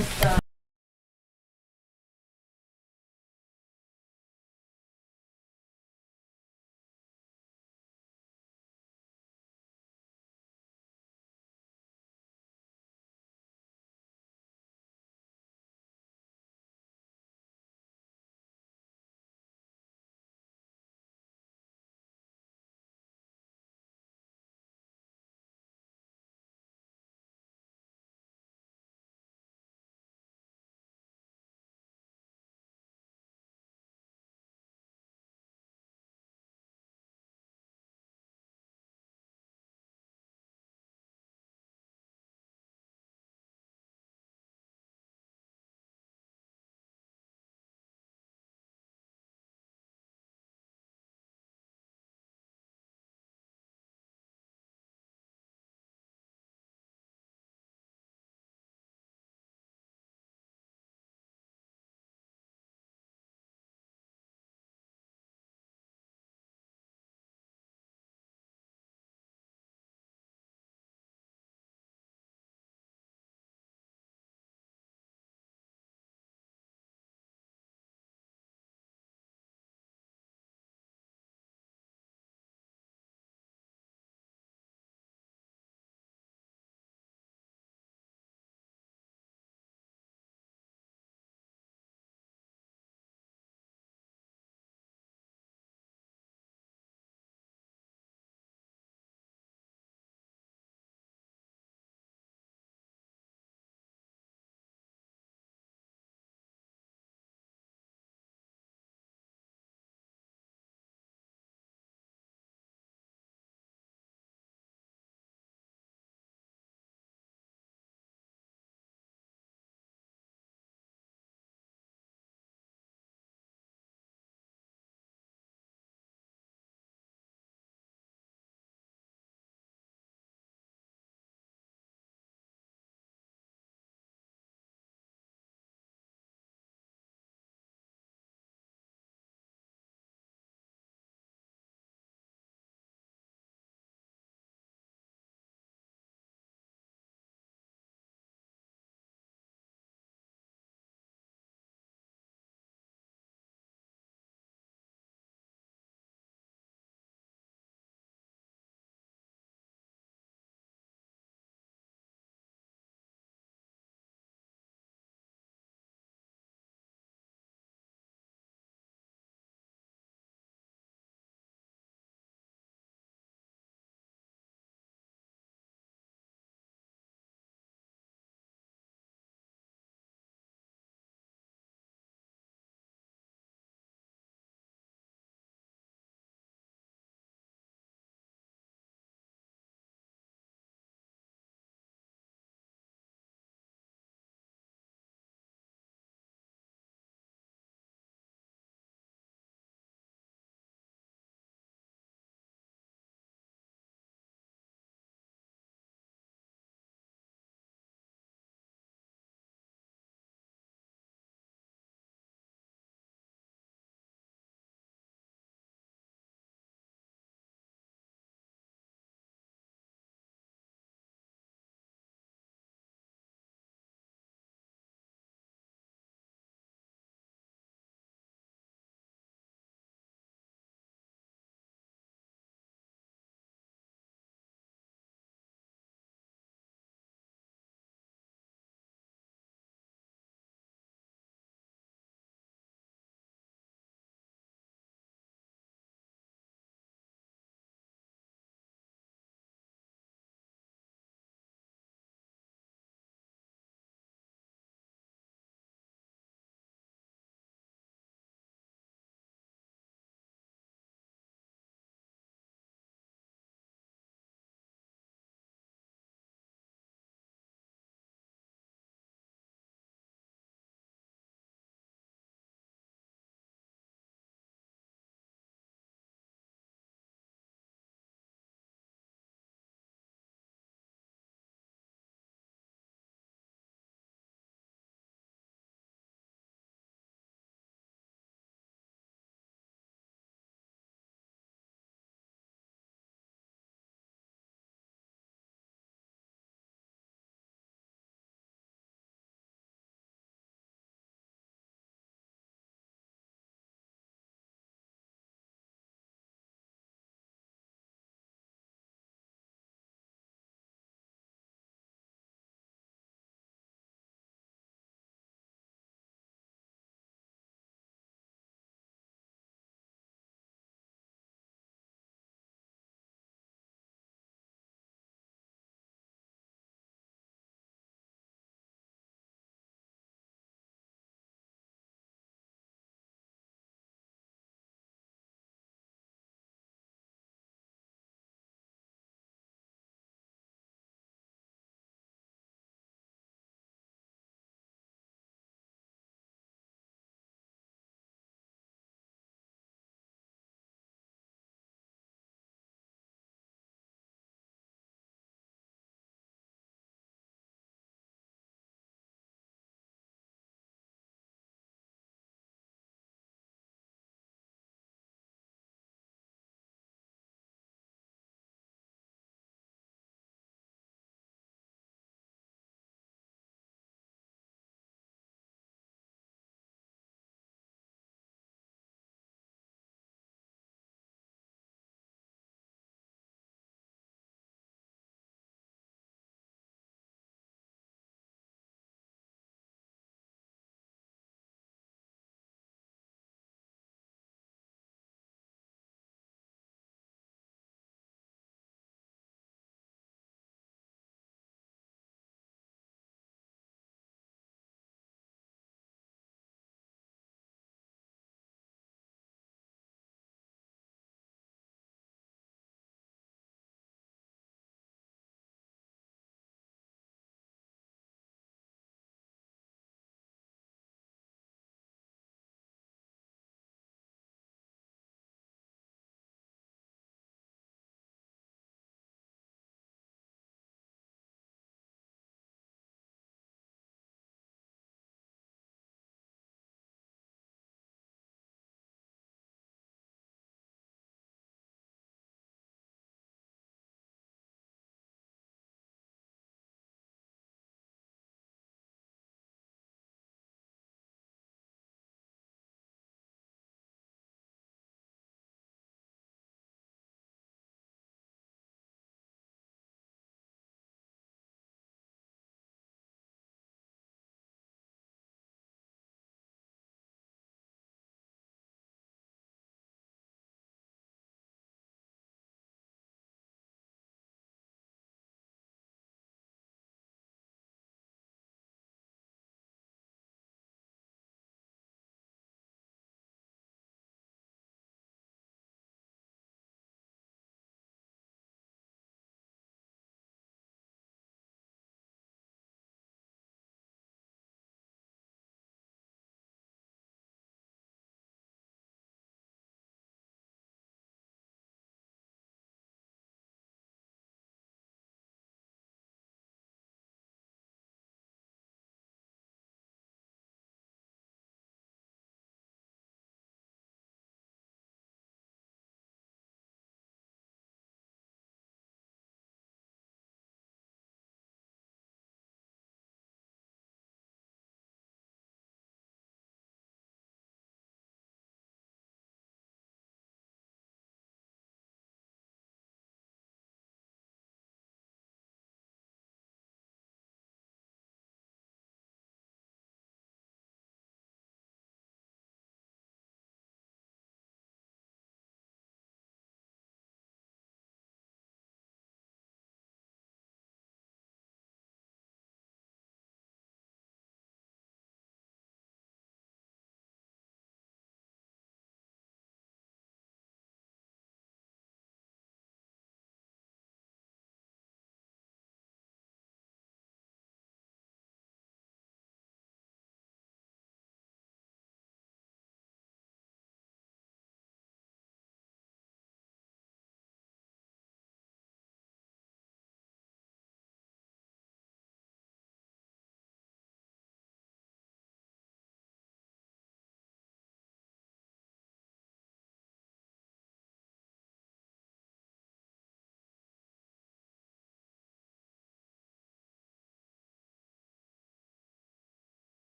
most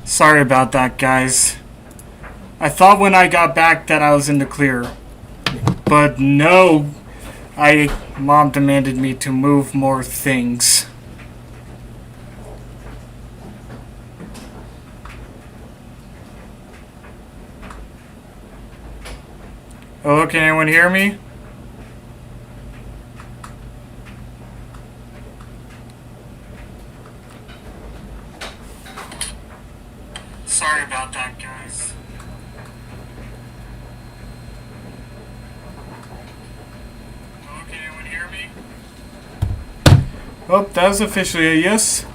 Sorry about that, guys. I thought when I got back that I was in the clear. But no. Mom demanded me to move more things. Hello, can anyone hear me? Sorry about that, guys. Hello, can anyone hear me? Oh, that was officially a yes.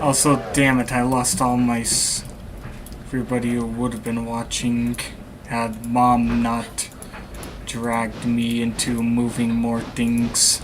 Also, damn it, I lost all my everybody who would have been watching had Mom not dragged me into moving more things.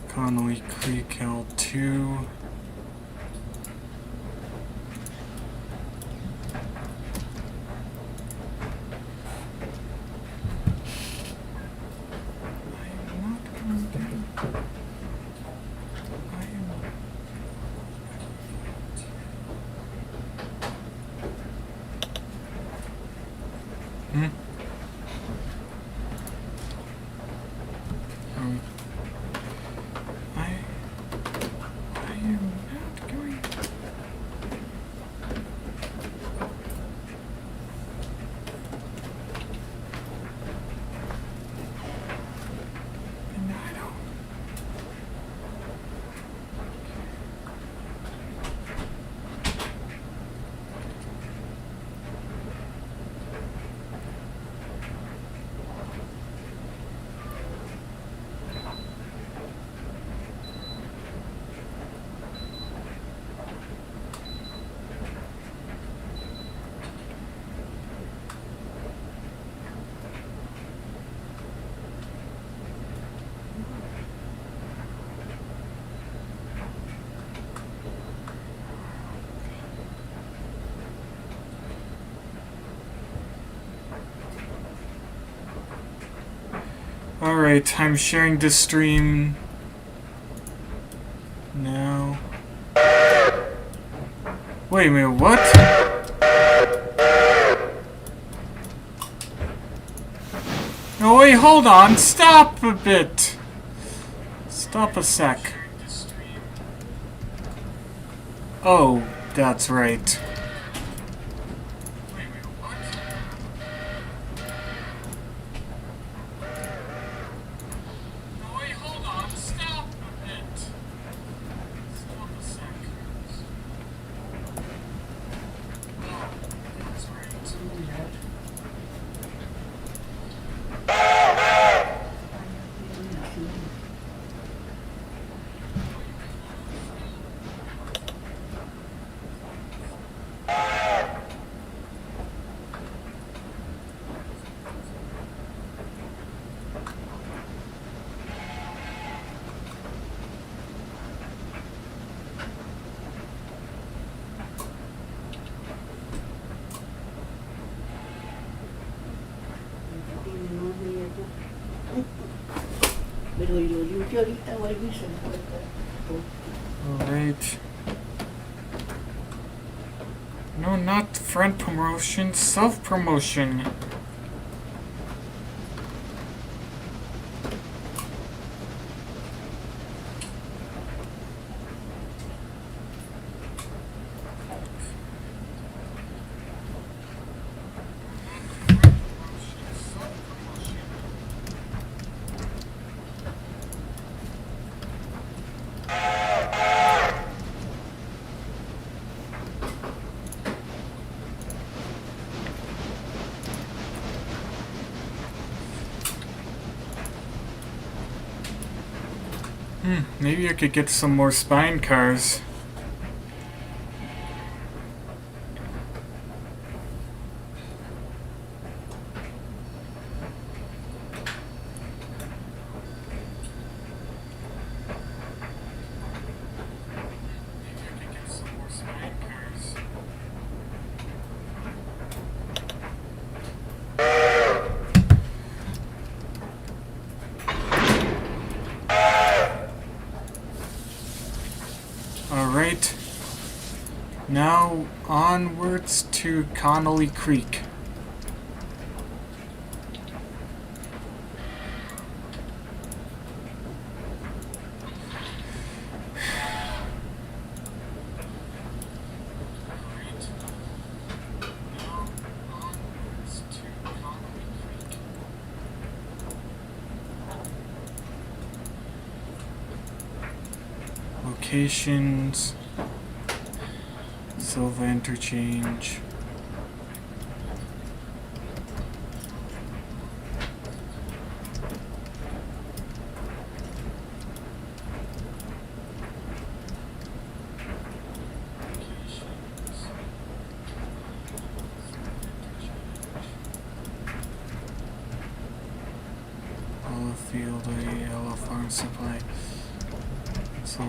Connolly Creek L2. Alright, I'm sharing this stream now. Wait a minute, what? Oh wait, hold on, stop a bit. Stop a sec. Oh, that's right. Alright. Alright. No, not friend promotion, self-promotion. Maybe I could get some more spine cars. Alright, now onwards to Connolly Creek. Locations, Silva Interchange. Olive Field, Yellow Farm Supply. So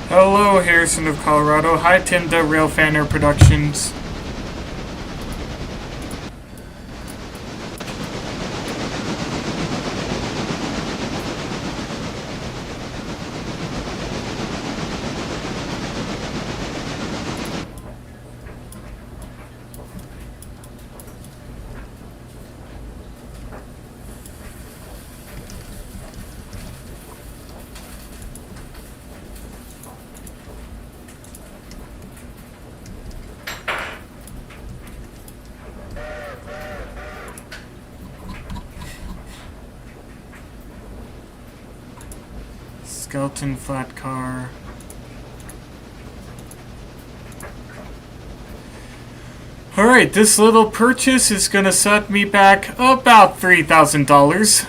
hello, Harrison of Colorado. Hi, Tinda Railfanner Productions. Skeleton flat car. Alright, this little purchase is gonna set me back about $3,000.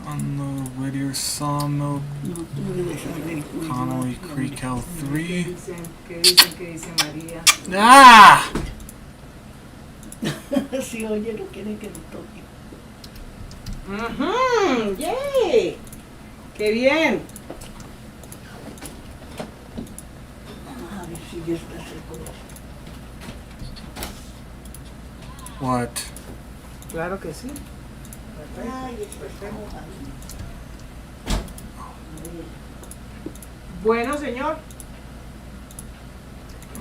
Unload Whittier Sawmill, Connolly Creek L3. ¿Qué dice María? ¡Ah! Si oye, no quieren que lo toque. ¡Yay! ¡Qué bien! Vamos a ver si ya está seco. What? Claro que sí. Ay, está mojado. Bueno, señor.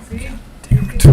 Sí. Damn it.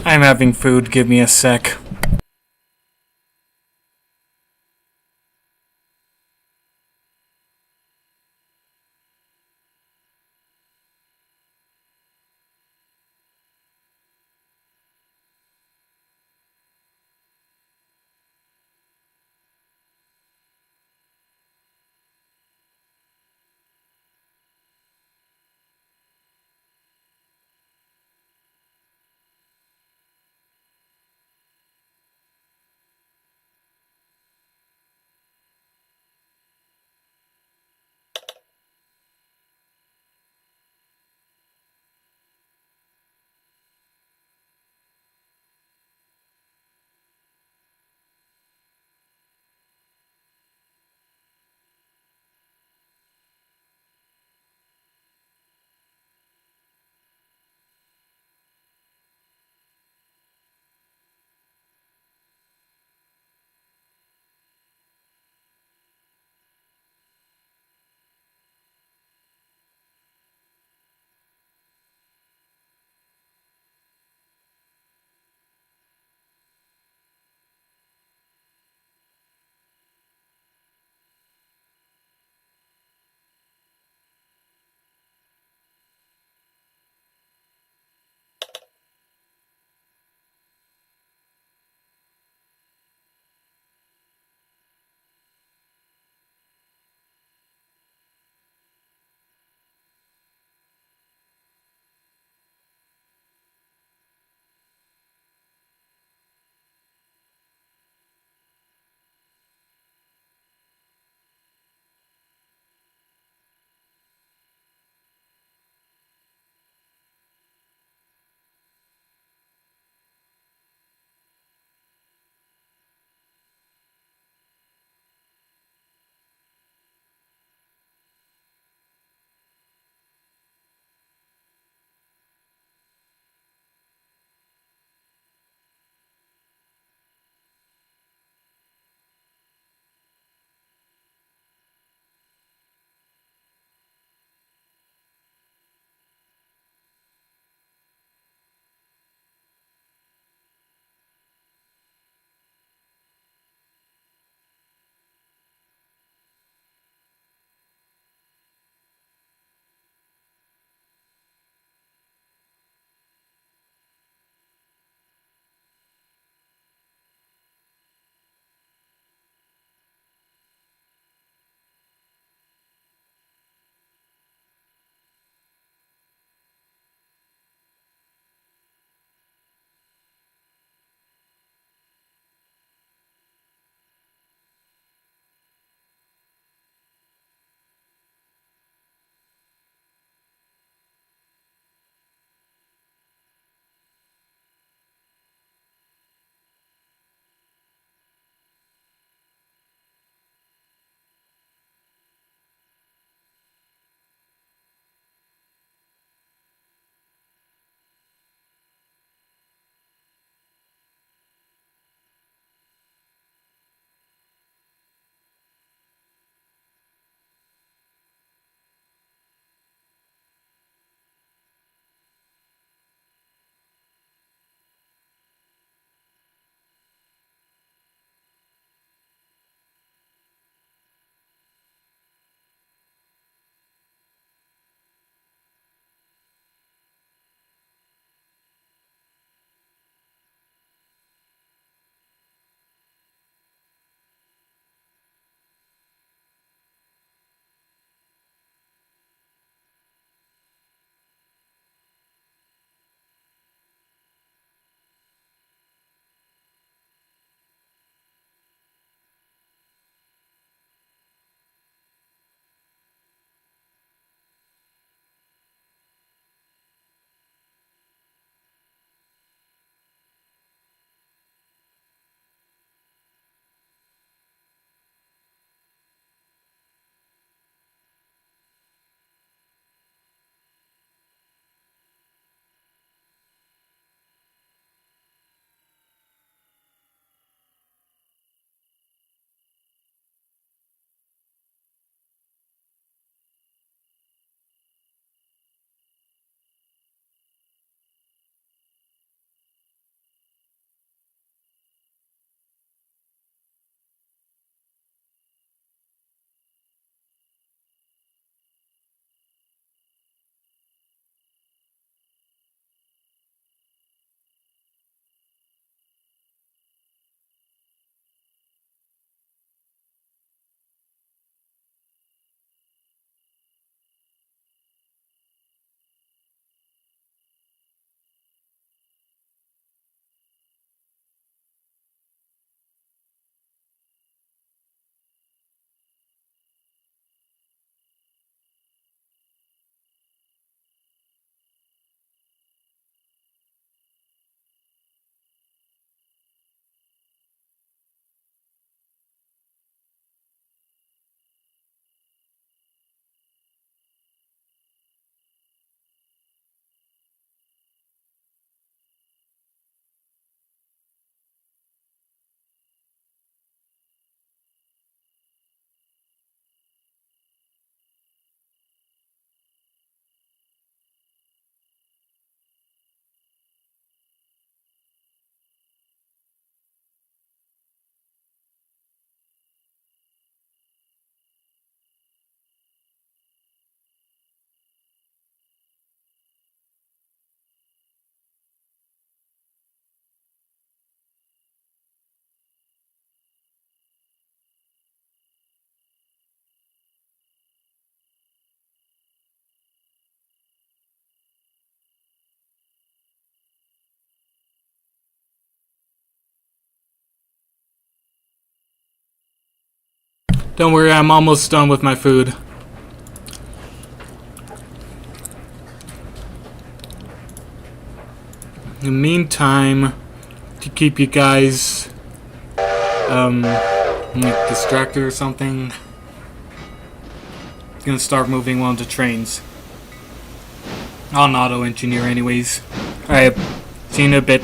I'm having food. Give me a sec. Don't worry, I'm almost done with my food. In the meantime, to keep you guys like distracted or something, I'm gonna start moving one of the trains. I'll an auto engineer anyways. Alright, see you in a bit.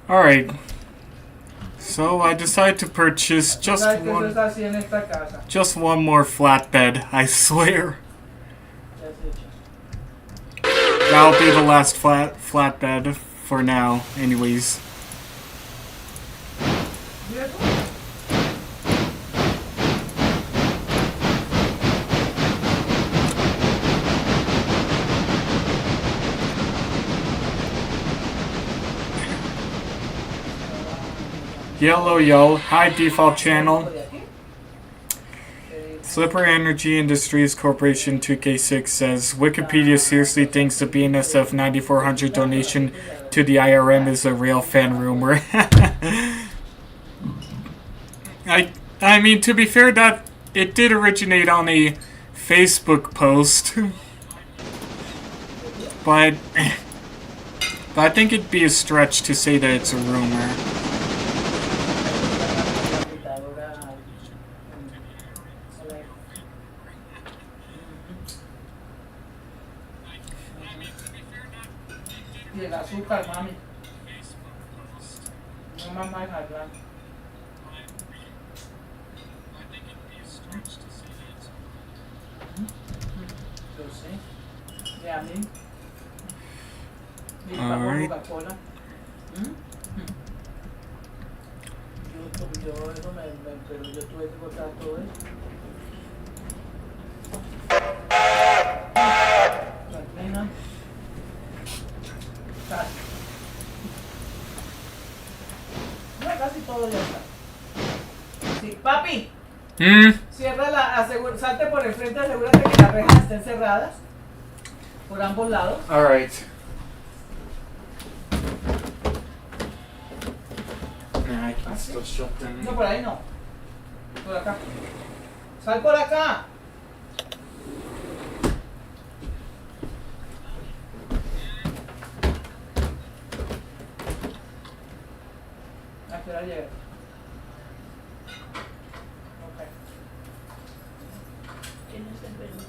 Alright. So I decided to purchase Tú sabes que eso es así en esta casa. just one more flatbed, I swear. Ya has hecho. That'll be the last flatbed for now, anyways. ¿Mira tú? Yellow Yo, hi default channel. Slipper Energy Industries Corporation 2K6 says Wikipedia seriously thinks the BNSF 9400 donation to the IRM is a real fan rumor. I mean, to be fair, that it did originate on a Facebook post, but I think it'd be a stretch to say that it's a rumor. Y el azúcar, mami. No más jarra. Yo sé. De a mí. Alright. Coca-Cola. Yo eso pero yo tuve que cortar todo eso. Tranquila. No, casi todo ya está. Sí, papi, cierra salte por el frente, asegúrate que las rejas estén cerradas por ambos lados. Alright. Nah, I can still shut them. No, por ahí no. Por acá. Sal por acá. A qué hora llega. Ok. Tienes el verbo.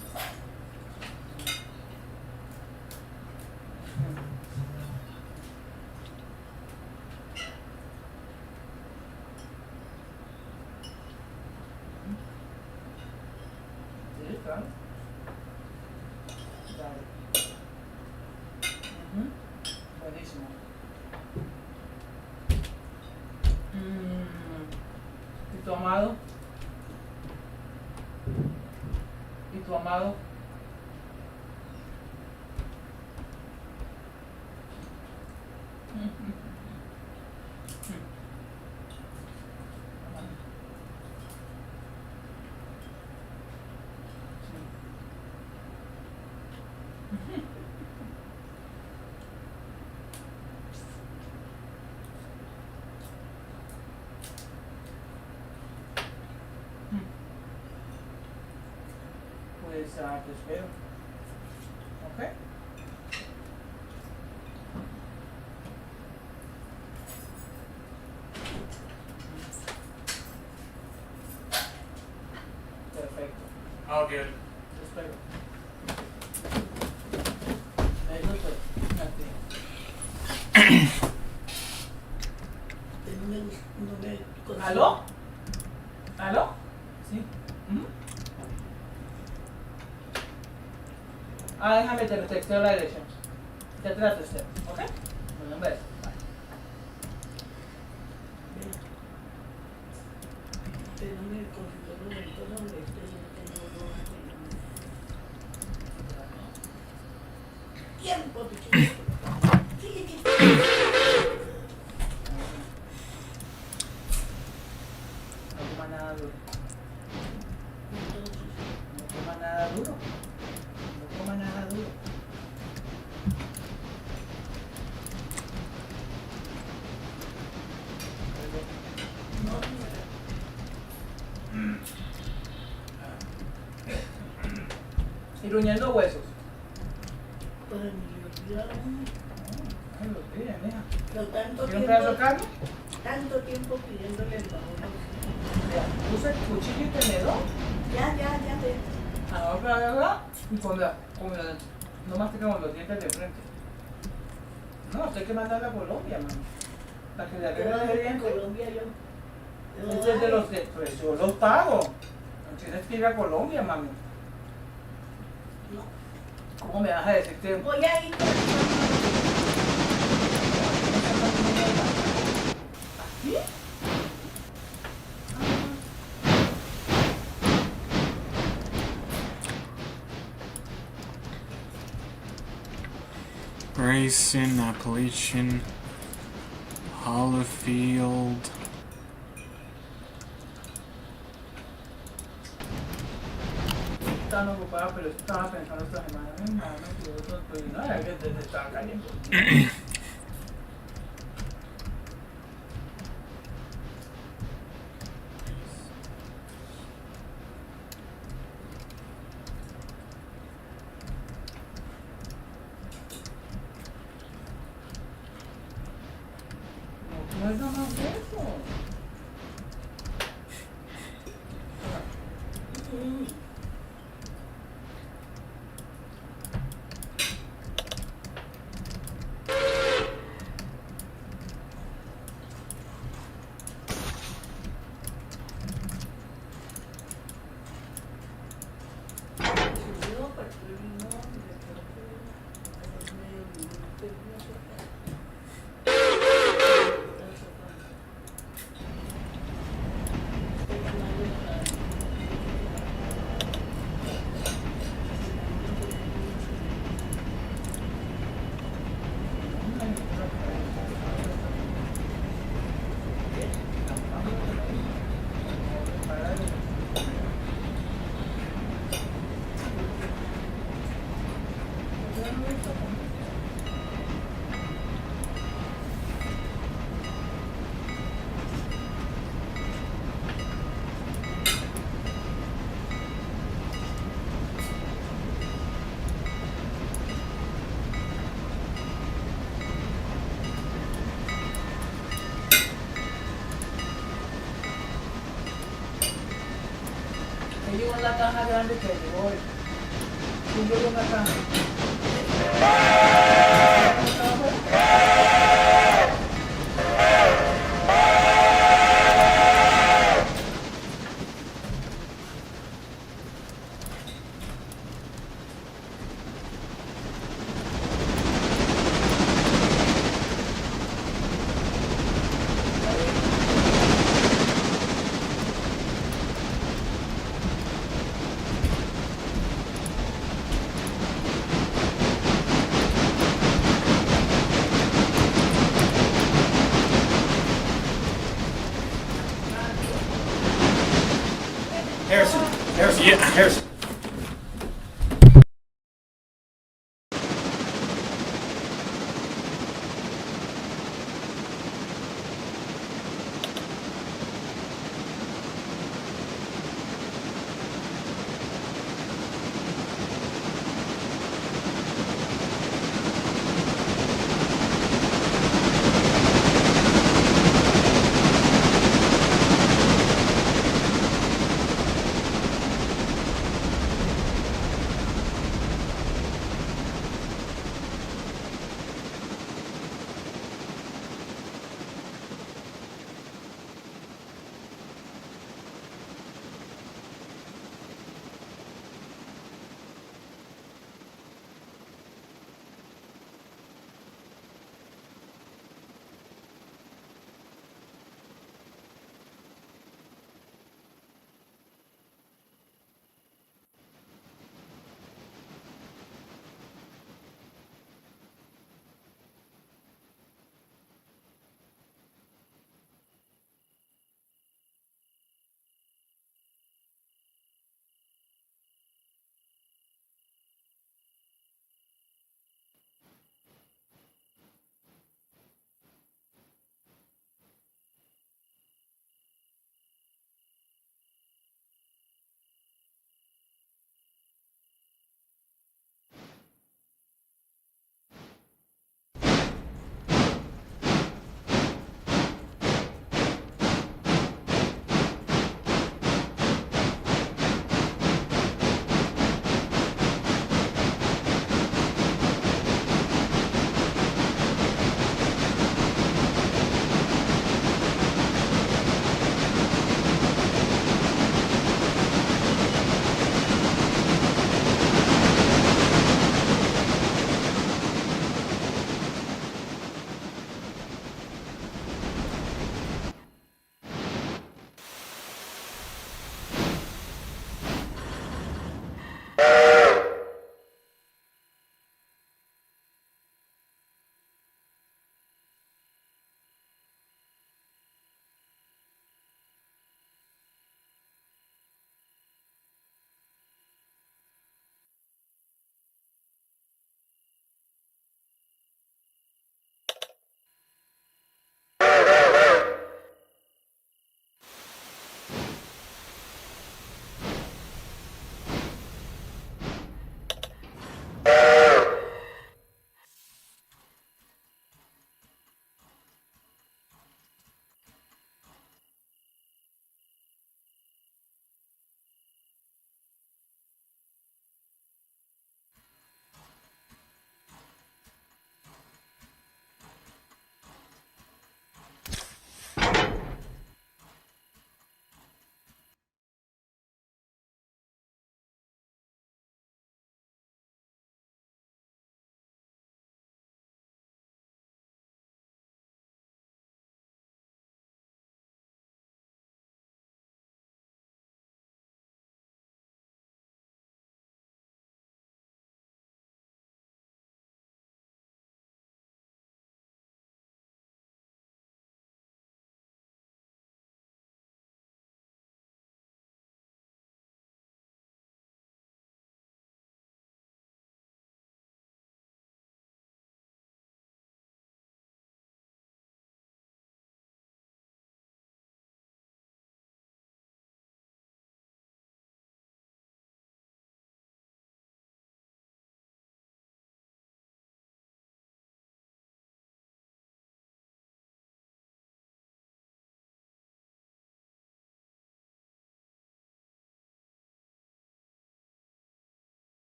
Sí, claro. Dale. Buenísimo. ¿Y tu amado? ¿Y tu amado? Pues te espero. ¿Ok? Perfecto. All good. Te espero. Eso es todo. No me consigo. ¿Aló? ¿Aló? Sí. Déjame te texteo a la derecha. Ya te la texteo, ¿ok? Bueno, un beso. Bye. Pero no me consigo el momento donde estoy tiempo, pichito. Sigue, No coma nada duro. entonces, No coma nada duro. No coma nada duro. no, Y ruñendo huesos. para mi olvidar, Ay, lo piden, mija. pero tanto ¿Quiere un pedazo de tiempo, carne? tanto tiempo pidiéndole el favor. Ya. Usa cuchillo y tenedor. Ya, ve. Ahora, y con la no masticamos los dientes de frente. No, esto hay que mandarla a Colombia, mami. Para que le Yo arreglen el en diente. Colombia yo. Ese es de los que, pues yo los pago. No tienes que ir a Colombia, mami. No. ¿Cómo me vas a decir que Voy a ir con ¿sí? Grayson, Appalachian, Hollifield. Estaba ocupada, pero estaba pensando esta semana. Nada, me quedó todo, pues, no, era que te estaba cayendo. No es nada más de eso. yo, porque no, de pronto, a los medio minutos, no sé qué. Estoy llamando a Él llevó una caja grande que llevó hoy. ¿Quién llevó una caja? Harrison, Yeah. Harrison.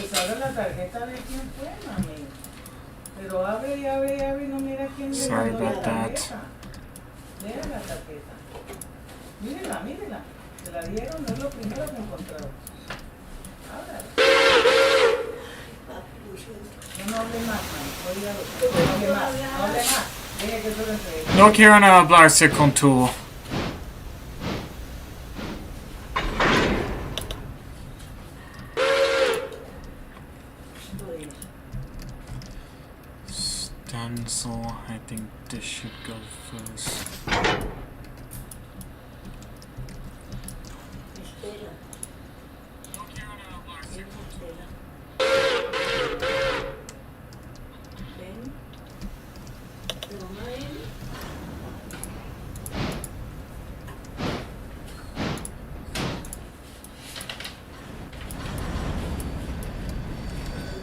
Pues abre la tarjeta de quién fue, mami. Pero abre y abre y abre y no mira quién le Sorry mandó la about that. tarjeta. Lea la tarjeta. Mírela, mírela. Se la dieron, no es lo primero que encontraron. Ábrala. Papi, lo siento. No hable más, mami. Óigalo. No hable más. No hable más. Deje que eso lo entregue. No quiero hablarse con tú. Esto es. Stencil, I think this should go first. Estela. Es Estela. Ven. ¿Tu mamá viene?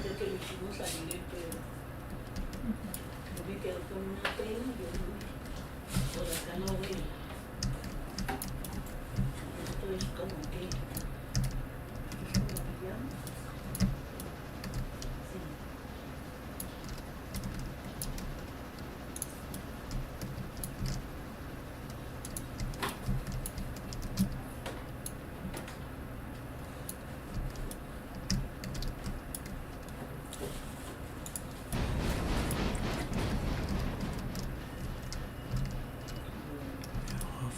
Desde que lo hicimos salir el pedo. Yo me quedo con una pena, yo no, por acá no veo. Esto es como que, ¿es como que llama? Sí.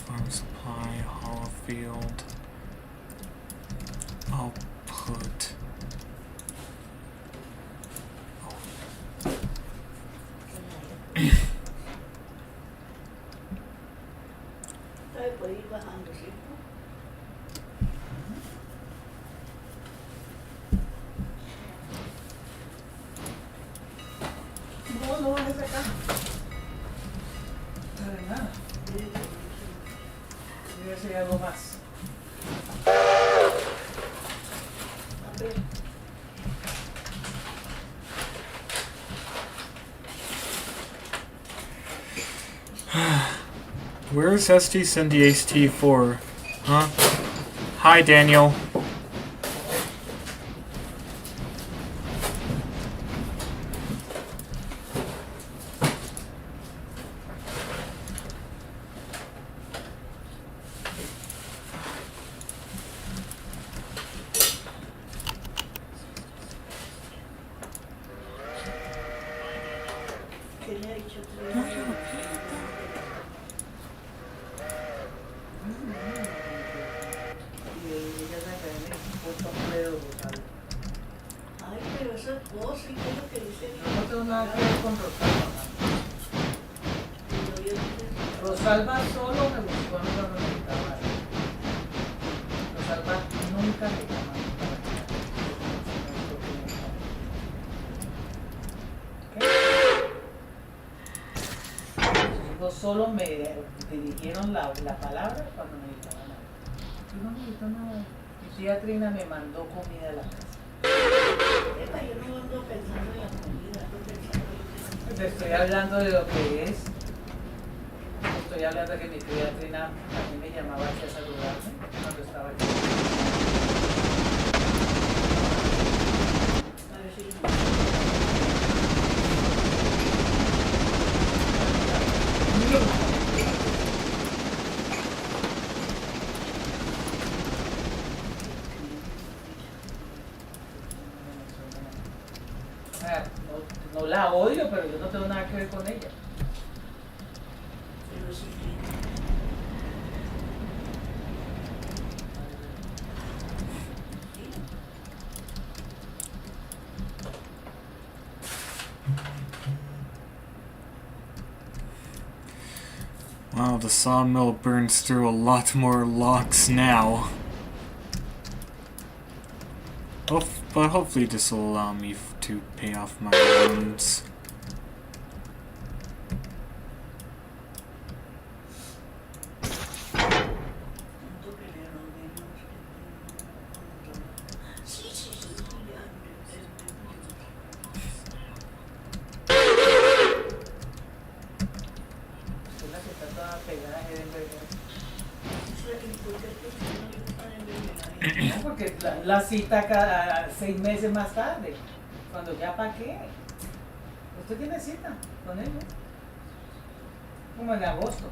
Farm supply, hollow field. Output. ¿Sabe? Puede ir bajando, ¿cierto? No, no bajes acá. No de nada. Debe ser algo más. A ver, Where's ST send the HT4? Huh? Hi, Daniel. ¿qué le ha dicho tu Y ella se cae en el punto dedo, Rosalba. Ay, pero eso es vos, ¿y qué es lo que dice? No tengo nada que ver con Rosalba, mami. Rosalba solo me buscó a mí cuando necesitaba algo. Rosalba nunca me llama a mí para nada. ¿Qué? Sus hijos solo me dirigieron la palabra cuando necesitaban algo. Yo no necesito nada. Mi tía Trina me mandó comida a la casa. Epa, yo no ando pensando en la comida, ando pensando en lo que Te estoy hablando de lo que es. Estoy hablando de que mi tía Trina a mí me llamaba aquí a saludarme cuando estaba aquí. a ver si O sea, no la odio, pero yo no tengo nada que ver con ella. pero sí. Wow, the sawmill burns through a lot more logs now. But hopefully this will allow me to pay off my loans. Tanto que le rompimos. Sí, sí, sí, ya. Es la que está toda pegada a Edinburgh. ¿Y por qué es que no le gustan envenenar? No, porque porque la cita cada 6 meses más tarde. Cuando ya para qué. Usted tiene cita con él, ¿no? Como en agosto.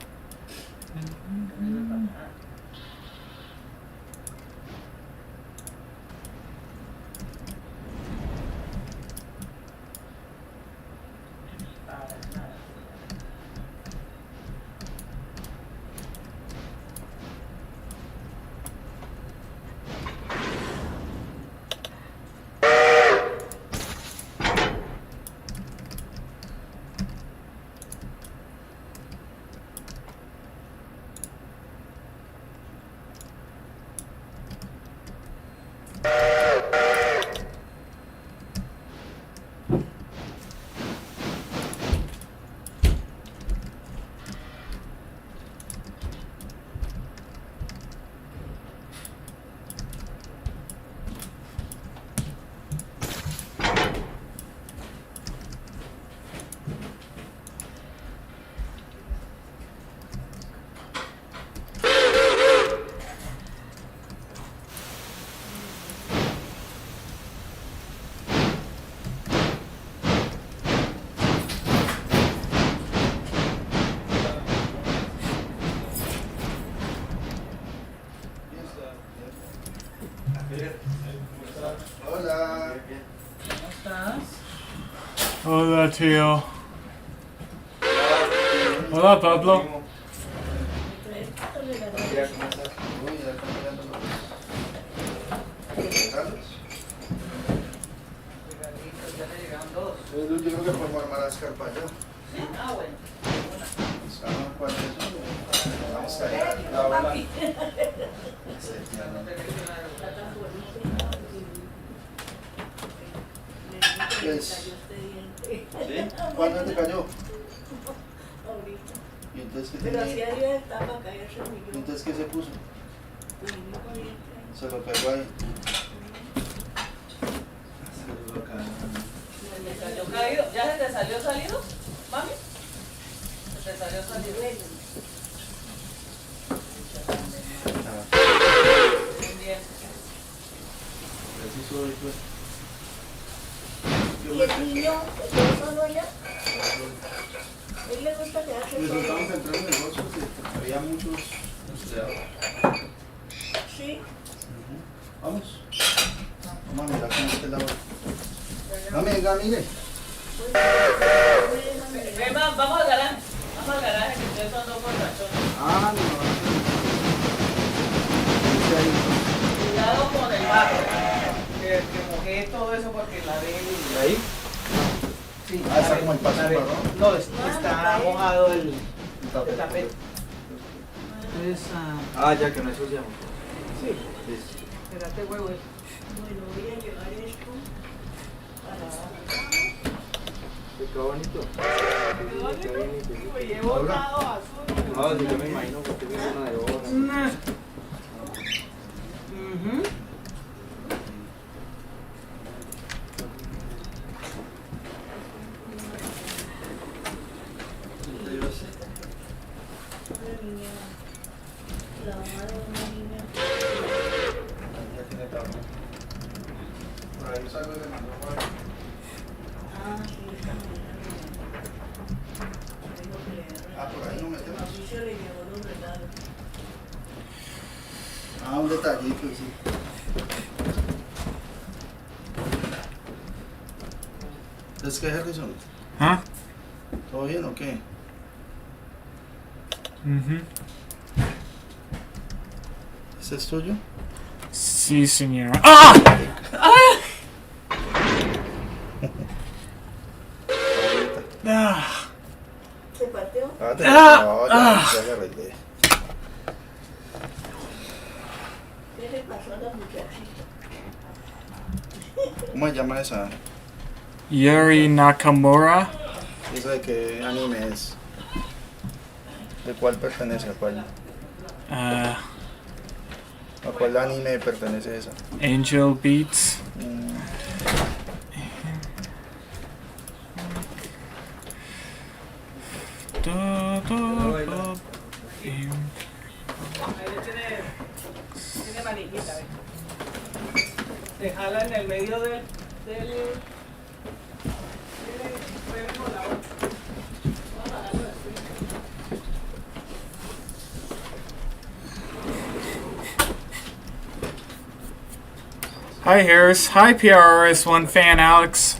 Hola. ¿Cómo estás? Hola, tío. Hola, Pablo. Mira, ¿cómo estás? Uy, ya están mirando los regalos. Regalitos, ya le llegaron 2. Yo creo que podemos armar las carpas ya. ¿Sí? Ah, bueno. ¿Cuántos son? Vamos a ir. Papi. Sí, ya no. Está tan bonito. Pues, ¿Sí? ¿cuándo te cayó? Ahorita. ¿Y entonces qué Pero tenía? hacía días estaba para caerse ¿Y millón. entonces qué se puso? Pues muy corriente. Se lo pegó ahí. Se lo acá. ¿Te salió caído? ¿Ya se te salió salido, mami? ¿Se te salió salido? Bien, bien. Así soy, pues. ¿Y el niño quedó solo allá? ¿A él le gusta quedarse Pues solo? estábamos entrando en negocios y había muchos empleados. Sí. Vamos. Vamos a mirar cómo está el lado. Mami, venga, mire. Ven, vamos al garaje. Vamos al garaje, que ustedes son dos borrachones. Ah, no. Cuidado con el barro. Que mojé todo eso porque la de él. ¿Ahí? Sí, Ah, está como el paso del barro. No, está mojado el tapete. Entonces, Ah, ya que no ensuciamos. sí, espérate, huevo. Bueno, voy a llevar esto para... Qué bonito. Me llevo botado basura. No, yo me imagino que tiene una de horas. Una niña, la mamá de una niña. Ya tiene tabla. Por ahí salgo de mandó para. Ah, sí, esta mañana. Tengo que leer. Ah, por ahí no metemos. Mauricio le llevó los regalos. Ah, un detallito, sí. ¿Es que Harrison? ¿Ah? ¿Todo bien o qué? ¿Ese es tuyo? Sí, señora. ¡Ah! Ah. ¿Se partió? Ah, te ya le arreglé. ¿Qué le pasó a la muchachita? ¿Cómo se llama esa? Yuri Nakamura. ¿Esa de qué anime es? ¿De cuál pertenece? ¿A cuál anime pertenece esa? Angel Beats. Ahí le tiene manillita, ¿ves? Se jala en el medio del freno con la otra. Vamos a bajarlo de frente. Hi, Harris. Hi, PRRS1 fan Alex.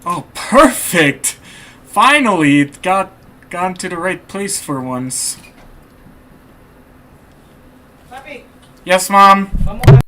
Oh, perfect! Finally, it gone to the right place for once. Papi, Yes, Mom? vamos a...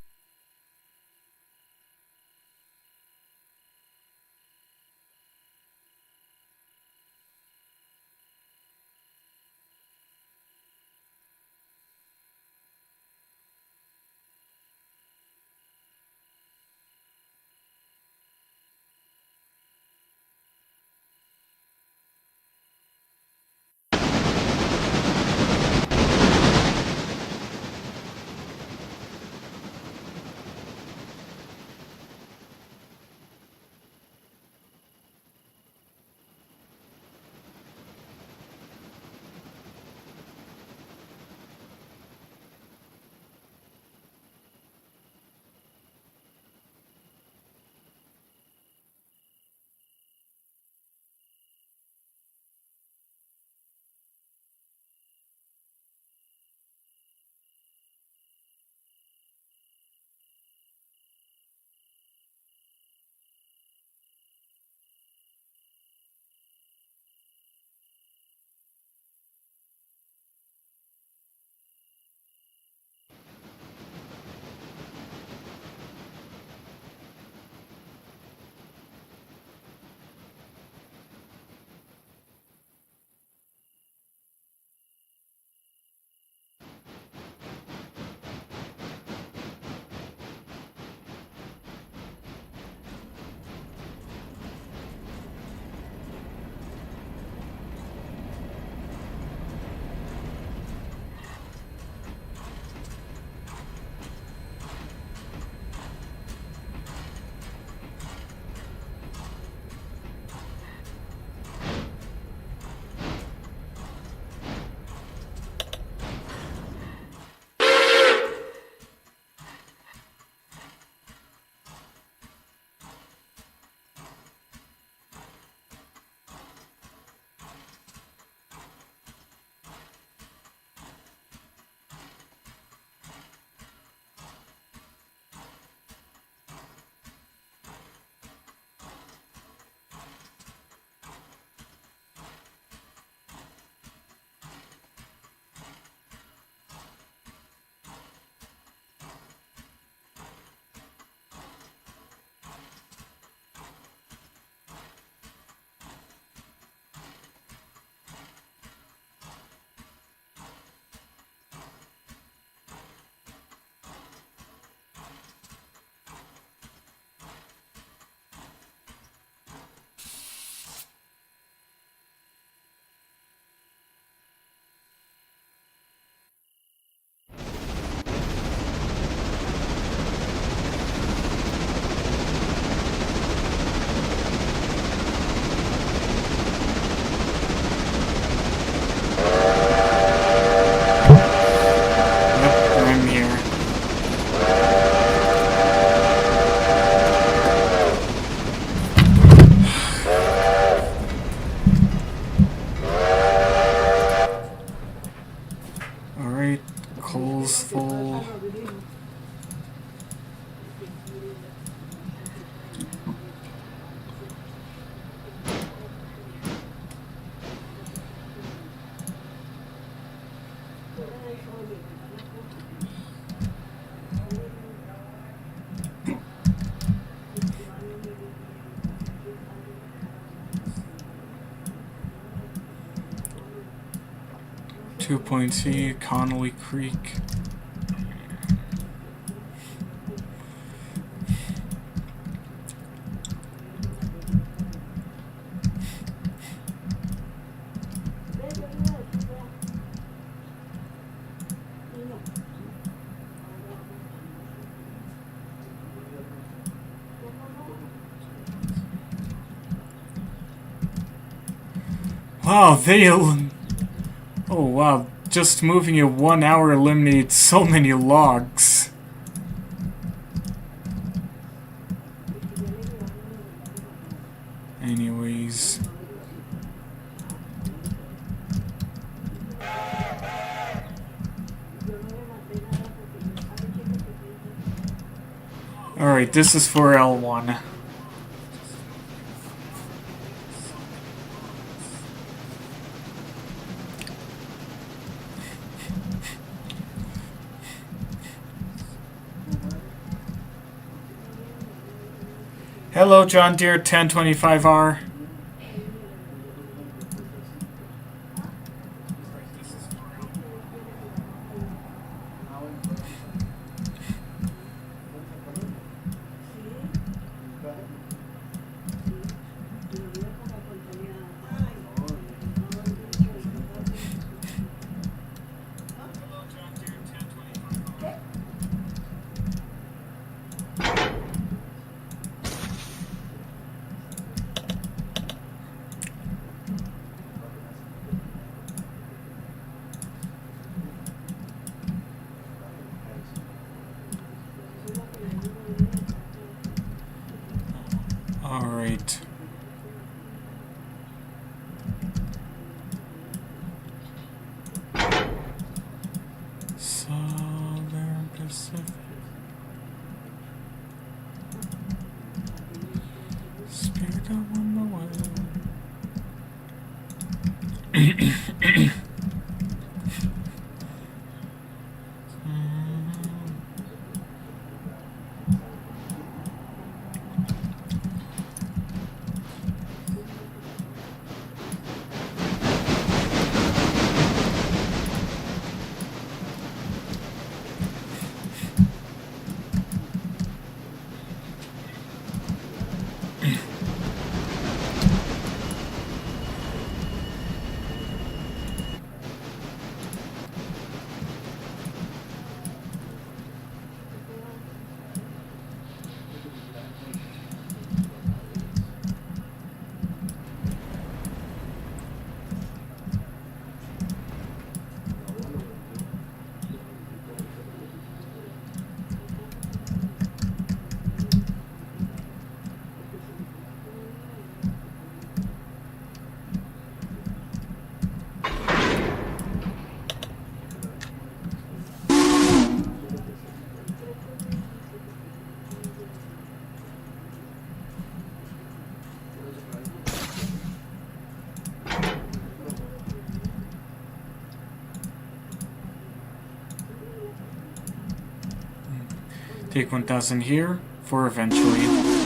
Yep, I'm here. Alright, coal's full. Two point C, Connolly Creek. Wow, they Oh wow, just moving it 1 hour eliminates so many logs. Anyways. Alright, this is for L1. Hello, John Deere 1025R. Alright. Southern Pacific. Spirit on the way. Take 1000 here for eventually.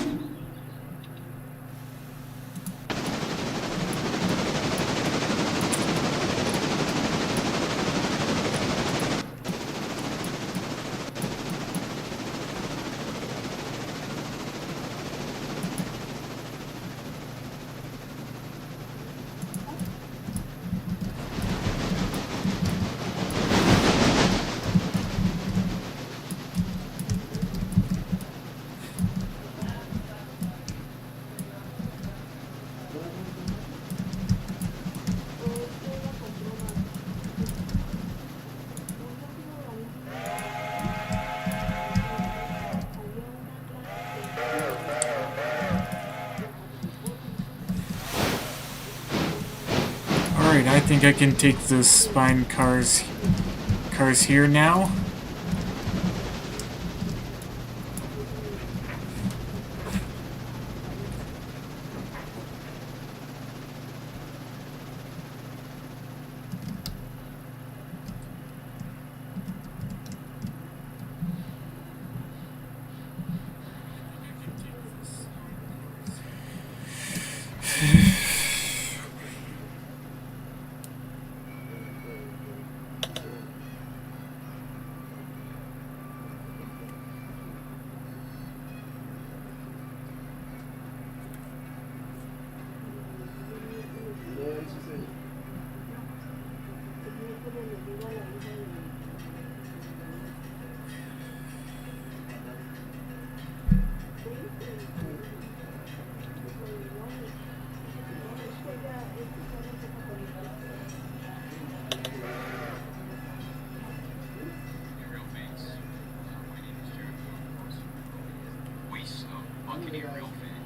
Alright, I think I can take the spine cars here now. Buccaneer rail fan.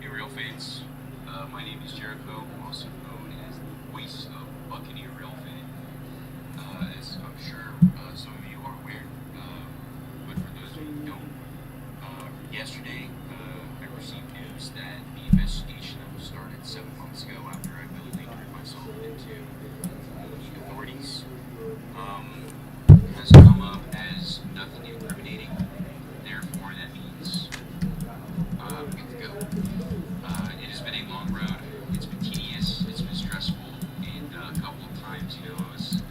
Hey rail fans, my name is Jericho, also known as the voice of Buccaneer rail fan. As I'm sure some of you are aware, but for those of you who don't, yesterday I received news that the investigation that was started 7 months ago after I willingly turned myself into the authorities has come up as nothing incriminating. Therefore, that means I'm good to go. It has been a long road. It's been tedious. It's been stressful, and a couple of times, I was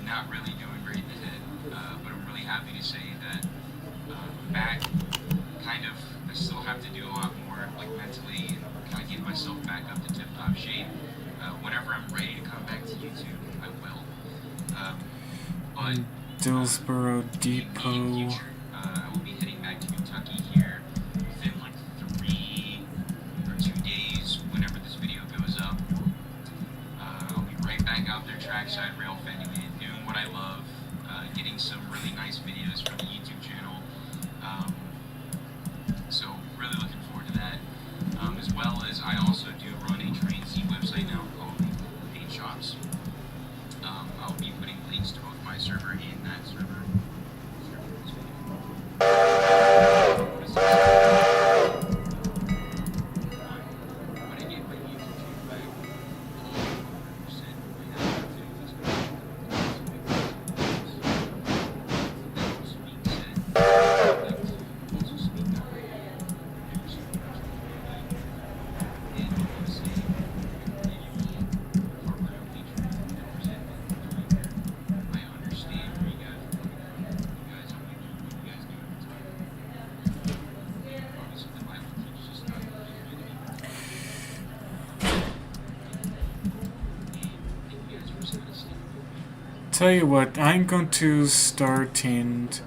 not really doing great in the head. But I'm really happy to say that I'm back. Kind of, I still have to do a lot more, like mentally, and kind of get myself back up to tip-top shape. Whenever I'm ready to come back to YouTube, I will. But Dillsboro in the Depot. future, I will be heading back to Kentucky here within like 3 or 2 days, whenever this video goes up. I'll be right back out there trackside rail fanning and doing what I love, getting some really nice videos from the YouTube channel. So really looking forward to that. As well as I also do run a Train Z website now called Paint Shops. I'll be putting links to both my server and that server. When I get my YouTube channel back, 100% my activities going that also being said, I'd like to also speak up for producers and I want to say anyone corporate patron that represent me doing here. I understand where you guys are coming from. You guys only do what you guys do at the time. Obviously the Bible teaches us not to do enemy. And you guys are just gonna stay with me. Tell you what, I'm going to start and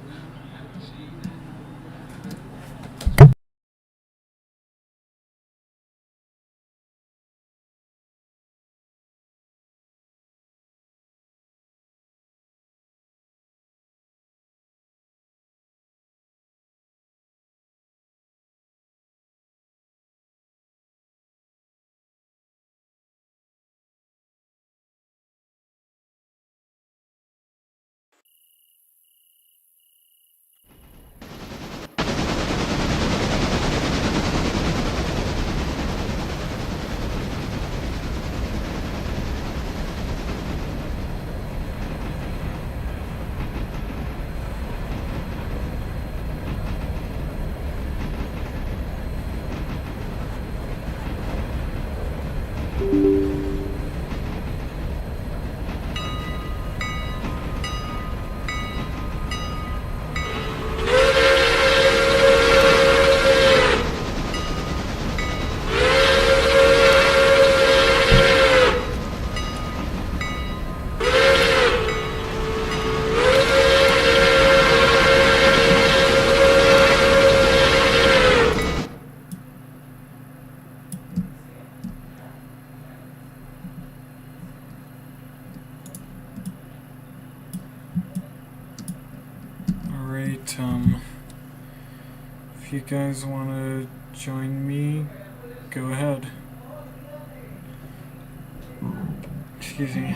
alright, if you guys want to join me, go ahead. Excuse me.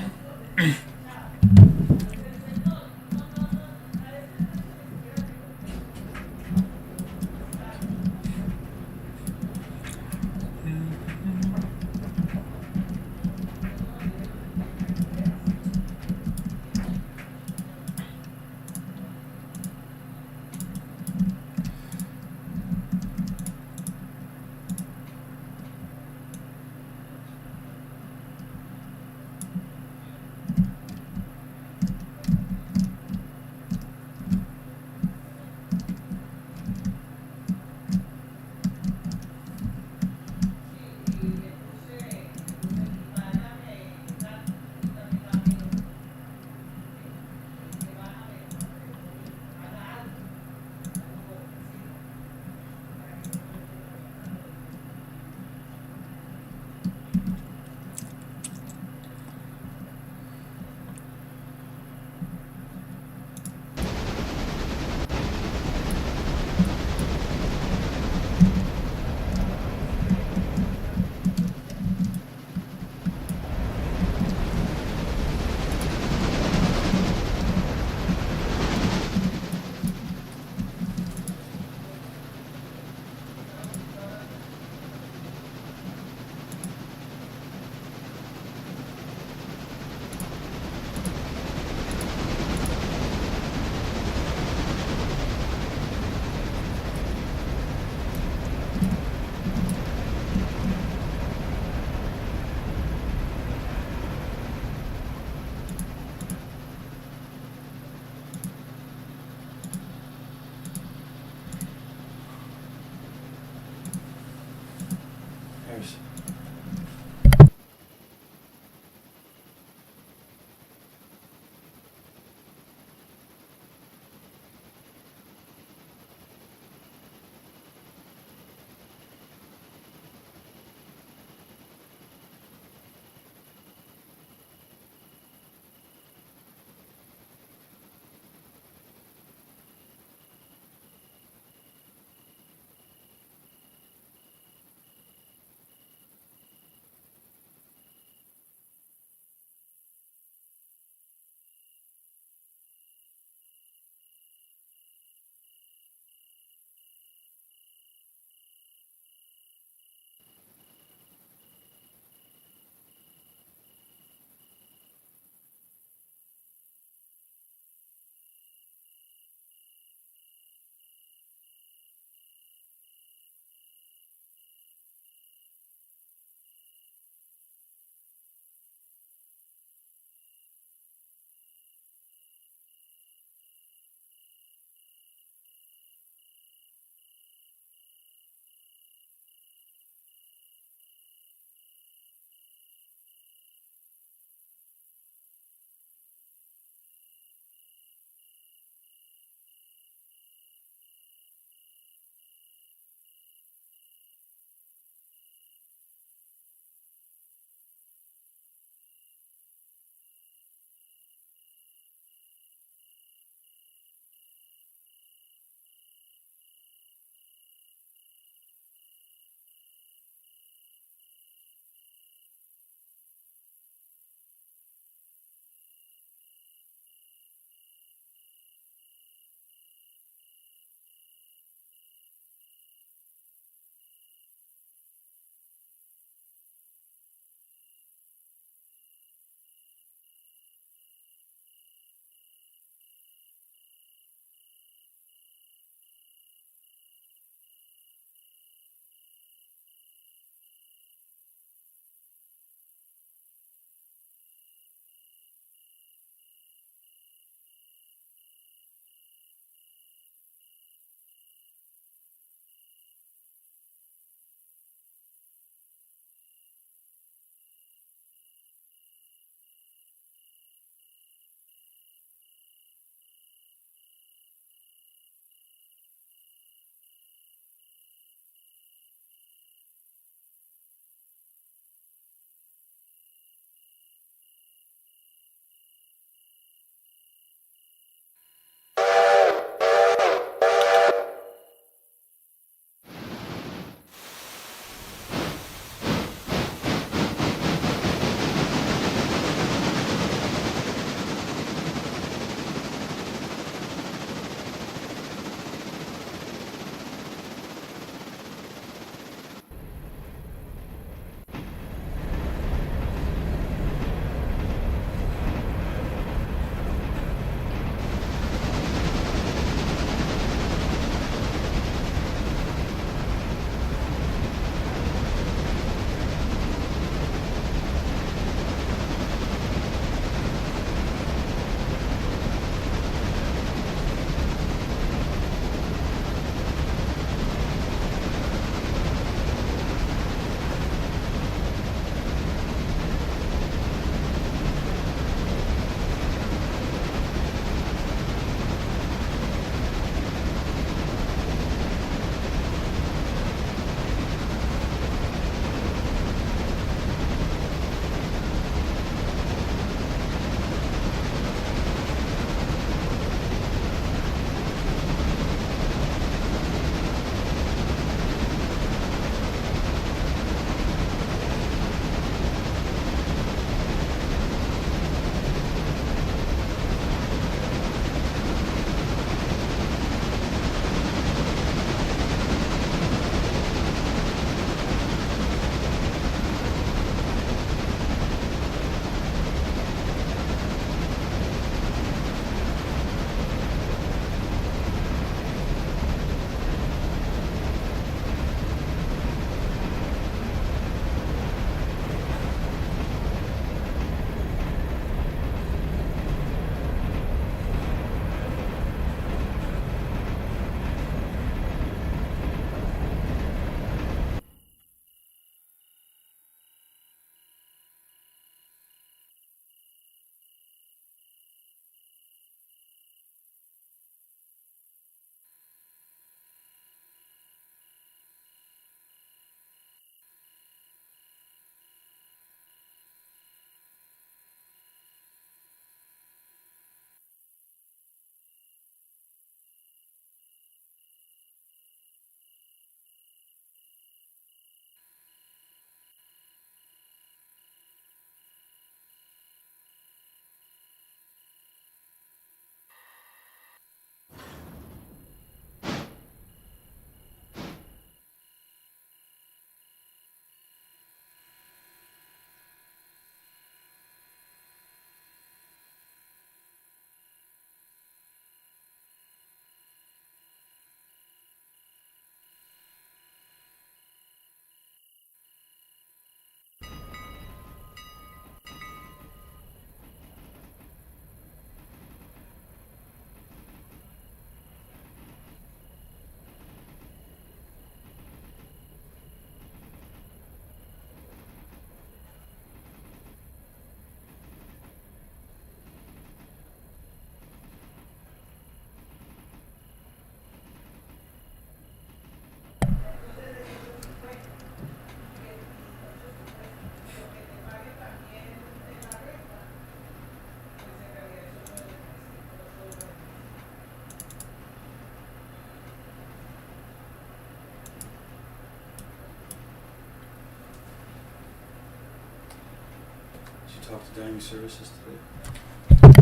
talk to dining services today?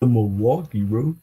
The Milwaukee, bro.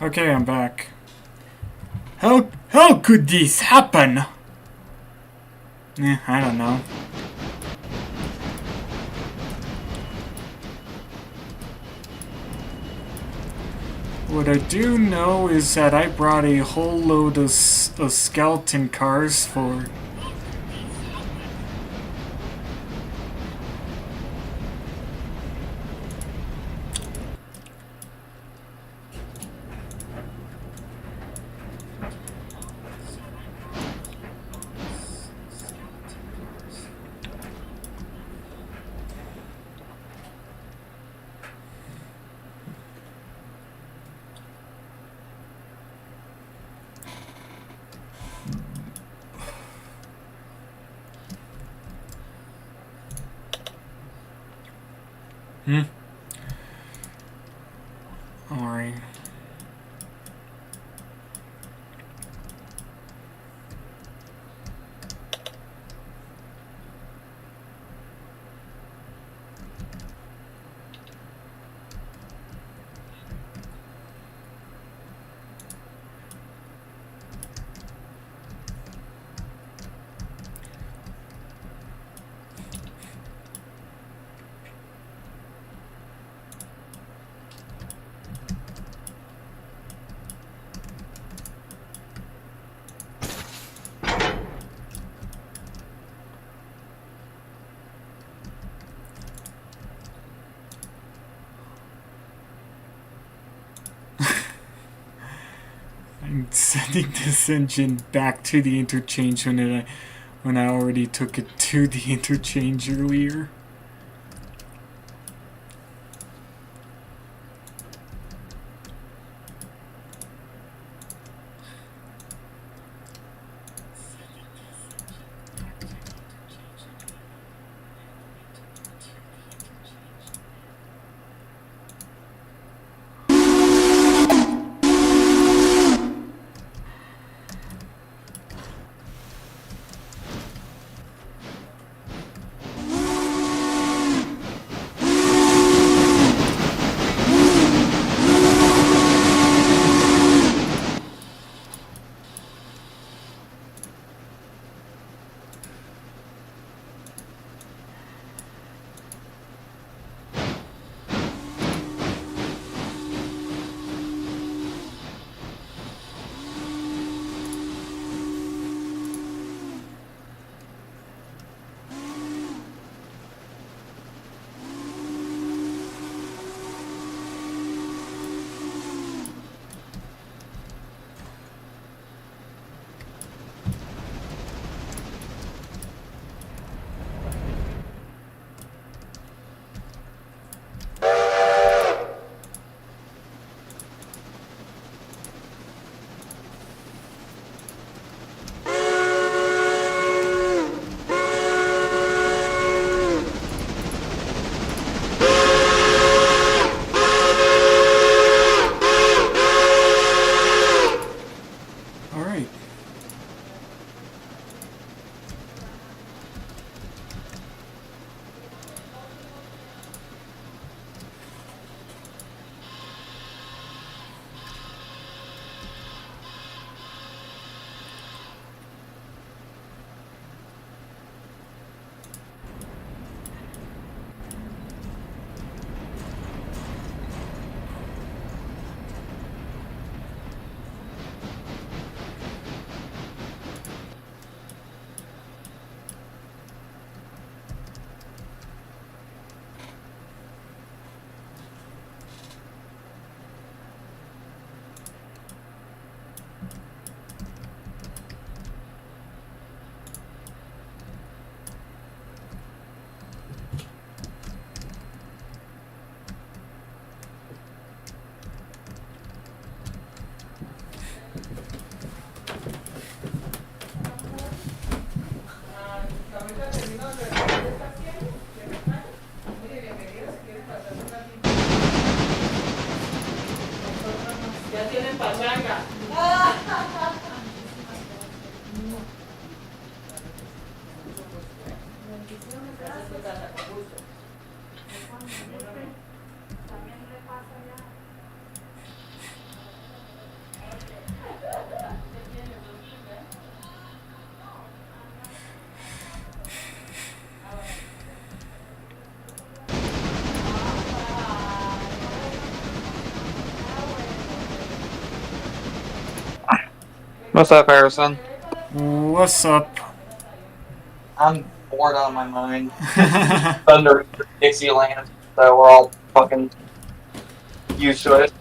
Okay, I'm back. How could this happen? I don't know. What I do know is that I brought a whole load of skeleton cars for... Alright. I'm sending this engine back to the interchange when I already took it to the interchange earlier. What's up, Harrison? What's up? I'm bored out of my mind. Thunder Dixieland, so we're all fucking used to it.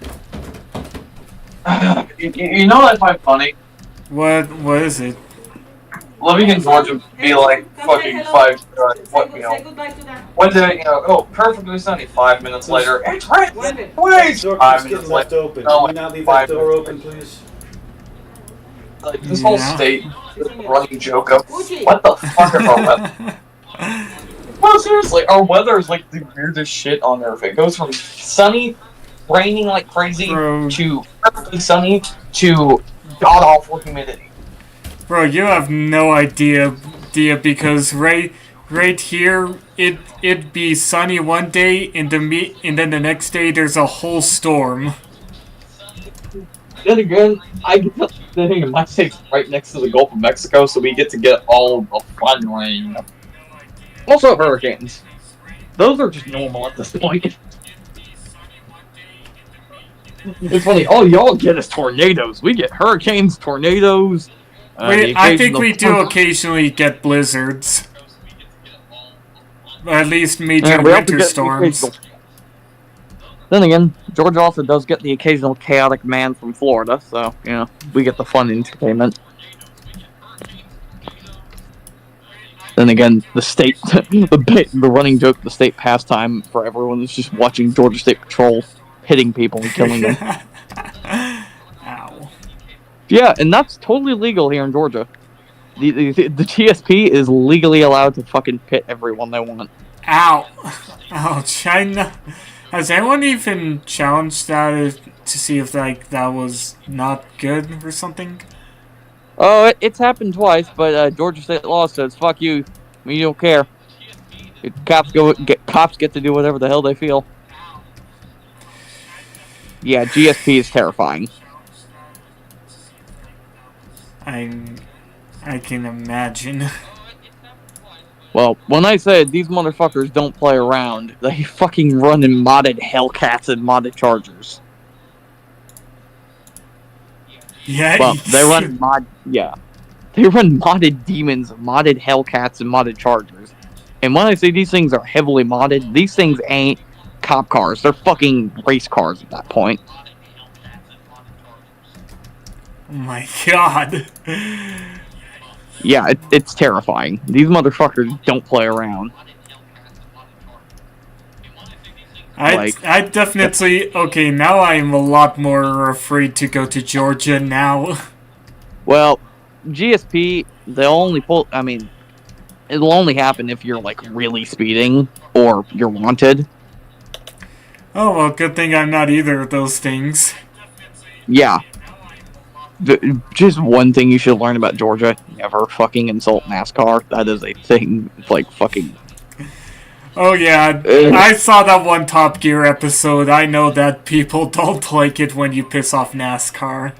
You know what I find funny? What is it? Living in Georgia be like fucking Say goodbye to them. one day, perfectly sunny. 5 minutes later, it's raining. Please. Door 5 keeps minutes getting left later, open. no, Can we not leave that 5 door minutes open, please? Like this whole Yeah. state is a running joke of what the fuck is our weather? Well, seriously, our weather is like the weirdest shit on earth. It goes from sunny, raining like crazy, Bro. to perfectly sunny, to god awful humidity. Bro, you have no idea because right here it'd be sunny one day and then the next day there's a whole storm. Then again, I get the thing. My state's right next to the Gulf of Mexico, so we get to get all the fun rain. Also, hurricanes. Those are just normal at this point. It's funny. All y'all get is tornadoes. We get hurricanes, tornadoes. I think we do occasionally get blizzards. At least major we also winter get the storms. occasional- Then again, Georgia also does get the occasional chaotic man from Florida, so, we get the fun entertainment. Then again, the state, the running joke, the state pastime for everyone is just watching Georgia State Patrol hitting people and killing them. Ow. Yeah, and that's totally legal here in Georgia. The TSP is legally allowed to fucking pit everyone they want. Ow. Oh, China. Has anyone even challenged that to see if that was not good or something? Oh, it's happened twice, but Georgia State law says, fuck you, we don't care. Cops get to do whatever the hell they feel. Yeah, GSP is terrifying. I can imagine. Well, when I said these motherfuckers don't play around, they fucking run in modded Hellcats and modded Chargers. Yeah. Well, they run They run modded demons, modded Hellcats, and modded Chargers. And when I say these things are heavily modded, these things ain't cop cars. They're fucking race cars at that point. Oh my god. Yeah, it's terrifying. These motherfuckers don't play around. I definitely... Okay, now I'm a lot more afraid to go to Georgia now. Well, GSP, it'll only happen if you're, really speeding, or you're wanted. Oh, well, good thing I'm not either of those things. Yeah. Just one thing you should learn about Georgia: never fucking insult NASCAR. That is a thing. Fucking. Oh yeah, I saw that one Top Gear episode. I know that people don't like it when you piss off NASCAR.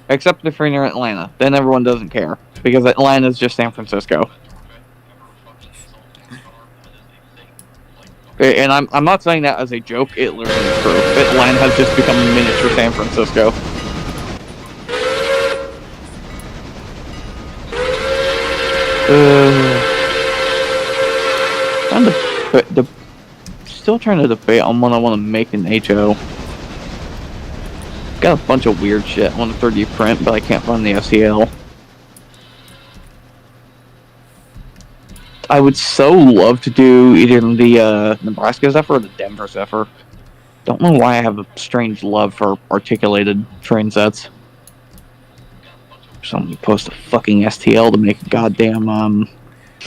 Except if you're near Atlanta, then everyone doesn't care because Atlanta's just San Francisco. And I'm not saying that as a joke. It literally is true. Atlanta has just become miniature San Francisco. Still trying to debate on what I want to make in HO. Got a bunch of weird shit I want to 3D print, but I can't run the SEL. I would so love to do either the Nebraska Zephyr or the Denver Zephyr. Don't know why I have a strange love for articulated train sets. Somebody post a fucking STL to make a goddamn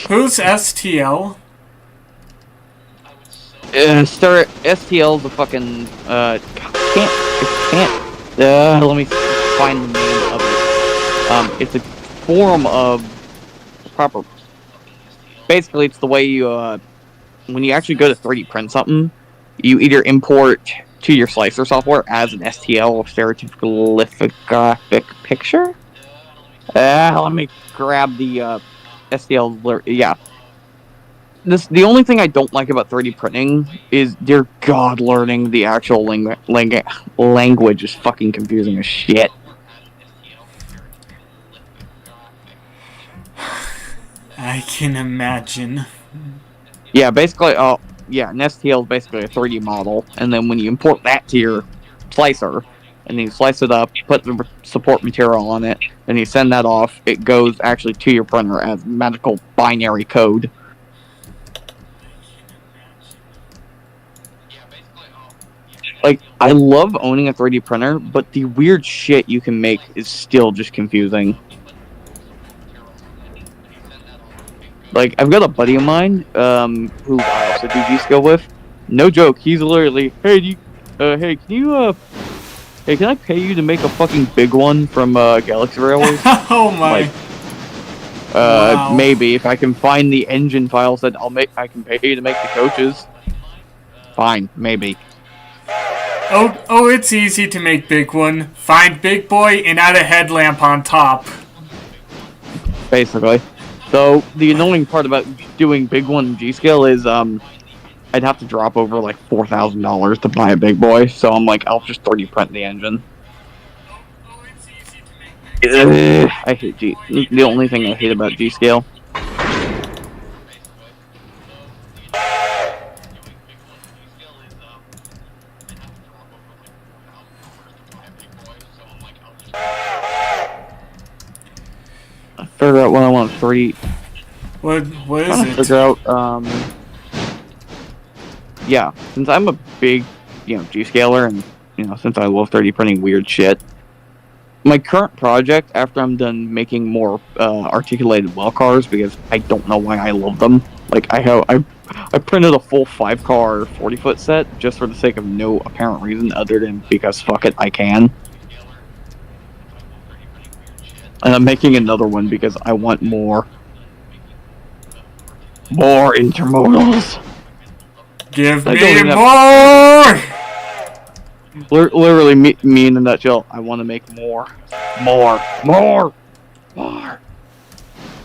Who's STL? STL is a fucking let me find the name of it. It's a form of proper. Basically, it's the way you when you actually go to 3D print something, you either import to your slicer software as an STL or stereotypical lithographic picture. Let me grab the STL. Yeah. The only thing I don't like about 3D printing is, dear God, learning the actual language is fucking confusing as shit. I can imagine. Yeah, basically, yeah, an STL is basically a 3D model, and then when you import that to your slicer, and then you slice it up, put the support material on it, and you send that off, it goes actually to your printer as magical binary code. Like, I love owning a 3D printer, but the weird shit you can make is still just confusing. Like, I've got a buddy of mine, who I also do G-Skill with. No joke, he's literally, hey, hey, hey, can I pay you to make a fucking big one from, Galaxy Railways? Oh my. Like, Wow. maybe, if I can find the engine files that I can pay you to make the coaches. Fine, maybe. Oh, it's easy to make big one. Find big boy and add a headlamp on top. Basically. So, the annoying part about doing big one G-Scale is, I'd have to drop over like $4,000 to buy a big boy, so I'm like, I'll just 3D print the engine. I hate G. The only thing I hate about G-Scale. I figure out what I want to 3D. What is Trying to it? figure out, yeah, since I'm a big, G-Scaler, and, since I love 3D printing weird shit, my current project, after I'm done making more, articulated well cars, because I don't know why I love them, like, I printed a full 5-car 40-foot set, just for the sake of no apparent reason, other than because fuck it, I can. And I'm making another one because I want more intermodals. Give I me don't even more! Literally, me in a nutshell, I want to make more.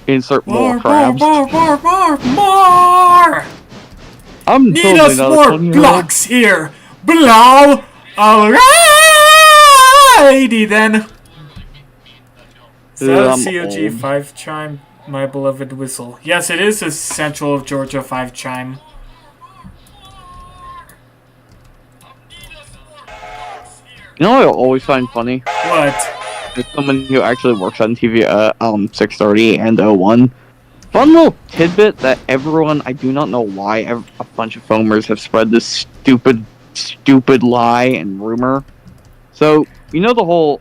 Insert more crabs. More! I'm Need totally us not more a 20-year-old. blocks here! Blow! Alrighty then! Is that a I'm COG old. 5 chime? My beloved whistle. Yes, it is a Central of Georgia 5 chime. You know what I always find funny? What? As someone who actually works on TV, 630 and 01. Fun little tidbit that everyone, I do not know why, a bunch of foamers have spread this stupid lie and rumor. So, you know the whole,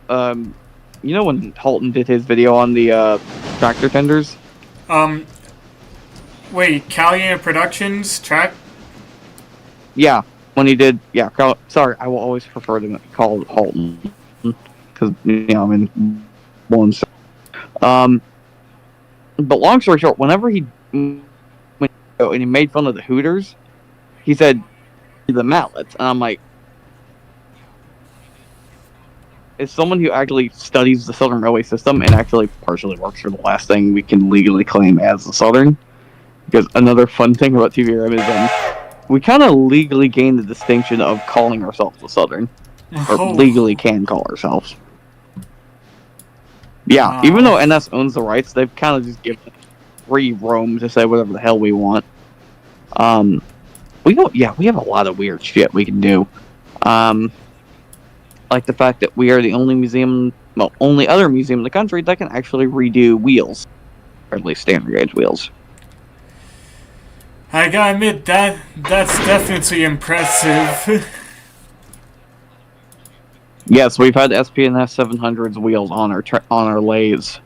when Halton did his video on the, tractor tenders? Wait, Calian Productions track? Yeah, when he did, sorry, I will always prefer to call it Halton, because, I'm in one. But long story short, whenever he made fun of the Hooters, he said the mallets, and I'm like, as someone who actually studies the Southern Railway system and actually partially works for the last thing we can legally claim as the Southern, because another fun thing about TVRM is we kind of legally gained the distinction of calling ourselves the Southern, or legally can call ourselves. Yeah, even though NS owns the rights, they've kind of just given free roam to say whatever the hell we want. We have a lot of weird shit we can do. Like the fact that we are the only only other museum in the country that can actually redo wheels, or at least standard gauge wheels. I gotta admit, that's definitely impressive. Yes, we've had SP&S 700's wheels on our lathes,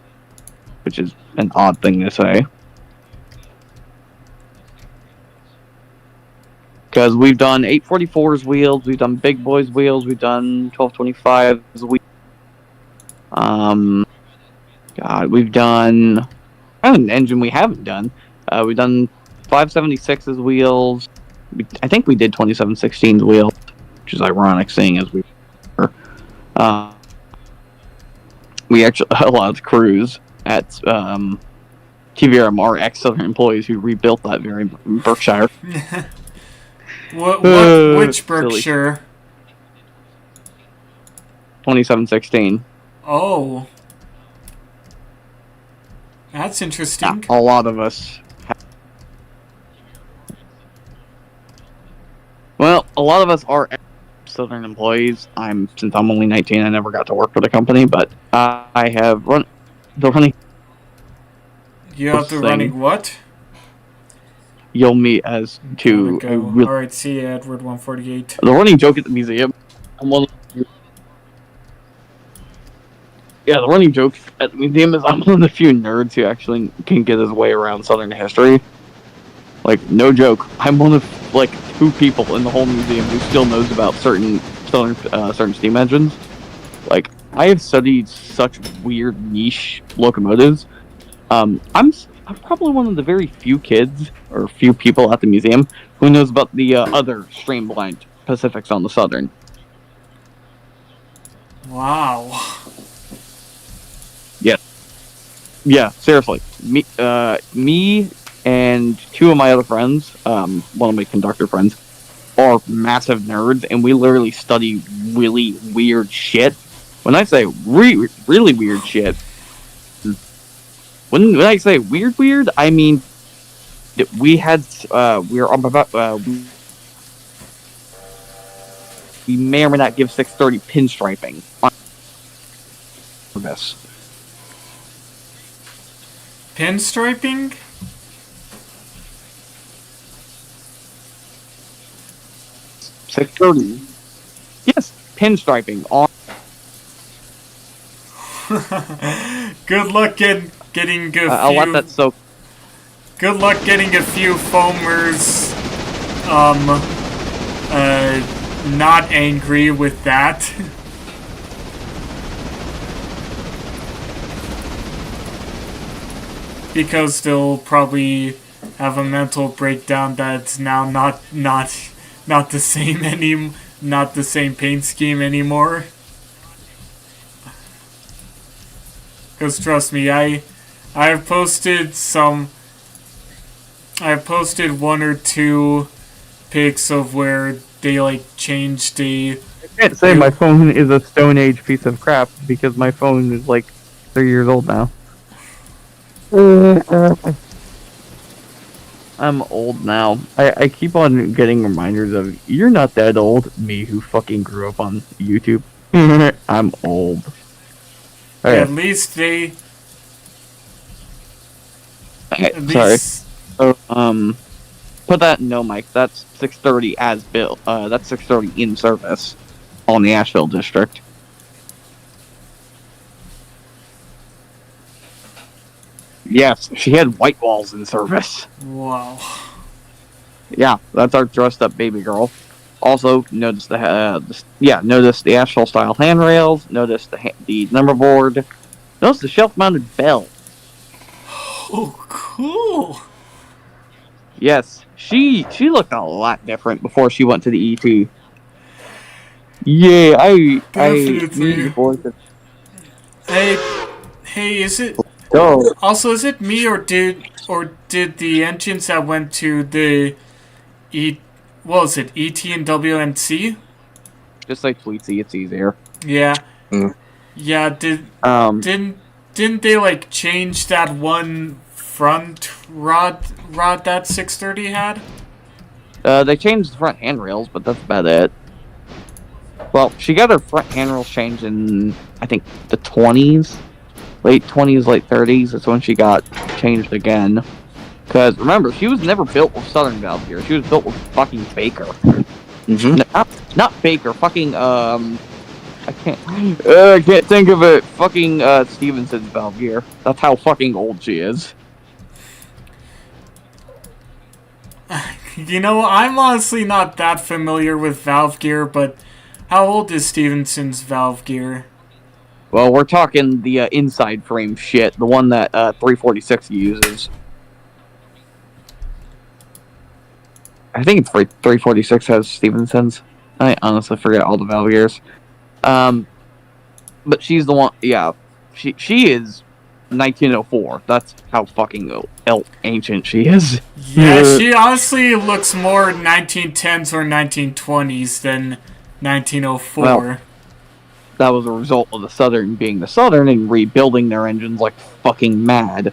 which is an odd thing to say. Because we've done 844's wheels, we've done Big Boy's wheels, we've done 1225's wheels. We've done an engine we haven't done. We've done 576's wheels. I think we did 2716's wheels, which is ironic, seeing as we actually allowed crews at TVRM are ex-Southern employees who rebuilt that very Berkshire. Which Berkshire? 2716. Oh. I That's Yeah, interesting. a lot of us. Well, a lot of us are Southern employees. Since I'm only 19, I never got to work for the company, but I have run the running You have the running thing. what? You'll meet as Gotta to a go. real Alright, see you, Edward 148. the running joke at the museum. I'm one of the, yeah, the running joke at the museum is I'm one of the few nerds who actually can get his way around Southern history. Like, no joke. I'm one of like 2 people in the whole museum who still knows about certain certain steam engines. Like, I have studied such weird niche locomotives. I'm probably one of the very few kids or few people at the museum who knows about the other streamlined Pacifics on the Southern. Wow. Yeah, seriously. Me and 2 of my other friends, one of my conductor friends, are massive nerds, and we literally study really weird shit. When I say really weird shit, when I say weird, I mean that we had we're about we may or may not give 630 pinstriping on this. Pinstriping? 630. Yes, pinstriping on. Good luck getting a few. I'll let that soak. Good luck getting a few foamers. Not angry with that. Because they'll probably have a mental breakdown that's now not the same not the same paint scheme anymore. Because trust me, I've posted 1 or 2 pics of where they like changed the. I can't say my phone is a Stone Age piece of crap because my phone is like 3 years old now. I'm old now. I keep on getting reminders of you're not that old. Me who fucking grew up on YouTube. I'm old. Okay. At least they. At Sorry. least, So, put that in no mic. That's 630 as built. That's 630 in service on the Asheville district. Yes, she had white walls in service. wow. Yeah, that's our dressed up baby girl. Also, notice notice the Asheville style handrails. Notice the number board. Notice the shelf mounted bell. Oh, cool. Yes, she looked a lot different before she went to the ET. Yeah, Definitely. Hey, is it? Oh, Also, is it me or did the engines that went to the what was it, ET and WNC? just like Tweetsy, it's easier. Yeah. Mm. Yeah, didn't they like change that one front rod that 630 had? They changed the front handrails, but that's about it. Well, she got her front handrails changed in, I think, the 20s. Late 20s, late 30s. That's when she got changed again. Because, remember, she was never built with Southern valve gear. She was built with fucking Baker. Mm-hmm. Not Baker, fucking, I can't think of it. Fucking, Stevenson's valve gear. That's how fucking old she is. You know, I'm honestly not that familiar with valve gear, but how old is Stevenson's valve gear? Well, we're talking the inside frame shit, the one that 346 uses. I think it's 346 has Stevenson's. I honestly forget all the valve gears. But she's the one. Yeah, she is 1904. That's how fucking ancient she is. Yeah, she honestly looks more 1910s or 1920s than 1904. Well, that was a result of the Southern being the Southern and rebuilding their engines like fucking mad.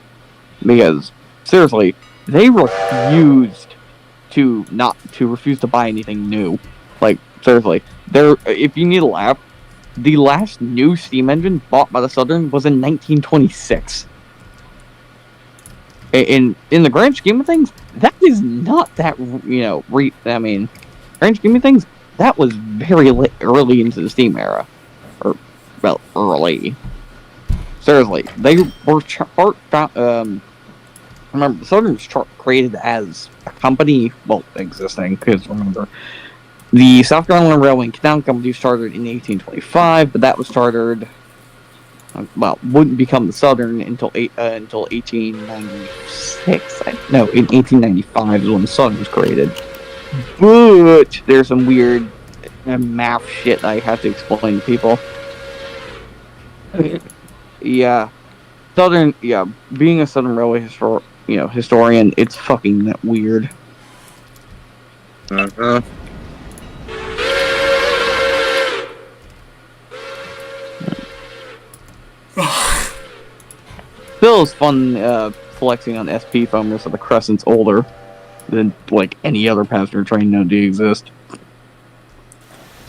because seriously, they refused to buy anything new. Like seriously, if you need a laugh, the last new steam engine bought by the Southern was in 1926. In the grand scheme of things, that is not that grand scheme of things, that was very early into the steam era, or well, early. Seriously, they were remember, the Southern was created as a company, well, existing, because remember, the South Carolina Railway and Canal Company started in 1825, but that was started, wouldn't become the Southern until 1896. No, in 1895 is when the Southern was created. But there's some weird math shit I have to explain to people. Yeah. Being a Southern Railway historian, it's fucking that weird. Still is fun flexing on SP foamers that the Crescent's older than like any other passenger train known to exist.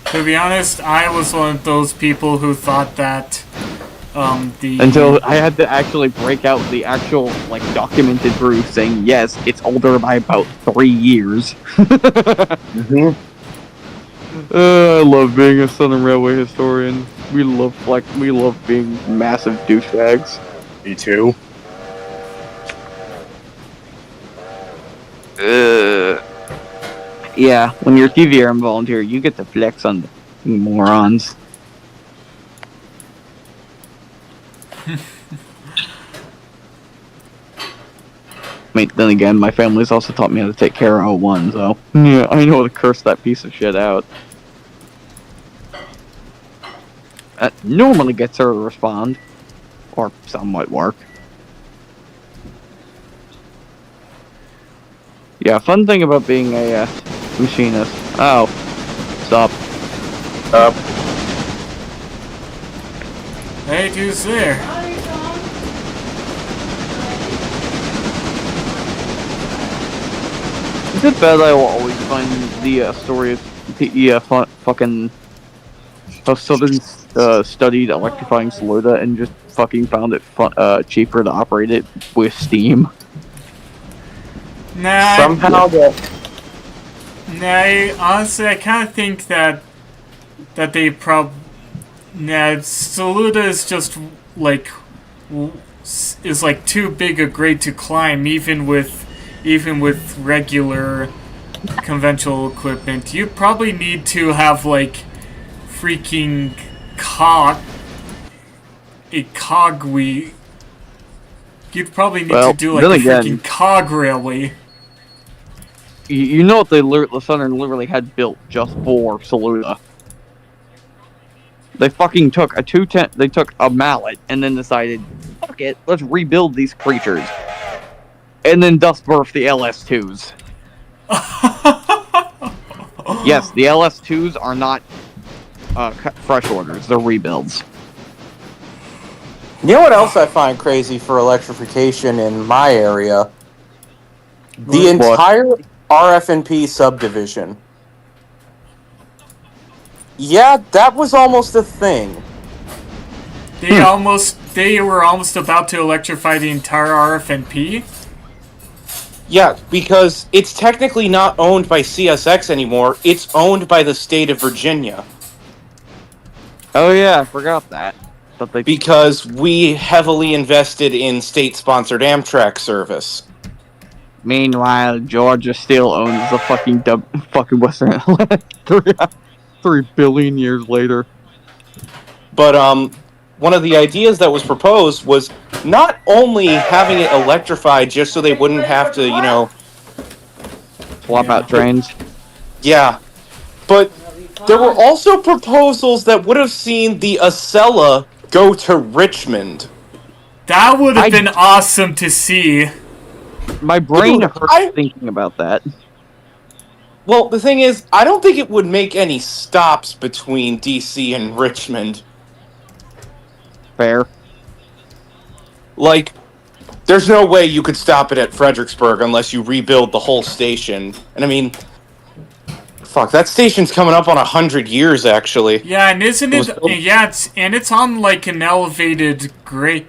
To be honest, I was one of those people who thought that until I had to actually break out the actual documented proof saying yes, it's older by about 3 years. Mm-hmm. I love being a Southern Railway historian. We love being massive douchebags. Me too. Yeah, when you're a TVRM volunteer, you get to flex on the morons. Then again, my family's also taught me how to take care of O1, so yeah, I know how to curse that piece of shit out. That normally gets her to respond, or some might work. Yeah, fun thing about being a machinist. Oh, stop. Hey, who's there? Is it bad I will always find the story of the fucking how Southern studied electrifying Saluda and just fucking found it cheaper to operate it with steam? Nah. Somehow Honestly, I kind of think that they Saluda is just is too big a grade to climb, even with regular conventional equipment. You probably need to have freaking you'd probably need to do a freaking cog railway. You know what the Southern literally had built just for Saluda. They fucking took they took a mallet and then decided, fuck it, let's rebuild these creatures. And then dust birthed the LS2s. Yes, the LS2s are not fresh orders, they're rebuilds. You know what else I find crazy for electrification in my area? The entire RF&P subdivision. Yeah, that was almost a thing. They were almost about to electrify the entire RF&P? Yeah, because it's technically not owned by CSX anymore. It's owned by the state of Virginia. Oh yeah, I forgot that. Because we heavily invested in state-sponsored Amtrak service. Meanwhile, Georgia still owns the fucking Western Atlantic 3 billion years later. But one of the ideas that was proposed was not only having it electrified just so they wouldn't have to, swap out trains. Yeah. But there were also proposals that would have seen the Acela go to Richmond. That would have been awesome to see. My brain hurts thinking about that. Well, the thing is, I don't think it would make any stops between DC and Richmond. Fair. there's no way you could stop it at Fredericksburg unless you rebuild the whole station. And I mean, fuck, that station's coming up on 100 years, actually. Yeah, and isn't It was it? built- Yeah, it's on like an elevated grade.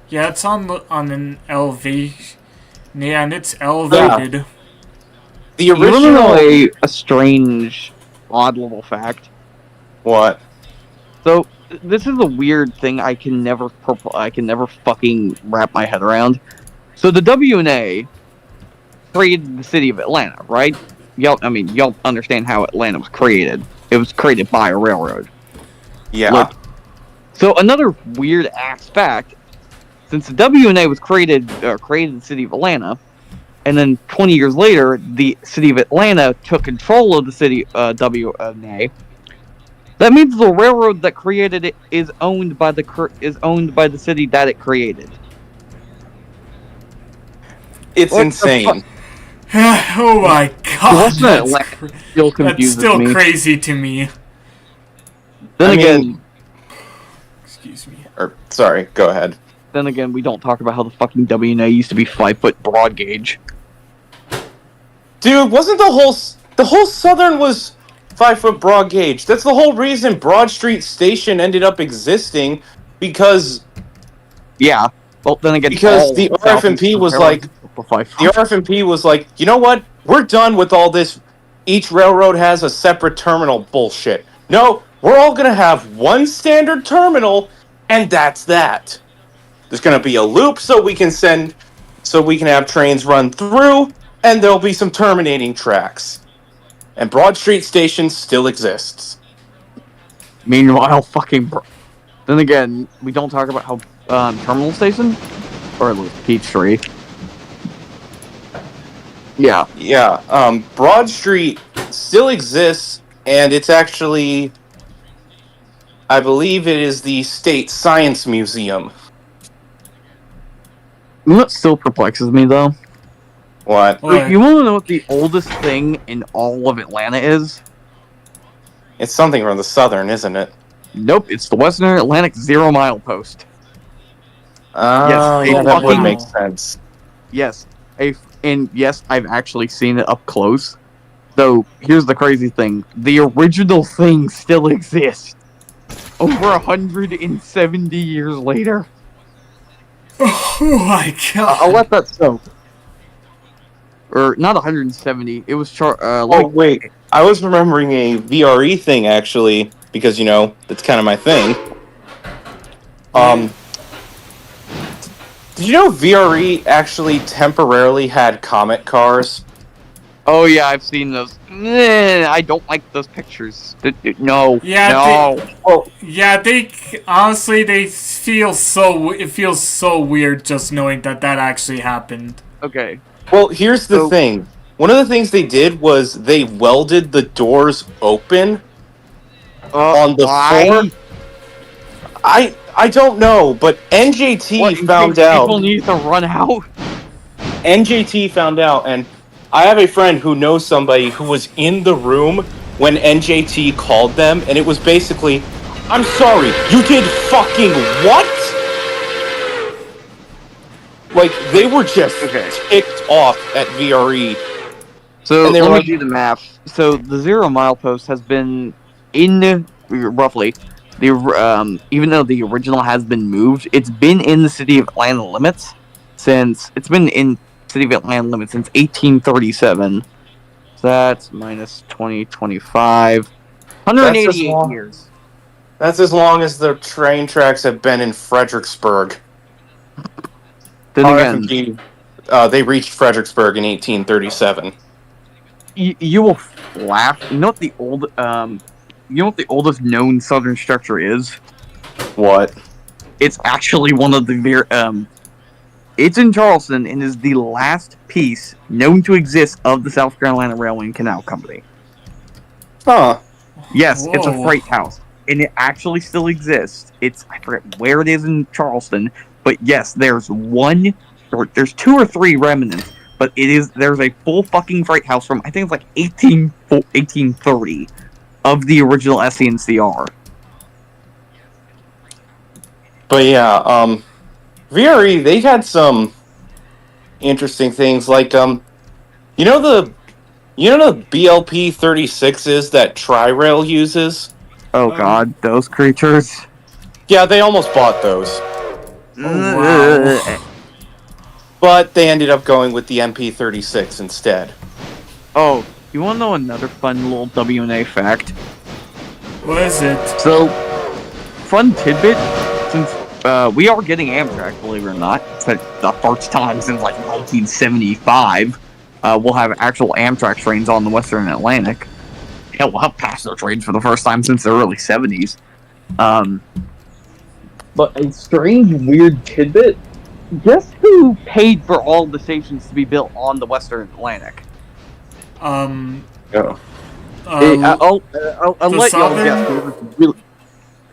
Yeah, it's on an elevation. Yeah, and it's elevated. The You want to know original... a strange, odd little fact? What? So this is a weird thing I can never fucking wrap my head around. So the WNA created the city of Atlanta, right? Y'all understand how Atlanta was created. It was created by a railroad. Yeah. Look, so another weird ass fact, since the WNA was created the city of Atlanta, and then 20 years later, the city of Atlanta took control of the city WNA. That means the railroad that created it is owned by the city that it created. It's What the insane. Oh my god, Still that's confuses still me. crazy to me. Then I again, mean- Excuse me. Sorry, go ahead. we don't talk about how the fucking WNA used to be 5-foot broad gauge. Dude, wasn't the whole Southern was 5-foot broad gauge? That's the whole reason Broad Street Station ended up existing, because Yeah. Well, then again, Because all the Southeastern RFMP was railroads like- were 5 the RFMP was like, you know what? We're done with all this. Each railroad has a separate terminal bullshit. No, we're all gonna have one standard terminal, and that's that. There's gonna be a loop so we can have trains run through, and there'll be some terminating tracks. And Broad Street Station still exists. Meanwhile, then again, we don't talk about how Terminal Station, or at least Peachtree. Yeah. Yeah, Broad Street still exists, and it's actually, I believe it is the State Science Museum. You know what still perplexes me though? What? What? You want to know what the oldest thing in all of Atlanta is? It's something from the Southern, isn't it? Nope, it's the Western Atlantic 0-mile post. Oh, Yes, yeah, it that would fucking- make sense. Yes, and yes, I've actually seen it up close. Though, here's the crazy thing. The original thing still exists. Over 170 years later. Oh my god. I'll let that soak. Or, not 170, it was Oh, wait. I was remembering a VRE thing, actually, because, you know, that's kind of my thing. Did you know VRE actually temporarily had comet cars? Oh yeah, I've seen those. I don't like those pictures. No. Yeah, no. Yeah, they honestly it feels so weird just knowing that actually happened. Okay. Well, here's the So- thing. One of the things they did was they welded the doors open on the floor. I don't know, but NJT What, in found case out. people need to run out? NJT found out, and I have a friend who knows somebody who was in the room when NJT called them, and it was basically, I'm sorry, you did fucking what? Like, they were just ticked off at VRE. So And they let were me like- do the math. So the 0-mile post has been in roughly even though the original has been moved, it's been in the city of Atlanta limits since 1837. So that's minus 2025. 188 long. years. That's as long as the train tracks have been in Fredericksburg. Then again, RFMP, they reached Fredericksburg in 1837. you will laugh. You know what the oldest known southern structure is? What? It's actually one of the it's in Charleston and is the last piece known to exist of the South Carolina Railway and Canal Company. Huh. Yes, it's a Whoa. freight house, and it actually still exists. I forget where it is in Charleston, but yes, there's 2 or 3 remnants. But there's a full fucking freight house from I think it's like 1830 of the original SENCR. But yeah, VRE, they had some interesting things like you know the BLP 36s that Tri-Rail uses? Oh god, those creatures. Yeah, they almost bought those, Oh wow. but they ended up going with the MP36 instead. Oh, you want to know another fun little WNA fact? What is it? So, fun tidbit, since we are getting Amtrak, believe it or not, for the first time since like 1975, we'll have actual Amtrak trains on the Western Atlantic. Hell, we'll have passenger trains for the first time since the early 70s. But a strange, weird tidbit, guess who paid for all the stations to be built on the Western Atlantic? Um. Oh. Uh, I'll the let y'all Southern? guess.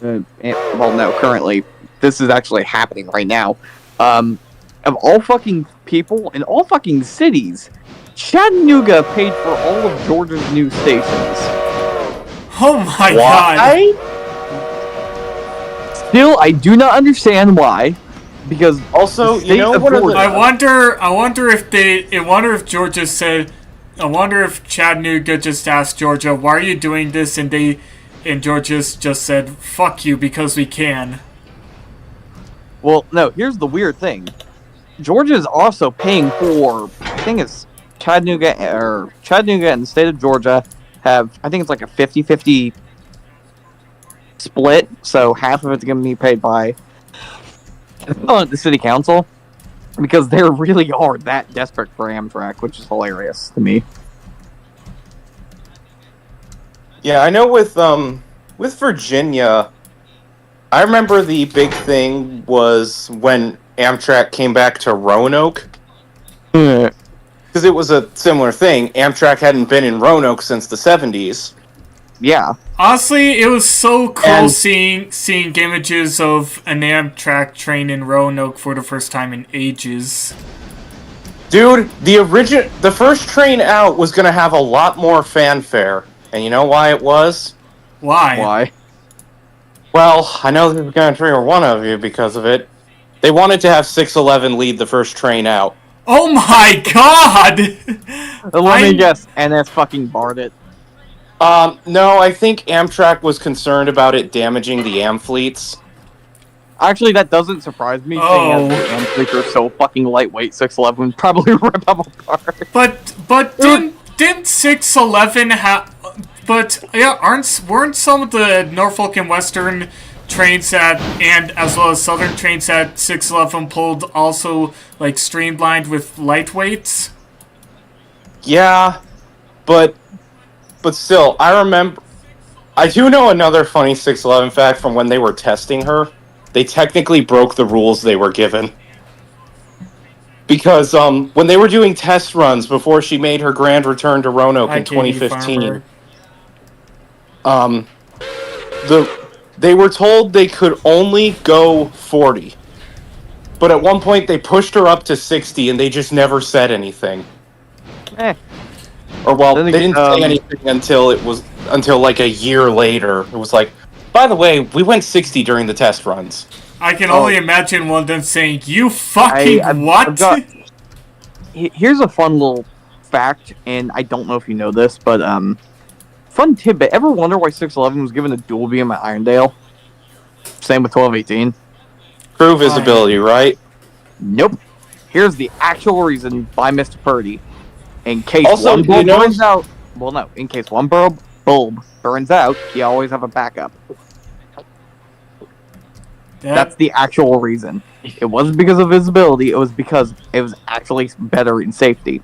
Really, well, no, currently, this is actually happening right now. Of all fucking people in all fucking cities, Chattanooga paid for all of Georgia's new stations. Oh my god. Why? Still, I do not understand why. Because Also, the state you know of what are the- Georgia- I wonder if Georgia said, I wonder if Chattanooga just asked Georgia, why are you doing this? And Georgia just said, fuck you, because we can. Well, no, here's the weird thing. Georgia is also paying for, I think it's Chattanooga and the state of Georgia have, I think it's like a 50-50 split, so half of it's going to be paid by the city council, because they really are that desperate for Amtrak, which is hilarious to me. Yeah, I know with Virginia, I remember the big thing was when Amtrak came back to Roanoke. Because it was a similar thing. Amtrak hadn't been in Roanoke since the 70s. Yeah. Honestly, it was so cool And- seeing images of an Amtrak train in Roanoke for the first time in ages. Dude, the first train out was going to have a lot more fanfare. And you know why it was? Why? Well, I know this is going to trigger one of you because of it. They wanted to have 611 lead the first train out. Oh my god! Let me guess, NS fucking barred it. No, I think Amtrak was concerned about it damaging the Am fleets. Actually, that doesn't surprise me, seeing as the Amtrak are so fucking lightweight, 611 would probably rip them apart. But didn't 611 have? But yeah, weren't some of the Norfolk and Western trains and as well as Southern trains that 611 pulled also like streamlined with lightweights? Yeah, but still, I do know another funny 611 fact from when they were testing her. They technically broke the rules they were given. Because when they were doing test runs before she made her grand return to Roanoke in 2015, they were told they could only go 40. But at one point they pushed her up to 60 and they just never said anything. Or well, they didn't say anything until like a year later. It was like, by the way, we went 60 during the test runs. I can only imagine one of them saying, "You fucking what?" Here's a fun little fact, and I don't know if you know this, but fun tidbit. Ever wonder why 611 was given a dual beam at Irondale? Same with 1218. Crew visibility, right? Nope. Here's the actual reason by Mr. Purdy. In case Also, one bulb burns out, well, no, in case one bulb burns out, you always have a backup. That's the actual reason. It wasn't because of visibility, it was because it was actually better in safety.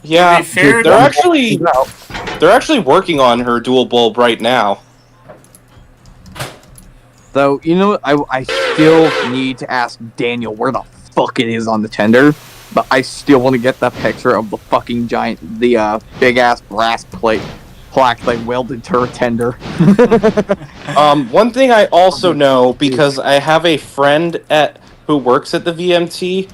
Yeah, To be fair, they're actually working on her dual bulb right now. So, you know, I still need to ask Daniel where the fuck it is on the tender, but I still want to get that picture of the fucking big ass brass plaque they welded to her tender. One thing I also know, because I have a friend who works at the VMT,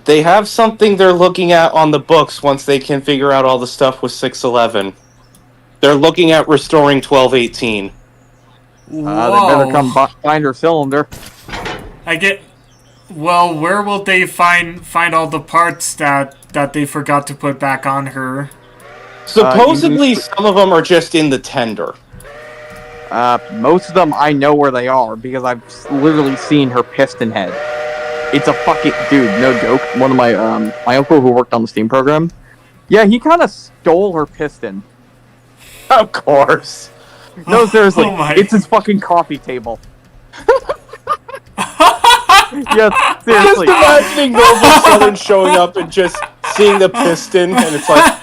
they have something they're looking at on the books once they can figure out all the stuff with 611. They're looking at restoring 1218. They better come find her cylinder. I Well, where will they find all the parts that they forgot to put back on her? Supposedly, some of them are just in the tender. Most of them I know where they are because I've literally seen her piston head. It's a fucking dude, no joke. One of my uncle who worked on the Steam program, yeah, he kind of stole her piston. Of course. No, seriously, Oh my. it's his fucking coffee table. Yes, Just seriously. imagining Norfolk Southern showing up and just seeing the piston, and it's like,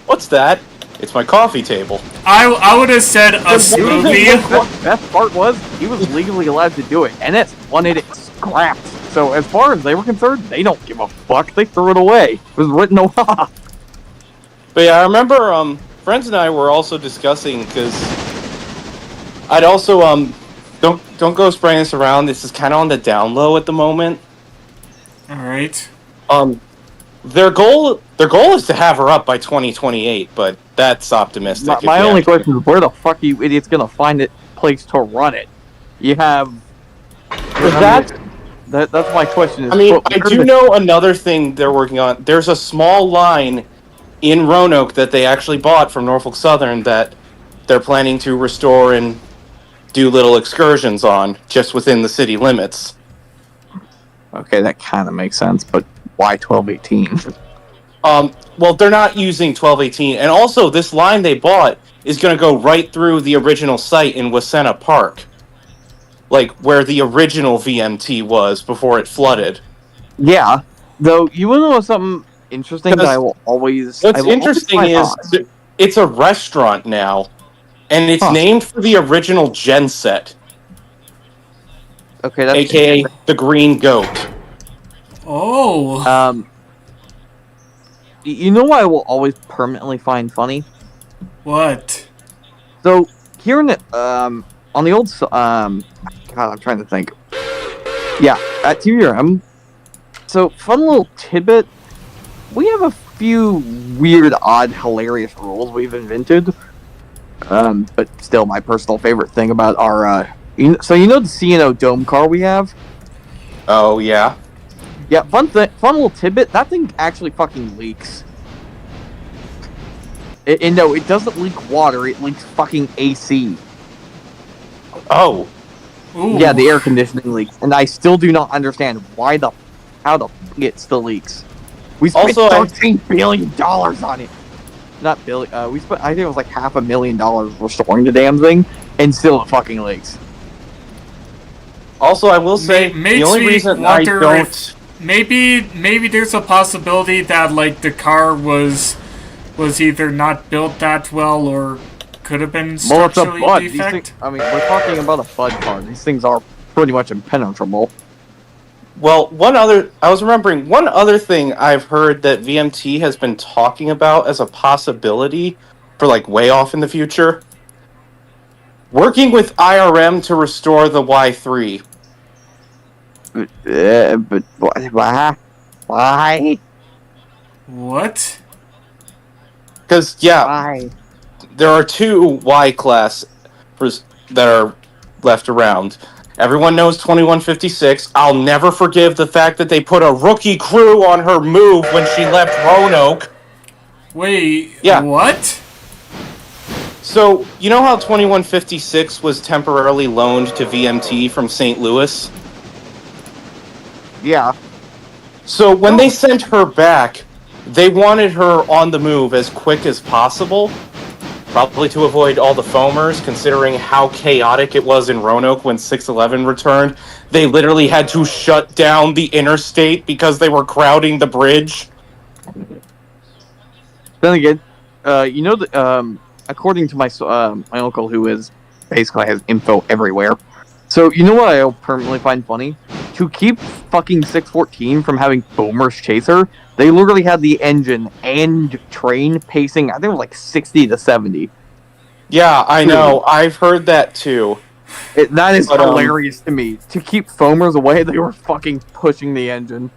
what's that? It's my coffee table. I would have said a Amazing. smoothie. The best part was he was legally allowed to do it, and it's wanted it scrapped. So as far as they were concerned, they don't give a fuck. They threw it away. It was written off. But yeah, I remember friends and I were also discussing, because I'd also don't go spraying this around. This is kind of on the down low at the moment. All right. Their goal is to have her up by 2028, but that's optimistic. My only question is, where the fuck are you idiots gonna find a place to run it? You have. That's my question. Is, I mean, I do know another thing they're working on. There's a small line in Roanoke that they actually bought from Norfolk Southern that they're planning to restore and do little excursions on just within the city limits. Okay, that kind of makes sense, but why 1218? Well, they're not using 1218, and also this line they bought is going to go right through the original site in Wasena Park, like where the original VMT was before it flooded. Yeah, though you want to know something interesting that I will always. What's interesting is it's a restaurant now, and it's named for the original genset. Okay, that's AKA the Green Goat. Oh. You know what I will always permanently find funny? What? So here in the on the old God, I'm trying to think. Yeah, at TVRM. So fun little tidbit. We have a few weird, odd, hilarious rules we've invented. But still, my personal favorite thing about our so you know the C&O dome car we have? Oh yeah. Yeah, fun little tidbit. That thing actually fucking leaks. And no, it doesn't leak water. It leaks fucking AC. Oh. Ooh. Yeah, the air conditioning leaks, and I still do not understand how the it still leaks. We spent $13 billion on it. Not billion. We spent. I think it was like $500,000 restoring the damn thing, and still it fucking leaks. Also, I will say the only reason I don't. Maybe there's a possibility that like the car was either not built that well or could have been structurally defect. I mean, we're talking about a Bud car. These things are pretty much impenetrable. Well, I was remembering one other thing I've heard that VMT has been talking about as a possibility for like way off in the future. Working with IRM to restore the Y3. But why? What? Because there are two Y class that are left around. Everyone knows 2156. I'll never forgive the fact that they put a rookie crew on her move when she left Roanoke. Wait, yeah. What? So, you know how 2156 was temporarily loaned to VMT from St. Louis? Yeah. So, when they sent her back, they wanted her on the move as quick as possible. Probably to avoid all the foamers, considering how chaotic it was in Roanoke when 611 returned. They literally had to shut down the interstate because they were crowding the bridge. Then again, you know that according to my uncle, who is basically has info everywhere. So you know what I'll permanently find funny? To keep fucking 614 from having boomers chase her, they literally had the engine and train pacing, I think it was like 60 to 70. Yeah, I know. I've heard that too. That is hilarious to me. To keep foamers away, they were fucking pushing the engine.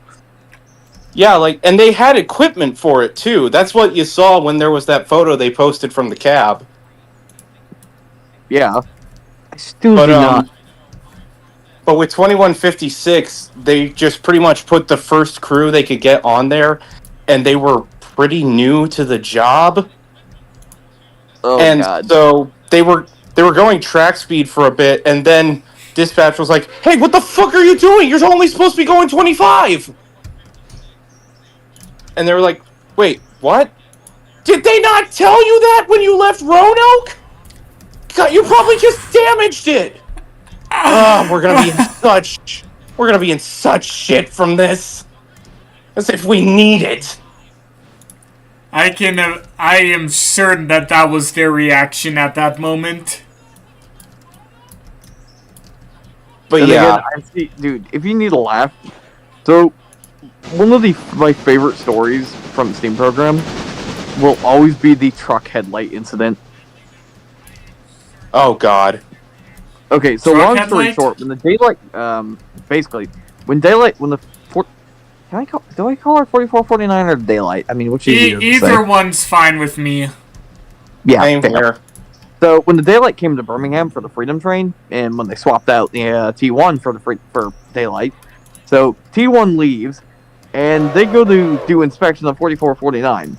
Yeah, and they had equipment for it too. That's what you saw when there was that photo they posted from the cab. Yeah. I still do not. But with 2156, they just pretty much put the first crew they could get on there, and they were pretty new to the job. Oh And god. so they were going track speed for a bit, and then dispatch was like, "Hey, what the fuck are you doing? You're only supposed to be going 25." And they were like, "Wait, what? Did they not tell you that when you left Roanoke? God, you probably just damaged it." We're gonna be in such shit from this. As if we need it. I am certain that that was their reaction at that moment. But And yeah, again, I see, dude, if you need a laugh, so one of my favorite stories from the Steam program will always be the truck headlight incident. oh god. Okay, so Truck long story headlight? short, when the daylight, basically, when the do I call her 4449 or daylight? I mean, which easier to say? Either one's fine with me. Yeah, Same fair. here. So when the daylight came to Birmingham for the Freedom Train, and when they swapped out the T1 for daylight, so T1 leaves, and they go to do inspection of 4449.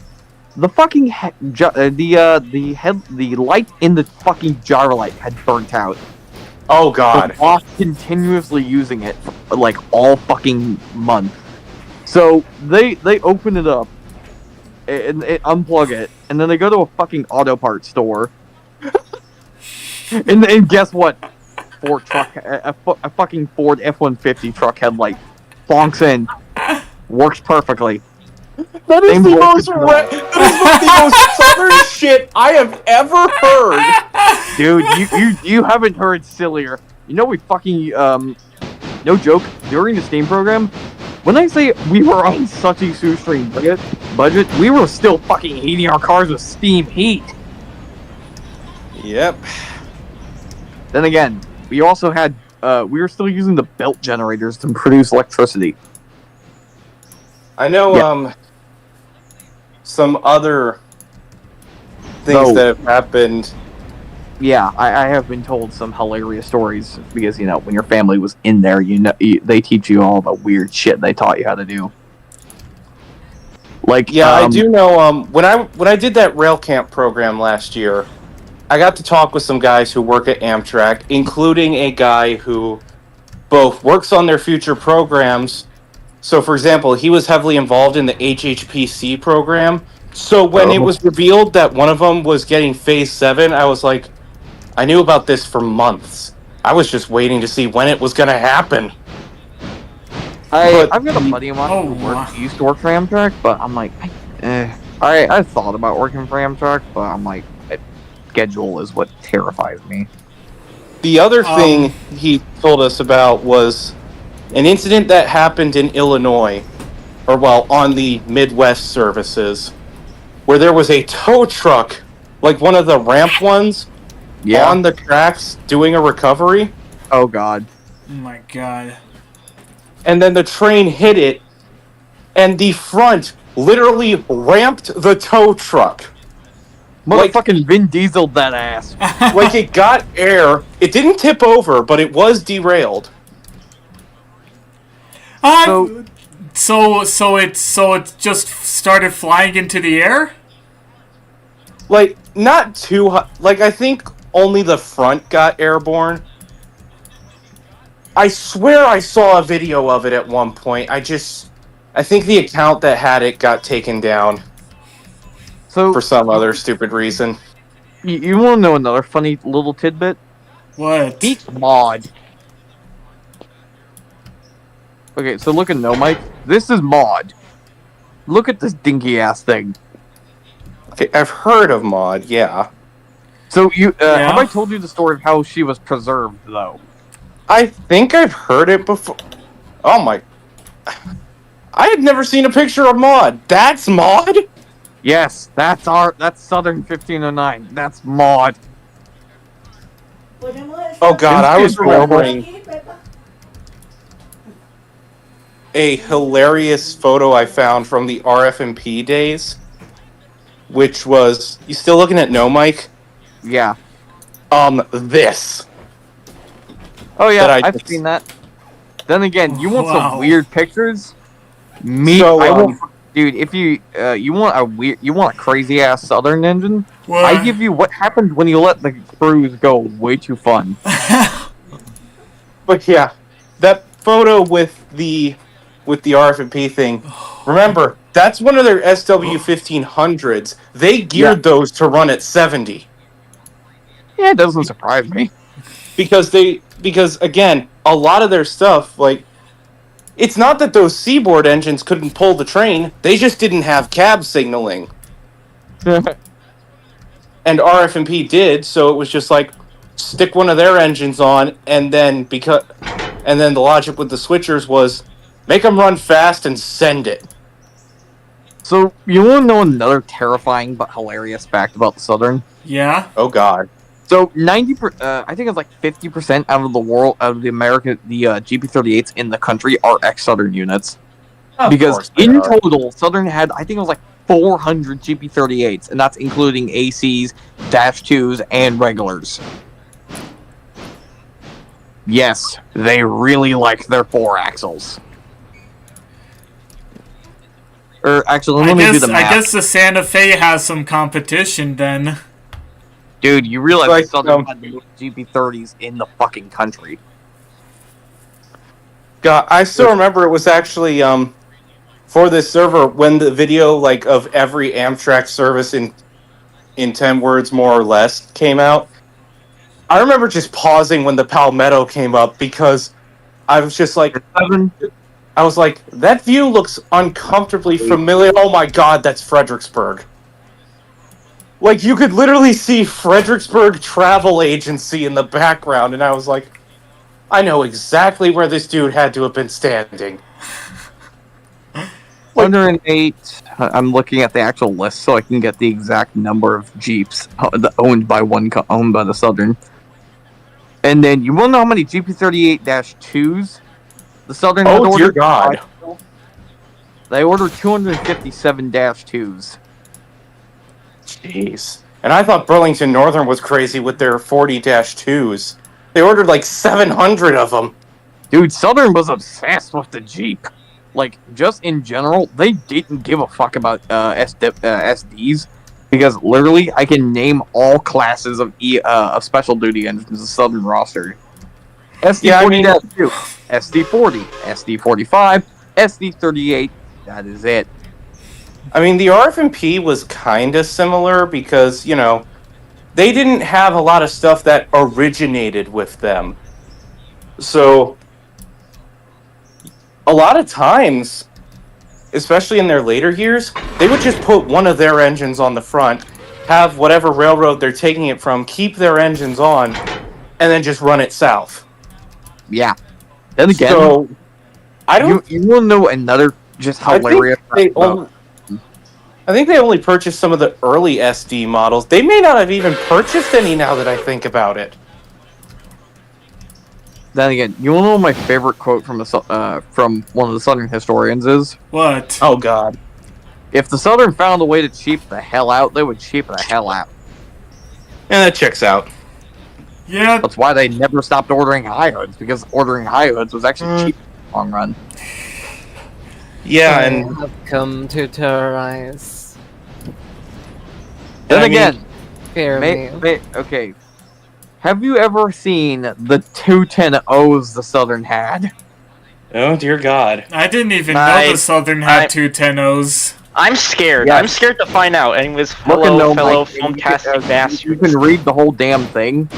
The fucking the light in the fucking gyro light had burnt out. Oh god. From off continuously using it for, like, all fucking month. So they open it up and unplug it, and then they go to a fucking auto parts store. and guess what? A fucking Ford F-150 truck headlight bonks in, works perfectly. That is Same the voltage most southern shit I have ever heard. Dude, you haven't heard sillier. You know we fucking no joke, during the Steam program, when I say we were on such a shoestring budget, we were still fucking heating our cars with steam heat. Yep. Then again, we also had we were still using the belt generators to produce electricity. I know Yeah. Some other things that have happened. Yeah, I have been told some hilarious stories because, you know, when your family was in there, they teach you all the weird shit they taught you how to do. Like, Yeah, I do know. When I did that rail camp program last year, I got to talk with some guys who work at Amtrak, including a guy who both works on their future programs. So, for example, he was heavily involved in the HHPC program. So when it was revealed that one of them was getting Phase 7, I was like, I knew about this for months. I was just waiting to see when it was going to happen. I've got a buddy of mine Oh, who used to work for Amtrak, but I'm like, I thought about working for Amtrak, but I'm like, schedule is what terrifies me. The other thing he told us about was an incident that happened in Illinois, or well, on the Midwest services, where there was a tow truck, like one of the ramp ones, on the tracks doing a recovery. Oh god. Oh my god. And then the train hit it, and the front literally ramped the tow truck. Motherfucking Vin Diesel that ass. Like it got air. It didn't tip over, but it was derailed. So it just started flying into the air? Like, not too high. Like, I think only the front got airborne. I swear I saw a video of it at one point. I think the account that had it got taken down. So, for some other stupid reason. You want to know another funny little tidbit? What? Beats mod. Okay, so look at No Mike. This is mod. Look at this dinky ass thing. Okay, I've heard of mod, yeah. So have I told you the story of how she was preserved, though? I think I've heard it before. Oh my! I had never seen a picture of mod. That's mod? Yes, that's Southern 1509. That's mod. Oh god, I was remembering a hilarious photo I found from the RFMP days, which was, you still looking at No Mike? Yeah. This. Oh yeah, that I I've just- seen that. Then again, you want Wow. some weird pictures? Me, So, I will, dude. If you you want a crazy ass Southern engine, What? I give you what happened when you let the crews go way too fun. But yeah, that photo with the RF&P thing. Remember, that's one of their SW1500s. They geared those to run at 70 Yeah, it doesn't surprise me. because again, a lot of their stuff like it's not that those Seaboard engines couldn't pull the train; they just didn't have cab signaling. And RF&P did, so it was just like stick one of their engines on, and then the logic with the switchers was make them run fast and send it. So you want to know another terrifying but hilarious fact about the Southern? Yeah. Oh God! So I think it's like 50% out of the world, out of the GP38s in the country are ex-Southern units. Of Because course they in are. total, Southern had, I think it was like 400 GP38s, and that's including ACs, Dash 2s, and regulars. Yes, they really like their 4-axles. Or actually, let me do the math. I guess the Santa Fe has some competition then. Dude, you realize Like, Southern had the most GP30s in the fucking country. God, I still remember it was actually for this server when the video like of every Amtrak service in 10 words more or less came out. I remember just pausing when the Palmetto came up because I was just like, that view looks uncomfortably familiar. Oh my God, that's Fredericksburg. Like, you could literally see Fredericksburg Travel Agency in the background, and I was like, I know exactly where this dude had to have been standing. 108. I'm looking at the actual list so I can get the exact number of Jeeps owned by the Southern. And then you want to know how many GP38-2s the Southern had ordered? Oh dear God! They ordered 257-2s. Jeez. And I thought Burlington Northern was crazy with their 40-2s. They ordered like 700 of them. Dude, Southern was obsessed with the Jeep. Like, just in general, they didn't give a fuck about SDs. Because literally, I can name all classes of special duty engines the Southern roster. SD40-2, SD40, SD45, SD38, that is it. I mean, the RF&P was kind of similar because, you know, they didn't have a lot of stuff that originated with them. So, a lot of times, especially in their later years, they would just put one of their engines on the front, have whatever railroad they're taking it from keep their engines on, and then just run it south. Yeah. Then again, so, I don't. You will know another just hilarious. I think they only purchased some of the early SD models. They may not have even purchased any now that I think about it. Then again, you want to know my favorite quote from one of the Southern historians is? What? Oh God! If the Southern found a way to cheap the hell out, they would cheap the hell out. And that checks out. Yeah. That's why they never stopped ordering high hoods, because ordering high hoods was actually cheap in the long run. Yeah, I and have come to terrorize. Then again, fear me. okay. Have you ever seen the 210Os the Southern had? Oh dear God! I didn't even know the Southern had 210Os. I'm scared. Yeah. I'm scared to find out. Anyways, fellow fantastic bastards. You can read the whole damn thing.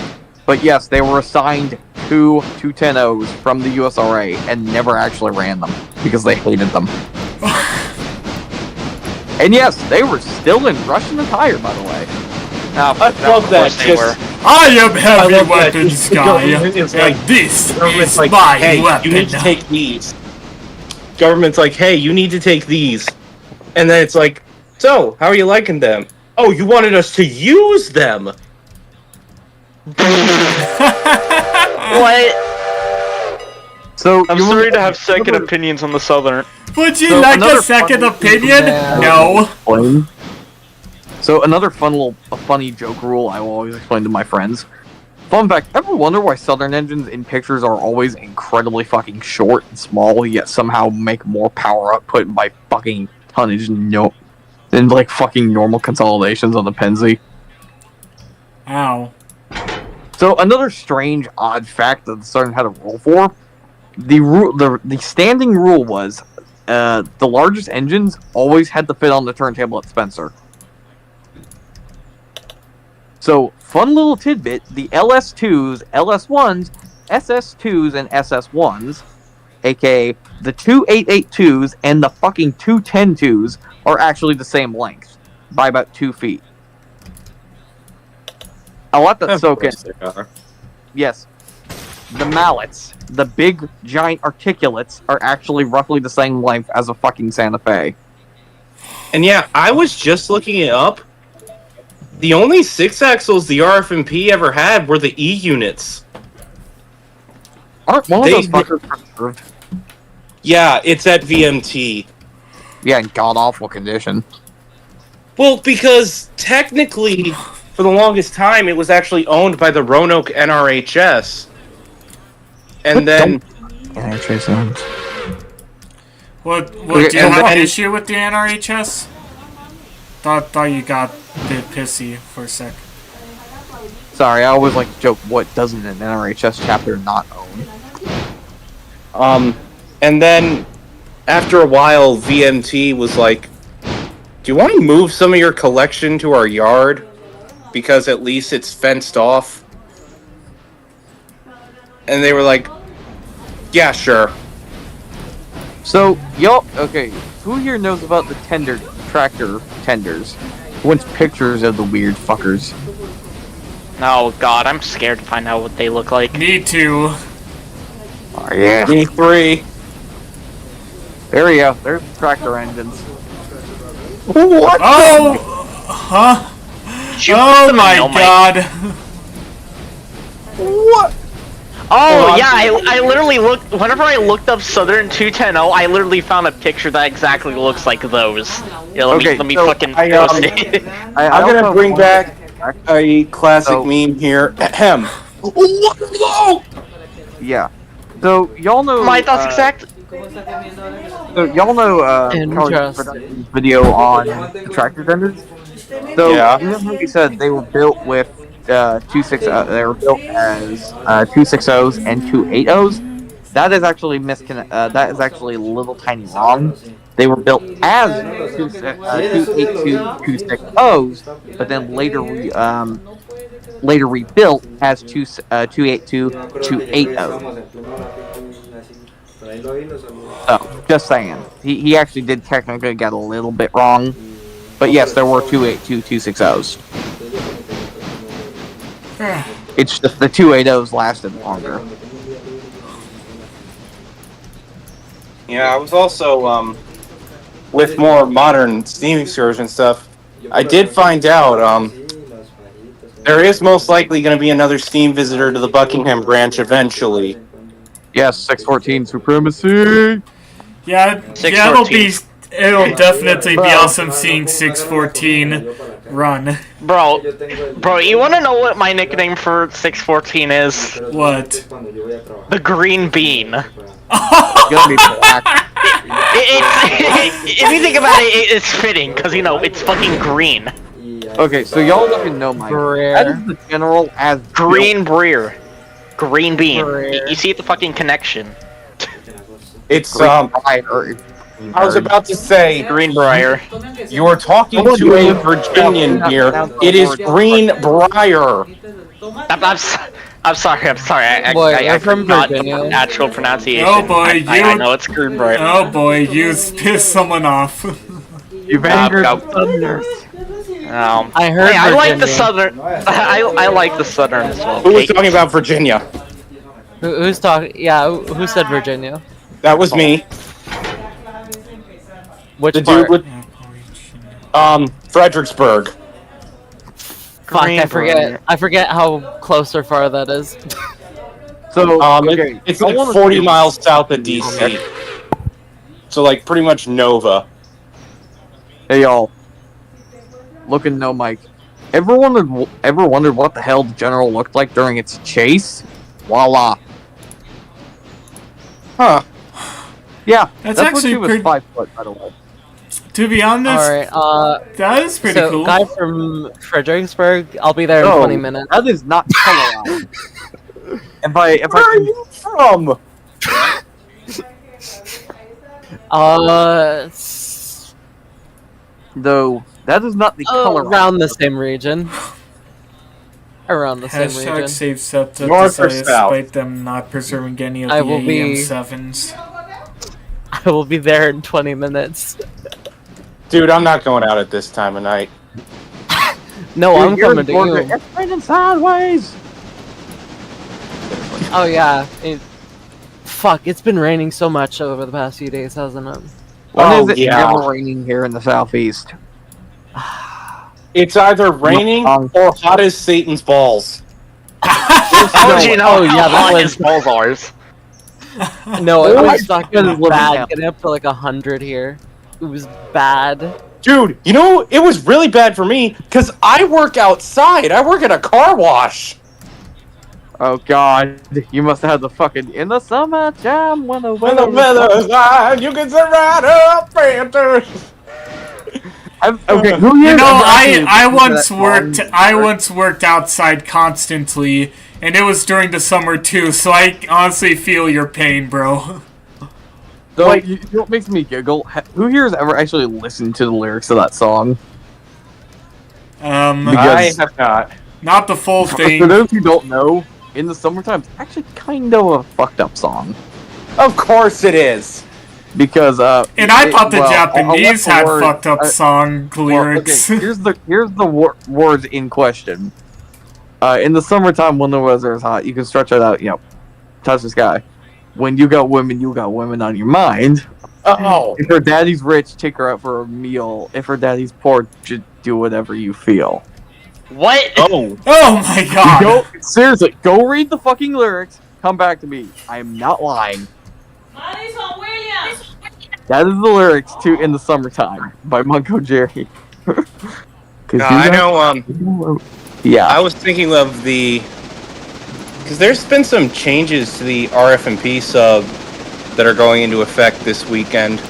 But yes, they were assigned 2 210Os from the USRA and never actually ran them because they hated them. And yes, they were still in Russian attire, by the way. Oh, I love that. I am heavy I love weapons that. guy, It's like, and this government's is like, my hey, weapon. you need to take these. Government's like, hey, you need to take these. And then it's like, so, how are you liking them? Oh, you wanted us to use them. What? So I'm sorry to have second opinions on the Southern. Would you like a second opinion? No. So another funny joke rule I will always explain to my friends. Fun fact, ever wonder why Southern engines in pictures are always incredibly fucking short and small, yet somehow make more power output by fucking tonnage than like fucking normal consolidations on the Penzi? Ow. So another strange, odd fact that the Southern had a rule for, the standing rule was, the largest engines always had to fit on the turntable at Spencer. So, fun little tidbit, the LS2s, LS1s, SS2s, and SS1s, aka the two 882s and the fucking two 102s, are actually the same length, by about 2 feet. I'll let that soak in. Yes. The mallets, the big, giant articulates, are actually roughly the same length as a fucking Santa Fe. And yeah, I was just looking it up. The only 6-axles the RFMP ever had were the E units. Aren't one of those fuckers preserved? Yeah, it's at VMT. Yeah, in god-awful condition. Well, because technically, for the longest time, it was actually owned by the Roanoke NRHS. And then... What do you have an issue with the NRHS? Thought you got a bit pissy for a sec. Sorry, I always like to joke, what doesn't an NRHS chapter not own? And then, after a while, VMT was like, do you want to move some of your collection to our yard? Because at least it's fenced off. And they were like, yeah, sure. So, okay, who here knows about the tractor tenders? Who wants pictures of the weird fuckers? Oh god, I'm scared to find out what they look like. Me too. Oh yeah. Me 3. There we go, there's tractor engines. What? Oh! Huh? Oh my god. What? Oh yeah, I literally looked. Whenever I looked up Southern 210, I literally found a picture that exactly looks like those. Yeah, let me fucking post it. I'm gonna bring back a classic meme here. Ahem. Whoa! Yeah. So y'all know. My thoughts exactly. So y'all know Charlie's production video on the tractor tenders. So yeah. you know how he said they were built with 2.6. They were built as 2.60s and 2.80s. That is actually that is actually a little tiny wrong. They were built as 2.82 2.60s, but then later rebuilt as 2.82 2.80s. So just saying, he actually did technically get a little bit wrong, but yes, there were 2.82 2.60s. It's just the 2.80s lasted longer. Yeah, I was also, with more modern steam excursion stuff, I did find out, there is most likely going to be another steam visitor to the Buckingham branch eventually. Yes, 614 supremacy! Yeah, it'll definitely be awesome seeing 614 run. Bro, you wanna know what my nickname for 614 is? What? The Green Bean. It's gonna be black. If you think about it, it's fitting, because, you know, it's fucking green. Okay, so y'all don't know my that is the general as Green Breer. Green Bean. You see the fucking connection. It's, I was about to say, Greenbrier. You're talking to a Virginian here. It is Greenbrier. I'm sorry. I forgot the actual pronunciation. Oh boy, I know it's Greenbrier. Oh boy, you pissed someone off. You've angered Southerners. I heard. Hey, I like the Southern. I like the Southern as well. Who was talking about Virginia? Who's talking? Yeah, who said Virginia? That was me. Which the part? dude with, Fredericksburg. Fuck, I forget how close or far that is. So, it's like 40 miles south of DC. So, like, pretty much Nova. Hey, y'all. Looking no mic. ever wondered what the hell the general looked like during its chase? Voila. Huh. Yeah, That's when actually she was pretty- 5 foot, by the way. To be honest, Alright, that is pretty so cool. guy from Fredericksburg, I'll be there in 20 minutes. That is not color. Where are you from? Though, that is not the color. Around the same region. Around the same Hashtag region. save SEPTA North or despite south? them not preserving any of I the will be- AEM7s. I will be there in 20 minutes. Dude, I'm not going out at this time of night. No, Dude, I'm you're coming to in Georgia. you. It's raining sideways. Oh yeah. Fuck, it's been raining so much over the past few days, hasn't it? When is it yeah. never raining here in the southeast? It's either raining or hot as Satan's balls. How do you know Oh, yeah, how that hot was- his balls are? No, it Oh, was I fucking living bad. hell. Getting up to like 100 here. It was bad. Dude, you know, it was really bad for me because I work outside. I work at a car wash. Oh god, you must have had the fucking in the summertime when the When the weather. weather's fine, you can surround up Panther. Okay, who You here know, ever actually I listened to that I song? once worked outside constantly, and it was during the summer too. So I honestly feel your pain, bro. So, you know what makes me giggle? Who here has ever actually listened to the lyrics of that song? I Because- have not. Not the full thing. For those who don't know, in the summertime, it's actually kind of a fucked up song. Of course it is. Because And I thought the well, I'll let Japanese the had word- fucked up song lyrics. okay, here's the words in question. In the summertime when the weather is hot, you can stretch it out. You know, touch the sky. When you got women on your mind. Oh. If her daddy's rich, take her out for a meal. If her daddy's poor, just do whatever you feel. What? Oh. Oh my god. Seriously, go read the fucking lyrics. Come back to me. I am not lying. Madison Williams! That is the lyrics to "In the Summertime" by Munko Jerry. No, I know. Yeah. I was thinking of the because there's been some changes to the RF&P sub that are going into effect this weekend.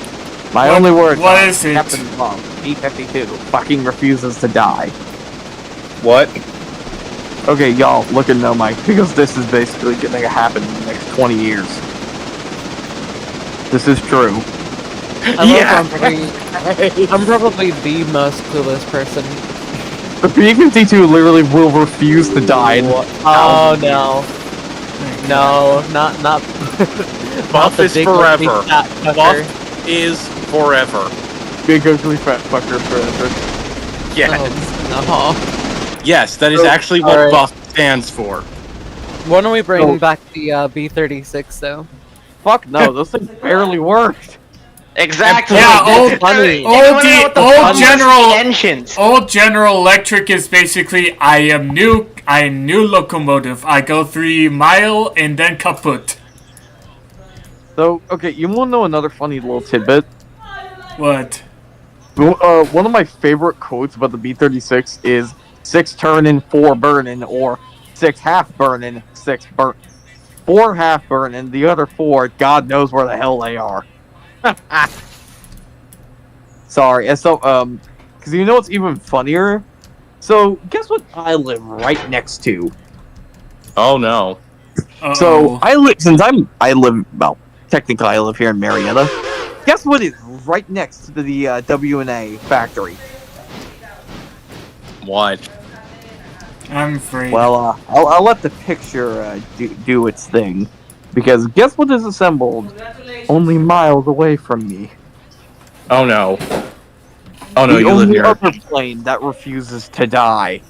My only word. What is it? Captain Love, B-52, fucking refuses to die. What? Okay, y'all, look at No Mike, because this is basically going to happen in the next 20 years. This is true. I'm probably the most clueless person. The B-52 literally will refuse to die. Oh no. No, not Buff the is big forever. ugly fat fucker. Buff is forever. Big ugly fat fucker forever. Yes. Oh, Yes, that is actually what Alright. Buff stands for. When are we bringing back the B-36 though? Fuck no, those things barely worked. Exactly. Yeah, It's funny. Old General Electric is basically I am new locomotive. I go 3 mile and then kaput. So, okay, you want to know another funny little tidbit? What? One of my favorite quotes about the B-36 is 6 turning, 4 burning, or 6 half burning, 6 burn. 4 half burning, the other 4, God knows where the hell they are. Sorry, and so, because you know what's even funnier? So, guess what I live right next to? Oh no. So, I live technically I live here in Marietta. Guess what is right next to the W&A factory? What? I'm afraid. Well, I'll let the picture do its thing. Because guess what is assembled only miles away from me? Oh no. Oh no, the you live only here. other plane that refuses to die.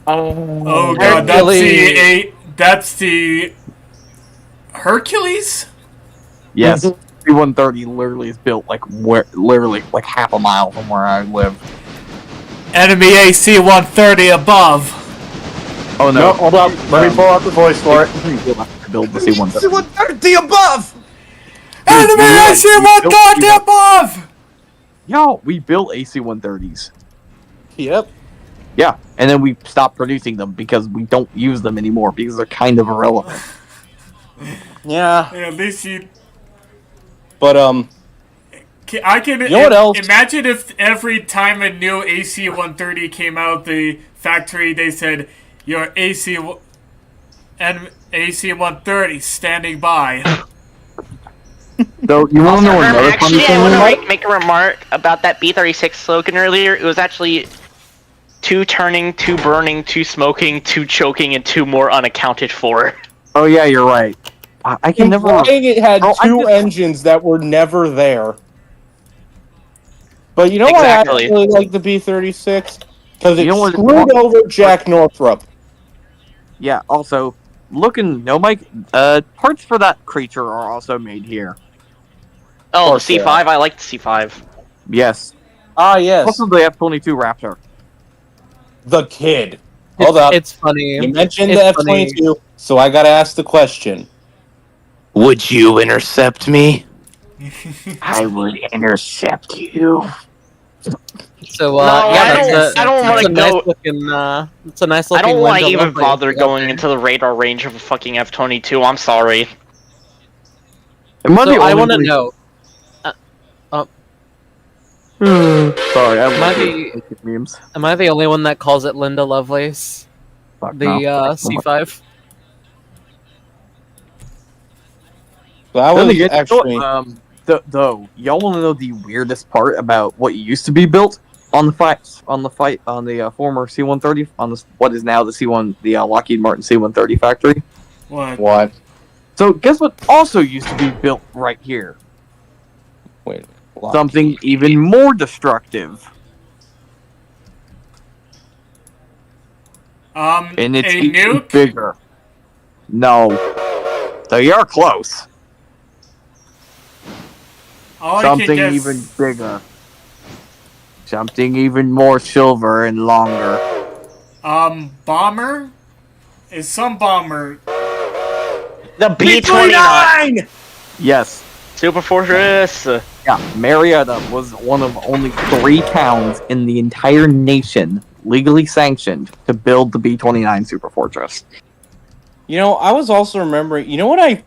Oh god, that's the Hercules? Yes, C-130 literally is built literally half a mile from where I live. Enemy AC-130 above. Oh no! No, hold up. Let me pull out the voice for it. Build the C-130. C-130 above! Enemy AC-130 above! Yo, we built AC-130s. Yep. Yeah, and then we stopped producing them because we don't use them anymore because they're kind of irrelevant. Yeah. At least you. But I can you know what else? imagine if every time a new AC-130 came out, the factory they said your AC-130 standing by. So you want to know another funny Actually, I thing? want to make a remark about that B-36 slogan earlier. It was actually 2 turning, 2 burning, 2 smoking, 2 choking, and 2 more unaccounted for. Oh yeah, you're right. I can never. Implying it had 2 engines that were never there. But you know why I actually like the B-36? Because it screwed over Jack Northrop. Yeah. Also, Mike. Parts for that creature are also made here. Oh, the C5. I like the C5. Yes. Ah, yes. Also, the F-22 Raptor. The kid. Hold up. It's funny. You mentioned the F-22, so I gotta ask the question. Would you intercept me? I would intercept you. So, I don't want to go. It's a nice looking. I don't want to even Linda bother Lovelace going into the radar range of a fucking F-22. I'm sorry. So I want to know. Sorry, am I the only one that calls it Linda Lovelace? C5. That was actually. Though, y'all want to know the weirdest part about what used to be built on the former C-130 on what is now the C1, the Lockheed Martin C-130 factory? What? So, guess what also used to be built right here? Wait. Something even more destructive. And it's even bigger. No. So you're close. Something even bigger. Something even more silver and longer. Bomber? Is some bomber. The B-29! Yes. Super Fortress! Yeah, Marietta was one of only 3 towns in the entire nation legally sanctioned to build the B-29 Super Fortress. You know, I was also remembering. You know what I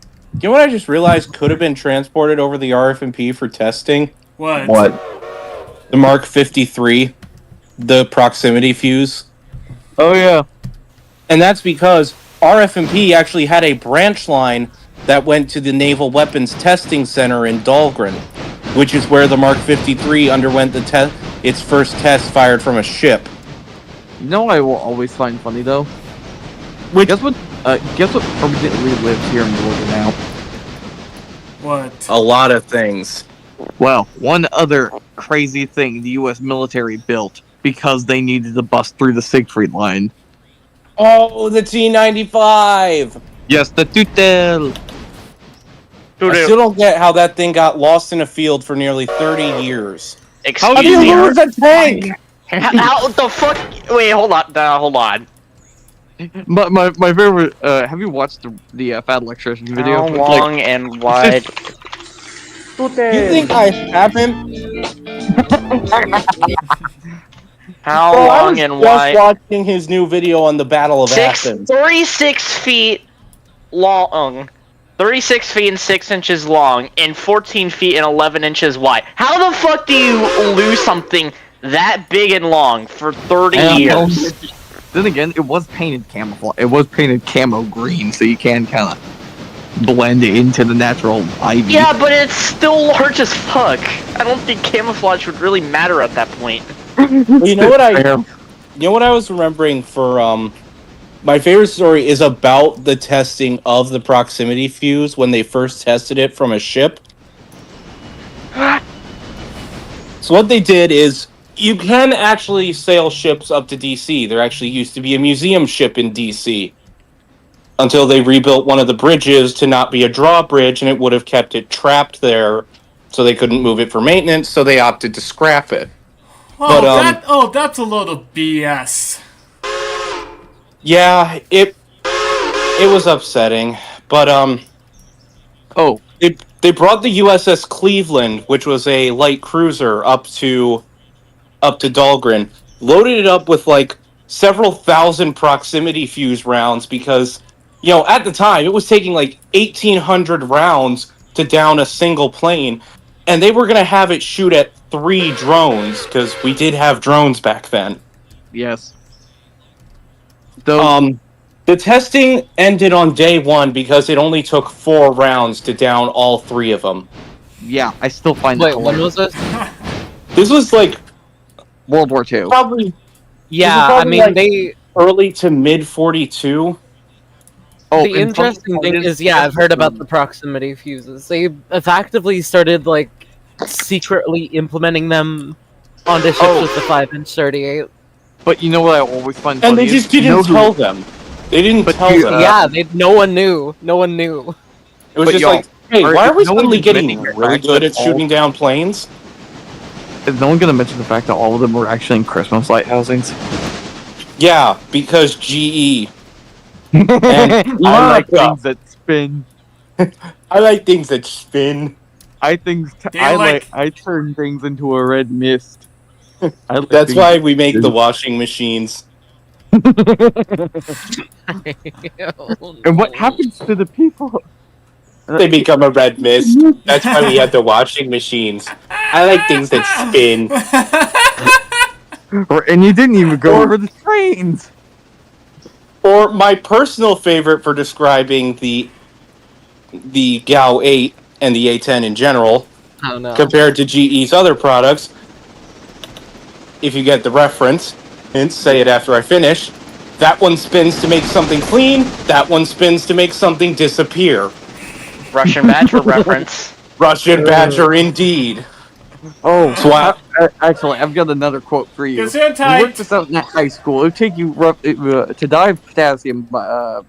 just realized could have been transported over the RF&P for testing? What? The Mark 53, the proximity fuse. Oh yeah. And that's because RF&P actually had a branch line that went to the Naval Weapons Testing Center in Dahlgren, which is where the Mark 53 underwent its first test fired from a ship. You know what I will always find funny though? Guess what permanently lives here in Georgia now? What? A lot of things. Well, one other crazy thing the U.S. military built because they needed to bust through the Siegfried line. Oh, the T-95! Yes, the Tutel! I still don't get how that thing got lost in a field for nearly 30 years. How do you lose a tank? How the fuck? Wait, hold on. My favorite. Have you watched the Fat Electrician video? How long and wide? You think I haven't? How long and wide? I was just watching his new video on the Battle of Athens. 36 feet long. 36 feet and 6 inches long, and 14 feet and 11 inches wide. How the fuck do you lose something that big and long for 30 years? Then again, it was painted camouflage. It was painted camo green, so you can kind of blend it into the natural ivy. Yeah, but it's still large as fuck. I don't think camouflage would really matter at that point. You know what I was remembering for my favorite story is about the testing of the proximity fuse when they first tested it from a ship. So what they did is you can actually sail ships up to DC. There actually used to be a museum ship in DC until they rebuilt one of the bridges to not be a drawbridge, and it would have kept it trapped there, so they couldn't move it for maintenance, so they opted to scrap it. That's a load of BS. Yeah, it was upsetting, but they brought the USS Cleveland, which was a light cruiser, up to Dahlgren, loaded it up with like several thousand proximity fuse rounds because, at the time it was taking like 1,800 rounds to down a single plane, and they were going to have it shoot at 3 drones because we did have drones back then. Yes. Those, The testing ended on day 1 because it only took 4 rounds to down all 3 of them. yeah, I still find Wait, it when hilarious. was this? This was like World War II. probably Yeah, I probably mean, like- they. early to mid 42. Oh, The and interesting thing is, yeah, I've heard about the proximity fuses. They effectively started, like, secretly implementing them onto ships with the 5-inch 38. But you know what I always find And funny they is, just didn't tell them. They didn't tell them. Yeah, no one knew. No one knew. It was But just y'all, like, hey, are- why are we no one suddenly is getting admitting the really fact good that at shooting down planes? Is no one going to mention the fact that all of them were actually in Christmas light housings? Yeah, because GE. And I like America. things that spin. I like things that spin. I turn things into a red mist. That's why we make the washing machines. And what happens to the people? They become a red mist. That's why we have the washing machines. I like things that spin. And you didn't even go over the trains. Or my personal favorite for describing the GAU 8 and the A10 in general, Oh no. compared to GE's other products, if you get the reference, and say it after I finish, that one spins to make something clean, that one spins to make something disappear. Russian Badger reference. Russian Badger indeed. Oh, Swap. Actually, I've got another quote for you. Gesundheit. We worked this out in high school. It would take you to die of potassium by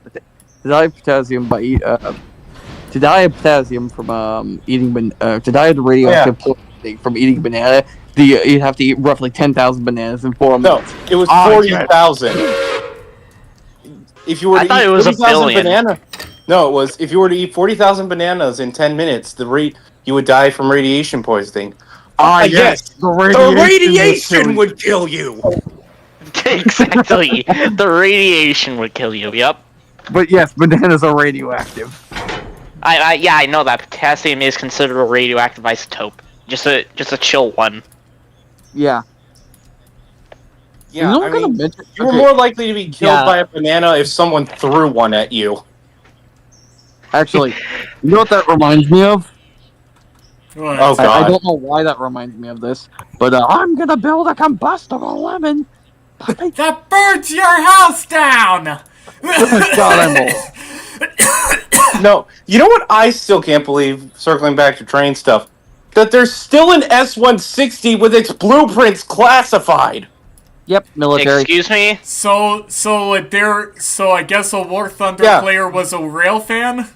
to die of potassium from eating to die of the radioactive poisoning from eating banana. You'd have to eat roughly 10,000 bananas in 4 No, minutes. it was 40,000. If you were to thought eat it was 40,000 1 billion. banana, no, it was if you were to eat 40,000 bananas in 10 minutes, you would die from radiation poisoning. Yes, the radiation would kill you. Exactly. The radiation would kill you. Yep. But yes, bananas are radioactive. I know that potassium is considered a radioactive isotope. Just a chill one. Yeah. Yeah, No, I I'm gonna mean, mention- you were okay. more likely to be killed Yeah. by a banana if someone threw one at you. Actually, you know what that reminds me of? What? Oh I god. don't know why that reminds me of this, but I'm gonna build a combustible lemon. That burns your house down! God, I'm old. No, you know what I still can't believe, circling back to train stuff, that there's still an S-160 with its blueprints classified. Yep, military. Excuse me? So I guess a War Thunder Yeah. player was a rail fan?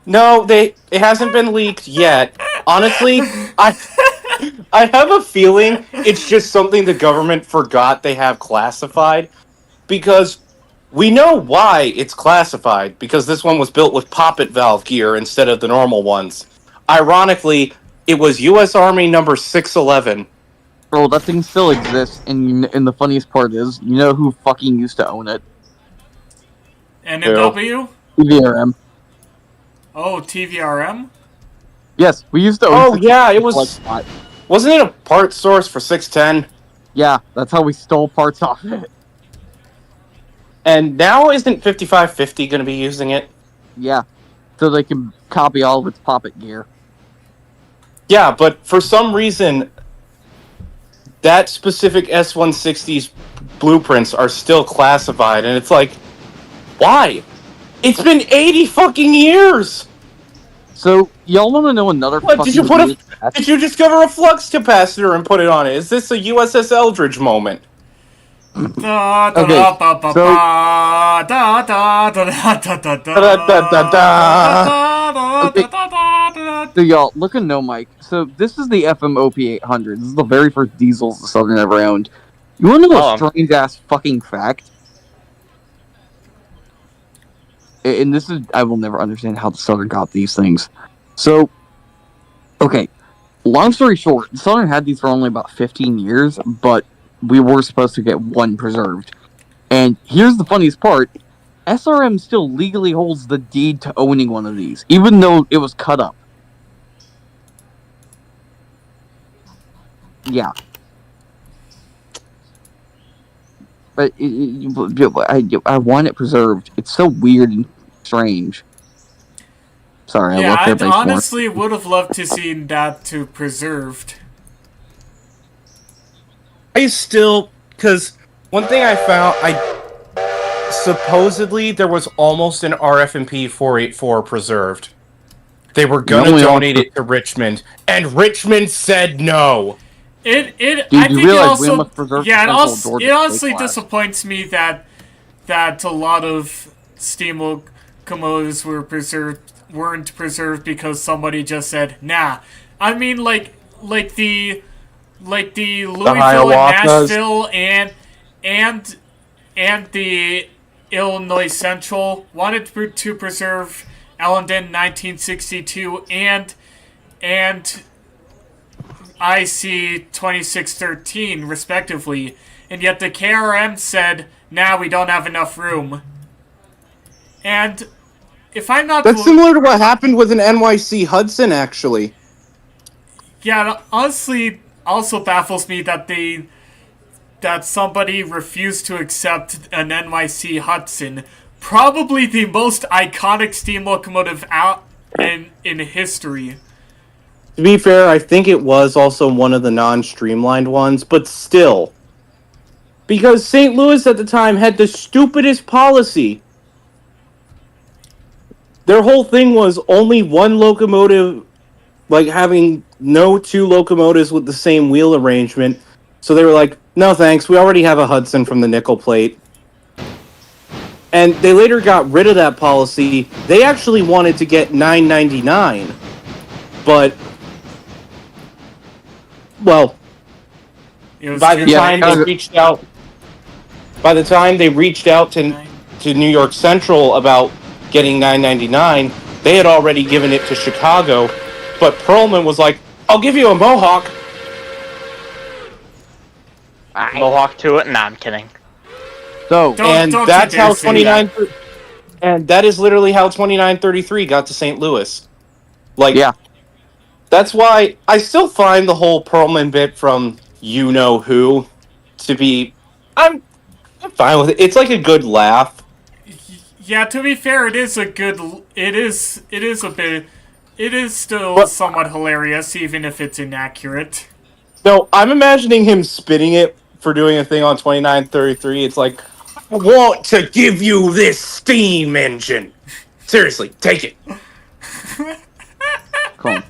No, it hasn't been leaked yet. Honestly, I have a feeling it's just something the government forgot they have classified, because we know why it's classified, because this one was built with poppet valve gear instead of the normal ones. Ironically, it was U.S. Army number 611. Bro, that thing still exists, and the funniest part is, you know who fucking used to own it? NW? TVRM. Oh, TVRM? Yes, we used to own Oh it. yeah, it was. Like, Wasn't it a part source for 610? yeah, that's how we stole parts off it. And now isn't 5550 going to be using it? Yeah, so they can copy all of its poppet gear. Yeah, but for some reason, that specific S-160's blueprints are still classified, and it's like, why? It's been 80 fucking years! So, y'all want to know another What, fucking did you put weird fact? Did you discover a flux capacitor and put it on it? Is this a USS Eldridge moment? Da, da, Okay, da, ba, ba, so- ba, da, da, da, da, da, da, da, Da-da-da-da-da. da, Okay. da, da, da, da. So y'all, look at No Mike. So this is the FMOP 800. This is the very first diesels the Southern ever owned. You want to know a Oh. strange ass fucking fact? and this is, I will never understand how the Southern got these things. So, okay, long story short, the Southern had these for only about 15 years, but we were supposed to get one preserved. And here's the funniest part. SRM still legally holds the deed to owning one of these, even though it was cut up. Yeah. But I want it preserved. It's so weird and strange. Sorry, Yeah, I I left everybody honestly would have loved to see that to preserved. I still, because one thing I found, supposedly there was almost an RFMP 484 preserved. They were gonna donate it to Richmond, and Richmond said no. I think it honestly disappoints me that a lot of steam locomotives weren't preserved because somebody just said nah. I mean, like the Louisville and Nashville and the Illinois Central wanted to preserve Ellendon 1962 and IC 2613 respectively, and yet the KRM said, "Nah, we don't have enough room." And if I'm not, that's similar to what happened with an NYC Hudson, actually. Yeah, it honestly also baffles me that somebody refused to accept an NYC Hudson, probably the most iconic steam locomotive out in history. To be fair, I think it was also one of the non-streamlined ones, but still. Because St. Louis at the time had the stupidest policy. Their whole thing was only one locomotive, like having no two locomotives with the same wheel arrangement. So they were like, no thanks, we already have a Hudson from the nickel plate. And they later got rid of that policy. They actually wanted to get 999, but well, by the time they reached out to New York Central about getting 999, they had already given it to Chicago, but Perlman was like, I'll give you a Mohawk. Mohawk to it? Nah, I'm kidding. So, that's how 29, and that is literally how 2933 got to St. Louis. Like, yeah. That's why I still find the whole Perlman bit from You Know Who to be, I'm fine with it. It's like a good laugh. Yeah, to be fair, it is still somewhat hilarious, even if it's inaccurate. No, I'm imagining him spinning it for doing a thing on 2933. It's like, I want to give you this steam engine. Seriously, take it. Cool.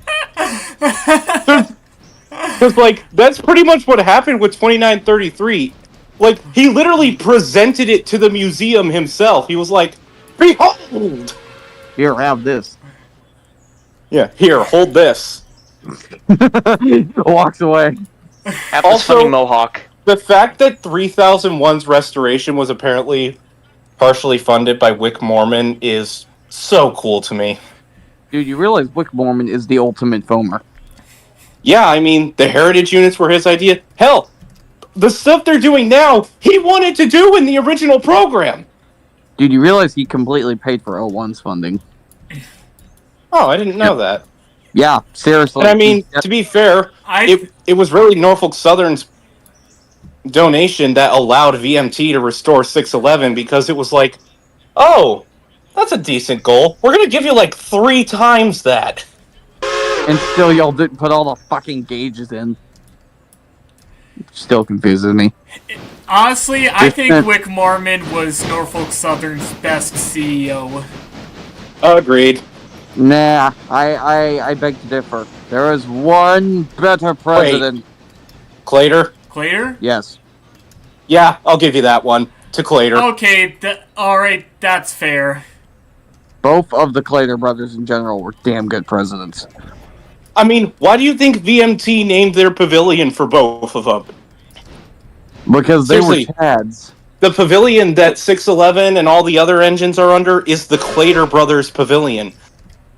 Because, like, that's pretty much what happened with 2933. Like, he literally presented it to the museum himself. He was like, behold! Here, have this. Yeah, here, hold this. Walks away. Have this funny Mohawk. The fact that 3001's restoration was apparently partially funded by Wick Mormon is so cool to me. Dude, you realize Wick Mormon is the ultimate foamer. Yeah, I mean, the heritage units were his idea. Hell, the stuff they're doing now, he wanted to do in the original program. Dude, you realize he completely paid for 01's funding. Oh, I didn't know that. Yeah, seriously. And I mean, to be fair, it was really Norfolk Southern's donation that allowed VMT to restore 611 because it was like, oh, that's a decent goal. We're going to give you like 3 times that. And still y'all didn't put all the fucking gauges in. Still confuses me. Honestly, I think Wick Mormon was Norfolk Southern's best CEO. Agreed. Nah, I beg to differ. There is one better president. Wait. Clater? Clater? Yes. Yeah, I'll give you that one. To Clater. Okay, alright, that's fair. Both of the Clater brothers in general were damn good presidents. I mean, why do you think VMT named their pavilion for both of them? Because they were Chads. the pavilion that 611 and all the other engines are under is the Clater Brothers Pavilion.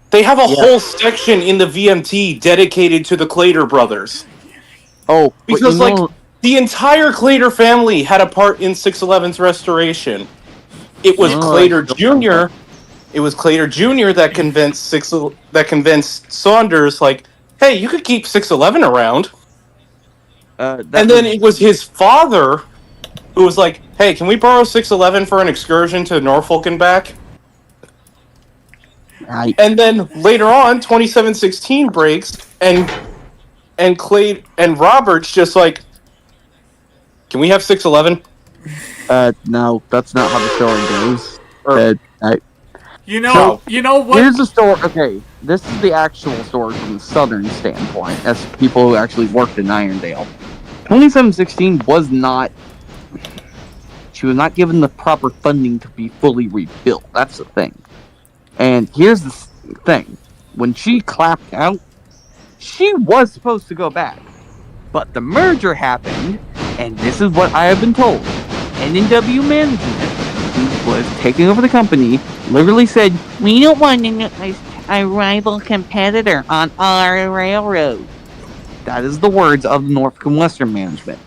They have a whole section in the VMT dedicated to the Clater Brothers. Oh, Because, the entire Clater family had a part in 611's restoration. It was Clater Jr. It was Clater Jr. that convinced Saunders, like, hey, you could keep 611 around. And then it was his father who was like, hey, can we borrow 611 for an excursion to Norfolk and back? And then later on, 2716 breaks, and Clay and Robert's just like, can we have 611? No, that's not how the story goes. You know what? Here's the story. Okay, this is the actual story from the Southern standpoint, as people who actually worked in Irondale. 2716 was not. She was not given the proper funding to be fully rebuilt. That's the thing. And here's the thing: when she clapped out, she was supposed to go back, but the merger happened, and this is what I have been told. N&W management, who was taking over the company, literally said, "We don't want a rival competitor on our railroad." That is the words of the Norfolk and Western management.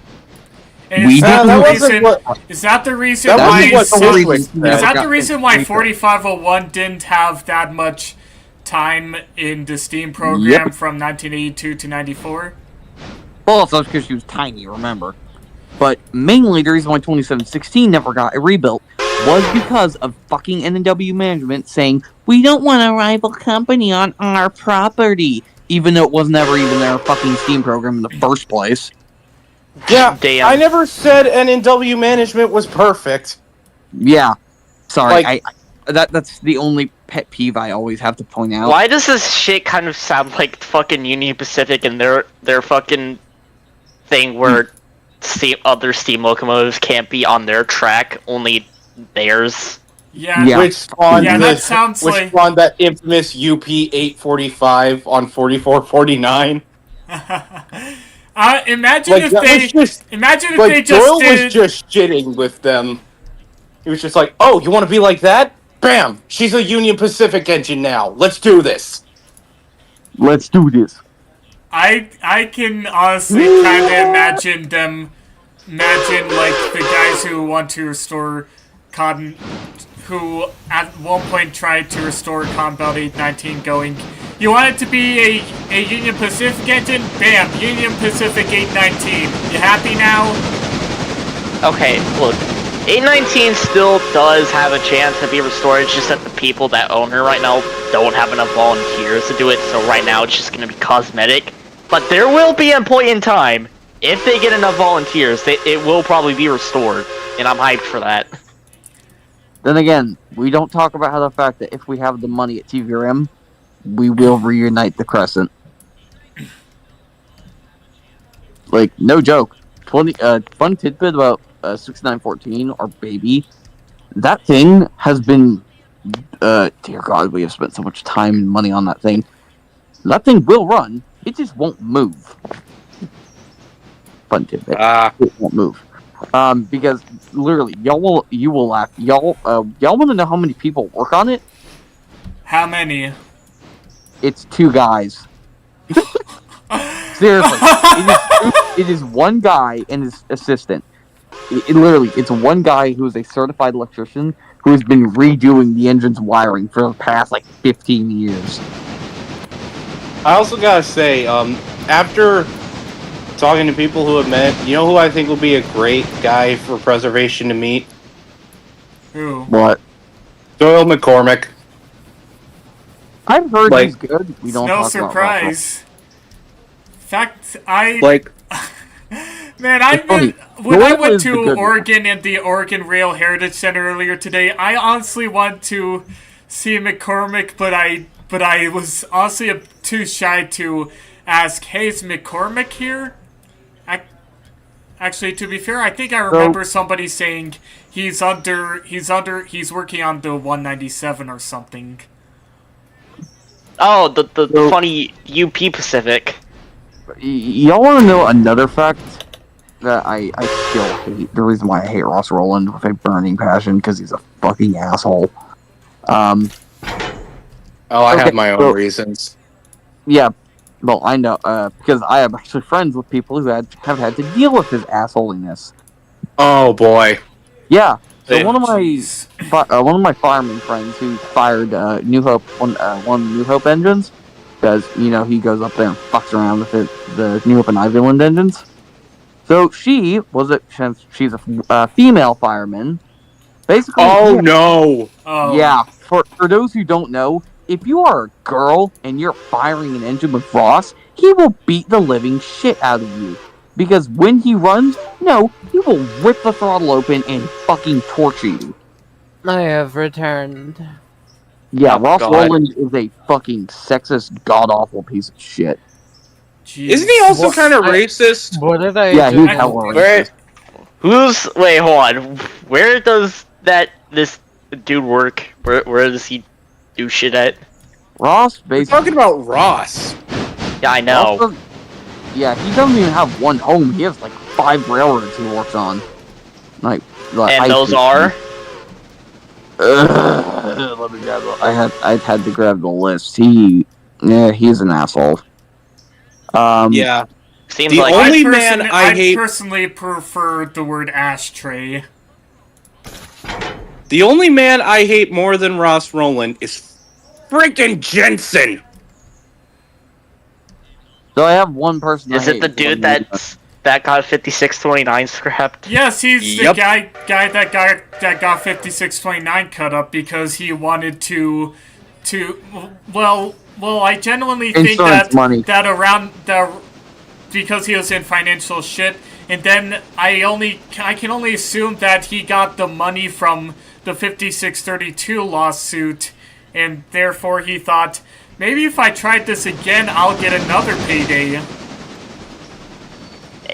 Is that the reason why 4501 didn't have that much time in the Steam program from 1982 to 94? Well, it's because she was tiny, remember. But mainly the reason why 2716 never got a rebuilt was because of fucking N&W management saying, we don't want a rival company on our property, even though it was never even their fucking Steam program in the first place. Yeah, damn. I never said N&W management was perfect. Yeah, sorry, that's the only pet peeve I always have to point out. Why does this shit kind of sound like fucking Union Pacific and their fucking thing where other steam locomotives can't be on their track, only theirs? Yeah. Which spawned that infamous UP 845 on 4449. Imagine if they just Doyle was just shitting with them. He was just like, "Oh, you want to be like that? Bam! She's a Union Pacific engine now. Let's do this." I can honestly kind of imagine like the guys who want to restore Cotton, who at one point tried to restore Cotton Belt 819, going, you want it to be a Union Pacific engine? Bam, Union Pacific 819. You happy now? Okay, look, 819 still does have a chance to be restored. It's just that the people that own her right now don't have enough volunteers to do it, so right now it's just going to be cosmetic. But there will be a point in time, if they get enough volunteers, it will probably be restored, and I'm hyped for that. Then again, we don't talk about how the fact that if we have the money at TVRM, we will reunite the Crescent. Like, no joke. Fun tidbit about 6914, our baby. That thing has been... dear God, we have spent so much time and money on that thing. That thing will run. It just won't move. Fun tidbit. It won't move. Because, literally, you will laugh. Y'all want to know how many people work on it? How many? It's 2 guys. Seriously. It is one guy and his assistant. It's one guy who is a certified electrician who has been redoing the engine's wiring for the past, 15 years. I also gotta say, after talking to people who have met, you know who I think will be a great guy for preservation to meet? Who? What? Doyle McCormick. I've heard he's good. We don't no talk surprise. In fact, Man, when I went to Oregon at the Oregon Rail Heritage Center earlier today, I honestly want to see McCormick, but I was honestly too shy to ask, hey, is McCormick here? Actually, to be fair, I think I remember somebody saying he's working on the 197 or something. Oh, the funny UP Pacific. Y'all want to know another fact? that I still hate. The reason why I hate Ross Rowland with a burning passion because he's a fucking asshole. Oh, I Okay, have my own so- reasons. Yeah, well, I know because I am actually friends with people who have had to deal with his assholiness. Oh boy. Yeah, so Yeah. one of Jeez. my fireman friends who fired New Hope one of the New Hope engines because he goes up there and fucks around with the New Hope and Ivyland engines. So she's a female fireman. Basically, Oh no. Oh. yeah. For those who don't know, if you are a girl and you're firing an engine with Ross, he will beat the living shit out of you. Because when he runs, he will rip the throttle open and fucking torture you. I have returned. Yeah, Oh, Ross God. Rowland is a fucking sexist, god-awful piece of shit. Jeez. Isn't he also What- kind of racist? What did I Yeah, do? he's hella Where? racist. Wait, hold on. Where does this dude work? Where does he do shit at? Ross, We're basically. talking about Ross. Yeah, I know. Ross he doesn't even have one home. He has like 5 railroads he works on. Like And those are? let me grab. I had to grab the list. He's an asshole. Yeah. Seems The like only man I hate. personally prefer the word ashtray. The only man I hate more than Ross Rowland is freaking Jensen. So I have one person. is it the dude that got 5629 scrapped? Yes, he's Yep. the guy that got 5629 cut up because he wanted to well I genuinely think Insurance money. that around the because he was in financial shit, and then I can only assume that he got the money from the 5632 lawsuit, and therefore he thought, maybe if I tried this again, I'll get another payday.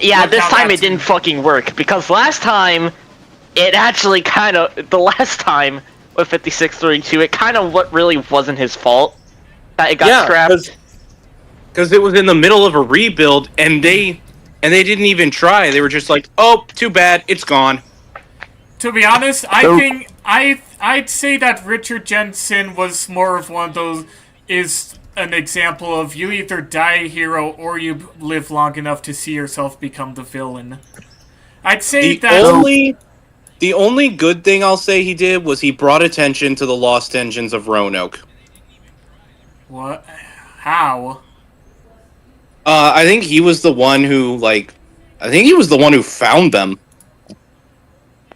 Yeah, Look this how time it that's- didn't fucking work because last time it actually the last time with 5632 it kind of what really wasn't his fault that it got scrapped. Because it was in the middle of a rebuild, and they didn't even try. They were just like, "Oh, too bad, it's gone." To be honest, I'd say that Richard Jensen was more of one of those, is an example of you either die a hero or you live long enough to see yourself become the villain. I'd say The only good thing I'll say he did was he brought attention to the lost engines of Roanoke. What? How? I think he was the one who found them,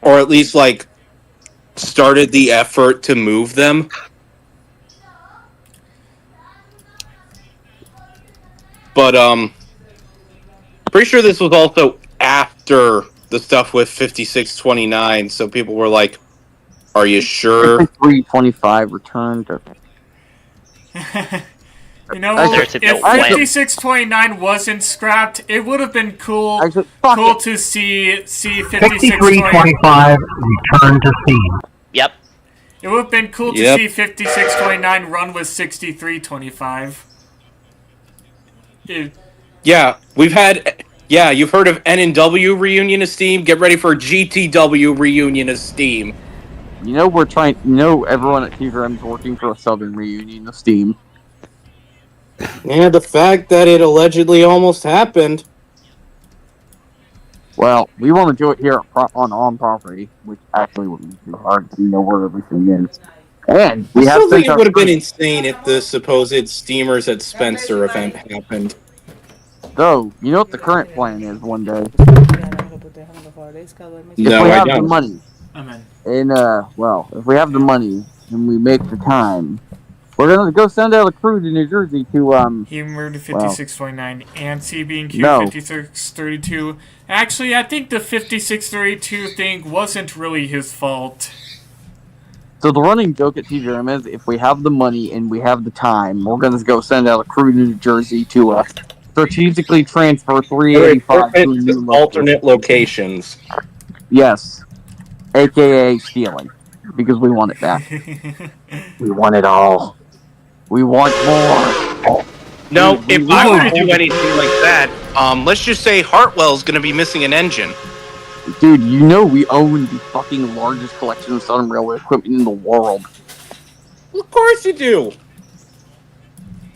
or at least started the effort to move them. But pretty sure this was also after the stuff with 5629, so people were like, "Are you sure?" 325 returned. You know, Actually, if no, when? 5629 wasn't scrapped, it would have been cool to see 5629. 6325 return to scene. Yep. It would have been cool to Yep. see 5629 run with 6325. Yeah, you've heard of N&W reunion of Steam. Get ready for GTW reunion of Steam. Everyone at TVM's working for a Southern reunion of Steam. Yeah, the fact that it allegedly almost happened. Well, we want to do it here on property, which actually wouldn't be too hard because we know where everything is. And we I have still think sent it would have our- been insane if the supposed Steamers at Spencer event happened. So, you know what the current plan is one day? If No, we I have the don't. money, Amen. and if we have the money and we make the time, we're gonna go send out a crew to New Jersey to He murdered 5629 and CB&Q No. 5632. Actually, I think the 5632 thing wasn't really his fault. So the running joke at TVM is, if we have the money and we have the time, we're gonna go send out a crew to New Jersey to strategically transfer 385 to a new location. Alternate locations. Yes, aka stealing, because we want it back. We want it all. We want more. No, Dude, if we I were were to do told- anything like that, let's just say Hartwell's going to be missing an engine. Dude, you know we own the fucking largest collection of Southern Railway equipment in the world. Of course you do.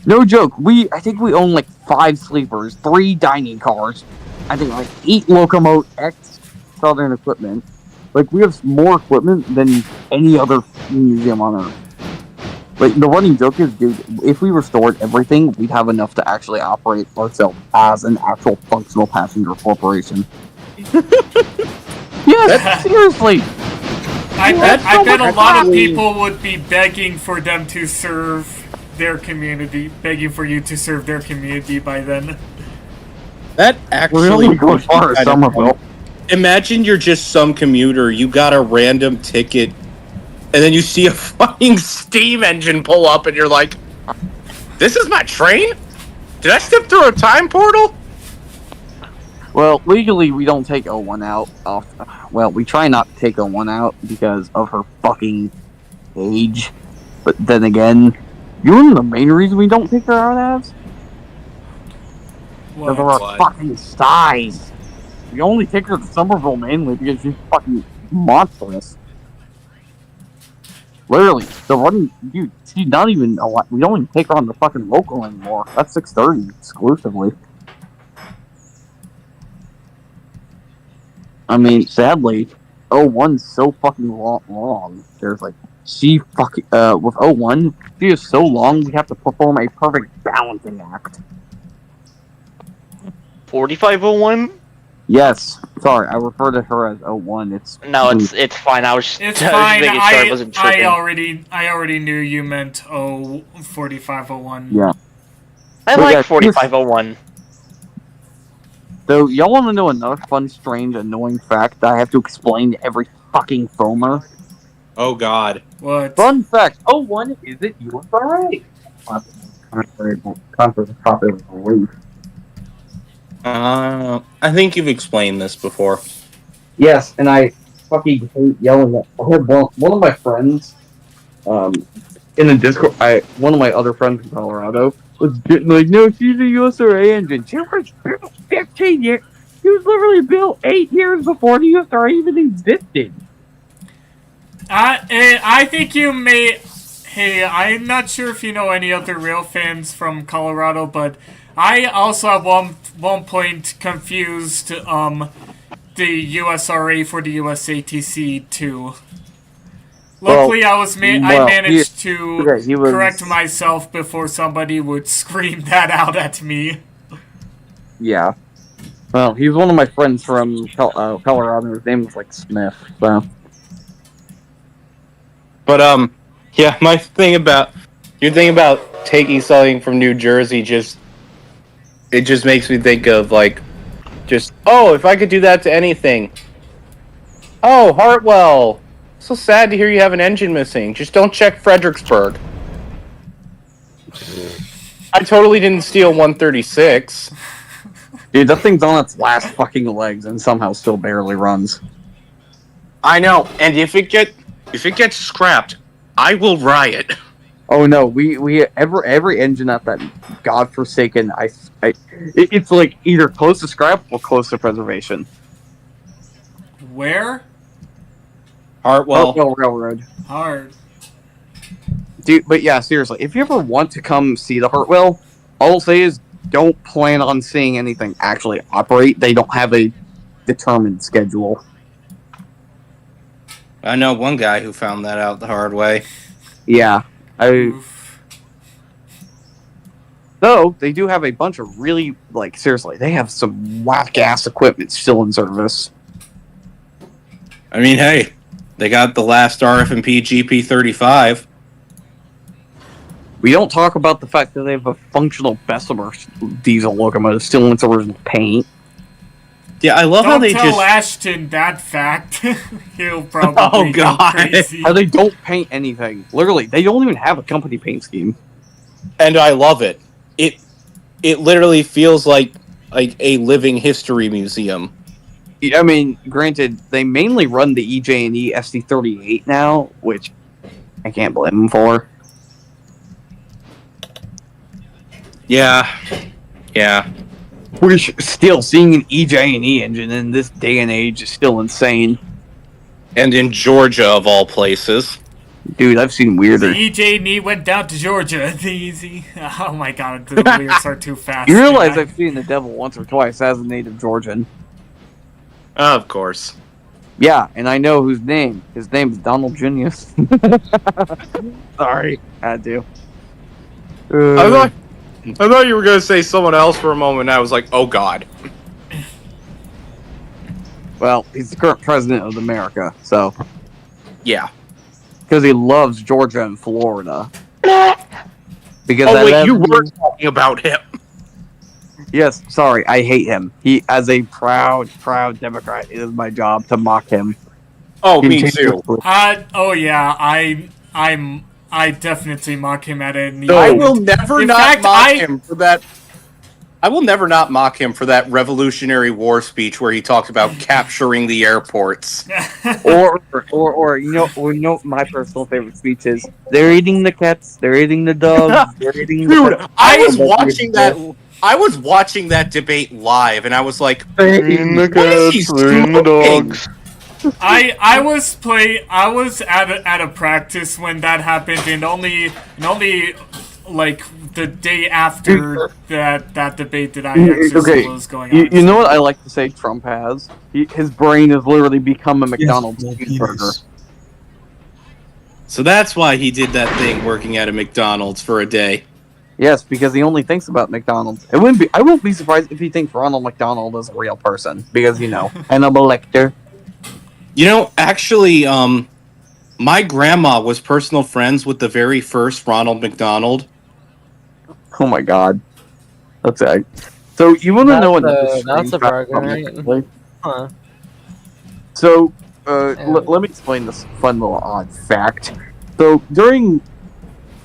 No joke. I think we own like 5 sleepers, 3 dining cars, I think like 8 locomotive X Southern equipment. Like we have more equipment than any other museum on Earth. Like the running joke is, dude, if we restored everything, we'd have enough to actually operate ourselves as an actual functional passenger corporation. Yes, seriously. I bet a lot of people would be begging for them to serve their community, begging for you to serve their community by then. That actually only go as far as kind of Somerville. Imagine you're just some commuter, you got a random ticket, and then you see a fucking steam engine pull up, and you're like, "This is my train? Did I step through a time portal?" Well, legally, we don't take O1 out. Well, we try not to take O1 out because of her fucking age. But then again, you know the main reason we don't take her out as? Because of her fucking size. We only take her to Somerville mainly because she's fucking monstrous. Literally, the running dude, she's not even a lot. We don't even take her on the fucking local anymore. That's 630 exclusively. I mean, sadly, 01's so fucking long. There's like, she fucking, with 01, she is so long, we have to perform a perfect balancing act. 4501? Yes, sorry, I refer to her as 01. No, it's fine. I was just, It's I was fine. making sure I wasn't tripping. I already knew you meant 4501. Yeah. I But like yeah, 4501. So, y'all want to know another fun, strange, annoying fact that I have to explain to every fucking foamer? Oh god. What? Fun fact, 01 isn't USRA. Contrary popular belief. I think you've explained this before. Yes, and I fucking hate yelling at. I had one of my friends, in the Discord. One of my other friends in Colorado was getting like, "No, she's a USRA engine. She was built 15 years. She was literally built 8 years before the USRA even existed." I think you may. Hey, I'm not sure if you know any other rail fans from Colorado, but I also at one point confused the USRA for the USATC too. Luckily, I managed to correct myself before somebody would scream that out at me. Yeah. Well, he's one of my friends from Colorado. His name was like Smith. So. But yeah, your thing about taking something from New Jersey just makes me think of like, if I could do that to anything. Oh, Hartwell, so sad to hear you have an engine missing. Just don't check Fredericksburg. I totally didn't steal 136. Dude, that thing's on its last fucking legs and somehow still barely runs. I know, and if it gets scrapped, I will riot. Oh no, we every engine at that godforsaken it's like either close to scrap or close to preservation. Where? Hartwell Railroad. Hard. Dude, but yeah, seriously, if you ever want to come see the Hartwell, all I'll say is don't plan on seeing anything actually operate. They don't have a determined schedule. I know one guy who found that out the hard way. Yeah. Though, they do have a bunch of really, like, seriously, they have some whack-ass equipment still in service. I mean, hey, they got the last RF&P GP35. We don't talk about the fact that they have a functional Bessemer diesel locomotive still in its original paint. Yeah, I love how they tell just... Ashton that fact. He'll probably go crazy. How they don't paint anything. Literally, they don't even have a company paint scheme. And I love it. It literally feels like a living history museum. I mean, granted, they mainly run the EJ&E SD38 now, which I can't blame them for. Yeah. Yeah. Which still seeing an EJ&E engine in this day and age is still insane. And in Georgia, of all places. Dude, I've seen weirder. The EJ&E went down to Georgia. The easy. Oh my god, the lyrics are too fast. You realize I've seen the devil once or twice as a native Georgian. Of course. Yeah, and I know whose name. His name is Donald Junius. Sorry, had to. I thought you were going to say someone else for a moment, and I was like, oh god. Well, he's the current president of America, so. Yeah. Because he loves Georgia and Florida. Because you were talking about him. Yes, sorry, I hate him. He, as a proud Democrat, it is my job to mock him. Oh, me too. Oh yeah, I definitely mock him at it. I will never not mock him for that. I will never not mock him for that Revolutionary War speech where he talked about capturing the airports. or you know my personal favorite speech is they're eating the cats, they're eating the dogs, they're eating the Dude, I was watching that debate live, and I was like, what is he smoking? I was at a practice when that happened, and only like the day after that debate did I actually see what was going on. You know what I like to say Trump has? His brain has literally become a McDonald's cheeseburger. So that's why he did that thing working at a McDonald's for a day. Yes, because he only thinks about McDonald's. I won't be surprised if he thinks Ronald McDonald is a real person. Because, Hannibal Lecter. You know, actually, my grandma was personal friends with the very first Ronald McDonald. Oh my god. That's it. So, you want to know that's a bargain, right? Huh. So, let me explain this fun little odd fact. So, during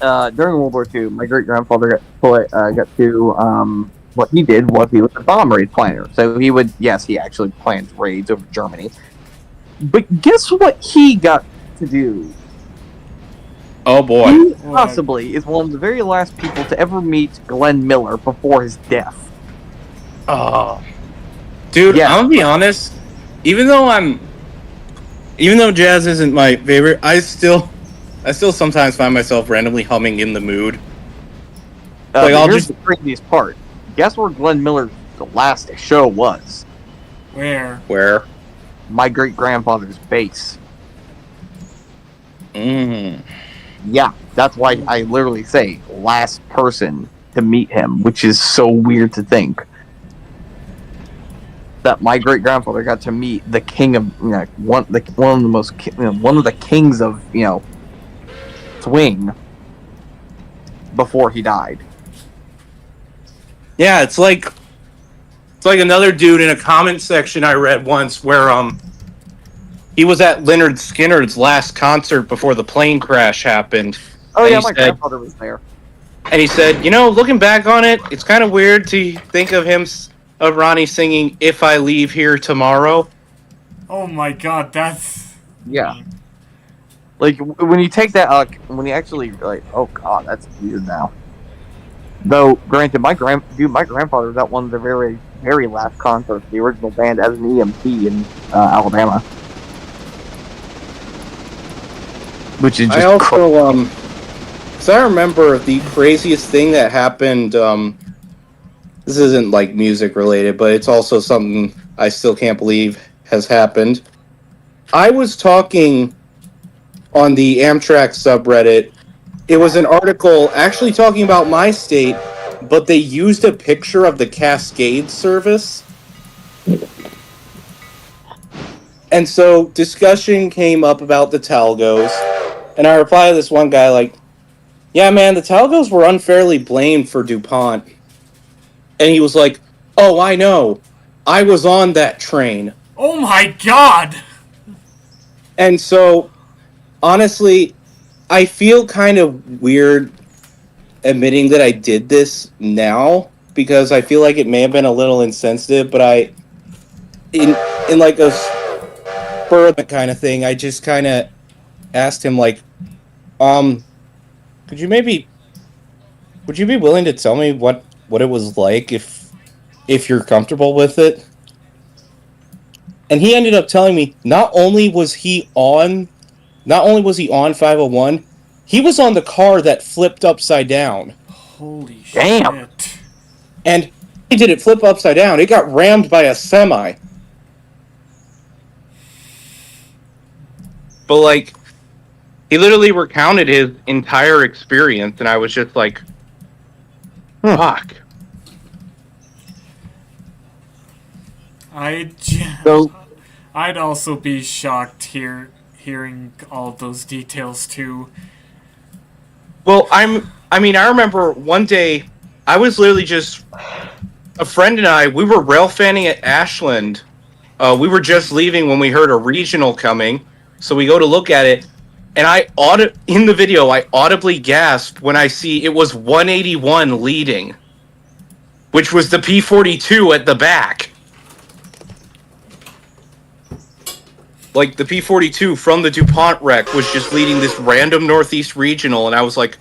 World War II, my great-grandfather got to, what he did was he was a bomb raid planner. So he actually planned raids over Germany. But guess what he got to do? Oh boy. He possibly is one of the very last people to ever meet Glenn Miller before his death. Oh. Dude, I'm gonna be honest, even though jazz isn't my favorite, I still sometimes find myself randomly humming In the Mood. Here's the craziest part. Guess where Glenn Miller's last show was? Where? My great-grandfather's base. Yeah, that's why I literally say last person to meet him, which is so weird to think. That my great-grandfather got to meet the king of one of the kings of swing before he died. Yeah, it's like another dude in a comment section I read once where he was at Lynyrd Skynyrd's last concert before the plane crash happened. Oh yeah, my grandfather was there. And he said, looking back on it, it's kind of weird to think of Ronnie singing "If I Leave Here Tomorrow." Oh my god, that's... Yeah. Like, when you take that, when you actually, oh god, that's weird now. Though, granted, my grandfather was at one of the very, very last concerts, the original band, as an EMT in Alabama. Which is just... I also, because I remember the craziest thing that happened, this isn't, music related, but it's also something I still can't believe has happened. I was talking on the Amtrak subreddit. It was an article actually talking about my state, but they used a picture of the Cascade service. And so discussion came up about the Talgos, and I replied to this one guy yeah, man, the Talgos were unfairly blamed for DuPont. And he was like, oh, I know. I was on that train. Oh my god! And so, honestly, I feel kind of weird admitting that I did this now, because I feel like it may have been a little insensitive, but in a spur of the kind of thing, I just kind of asked him, would you be willing to tell me what what it was like if you're comfortable with it. And he ended up telling me not only was he on 501, he was on the car that flipped upside down. Holy Damn. shit. And he did it flip upside down. It got rammed by a semi. But, like, he literally recounted his entire experience, and I was just like, fuck. I'd also be shocked hearing all those details too. Well, I remember one day, I was literally just, a friend and I, we were rail fanning at Ashland. We were just leaving when we heard a regional coming, so we go to look at it, and in the video, I audibly gasped when I see it was 181 leading, which was the P-42 at the back. Like, the P-42 from the DuPont wreck was just leading this random Northeast Regional, and I was like,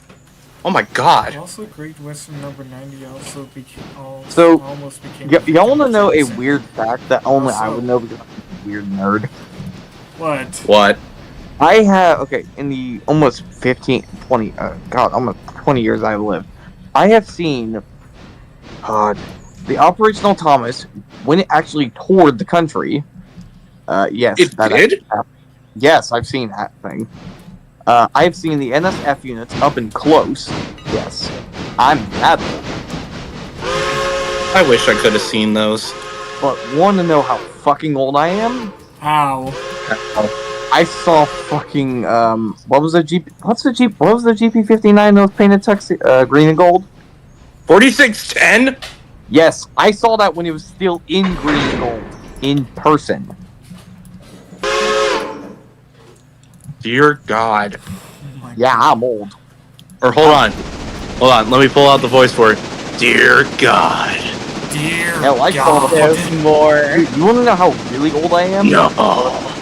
oh my god. Also, Great Western number 90 also became... almost became... y'all want to know a weird fact that only I would know because I'm a weird nerd? What? I have... Okay, in the almost 20 years I've lived, I have seen the Operational Thomas, when it actually toured the country... yes. It did? Yes, I've seen that thing. I've seen the NSF units up and close. Yes. I'm mad. I wish I could have seen those. But want to know how fucking old I am? How? I saw fucking what was the GP59 that was painted green and gold? 4610? Yes, I saw that when it was still in green and gold in person. Dear God. Yeah, I'm old. Or hold on, let me pull out the voice for it. Dear God. Dear Hell, I saw the more. Dude, you want to know how really old I am? No.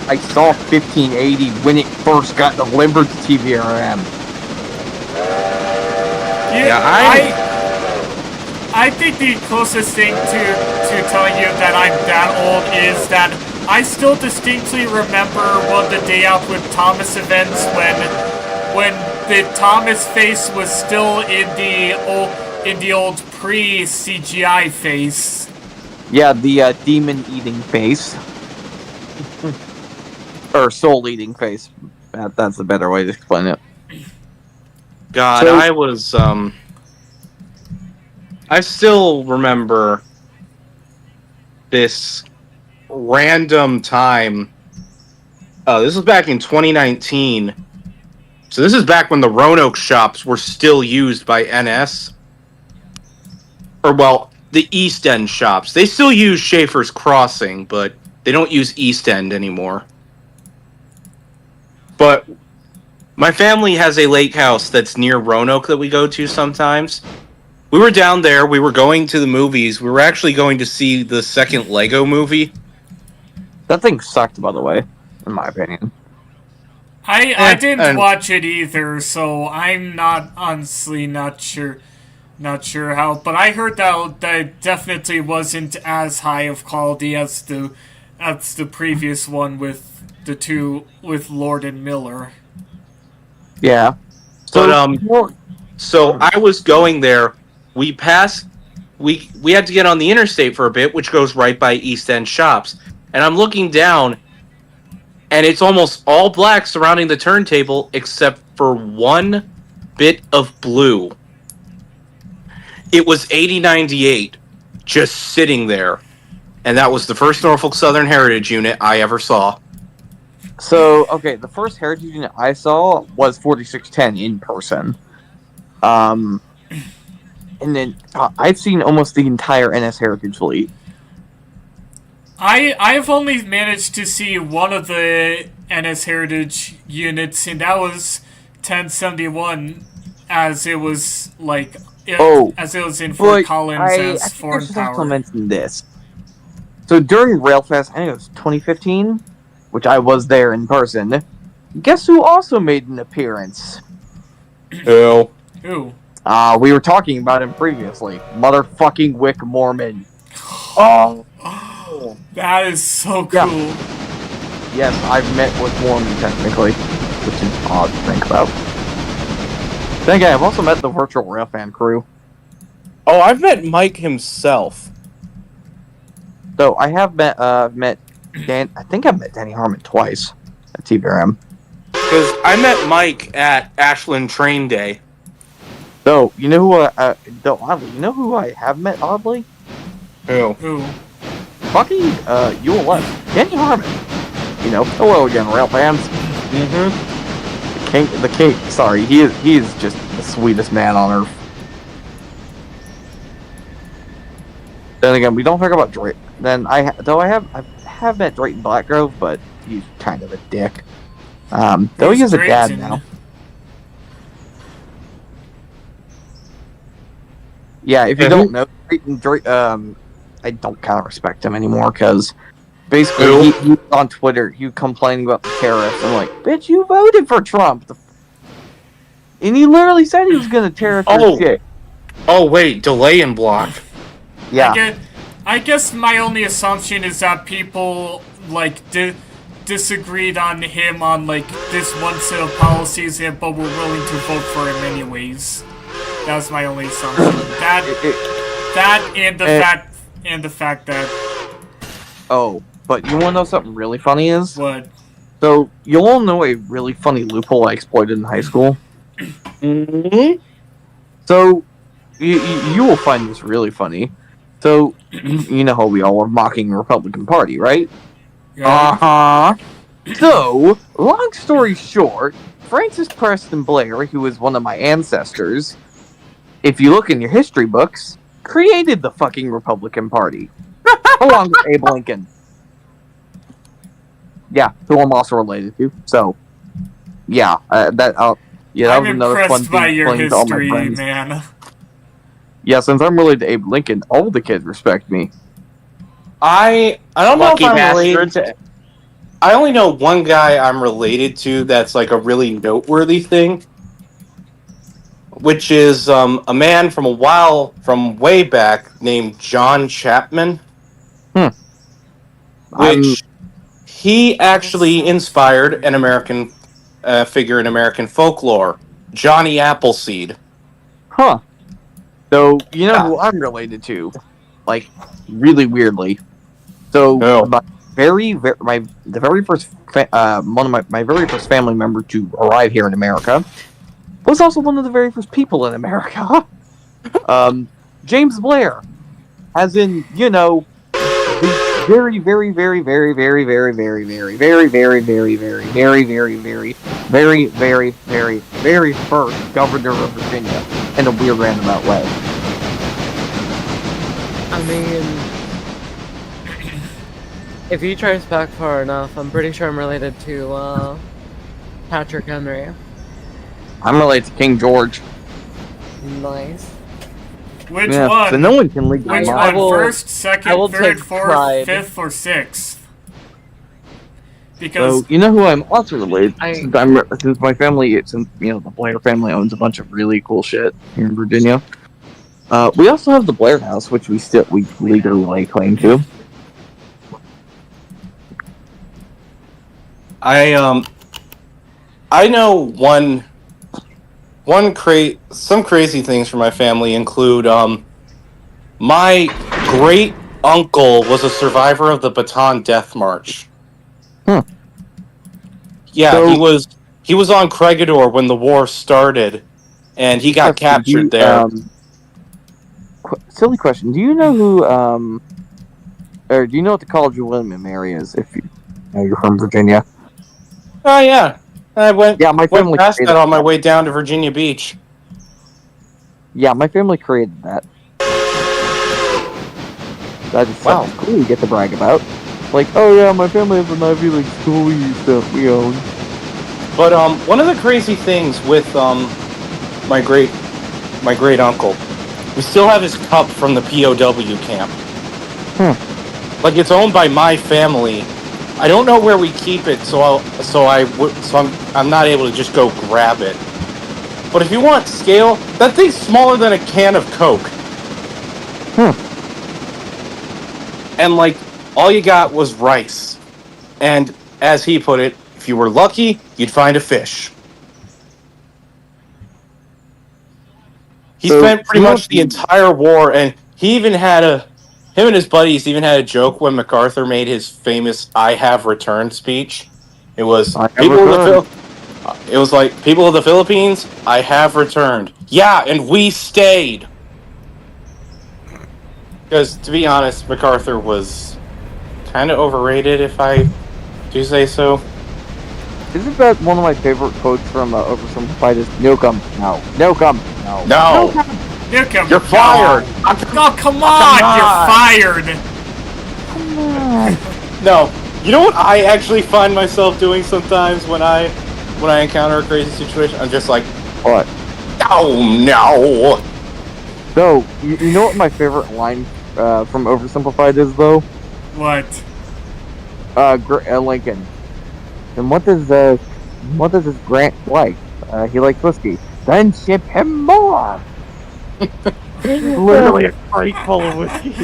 I saw 1580 when it first got delivered to TVRM. I think the closest thing to telling you that I'm that old is that I still distinctly remember one of the Day Out with Thomas events when the Thomas face was still in the old pre-CGI face. Yeah, the demon-eating face. Or soul-eating face. That's a better way to explain it. God, so, I still remember this random time. This was back in 2019. So this is back when the Roanoke shops were still used by NS. Or, well, the East End shops. They still use Schaefer's Crossing, but they don't use East End anymore. But my family has a lake house that's near Roanoke that we go to sometimes. We were down there. We were going to the movies. We were actually going to see the second Lego movie. That thing sucked, by the way, in my opinion. I didn't watch it either, so I'm honestly not sure how. But I heard that it definitely wasn't as high of quality as the previous one with with Lord and Miller. Yeah. So I was going there. We had to get on the interstate for a bit, which goes right by East End shops. And I'm looking down, and it's almost all black surrounding the turntable, except for one bit of blue. It was 8098, just sitting there. And that was the first Norfolk Southern Heritage unit I ever saw. So, okay, the first Heritage unit I saw was 4610 in person. And then I've seen almost the entire NS Heritage fleet. I've only managed to see one of the NS Heritage units, and that was 1071, as it was as it was in Fort Collins as foreign power. I mentioned this. So during Railfest, I think it was 2015, which I was there in person. Guess who also made an appearance? Who? Who? We were talking about him previously. Motherfucking Wick Mormon. Oh! That is so Yeah. cool. Yes, I've met with Mormon technically, which is odd to think about. Then again, I've also met the virtual Railfan crew. Oh, I've met Mike himself. So I have met Dan. I think I've met Danny Harmon twice at TBRM. Because I met Mike at Ashland Train Day. So you know who I have met oddly? Who? Fucking ULS. Danny Harmon. You know, hello again, rail fans. Mm-hmm. The king. Sorry, he is just the sweetest man on earth. Then again, we don't talk about Drake. Then I have met Drayton Blackgrove, but he's kind of a dick. Though he is a dad now. Yeah, if you don't know, I don't kind of respect him anymore because basically he was on Twitter, he was complaining about the terrorists. I'm like, bitch, you voted for Trump, and he literally said he was going to terrorist shit. Oh wait, delay and block. Yeah. I guess my only assumption is that people like disagreed on him on like this one set of policies, but were willing to vote for him anyways. That was my only assumption. That and the fact that. Oh, but you want to know something really funny is? What? So you all know a really funny loophole I exploited in high school. Mm-hmm. So you will find this really funny. So you know how we all are mocking the Republican Party, right? Yeah. So, long story short, Francis Preston Blair, who is one of my ancestors, if you look in your history books, created the fucking Republican Party. Along with Abe Lincoln. Yeah, who I'm also related to. So, yeah, that was another fun thing. I'm impressed by your to all my history, friends. man. Yeah, since I'm related to Abe Lincoln, all the kids respect me. I don't Lucky know if I'm bastard. related to. I only know one guy I'm related to that's like a really noteworthy thing, which is a man from way back named John Chapman. Which he actually inspired an American figure in American folklore, Johnny Appleseed. Huh. So, you know who I'm related to? Like, really weirdly. So, my very first family member to arrive here in America was also one of the very first people in America. James Blair. As in, you know, the very, very, very, very, very, very, very, very, very, very, very, very, very, very, very, very, very, very, very first governor of Virginia in a weird roundabout way. I mean, if you trace back far enough, I'm pretty sure I'm related to Patrick Henry. I'm related to King George. Nice. Which one? So no one can leak Which my one? First, second, third, fourth, fifth, or sixth? Because so you know who I'm also related to? Since my family, the Blair family owns a bunch of really cool shit here in Virginia. We also have the Blair House, which we legally lay claim to. I know some crazy things from my family include my great uncle was a survivor of the Bataan Death March. Yeah, so, he was on Corregidor when the war started, and he got captured there. Silly question. Do you know who or do you know what the College of William and Mary is? If you're from Virginia. Oh yeah. I went my family past that on my way down to Virginia Beach. Yeah, my family created that. That is something cool you get to brag about. Like, oh yeah, my family has an Ivy League school we own. But one of the crazy things with my great uncle, we still have his cup from the POW camp. Like it's owned by my family. I don't know where we keep it, so I'm not able to just go grab it. But if you want scale, that thing's smaller than a can of Coke. And, like, all you got was rice. And, as he put it, if you were lucky, you'd find a fish. He spent pretty much the entire war, and he even had him and his buddies even had a joke when MacArthur made his famous "I have returned" speech. It was people of the Philippines, I have returned. Yeah, and we stayed. Because, to be honest, MacArthur was kind of overrated, if I do say so. Isn't that one of my favorite quotes from Oversimplified? Is no come, no. No come, no. No! You're fired! Oh, come on! You're fired! Come on. No. You know what I actually find myself doing sometimes when I encounter a crazy situation? I'm just like, what? Oh, no! So, you know what my favorite line from Oversimplified is, though? What? Lincoln. And what does his Grant like? He likes whiskey. Then ship him more! Literally a crate full of whiskey.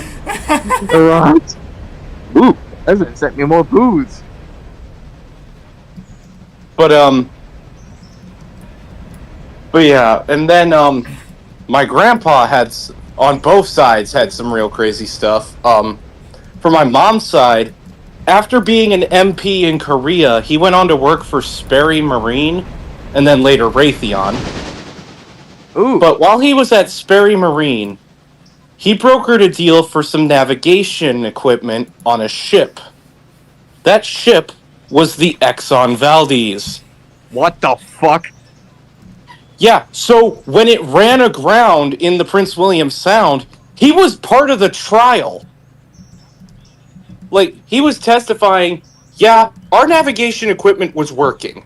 Right? Ooh, that's gonna set me more booze. But yeah, and then my grandpa on both sides had some real crazy stuff. For my mom's side, after being an MP in Korea, he went on to work for Sperry Marine, and then later Raytheon. Ooh. But while he was at Sperry Marine, he brokered a deal for some navigation equipment on a ship. That ship was the Exxon Valdez. What the fuck? Yeah, so when it ran aground in the Prince William Sound, he was part of the trial. Like, he was testifying, yeah, our navigation equipment was working.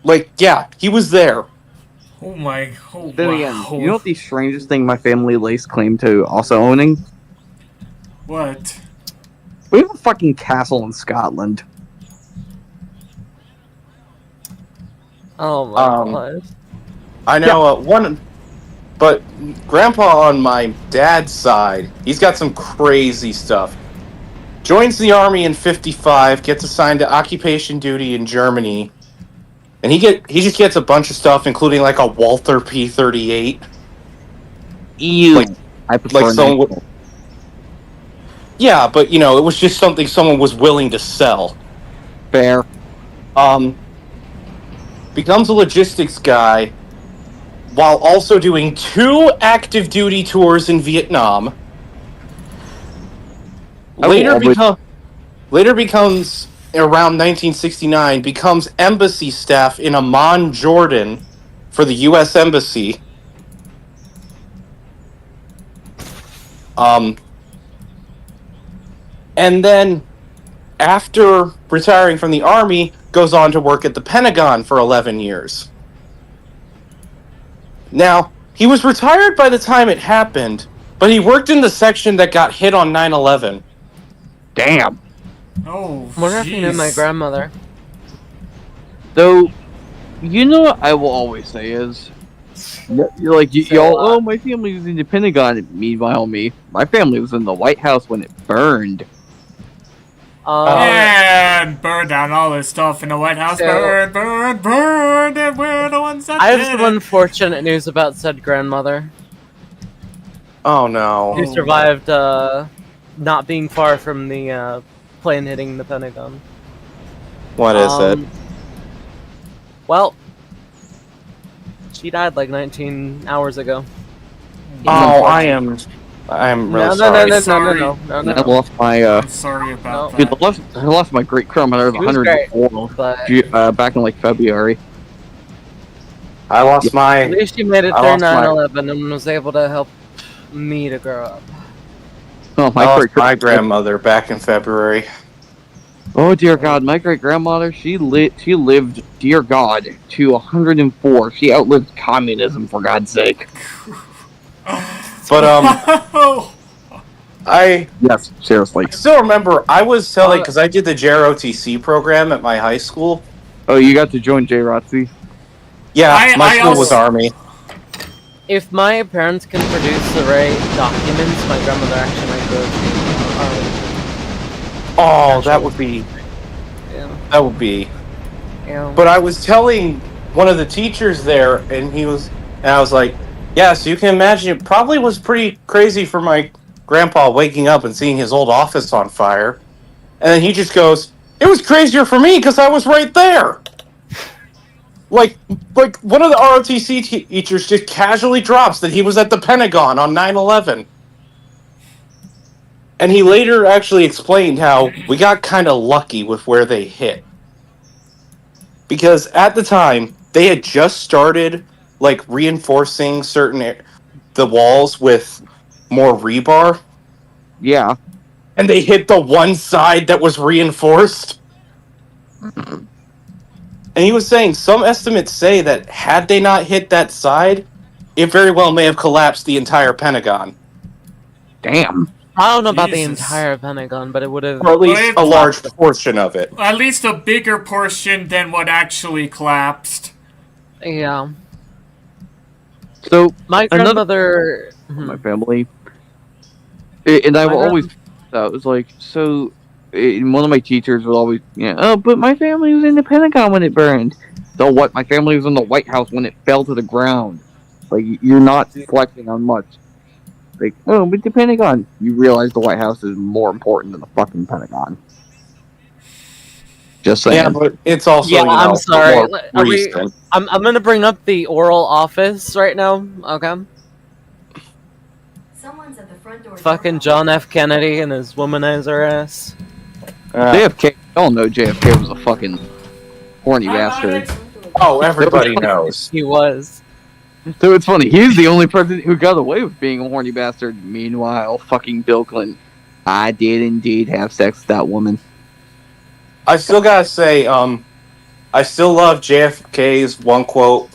Like, yeah, he was there. Oh my, oh Then wow. again, you know what the strangest thing my family lays claim to also owning? What? We have a fucking castle in Scotland. Oh my god. I know but Grandpa on my dad's side, he's got some crazy stuff. Joins the army in 1955, gets assigned to occupation duty in Germany, and he just gets a bunch of stuff, including like a Walther P-38. Ew. I prefer someone. Yeah, but you know, it was just something someone was willing to sell. Fair. Becomes a logistics guy, while also doing 2 active duty tours in Vietnam. Later becomes, around 1969, becomes embassy staff in Amman, Jordan, for the U.S. Embassy. And then, after retiring from the Army, goes on to work at the Pentagon for 11 years. Now, he was retired by the time it happened, but he worked in the section that got hit on 9/11. Damn. Oh, What happened to my grandmother? Though, you know what I will always say is, y'all, oh, my family was in the Pentagon. Meanwhile, my family was in the White House when it burned. And burn down all this stuff in the White House. Burn, and we're the ones that I have did some it. unfortunate news about said grandmother. Oh no. Who survived not being far from the plane hitting the Pentagon. What is it? Well, she died like 19 hours ago. Oh, I am really sorry. No. I lost my I'm sorry about dude, that. I lost my great grandmother, the 104, back in like February. I lost my. At least she made it through 9/11 and was able to help me to grow up. Oh, my grandmother back in February. Oh dear God, my great grandmother, she lived, dear God, to 104. She outlived communism, for God's sake. But yes, seriously. I still remember I was telling, because I did the JROTC program at my high school. Oh, you got to join JROTC? Yeah, my school was also- Army. If my parents can produce the right documents, my grandmother actually might go to Arlington. Oh, that would be. Yeah. That would be. Yeah. But I was telling one of the teachers there, and I was like, yeah, so you can imagine it probably was pretty crazy for my grandpa waking up and seeing his old office on fire. And then he just goes, it was crazier for me because I was right there. Like one of the ROTC teachers just casually drops that he was at the Pentagon on 9/11. And he later actually explained how we got kind of lucky with where they hit. Because at the time, they had just started like reinforcing the walls with more rebar. Yeah. And they hit the one side that was reinforced. And he was saying some estimates say that had they not hit that side, it very well may have collapsed the entire Pentagon. Damn. I don't know about the Jesus. entire Pentagon, but it would have. Or at least a large portion of it. At least a bigger portion than what actually collapsed. Yeah. So My grandmother. my family, and I will always. It was like so. One of my teachers would always, oh, but my family was in the Pentagon when it burned. So what? My family was in the White House when it fell to the ground. Like, you're not flexing on much. Like, oh, but the Pentagon. You realize the White House is more important than the fucking Pentagon. Just saying. Yeah, but it's also, Yeah, I'm sorry. more Are we, recent. I'm gonna bring up the oral office right now. Okay. Someone's at the front door. Fucking John F. Kennedy and his womanizer ass. JFK. Y'all know JFK was a fucking horny bastard. Oh, everybody knows. He was. So it's funny. He's the only president who got away with being a horny bastard. Meanwhile, fucking Bill Clinton. I did indeed have sex with that woman. I still gotta say, I still love JFK's one quote.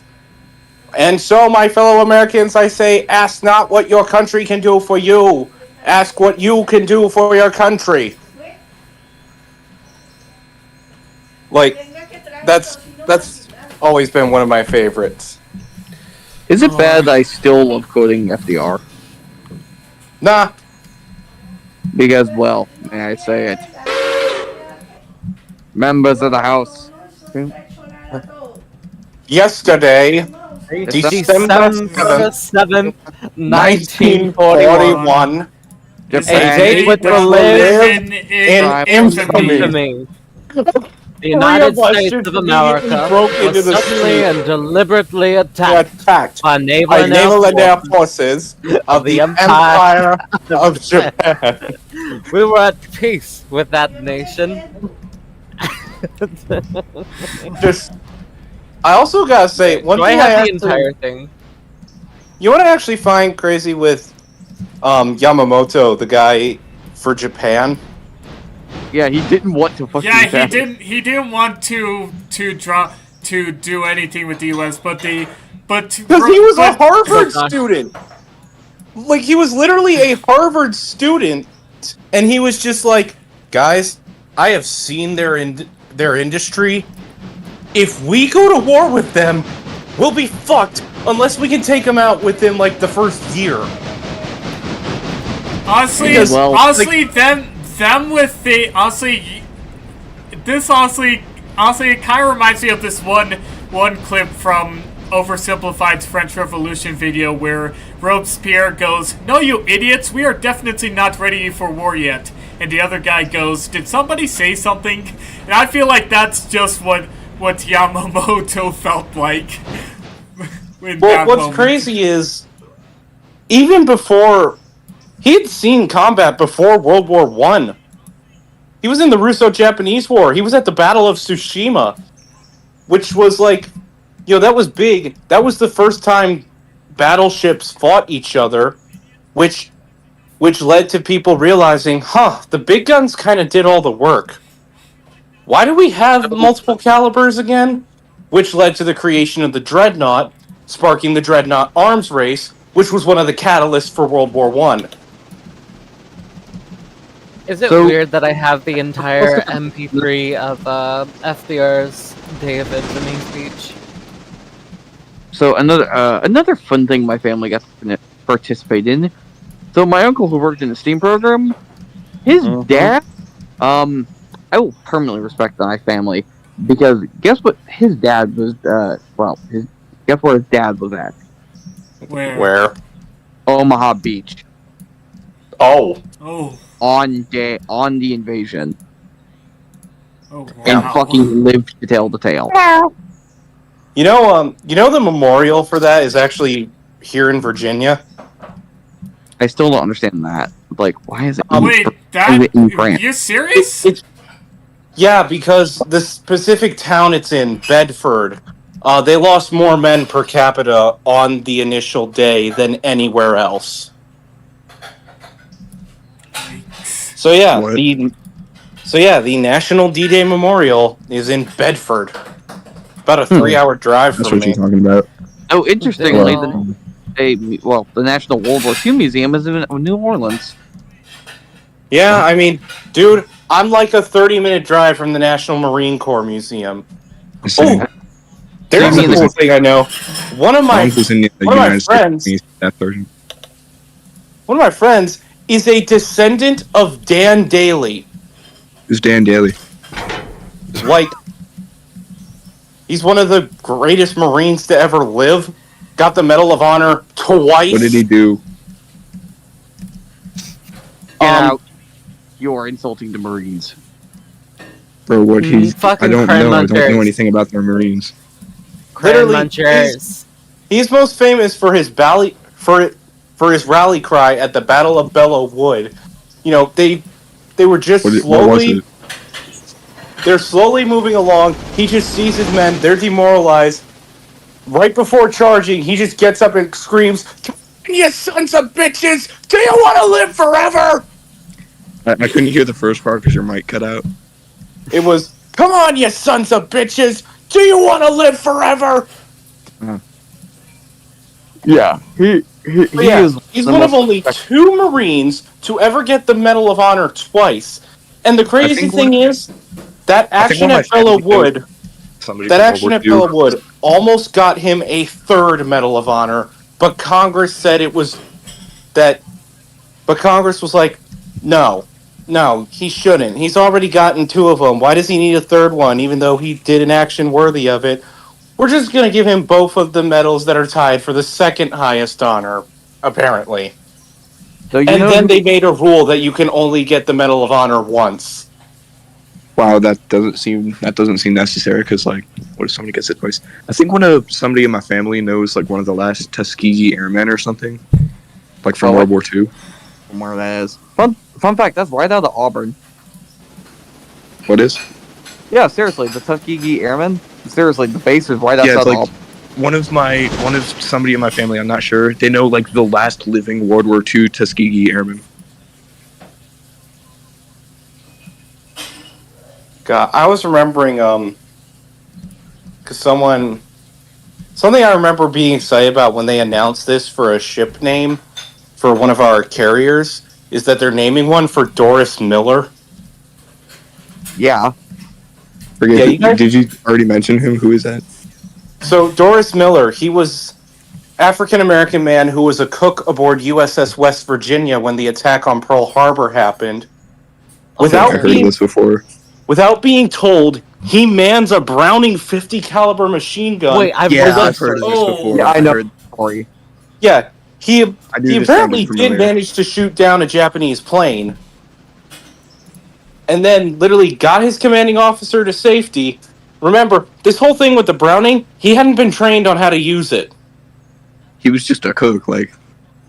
And so, my fellow Americans, I say, ask not what your country can do for you. Ask what you can do for your country. Like, that's always been one of my favorites. Is it bad I still love quoting FDR? Nah. Because, well, may I say it? Members of the House. Yesterday, December 7th, 1941, A date which will live in infamy. The United States of America was suddenly and deliberately attacked by naval and air forces of the Empire of Japan. We were at peace with that nation. I also gotta say, one thing I have the entire thing. You want to actually find crazy with Yamamoto, the guy for Japan? Yeah, he didn't want to fucking. Yeah, he didn't want to do anything with the U.S. Because he was a Harvard student. Like, he was literally a Harvard student, and he was just like, guys, I have seen their industry. If we go to war with them, we'll be fucked unless we can take them out within like the first year. Honestly, it kind of reminds me of this one clip from Oversimplified's French Revolution video where Robespierre goes, "No, you idiots, we are definitely not ready for war yet." And the other guy goes, "Did somebody say something?" And I feel like that's just what Yamamoto felt like. Well, what's crazy is, even before, he'd seen combat before World War I. He was in the Russo-Japanese War. He was at the Battle of Tsushima, which was like, that was big. That was the first time battleships fought each other, which led to people realizing, the big guns kind of did all the work. Why do we have multiple calibers again? Which led to the creation of the Dreadnought, sparking the Dreadnought arms race, which was one of the catalysts for World War I. Is it weird that I have the entire MP3 of FDR's day of it, the main speech. So another fun thing my family got to participate in. So my uncle who worked in the STEAM program, his dad, I will permanently respect my family because guess what his dad was. Guess where his dad was at? Where? Omaha Beach Oh. Oh. on the invasion. Oh And wow. fucking lived to tell the tale. You know the memorial for that is actually here in Virginia. I still don't understand that. Like, why is it? Wait, in France? You serious? Yeah, because the specific town it's in, Bedford, they lost more men per capita on the initial day than anywhere else. So yeah, the National D-Day Memorial is in Bedford. About a 3-hour drive That's from what me. you're talking about. Oh, interestingly, Wow. the National World War II Museum is in New Orleans. Yeah, I mean, dude, I'm like a 30-minute drive from the National Marine Corps Museum. Oh, there's a cool thing I know. One of my friends, one of my friends is a descendant of Dan Daly. Who's Dan Daly? Like, he's one of the greatest Marines to ever live. Got the Medal of Honor twice. What did he do? Get out. You're insulting the Marines. Bro, what he's... Fucking I don't crime know. I don't know munchers. anything about the Marines. Crime Literally, munchers. he's most famous for his rally cry at the Battle of Belleau Wood. You know, they were just What was it? They're slowly moving along. He just sees his men. They're demoralized. Right before charging, he just gets up and screams, "You sons of bitches! Do you want to live forever?" I couldn't hear the first part because your mic cut out. It was, "Come on, you sons of bitches! Do you want to live forever?" Yeah, he's one of only 2 Marines to ever get the Medal of Honor twice. And the crazy thing is, that action at Belleau Wood, almost got him a 3rd Medal of Honor, but Congress said but Congress was like, no, he shouldn't. He's already gotten 2 of them. Why does he need a 3rd one, even though he did an action worthy of it? We're just going to give him both of the medals that are tied for the 2nd highest honor, apparently. So and then they made a rule that you can only get the Medal of Honor once. Wow, that doesn't seem necessary because, like, what if somebody gets it twice? I think somebody in my family knows, like, one of the last Tuskegee Airmen or something, like from World War II. From where that is. Fun fact, that's right out of Auburn. What is? Yeah, seriously, the Tuskegee Airmen. Seriously, the base is right outside like, Auburn. One of somebody in my family, I'm not sure. They know like the last living World War II Tuskegee Airmen. God, I was remembering, because something I remember being excited about when they announced this for a ship name for one of our carriers is that they're naming one for Doris Miller. Yeah. Did you already mention him? Who is that? So Doris Miller, he was African-American man who was a cook aboard USS West Virginia when the attack on Pearl Harbor happened. I've heard this before. Without being told, he mans a Browning 50 caliber machine gun. Wait, I've heard of this before. Yeah, I know. Sorry. Yeah, he apparently did manage to shoot down a Japanese plane. And then literally got his commanding officer to safety. Remember, this whole thing with the Browning, he hadn't been trained on how to use it. He was just a cook, like,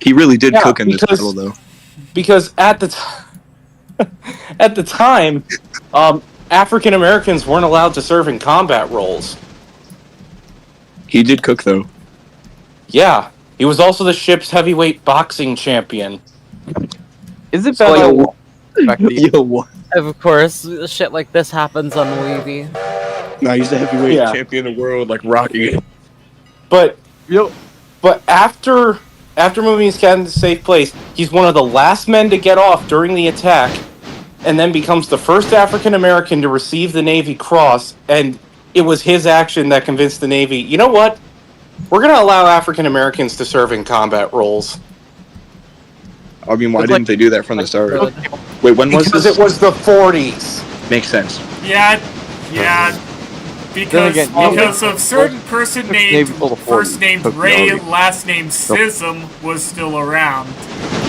he really did cook in this battle, though. Because at the time, African Americans weren't allowed to serve in combat roles. He did cook, though. Yeah, he was also the ship's heavyweight boxing champion. Is it better? Yo, what? Of course, shit like this happens on Weeby. No, he's the heavyweight champion of the world, like Rocky. But after moving his cabin to a safe place, he's one of the last men to get off during the attack, and then becomes the first African American to receive the Navy Cross, and it was his action that convinced the Navy, you know what? We're going to allow African Americans to serve in combat roles. I mean, why It's didn't like- they do that from the start? Good. Wait, when was Because this? it was the 40s. Makes sense. Yeah. Because again, because of certain person named Navy full of first named 40s. Ray, last name Sism was still around.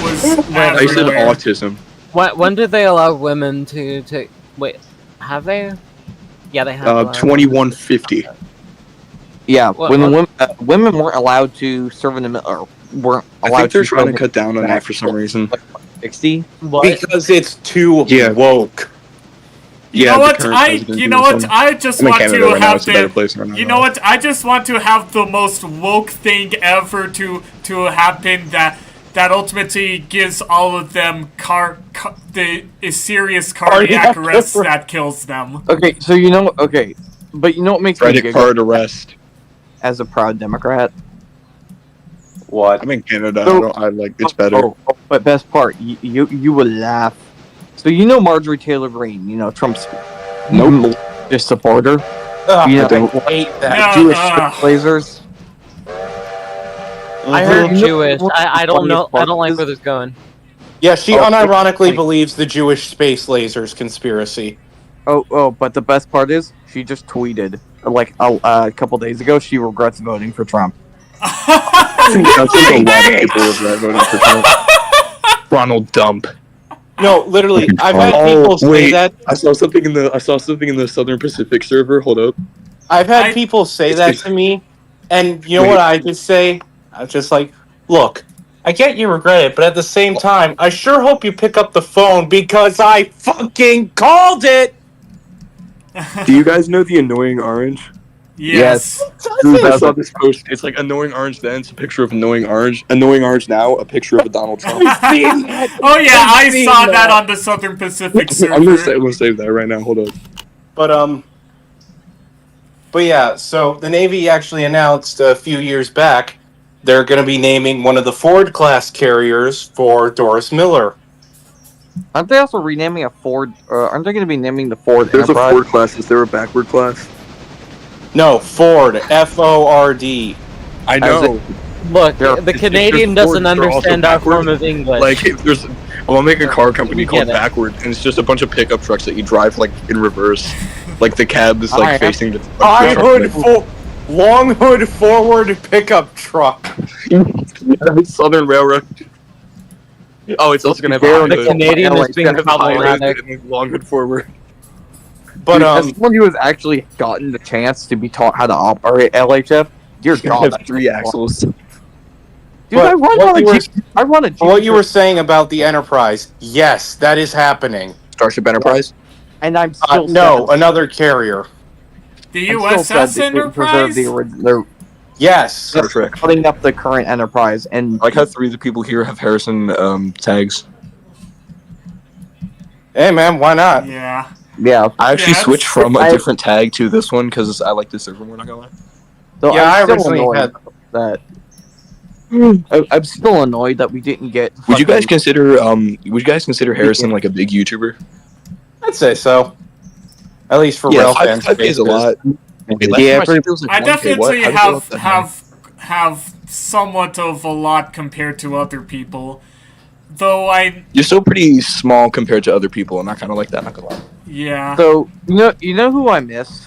Was I said everywhere. autism. When did they allow women to wait? Have they? Yeah, they have. allowed 2150. Yeah, What- when the what- women weren't allowed to serve in the or weren't I allowed think they're trying to serve cut down on back that for some reason. 60. What? Because it's too Yeah. woke. You Yeah, know the what? current I president you did know what? some- I just I'm in want Canada to right now, have it's a better the. place right now. You know what? I just want to have the most woke thing ever to happen that ultimately gives all of them a serious cardiac arrest that kills them. Okay, so but you know what makes me Credit giggle card arrest. as a proud Democrat? What? I'm in Canada. So- I like it's better. Oh, but best part, you would laugh. So you know Marjorie Taylor Greene, Trump's just supporter. Ugh, You know, I hate that. No. Jewish lasers. I heard You know Jewish. what the I don't know. funniest part I don't like is? where this is going. Yeah, she Oh, unironically wait. believes the Jewish space lasers conspiracy. But the best part is she just tweeted like a couple days ago she regrets voting for Trump. I think a lot of people regret voting for Trump. Ronald Dump. No, literally, I've had people say that. I saw something in the Southern Pacific server. Hold up. I've had people say that to me, and you know Wait. what I just say? I was just like, look, I get you regret it, but at the same time, I sure hope you pick up the phone because I fucking called it! Do you guys know the annoying orange? Yes. Dude, I saw this post. It's like annoying orange then. It's a picture of annoying orange. Annoying orange now. A picture of a Donald Trump. Oh yeah, I saw that on the Southern Pacific server. I'm gonna save that right now. Hold up. But yeah, so the Navy actually announced a few years back they're going to be naming one of the Ford class carriers for Doris Miller. Aren't they also renaming a Ford? Aren't they going to be naming the Ford There's Enterprise? a Ford class. Is there a backward class? No, Ford. F-O-R-D. I know. Look, There- the It's Canadian just doesn't Fords are also understand our backward. form of English. Like, if there's. I'll make a car company We called get it. Backward, and it's just a bunch of pickup trucks that you drive like in reverse. Like the cab is like Alright. facing the. Long hood forward pickup truck. Southern Railroad. Oh, it's also gonna have a They're high the hood. Canadian is It's being gonna have a high hood problematic. and then long hood forward. But as someone who has actually gotten the chance to be taught how to operate LHF, dear It's gonna God, have 3 axles. dude, But I run what on a you were- Jeep. I run a Jeep. what you were saying about the Enterprise, yes, that is happening. Starship Enterprise. and I'm still No, sad. another carrier. The I'm still sad USS they didn't preserve Enterprise? the original. Yes. Star Trek. Putting up the current Enterprise, and I like how 3 of the people here have Harrison tags. Hey man, why not? Yeah. yeah. I actually Yeah, switched from a I- different tag to this one because I like this server more. Not gonna lie. So Yeah, I I'm still originally annoyed had. that. I'm still annoyed that we didn't get. Would you guys fucking- consider Harrison like a big YouTuber? I'd say so. At least for Yeah, rail 5K fans. is a lot. Wait, last Yeah, time I checked, it was like I 1K. definitely What? How did it go up that high? have somewhat of a lot compared to other people. Though You're still pretty small compared to other people, and I kind of like that. Not gonna lie. yeah. So you know who I miss?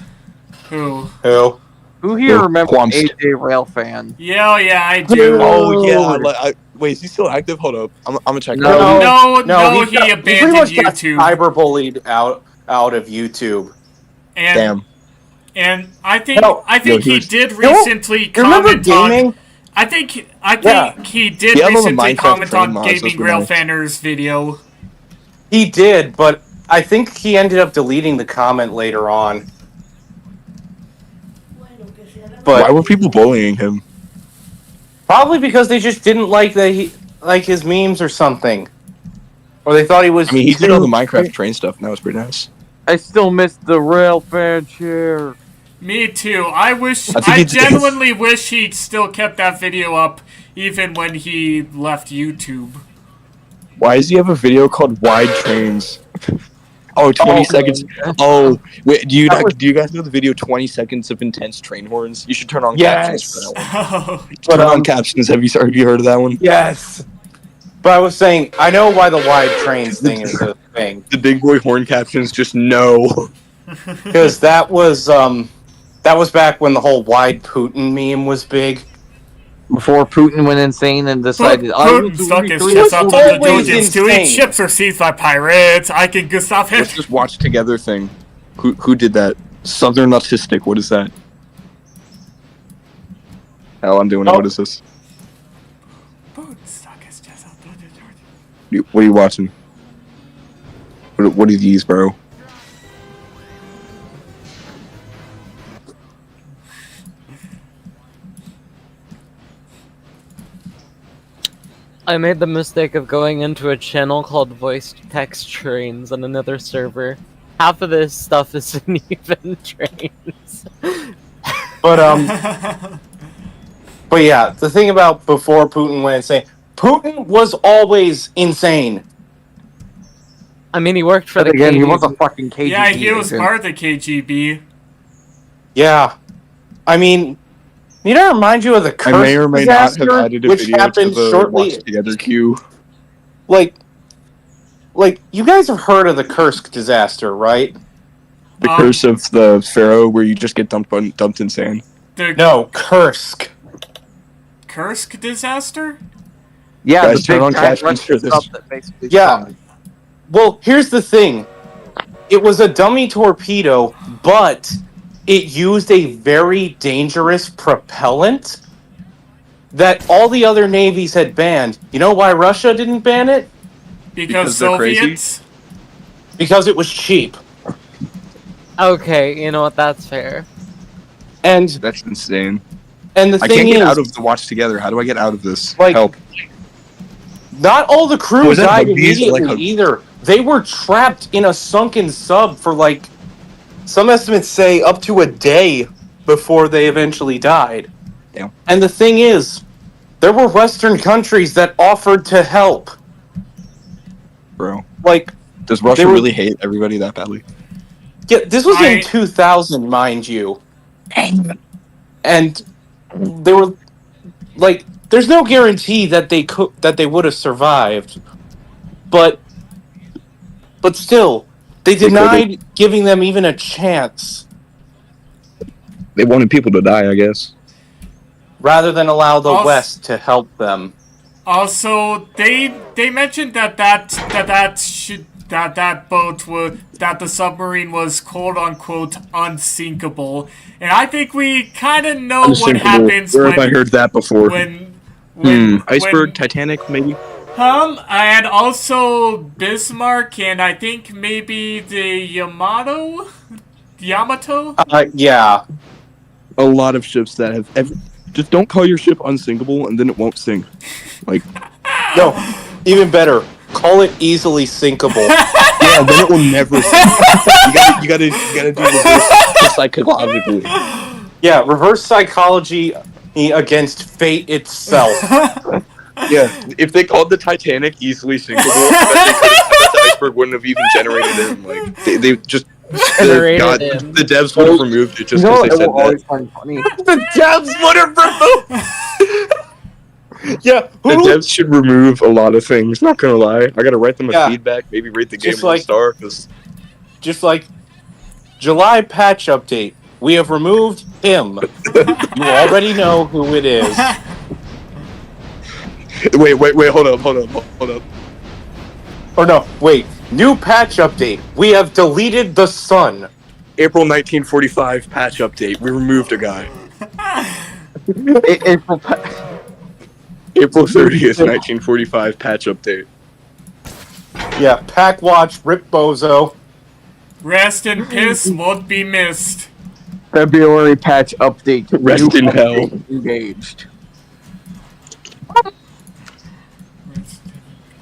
Who? Who? Who here Who? remembers Quamst. AJ Railfan? Yeah, yeah, I do. Oh yeah. Wait, is he still active? Hold up. I'm gonna check. No. that out. No, he he pretty abandoned much got YouTube. cyberbullied out of YouTube. And Damn. and I think No. he here's- did You know, recently You remember comment on. gaming? I think Yeah. he did He had all the recently Minecraft comment train on mods, Gaming those were nice. Railfanner's video. He did, but I think he ended up deleting the comment later on. Why But were people bullying him? probably because they just didn't like his memes or something, or they thought he was. I mean, he did all the Minecraft train stuff, and that was pretty nice. I still miss the Railfan chair. Me too. I think I he did. genuinely wish he still kept that video up, even when he left YouTube. Why does he have a video called Wide Trains? Oh, 20 Oh, seconds. yeah. Oh, wait, do was- you guys know the video 20 seconds of intense train horns? You should turn on captions for that one. Oh, But, Turn on captions. Have you heard of that one? Yes. But I was saying, I know why the wide trains thing is a thing. The big boy horn captions just no. Because that was back when the whole wide Putin meme was big. Before Putin went insane and decided, I will Putin stuck his He chest was out to the always Georgians to eat insane. ships or seized by pirates. I can Gustav him. What's this watch together thing? Who did that? Southern Autistic. What is that? Hell, I'm doing it. Oh. What is this? Putin stuck his chest out to the Georgians. What are you watching? What are these, bro? I made the mistake of going into a channel called Voice Text Trains on another server. Half of this stuff isn't even trains. But but yeah, the thing about before Putin went insane, Putin was always insane. I mean, he worked for But the again, he KGB. was a fucking KGB Yeah, he was agent. part of the KGB. Yeah, I mean, need I remind you of the Kursk I may or may not have disaster, added a which video to happened the shortly. watch together queue. Like you guys have heard of the Kursk disaster, right? The curse of the pharaoh, where you just get dumped in sand. The No, Kursk. Kursk disaster? Yeah, Guys, the turn big on giant captions for Russian this. stuff that basically Yeah. sunk. Well, here's the thing. It was a dummy torpedo, but it used a very dangerous propellant that all the other navies had banned. You know why Russia didn't ban it? Because they're crazy? Soviets? Because it was cheap. Okay, you know what? That's fair. And That's insane. the I thing can't get is, out of the watch together. How do I get out of this? Like- Help. not all the crew Was that died Huggies or, immediately like, a- either. They were trapped in a sunken sub for like, some estimates say up to a day before they eventually died. Damn. And the thing is, there were Western countries that offered to help. Bro. Like, Does Russia They were- really hate everybody that badly? yeah, this was I- in 2000, mind you. And they were like, there's no guarantee that they would have survived. But still, they could've. denied giving them even a chance, They wanted people to die, I guess. rather than allow the Also- West to help them. Also, they mentioned that the submarine was quote unquote unsinkable, and I think we kind of know what Unsinkable. happens Where have I heard that before? when Iceberg, Titanic, maybe? and also Bismarck, and I think maybe the Yamato. Yeah. A lot of ships that have ever... Just don't call your ship unsinkable, and then it won't sink. Like, No, even better. Call it easily sinkable. yeah, then it will never sink. You gotta do reverse psychologically. Yeah, reverse psychology against fate itself. Yeah, if they called the Titanic easily sinkable, the iceberg wouldn't have even generated it. Like, they just... Generated him. The devs would have removed it just You know because they what I said will that. always find funny? The devs would have removed. Yeah, The devs should remove a lot of things, not gonna lie. I gotta write them a Yeah. feedback, maybe rate the game Just 1 like- star, because... just like July patch update. We have removed him. You already know who it is. Wait, hold up. Or no, wait. New patch update. We have deleted the sun. April 1945 patch update. We removed a guy. April 30th, 1945 patch update. Yeah, pack watch, rip bozo. Rest in piss won't be missed. February patch update. Rest in hell. Engaged.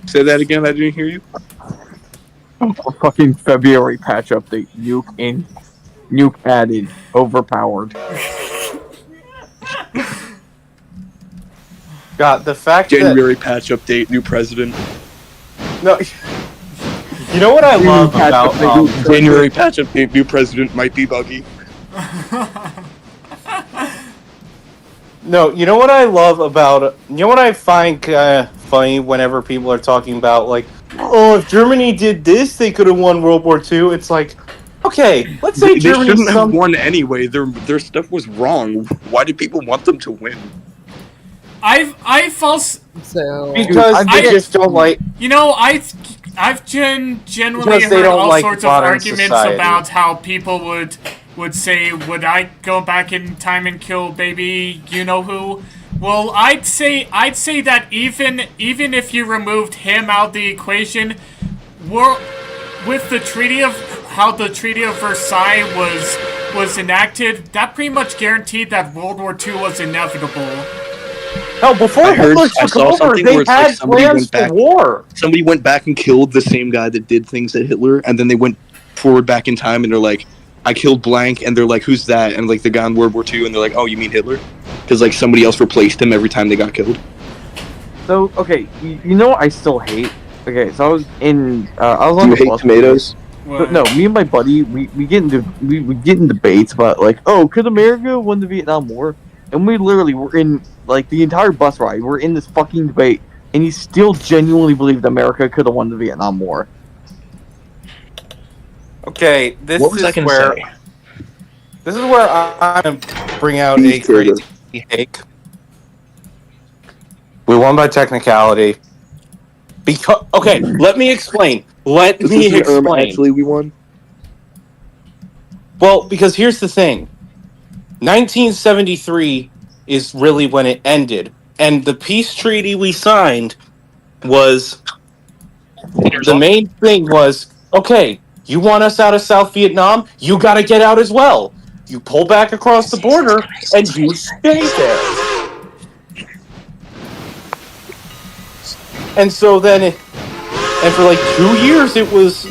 Say that again, I didn't hear you. Fucking February patch update. Nuke added. Overpowered. God, the fact January patch update, new president. that... No... You know what I love about January patch update, new president might be buggy. No, you know what I love about you know what I find funny whenever people are talking about like, oh, if Germany did this, they could have won World War II. It's like, okay, let's say They Germany shouldn't have won anyway. Their stuff was wrong. Why did people want them to win? I false So because they just don't like. You know, I've generally Because they heard don't all like sorts of modern arguments society. about how people would say, would I go back in time and kill baby you know who? Well, I'd say that even if you removed him out of the equation, with the treaty of how the Treaty of Versailles was enacted, that pretty much guaranteed that World War II was inevitable. No, before Hitler took over, they had plans for war. Somebody went back and killed the same guy that did things at Hitler, and then they went forward back in time, and they're like, I killed blank, and they're like, who's that? And like the guy in World War II, and they're like, oh, you mean Hitler? Because like somebody else replaced him every time they got killed. So okay, you know what I still hate? Okay, so I was on You the hate bus. tomatoes? But no, me and my buddy, we get in debates about like, oh, could America win the Vietnam War? And we literally were in like the entire bus ride. We're in this fucking debate, and he still genuinely believed America could have won the Vietnam War. Okay, this What was I is gonna where say? this is where I'm gonna bring out a crazy take. We won by technicality. Because okay, let me explain. Let This me isn't explain. actually we won. Well, because here's the thing. 1973 is really when it ended, and the peace treaty we signed was the main thing was, okay, you want us out of South Vietnam, you got to get out as well. You pull back across the border and you stay there. And so then and for like 2 years it was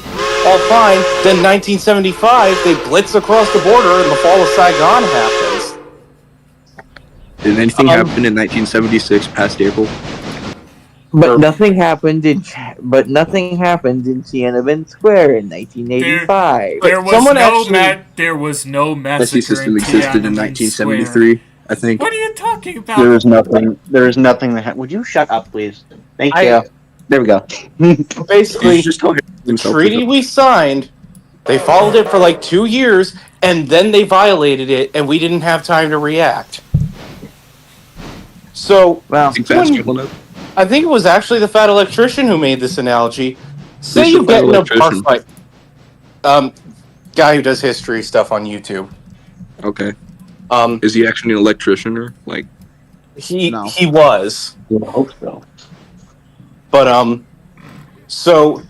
all fine. Then 1975 they blitz across the border and the fall of Saigon happens. Did anything happen in 1976 past April? But nothing happened in Tiananmen Square in 1985. There was no That massacre system in existed in Tiananmen Square. 1973, I think. What are you talking about? There is nothing. There is nothing that. Would you shut up, please? Thank you. There we go. Basically, He's just talking the treaty we signed, they followed it for like 2 years, and then they violated it, and we didn't have time to react. So, Well, I think it was actually the fat electrician who made this analogy. Say Who's you the get fat in a electrician? bar fight. Guy who does history stuff on YouTube. Okay. Is he actually an electrician or like? He was. I hope so. But so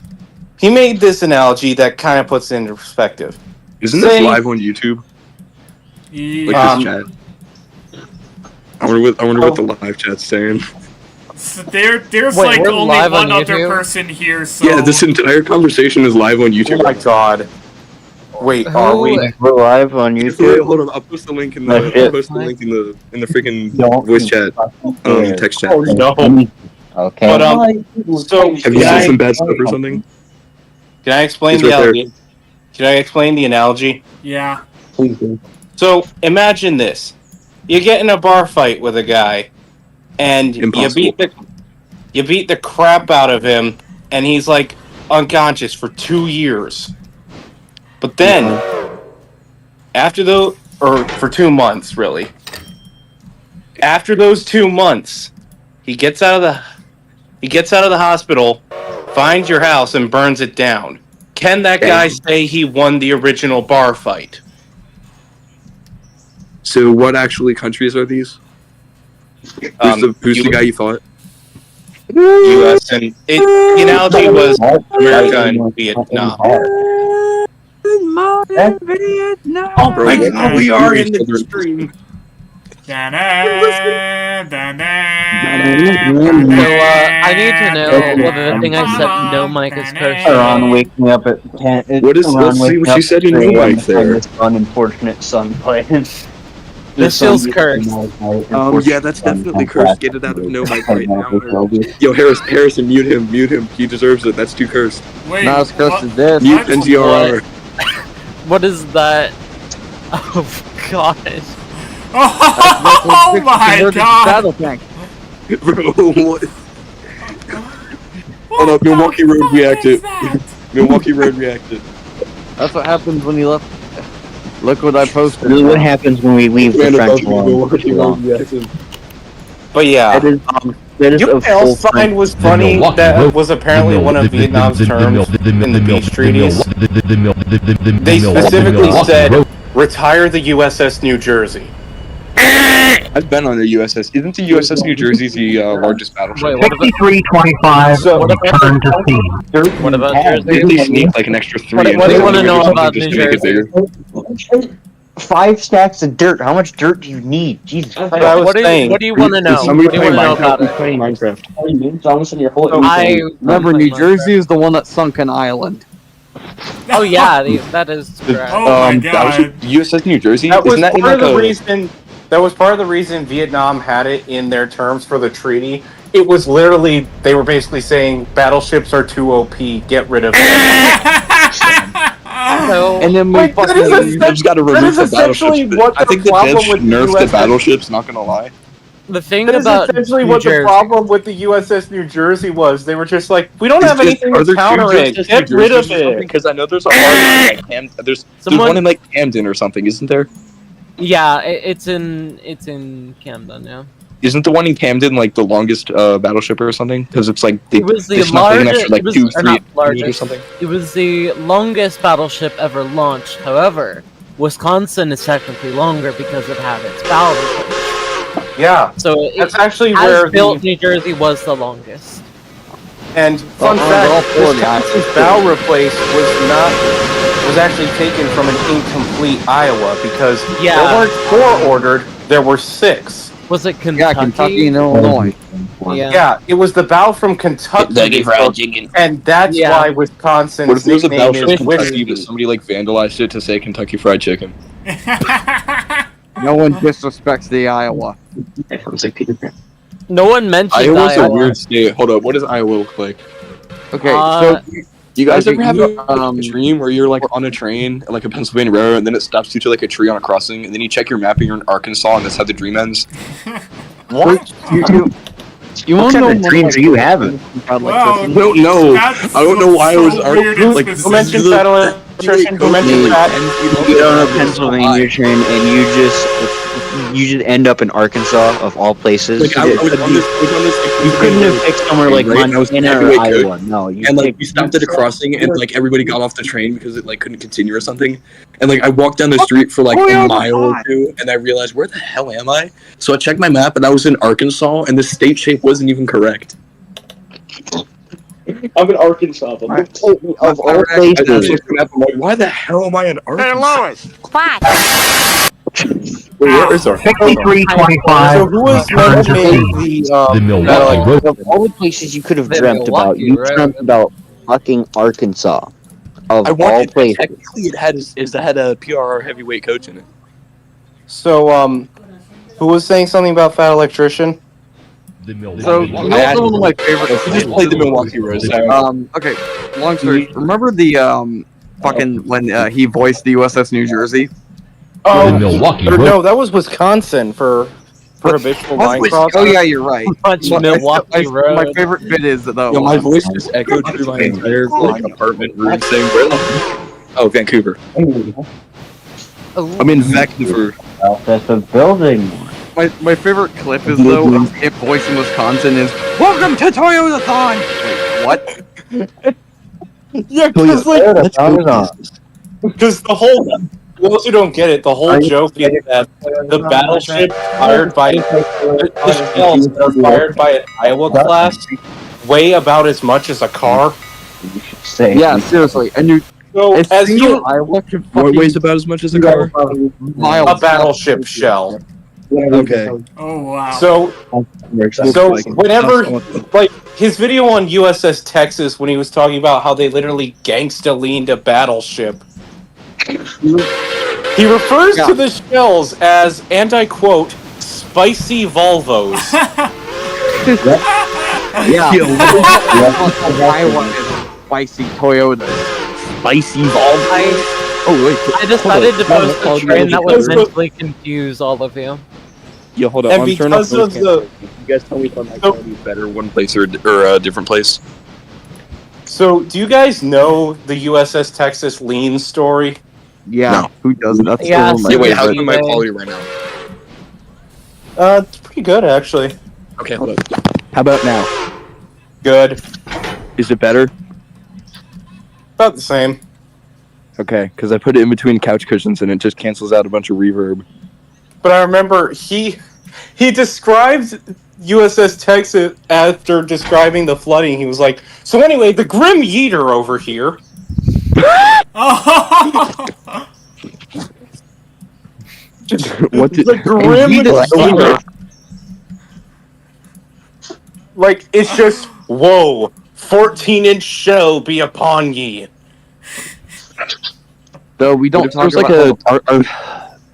he made this analogy that kind of puts it into perspective. Isn't this live on YouTube? Like this chat. I wonder what the live chat's saying. So there's Wait, like we're only live on one other YouTube? person here, so Yeah, this entire conversation is live on YouTube. Oh my god. Wait, are Who- we? We're live on Wait, YouTube. hold on. I'll post the link in the. No shit. I'll post the link in the freaking Don't voice chat, text chat. Oh no. Okay. But so Have you seen some bad stuff or something? can I explain It's the right there. analogy? Can I explain the analogy? yeah. Please do. So imagine this: you get in a bar fight with a guy, and Impossible. you beat the crap out of him, and he's like unconscious for 2 years. But then, for 2 months, really. After those 2 months, he gets out of the hospital, finds your house, and burns it down. Can that guy say he won the original bar fight? So, what actually countries are these? Who's the guy you thought? U.S. and the analogy was America and Vietnam. Oh Bro, my what god, we are in the stream. So, I need to know whether the thing I said no mic is cursed. Ron waking up at 10. What is? Let's see what she said in your mic there. This unfortunate sun playing. This feels cursed. Yeah, that's definitely cursed. Get it out of no mic right now. Yo, Harrison, mute him. He deserves it. That's too cursed. Wait, Not as cursed as this. Mute NTR. What is that? Oh gosh. Oh my god! Battle tank. Bro, what? Hold up, Milwaukee Road reacted. Milwaukee Road reacted. That's what happens when you left. Look what I posted. This is what happens when we leave the French Milwaukee Road alone. reacted. But yeah, That is you know a what full else find was funny? That was apparently one of Vietnam's terms in the peace treaties. They specifically said, retire the USS New Jersey. I've been on the USS. Isn't the USS New Jersey the largest battleship? Wait, what about 6325, return to scene. what about Jersey? Didn't they sneak like an extra 3 inches? What do you want to or know something about just New to make it Jersey? bigger? 5 stacks of dirt. How much dirt do you need? Jesus Christ. I was What do saying, you want to know? What Somebody do you play want to know about Minecraft. it? Playing Minecraft. I Remember, New Jersey is the one that sunk an island. Oh yeah, that is correct. Oh my Battleship god. USS New Jersey. that was Isn't that in part of like the a? reason. That was part of the reason Vietnam had it in their terms for the treaty. It was literally they were basically saying battleships are too OP. Get rid of them. So, And then we Wait, that is fucking. They've got to that remove is the essentially battleships. what I the think the problem devs should with the nerf the USS battleships. Not gonna lie. the thing That is about essentially New what the Jersey, problem with the USS New Jersey was. They were just like, we don't have Is- anything are to there two counter it. USS Get New rid of Jerseys or something? it. Because I know there's a harbor in like there's Someone- one in like Camden or something, isn't there? yeah, it's in Camden, yeah. Isn't the one in Camden like the longest battleship or something? Because it's like they, It was the they snuck like an largest, extra like it was, 2, or 3 not inches or largest, something. it was the longest battleship ever launched. However, Wisconsin is technically longer because it had its bow replaced. Yeah, So it that's actually as where built New Jersey was the longest. And fun Well, all fact, four of the Wisconsin's Iowa bow replace was actually taken from an incomplete Iowa because Yeah. there weren't 4 ordered, there were 6. Was it Kentucky? Yeah, Kentucky and Illinois. Yeah. Yeah, it was the bow from Kentucky, and that's Yeah. why Wisconsin's What if there was a nickname battleship is Kentucky, but Whiskey. somebody like vandalized it to say Kentucky Fried Chicken? No one disrespects the Iowa. No one mentioned Iowa's a Iowa. weird state. Hold up, what does Iowa look like? Okay, Uh, so You guys Okay, ever have you- a dream where you're like on a train, like a Pennsylvania railroad, and then it stops you to like a tree on a crossing, and then you check your map and you're in Arkansas, and that's how the dream ends? What? you want to know kind of dreams are you having? Wow. I don't know. That's I don't know why I was so weird and like. Who mentioned specific. battle electrician? Who mentioned that? You get on a Pennsylvania train and you just end up in Arkansas of all places. Like I was on this. You couldn't have picked somewhere like Right, I was Montana or heavyweight coach. Iowa. No, you And like picked- we stopped at a crossing, and like everybody got off the train because it like couldn't continue or something. And like I walked down the street for like a mile or two, and I realized where the hell am I? So I checked my map, and I was in Arkansas, and the state shape wasn't even correct. I'm in Arkansas. But like, of all I places. checked the map, I'm like, why the hell am I in Arkansas? Lois. What? Wait, where is Arkansas? 6325, So who was return meant to to make scene. the battle Of all the places you could have The dreamt about, Milwaukee you Road. dreamt about fucking Arkansas. Of I all wanted places. technically it had a PRR heavyweight coach in it. So who was saying something about fat electrician? So, you know what's one of my favorite. He just played the Milwaukee Rose. Okay, long story. Remember the fucking when he voiced the USS New Jersey? Oh, Milwaukee. no, that was Wisconsin for habitual line crossing. Oh yeah, you're right. Much Well, Milwaukee my Road. favorite bit is though. Yo, my voice just echoed through my entire like apartment room saying, "Where the?" Oh, Vancouver. I'm in Vancouver. That's a building. My favorite clip is though of him voicing Wisconsin is "Welcome to Toyotathon." Wait, what? Yeah, because the whole, for those who don't get it, the whole joke is that the battleship fired by the shells are fired by an Iowa class weigh about as much as a car. Yeah, seriously. And you, So as you Iowa could What weighs about as much as a car? miles. a battleship shell. Okay. Oh wow. So whenever like his video on USS Texas when he was talking about how they literally gangsta leaned a battleship. He refers to the shells as, and I quote, spicy Volvos. Yeah. Yeah. Iowa is spicy Toyota. Spicy Volvo. Oh wait. I decided to post a train that would mentally confuse all of you. Yeah, hold on. And I'm turning off because of noise cancellation. You guys tell me if my mic quality is better one place or a different place. So, do you guys know the USS Texas Lean story? Yeah. No. Who doesn't? That's Yeah, still Yeah, wait, how's Maybe. my mic quality right now? It's pretty good, actually. Okay, hold up. How about now? Good. Is it better? About the same. Okay, because I put it in between couch cushions and it just cancels out a bunch of reverb. But I remember he described USS Texas after describing the flooding. He was like, so anyway, the Grim Yeater over here. What did The Grim Yeater. Like, it's just, whoa, 14-inch shell be upon ye. Though we don't talk about.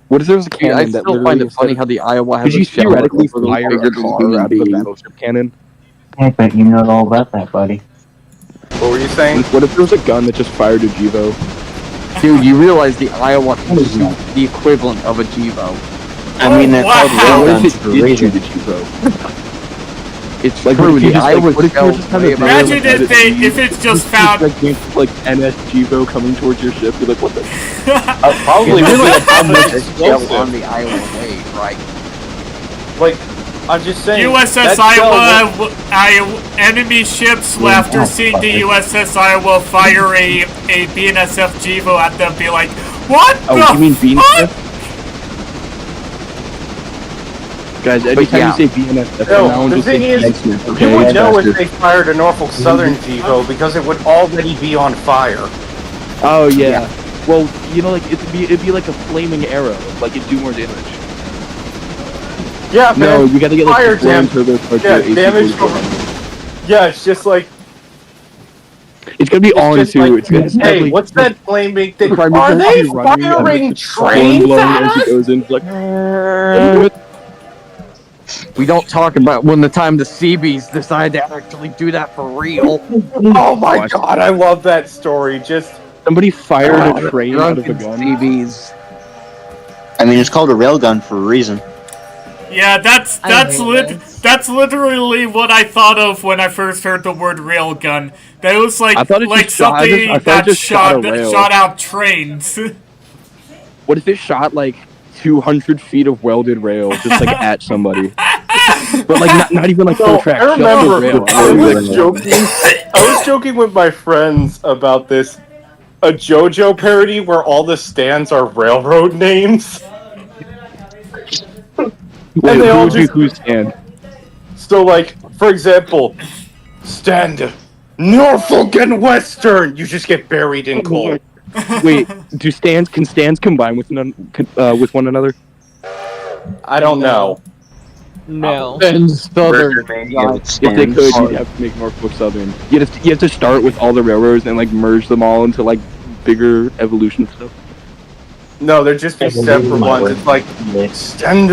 what if there was a cannon I that still literally find it funny how the Iowa has could you a shell theoretically that's fire bigger a than car human out of a being. battleship cannon? I bet you know all about that, buddy. What were you saying? What if there was a gun that just fired a Jevo? Dude, you realize the Iowa can shoot the equivalent of a Jevo. I mean, that's called What railguns if for it a did reason. shoot a Jevo? It's Like, true, what if you the just, like, Iowa what if you shell were just kind of Imagine if it's just found. like NS Jevo coming towards your ship, you're like, what the? Probably You would be realize a how ton much of shell explosive. on the Iowa wave, right? Like, I'm just saying. USS Iowa, enemy ships will, after seeing the USS Iowa fire a BNSF Jevo at them, be like, what Oh, the you mean bean fuck? ship? Guys, anytime you say BNSF, No, now the just thing say is, Beansmith, you okay? would know Faster. if they fired a Norfolk Southern Jevo because it would already be on fire. Oh yeah. Well, you know, like it'd be like a flaming arrow, like it'd do more damage. Yeah, man. No, you gotta get like fire the flame damage. turbocharged Yeah, AC damage 44. from. Yeah, it's just like. It's gonna be on just too. like, It's gonna hey, like, what's that flaming thing? Prime Are Minister's they be running and firing the storm trains blowing at as he us? goes in, it's like. We don't talk about when the time the Seabees decide to actually do that for real. Oh my god, I love that story. Just somebody fired a train out of a drunken gun. Seabees. I mean, it's called a railgun for a reason. Yeah, that's literally what I thought of when I first heard the word railgun. That was like I thought it like just shot- I something thought it that just shot a rail. shot out trains. What if it shot like 200 feet of welded rail just like at somebody? But like not even like full track. I remember Rail. I was joking with my friends about this. A JoJo parody where all the stands are railroad names. Wait, and they all who would be just whose stand? So like, for example, stand Norfolk and Western. You just get buried in coal. Wait, can stands combine with one another? I don't know. No. And Southern. If they could, you'd have to make Norfolk Southern. You have to start with all the railroads and like merge them all into like bigger evolution stuff. No, they're just be separate ones. It's like stand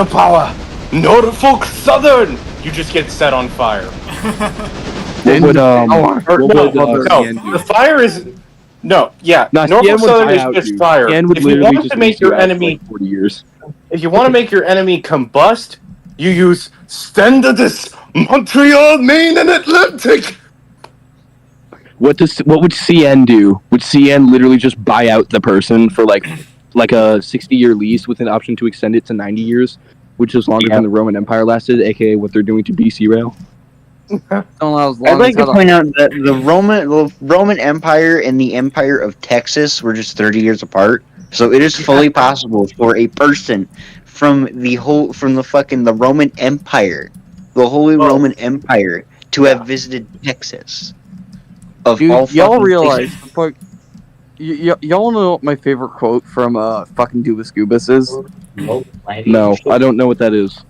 power, Norfolk Southern. You just get set on fire. The fire is Norfolk Southern is just fire. If you want to make your enemy 40 years. If you want to make your enemy combust, you use Standardist Montreal, Maine, and Atlantic. What would CN do? Would CN literally just buy out the person for like a 60-year lease with an option to extend it to 90 years, which is longer than the Roman Empire lasted, aka what they're doing to BC Rail? I'd like to point out that the Roman Empire and the Empire of Texas were just 30 years apart. So it is fully possible for a person from the Roman Empire, the Holy Roman Empire, to have visited Texas. Dude, y'all realize, y'all know what my favorite quote from fucking Dubas Goobus is? No, I don't know what that is.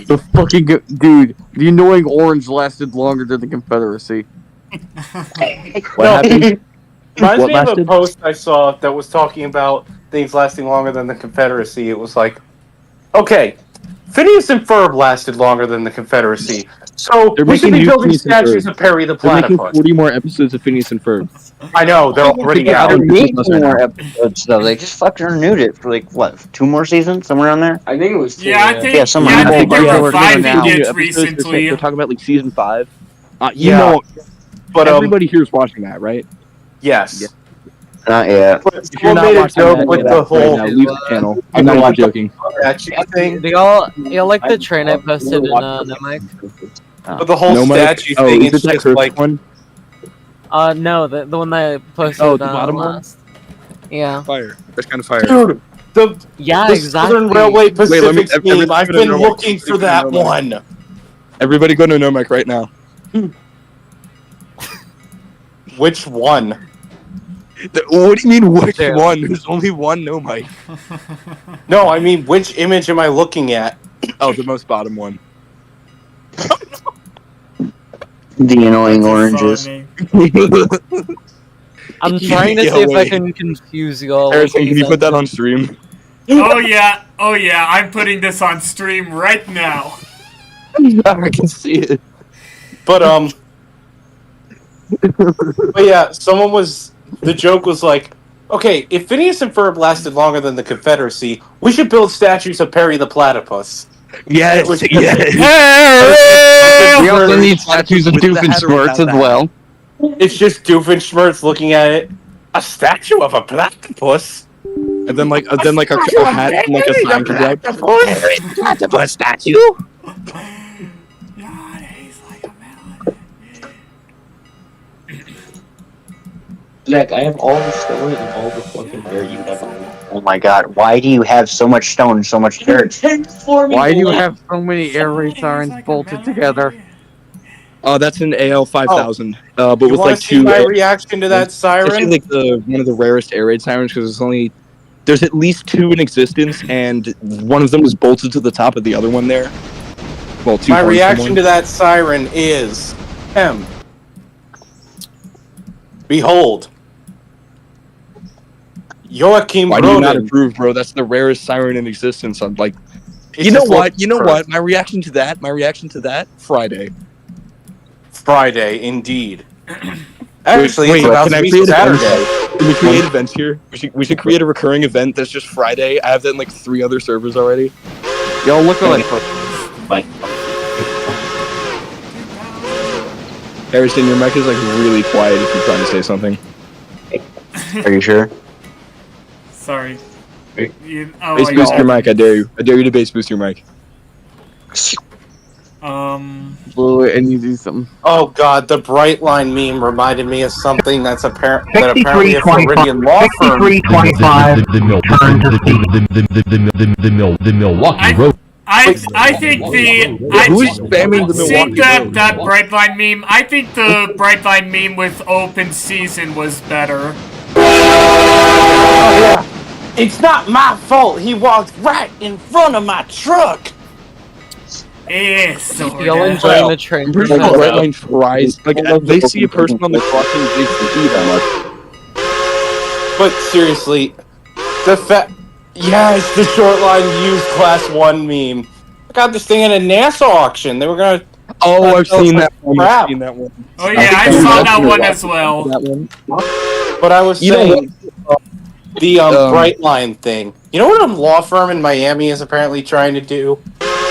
The fucking dude, the annoying orange lasted longer than the Confederacy. What happened? Reminds me of a post I saw that was talking about things lasting longer than the Confederacy, it was like, okay, Phineas and Ferb lasted longer than the Confederacy, so They're we should making be new building Phineas and statues Ferb. of Perry the They're making Platypus. 40 more episodes of Phineas and Ferb. I know, they're already They're out. making more episodes though. They just fucking renewed it for like what, 2 more seasons, somewhere on there. I think it was 2. Yeah, I think. Yeah, Yeah, somewhere I in think there. they're Yeah, we're doing reviving now. it Episodes, recently. they're talking about like season 5. Yeah, but everybody here is watching that, right? yes. Yeah. Not yet. But If you're someone not made a watching joke that, with yeah, the right whole now, leave the channel. I'm not even joking. statue thing. Do y'all like the train I posted in Nomike? But the whole No, Mike? statue Oh, thing, is it's it that just Kirk like, one? No, the one that I posted. Oh, the bottom one? last. Yeah. Fire. That's kind of fire. dude, Yeah, the exactly. Southern Railway Wait, let me- Pacific scheme. I've everybody been go to looking for that Nomike. one. Everybody go to Nomike right now. Which one? What do you mean, which There. one? There's only one Nomike. No, I mean, which image am I looking at? Oh, the most bottom one. The annoying That's just oranges. funny. I'm trying to Yeah, see if I wait. can confuse you all. Harrison, can you put that on stream? Oh yeah, I'm putting this on stream right now. I can see it. But but yeah, the joke was like, okay, if Phineas and Ferb lasted longer than the Confederacy, we should build statues of Perry the Platypus. Yes, Which- yes. We also need statues of With the Doofenshmirtz header as well. It's just Doofenshmirtz looking at it. A statue of a platypus? And then like a hat and like a sign comes out. Platypus statue? God, he's like a melon. Jack, I have all the stone and all the fucking dirt you ever want. Oh my god, why do you have so much stone and so much dirt? Why do you have so many air raid sirens bolted together? Oh, that's an AL 5000. But You with want like to see 2. my reaction to that It's siren? actually like one of the rarest air raid sirens because there's at least 2 in existence, and one of them was bolted to the top of the other one there. Well, 2 My points reaction from to that siren is, behold, Joachim Why do you not Roden. approve, bro? That's the rarest siren in existence. I'm like, It's you know just what? like- You know what? My reaction to that, Friday. Friday, indeed. Actually, Wait, it's about can to I be create Saturday. events? Can we create events here? We should create a recurring event that's just Friday. I have that in like 3 other servers already. Y'all look like Harrison, your mic is like really quiet if you're trying to say something. Are you sure? Sorry. Bass Oh, boost your mic, I dare you. I dare you to bass boost your mic. Blue and you do something. Oh god, the Bright Line meme reminded me of something that's apparently a Floridian law firm. 6325. The Milwaukee Road. I think Who's spamming the Milwaukee Road? that Brightline meme. I think the Brightline meme with open season was better. Oh, yeah. It's not my fault he walked right in front of my truck. Y'all enjoying the train? Like Brightline fries. Like they see a person on the crossing, they see that much. But seriously, yes, the short line used class 1 meme. I got this thing at a NASA auction. They were gonna. Oh, I've seen that one. Crap. I've seen that one. Oh yeah, I saw that one as well. That one. But I was You know saying the Bright Line thing. You know what a law firm in Miami is apparently trying to do?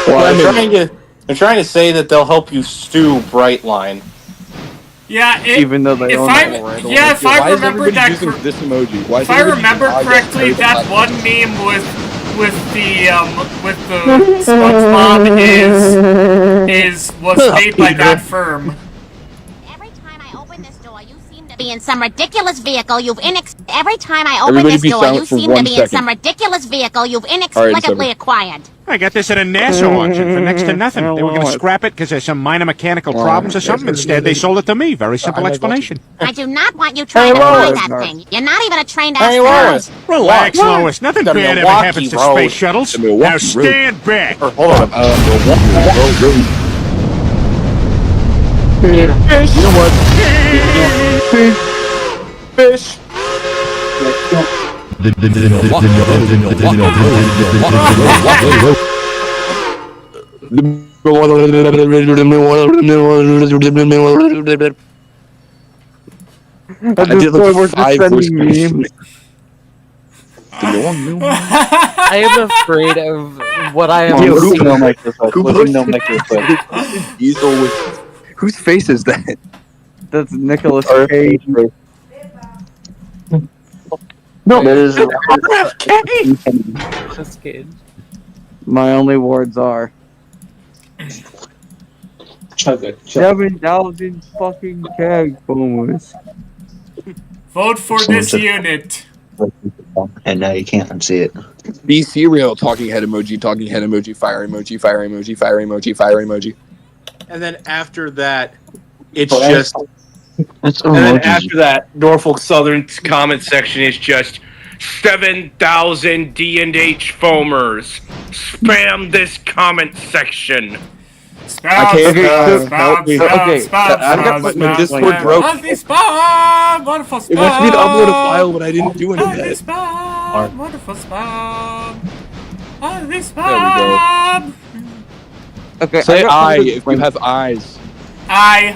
They're trying to say that they'll help you sue Brightline. Yeah, Even though they if own I it already. if I Why is remember everybody that using this emoji? Why is if I everybody remember using correctly, eyes? that one meme with the SpongeBob was made by that firm. Every time I open this door, you seem to be in some ridiculous vehicle you've Every time I open Everybody this be door, silent you for seem 1 to be in second. some ridiculous vehicle you've it's over. inexplicably acquired. I got this at a NASA auction for next to nothing. They were going to scrap it because there's some minor mechanical problems or something. Instead, they sold it to me. Very simple explanation. I do not want you trying to buy that thing. You're not even a trained ass Lois. Relax, What? Lois. Nothing The bad ever Milwaukee happens to Road. space shuttles. The Milwaukee Now Road. stand back. Or, hold on. You know what? Fish. I did like 5 voice impressions. I am afraid of what I am. Yo, no mic this up. Who Listen, no posted mic this up. Diesel with whose face is that? That's Nicholas Or- Cage. No, that is Nicolas Cage. My only words are 7,000 fucking tag boomers. Vote for this unit. And now you can't unsee it. Be serial, talking head emoji, fire emoji, fire emoji, fire emoji, fire emoji. And then after that, it's Oh, just. That's And then emojis. after that, Norfolk Southern's comment section is just 7,000 D&H foamers. Spam this comment section. Spam, I can't spam, help me. spam, Okay, spam, I've got spam, my spam, Discord spam. broke. Anti-spam, wonderful spam. It wants me to upload a file, but I didn't do any of that. Anti-spam, wonderful spam. There we Anti-spam. Okay, Say got I something to if you have eyes. I.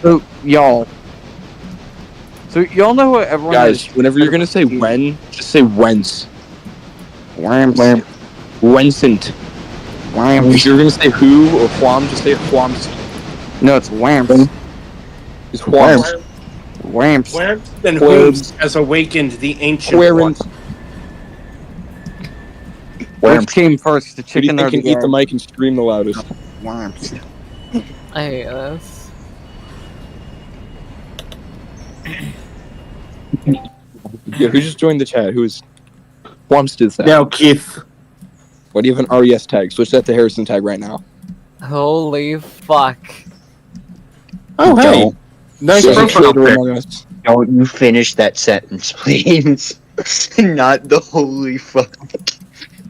So, y'all. So, y'all know what everyone Guys, is. whenever you're gonna say when, just say whence. Wham. Whencent. If you're gonna say who or wham, just say whamst. No, it's wham. It's whamst. Whamps. Then whose has awakened the ancient one? Which came first, the Who do you chicken or think the can eat the egg? mic and scream the loudest? Whamps. I hate this. Yeah, who just joined the chat? Who's whamst is that? Now, Keith. Why do you have an RES tag? Switch that to Harrison tag right now. Holy fuck. Oh, hey. Nice So, profile traitor pic. among us. Don't you finish that sentence, please. Not the holy fuck.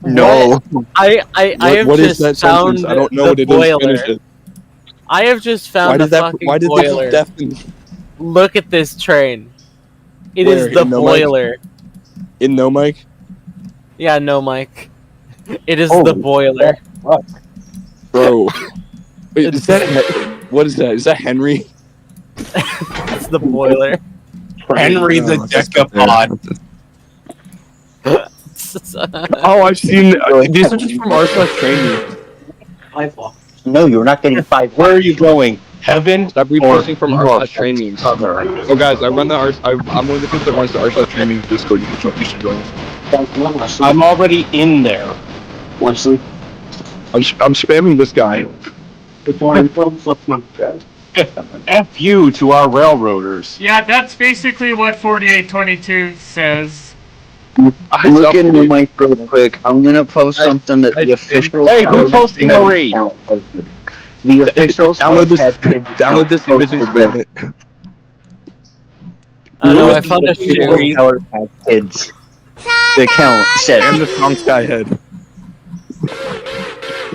No. I have What is just that found sentence? I don't know the what it boiler. is. Finish it. I have just found Why the did that? fucking Why did boiler. this deafen? Look at this train. It Where? is the In no mic? boiler. In no mic? Yeah, no, Mike. It is Oh, the boiler. Bro. Wait, is that what is that? Is that Henry? It's the boiler. Henry the Decapod. Oh, I've seen. These are just from r/training. No, you're not getting 5. Where are you going? Heaven? Stop reposting from r/training. Oh, guys, I run the I'm one of the people that runs the r/training Discord. You should join. I'm already in there. I'm spamming this guy. F you to our railroaders. Yeah, that's basically what 4822 says. Look into the mic real quick. I'm gonna post something that the official. Hey, who's posting Marie? The officials Download this image and spam it. I know, I found a shoe. Kids. The account said. And the song Skyhead.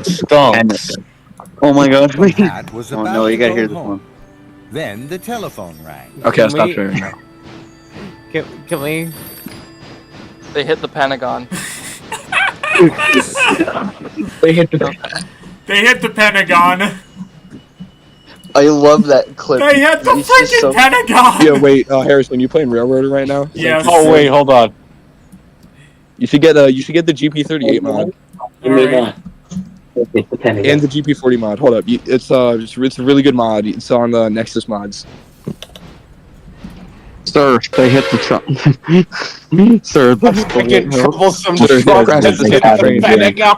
Stonks. Oh my god. Pat was Oh about no, you to gotta go hear this home. one. Then the telephone rang. Okay, I'll Can stop we- sharing now. Can we? They hit the Pentagon. They hit the. They hit the Pentagon. I love that clip. They hit the It's just freaking so- Pentagon. Yeah, wait, Harrison, you playing Railroader right now? Yes. Oh, wait, hold on. You should get the GP38 mod Alright. and the GP40 mod. Hold up, it's a really good mod. It's on the Nexus mods. Sir, they hit the truck. Sir, that's Freaking troublesome Sir, truck crash that's the hit second the train. Pentagon.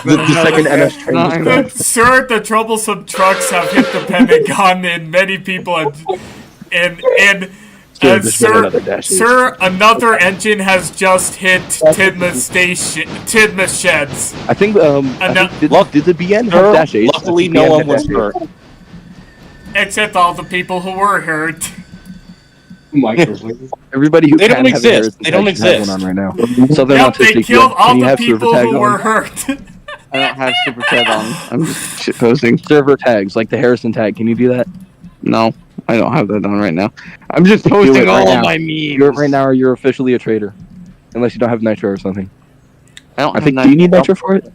The second NS train was crashed. Sir, the troublesome trucks have hit the Pentagon, and many people have, and Just made another dash. sir, another engine has just hit Tidmouth sheds. I think did the BN have dash 8? Luckily, no one was hurt. Except all the people who were hurt. Everybody who They can don't have a exist. Harrison They don't tag has exist. one on right now. Southern Yep, they Autistic, killed all can you the have server people tags who on? were hurt. I don't have super tag on. I'm just shit posting server tags like the Harrison tag. Can you do that? No, I don't have that on right now. I'm just Do posting it right all of now. my Do it memes. right now, or you're officially a traitor. Unless you don't have nitro or something. I think. Do you need nitro for it?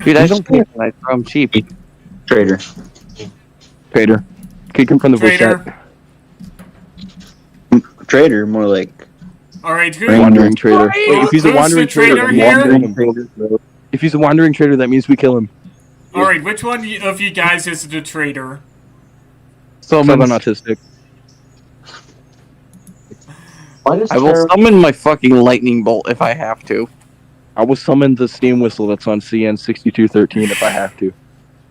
Dude, I don't pay for nitro. I'm cheap. Trader. Traitor. Kick him from the voice Traitor. chat. Trader, more like. Alright, who? Wandering traitor. Wait, if he's a Who's wandering the traitor then here? we kill him. If he's a wandering traitor, that means we kill him. Alright, which one of you guys is the traitor? Someone autistic. I will summon my fucking lightning bolt if I have to. I will summon the steam whistle that's on CN6213 if I have to.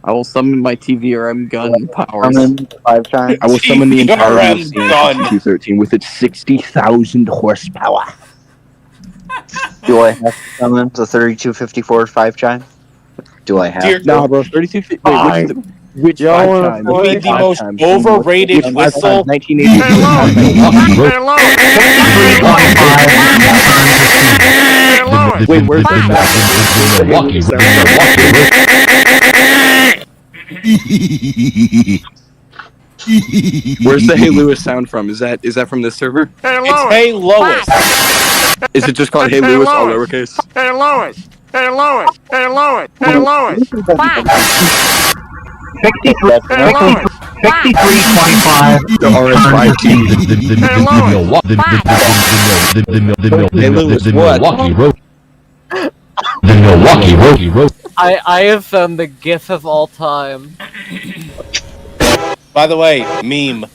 I will summon my TVRM gun powers. Summon 5 times. I will summon the entirety of TVRM gun. CN6213 with its 60,000 horsepower. Do I have to summon the 3254 5 chime? Do I have to? No, bro, 32. Wait, which 5 chime? Would be the most overrated whistle. 1980. Wait, where's Where's the Hey Lewis sound from? Is that from this server? It's Hey Lois. Is it just called Hey Lewis, all lowercase? Hey Lois! Hey Lois! Hey Lois! Hey Lois! 6325. The RS5 team. Hey Lewis, what? The Milwaukee Road. I have found the GIF of all time. By the way, meme.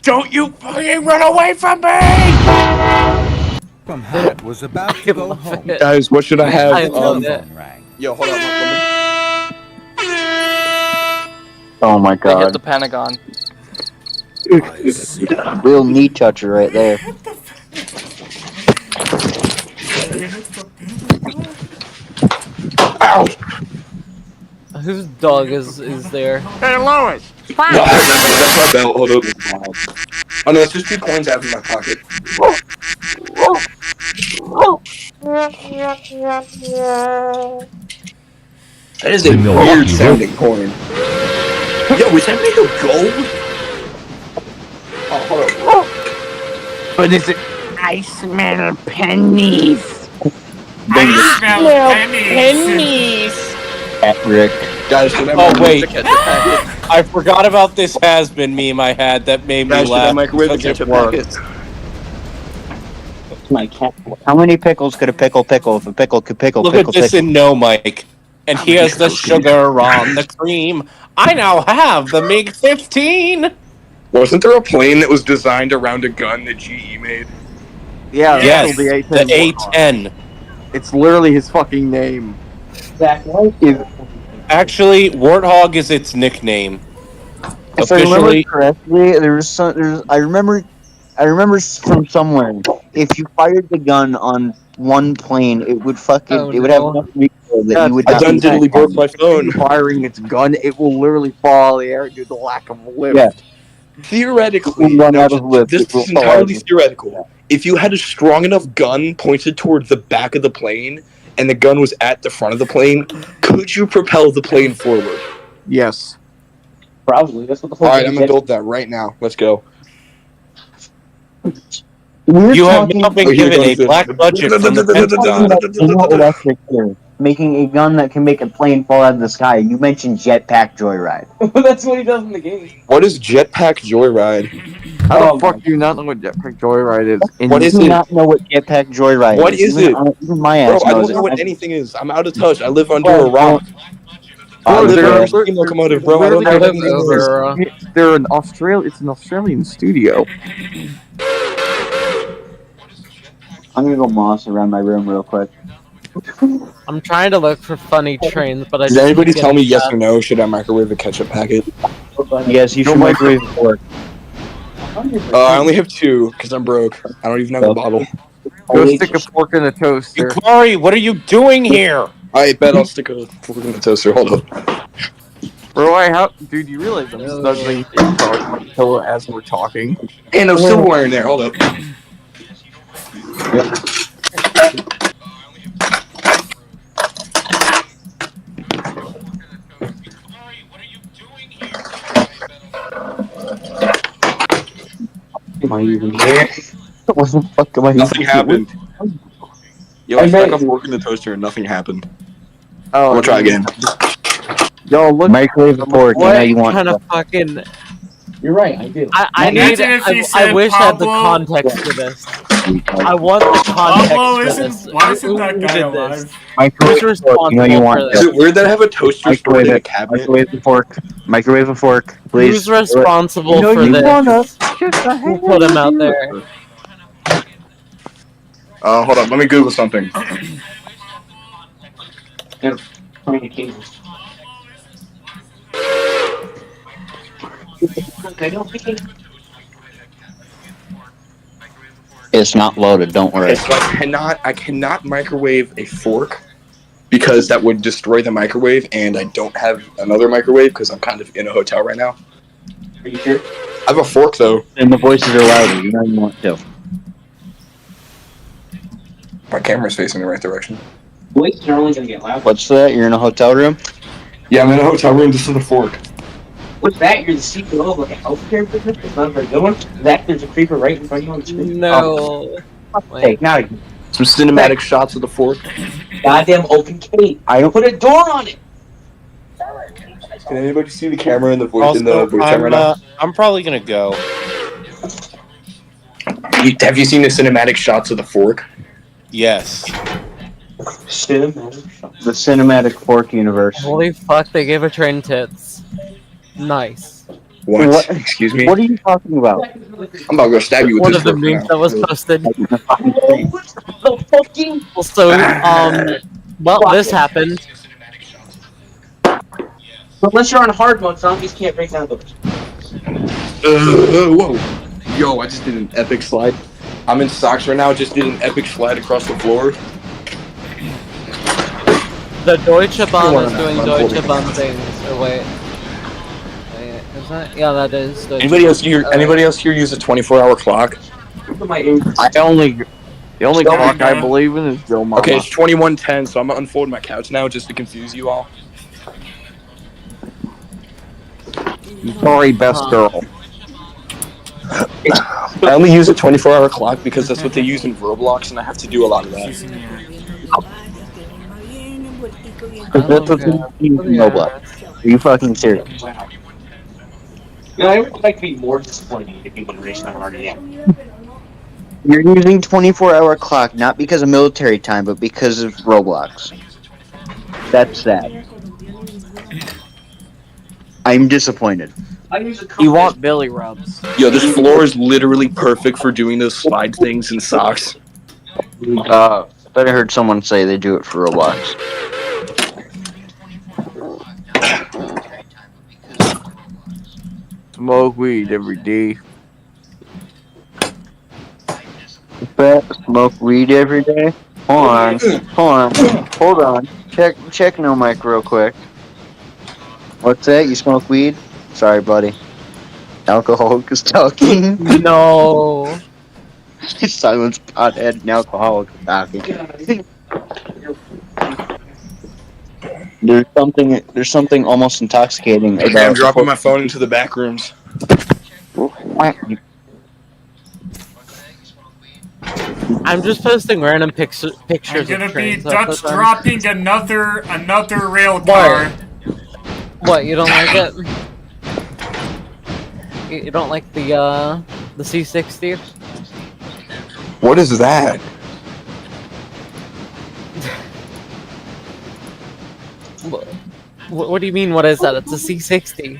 Don't you fucking run away from me! From Hat was about to go home. Guys, what should I have? I love it. Phone rang. Yo, hold on. Oh my They hit god. the Pentagon. Real knee toucher right there. Ow! Whose dog is there? Hey Lois! No, that's my belt. Hold up. Oh no, it's just 2 coins I have in my pocket. That is a weird sounding coin. Yo, is that made of gold? Oh, hold up. But is it? I smell pennies. I smell pennies. Rick. Guys, should I Oh microwave wait, the ketchup packet? I forgot about this has-been meme I had that made me Guys, should I laugh. microwave the because it ketchup worked. packet? How many pickles could a pickle pickle if a pickle could pickle Look pickle at this pickle? in no mic. And here's the sugar on the cream. I now have the MiG-15. Wasn't there a plane that was designed around a gun that GE made? Yeah, Yes, the the A10. A10. It's literally his fucking name. Actually, Warthog is its nickname. If I remember Officially, correctly, I remember from somewhere. If you fired the gun on one plane, it would Oh, it would have no. enough recoil that you would I not done be diddly hit. broke my phone. Firing its gun, it will literally fall in the air due to the lack of lift. Yeah. Theoretically, It will run no, out of lift. this It will is fall entirely out. theoretical. If you had a strong enough gun pointed towards the back of the plane, and the gun was at the front of the plane, could you propel the plane forward? Yes. Probably. That's what the whole Alright, thing I'm gonna is. build that right now. Let's go. you have now been given a black budget from the Pentagon. Electric here. Making a gun that can make a plane fall out of the sky. You mentioned jetpack joyride. That's what he does in the game. What is Jetpack Joyride? How the fuck do you not know what Jetpack Joyride is? What is Do it? you not know what jetpack joyride What is? is it? Even my Bro, ass I knows don't know what it. anything is. I'm out of touch. I live under a rock. I Bro, live they're- under a steam locomotive, bro. I don't know what anything is. They're an It's an Australian studio. I'm gonna go moss around my room real quick. I'm trying to look for funny trains, but I Did just anybody keep tell me getting yes shot. or no? Should I microwave the ketchup packet? Yes, you should microwave pork. I only have 2 because I'm broke. I don't even have a bottle. Go stick a fork in the toaster. Corey, what are you doing here? I bet I'll stick a fork in the toaster. Hold up. Bro, dude, you realize I'm snuggling the pillow as we're talking. And no silverware in there. Hold up. am I even here? What the fuck am I? Nothing happened. Yo, I stuck a fork in the toaster and nothing happened. I'm gonna try again. Yo, look. Microwave a fork. You know What you want. kind of fucking? You're right, I do. I need. Imagine if you I said wish I had the Pablo. context for this. I want the context Pablo for isn't. this. Why isn't Who that guy did alive? this? Microwave Who's a fork. You know you responsible want. for Is this? it weird that I have a toaster stored Microwave in a it. cabinet? Microwave a fork. Microwave a fork, please. Who's responsible You know for you this? wanna just a Who put him out there? Hold on. Let me Google something. It's not loaded. Don't worry. Okay, so I cannot microwave a fork because that would destroy the microwave, and I don't have another microwave because I'm kind of in a hotel right now. Are you sure? I have a fork though. And the voices are louder. You know you want to. My camera's facing the right direction. Voices are only gonna get louder. What's that? You're in a hotel room? Yeah, I'm in a hotel room just with a fork. What's that? You're the CEO of like a healthcare business? It's not a very good one. That there's a creeper right in front of you on the screen. No. Hey, now you Some cinematic shots of the fork. goddamn open cave. I put a door on it. Can anybody see the camera in the voice in the voice I'm, right now? I'm probably gonna go. Have you seen the cinematic shots of the fork? Yes. The cinematic fork universe. Holy fuck! They gave a train tits. Nice. What? Excuse me? What are you talking about? I'm about to go stab you with One this of the fork memes now. that was posted. The fucking. So, well, this happened. Unless you're on hard mode, zombies can't break down doors. Whoa. Yo, I just did an epic slide. I'm in socks right now, just did an epic slide across the floor. The Deutsche Bahn is I'm doing holding Deutsche it. Bahn things. Or wait, is that? Yeah, that is. Deutsche Anybody else Bahn. here? Anybody else here use a 24-hour clock? The only clock I believe in is Joe Mama. Okay, it's 21:10, so I'm gonna unfold my couch now just to confuse you all. Sorry, best girl. I only use a 24-hour clock because that's what they use in Roblox, and I have to do a lot of that. That's what's in Roblox. Are you fucking serious? You know, I would like to be more disappointed if you would race my already am. You're using 24-hour clock not because of military time, but because of Roblox. That's sad. I'm disappointed. You want Billy rubs? Yo, this floor is literally perfect for doing those slide things in socks. I heard someone say they do it for Roblox. Smoke weed every day. Smoke weed every day? Hold on. Check no mic real quick. What's that? You smoke weed? Sorry, buddy. Alcoholic is talking. No. Silence pothead and alcoholic is talking. There's something almost intoxicating about. Okay, I'm dropping my phone into the back rooms. I'm just posting random pictures I'm gonna of be trains. Dutch dropping another rail car. What? You don't like it? You don't like the C60? What is that? What do you mean? What is that? It's a C60.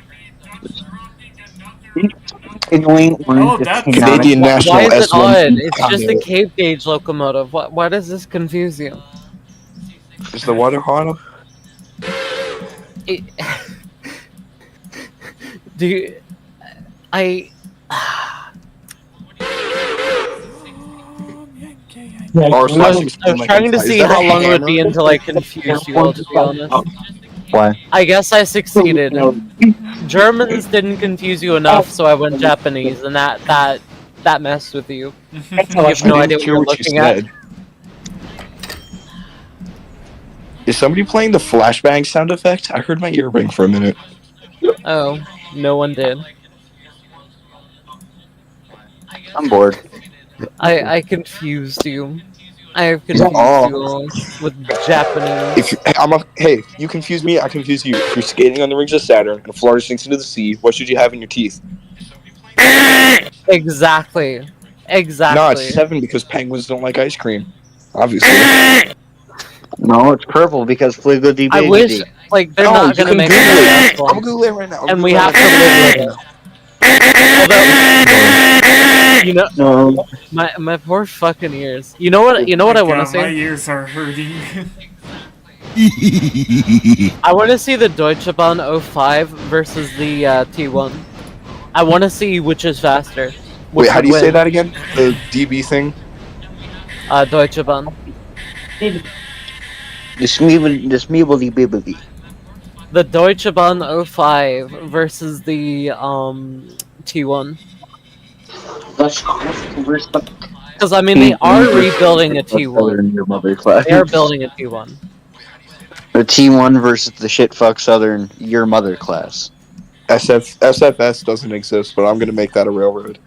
Oh, that's Canadian National Why is it S1. odd? It's just a cave gauge locomotive. Why does this confuse you? Is the water hot? Do you... I was trying to see how long it would be until I confused you all, to be honest. Why? I guess I succeeded. Germans didn't confuse you enough, so I went Japanese, and that messed with you. You have no idea what you're looking at. Is somebody playing the flashbang sound effect? I heard my ear ring for a minute. Oh, no one did. I'm bored. I confused you. I have confused Oh. you all with Japanese. Hey, you confuse me, I confuse you. If you're skating on the rings of Saturn and Florida sinks into the sea, what should you have in your teeth? Exactly. No, Exactly. it's 7 because penguins don't like ice cream. Obviously. No, it's purple because Fligo de I wish, Biggity. like, they're No, not you gonna can make Google another it. F1, I'm gonna Google it right now. and we have to live with it. Although, you know, No. my poor fucking ears. You know what? You know what I want to God, my see? ears are hurting. I want to see the Deutsche Bahn 05 versus the T1. I want to see which is faster. Which Wait, how would do you say win. that again? The DB thing? Deutsche Bahn. The Smeebledy Bibbity. The Deutsche Bahn 05 versus the T1. Because I mean, they are rebuilding a T1. Your mother class. They are building a T1. The T1 versus the shitfuck Southern your mother class. SFS doesn't exist, but I'm gonna make that a railroad.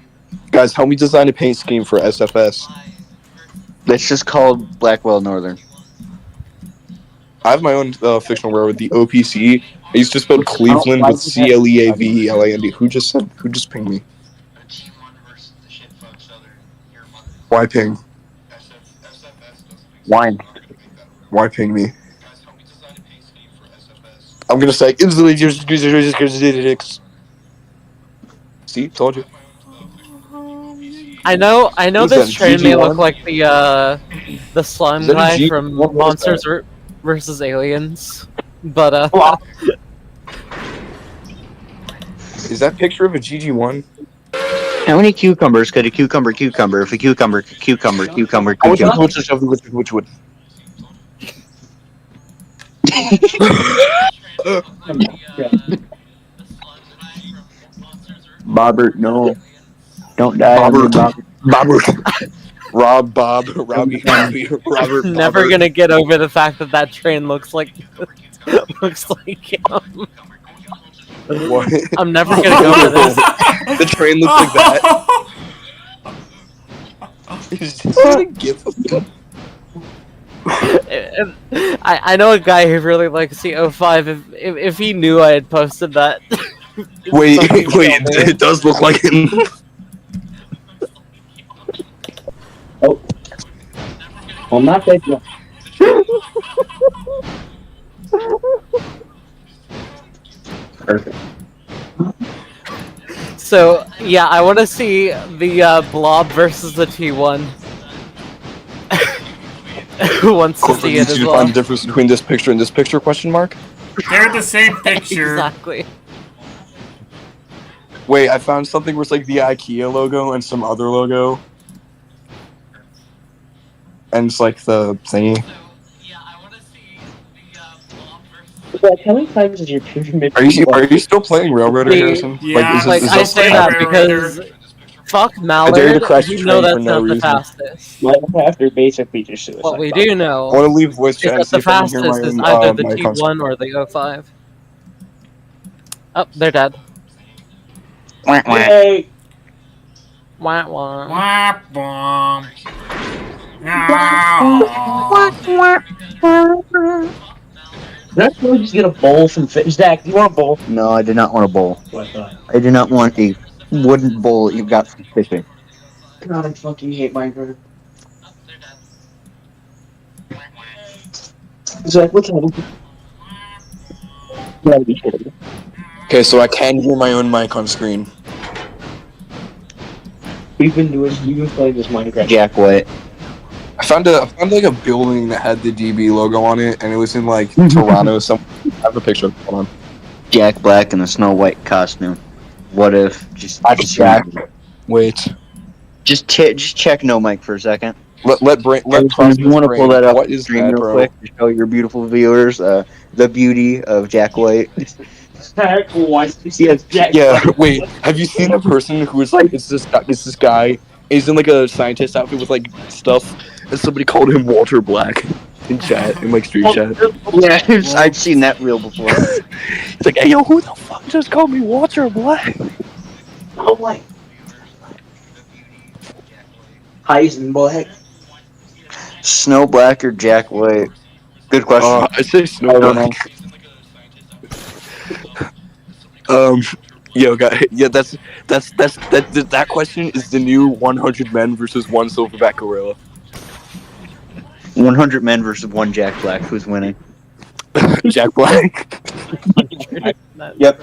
Guys, help me design a paint scheme for SFS. That's just called Blackwell Northern. I have my own fictional railroad, the OPC. I used to spell Cleveland with CLEAVELAND. Who just pinged me? Why ping? Wine. Why ping me? I'm gonna say instantly. See, told you. I know Who's this that, train may look GG1? like the slime Is that a guy G- from what was Monsters that? versus Aliens, but Is that picture of a GG1? How many cucumbers could a cucumber if a cucumber Which would? Bobbert, no. Don't die on me, Bobbert. Robbie, Robert, never Bobbert. gonna get over the fact that that train looks like looks like him. What? I'm never gonna go over this. The train looks like that. Is this a gif of me? I know a guy who really likes the 05. If he knew I had posted that. Wait, it does look like him. Oh. I'm not that. Perfect. So yeah, I want to see the Blob versus the T1. Who wants to see it Did as you well? find the difference between this picture and this picture? Question mark. They're the same picture. Exactly. Wait, I found something where it's like the IKEA logo and some other logo, and it's like the thingy. How many times is your pyramid? Are you still playing Railroader, Harrison? Yeah, I say that because fuck Mallard. crash We the know train that's for no not the reason. fastest. Minecraft are basically just suicide. What we do know I want to leave voice is chat and that see the if I can hear fastest my is own either the mic on T1 or the 05. Oh, they're dead. Yay! Wah wah. Wah, wah. Let's really just get a bowl from Fish. Zach, do you want a bowl? No, I did not want a bowl. I do not want a wooden bowl that you got from fishing. God, I fucking hate Minecraft. Zach, what's happening? Gotta be kidding me. Okay, so I can hear my own mic on screen. We've been playing this Minecraft. Jack White. I found like a building that had the DB logo on it, and it was in like Toronto. I have a picture. Hold on. Jack Black in a Snow White costume. What if just Jack. Wait. Just check no mic for a second. Let if you want to pull that up What on is stream that, real bro? quick to show your beautiful viewers the beauty of Jack White. Zach wants to see a Jack. Yeah. Wait. Have you seen the person who was like, it's this guy? He's in like a scientist outfit with like stuff, and somebody called him Walter Black in chat, in like stream chat. Yeah, I've seen that reel before. It's like, hey yo, who the fuck just called me Walter Black? Oh my. Heisenberg. Snow Black or Jack White? Good question. I say Snow I don't Black. Yo, guy, yeah, that question is the new 100 men versus one silverback gorilla. 100 men versus one Jack Black. Who's winning? Jack Black. Yep.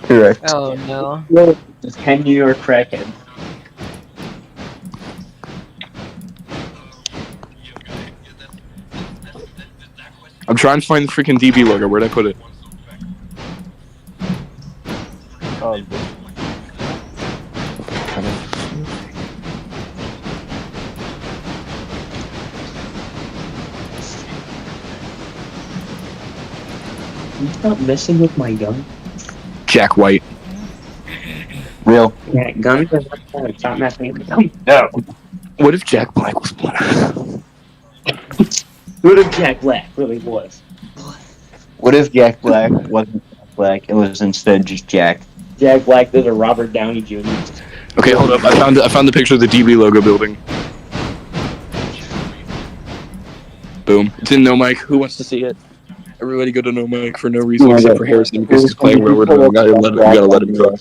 Correct. Oh no. Just 10 New York crackheads. I'm trying to find the freaking DB logo. Where'd I put it? Can you stop messing with my gun? Jack White. Real. Yeah, guns are not fun. Stop messing with them. No. What if Jack Black was black? What if Jack Black really was? What if Jack Black wasn't Jack Black? It was instead just Jack. Jack Black did a Robert Downey Jr. Okay, hold up. I found the picture of the DB logo building. Boom. It's in No Mic. Who wants to see it? Everybody go to No Mic for no reason except for Harrison because he's playing Railroad. We gotta let him go.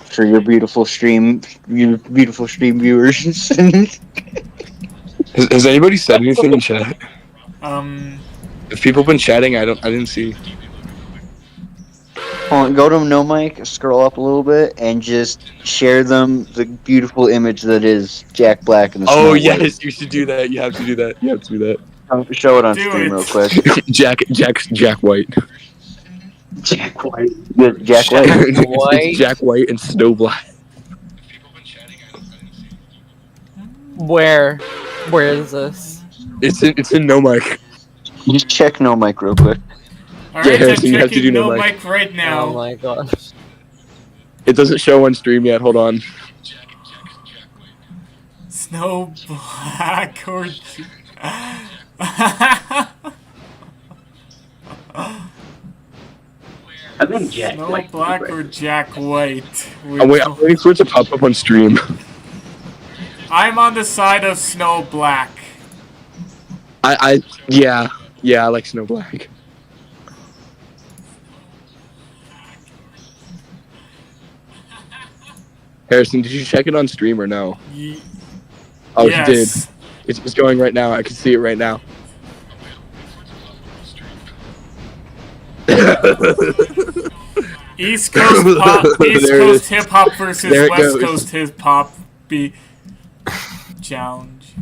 For your beautiful stream viewers. Has anybody said anything in chat? If people been chatting, I didn't see. Hold on, go to No Mic, scroll up a little bit, and just share them the beautiful image that is Jack Black and the Snow White. Yes, you should do that. You have to do that. You have to do that. Show it on stream real quick. Jack White. Jack White. Jack White. It's Jack White and Snow Black. Where is this? It's in No Mic. Just check No Mic real quick. Alright, Harrison, I'm you have to do checking No No Mic. Mic right now. Oh my gosh. It doesn't show on stream yet. Hold on. Snow Black or... I think Jack Snow Black. Black or Jack White? I'm waiting for it to pop up on stream. I'm on the side of Snow Black. Yeah, I like Snow Black. Harrison, did you check it on stream or no? Oh, yes. You did. It's going right now. I can see it right now. East Coast pop, East Coast hip hop versus There it West goes. Coast hip hop be challenge.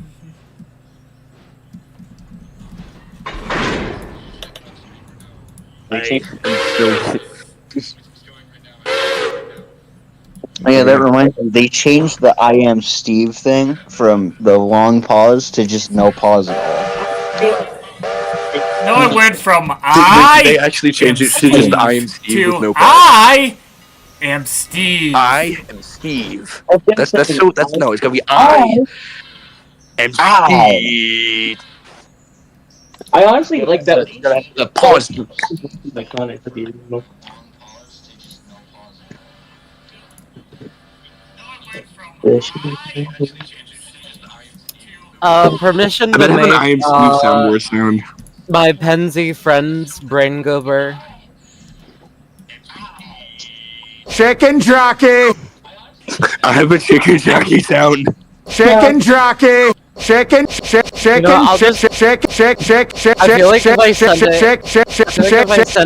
Oh, yeah, that reminds me. They changed the I am Steve thing from the long pause to just no pause at all. No, it went from They actually changed it to just I am Steve with no pause. I am Steve. I am Steve. That's no. It's gonna be I am Steve. I honestly like that. The pause. Iconic to be original. Permission I to bet have make an I am Steve soundboard sound. my Penzi friend's brain goober. Chicken jockey! I have a chicken jockey sound. Chicken jockey! Chicken, You know, I'll just- I feel like if I send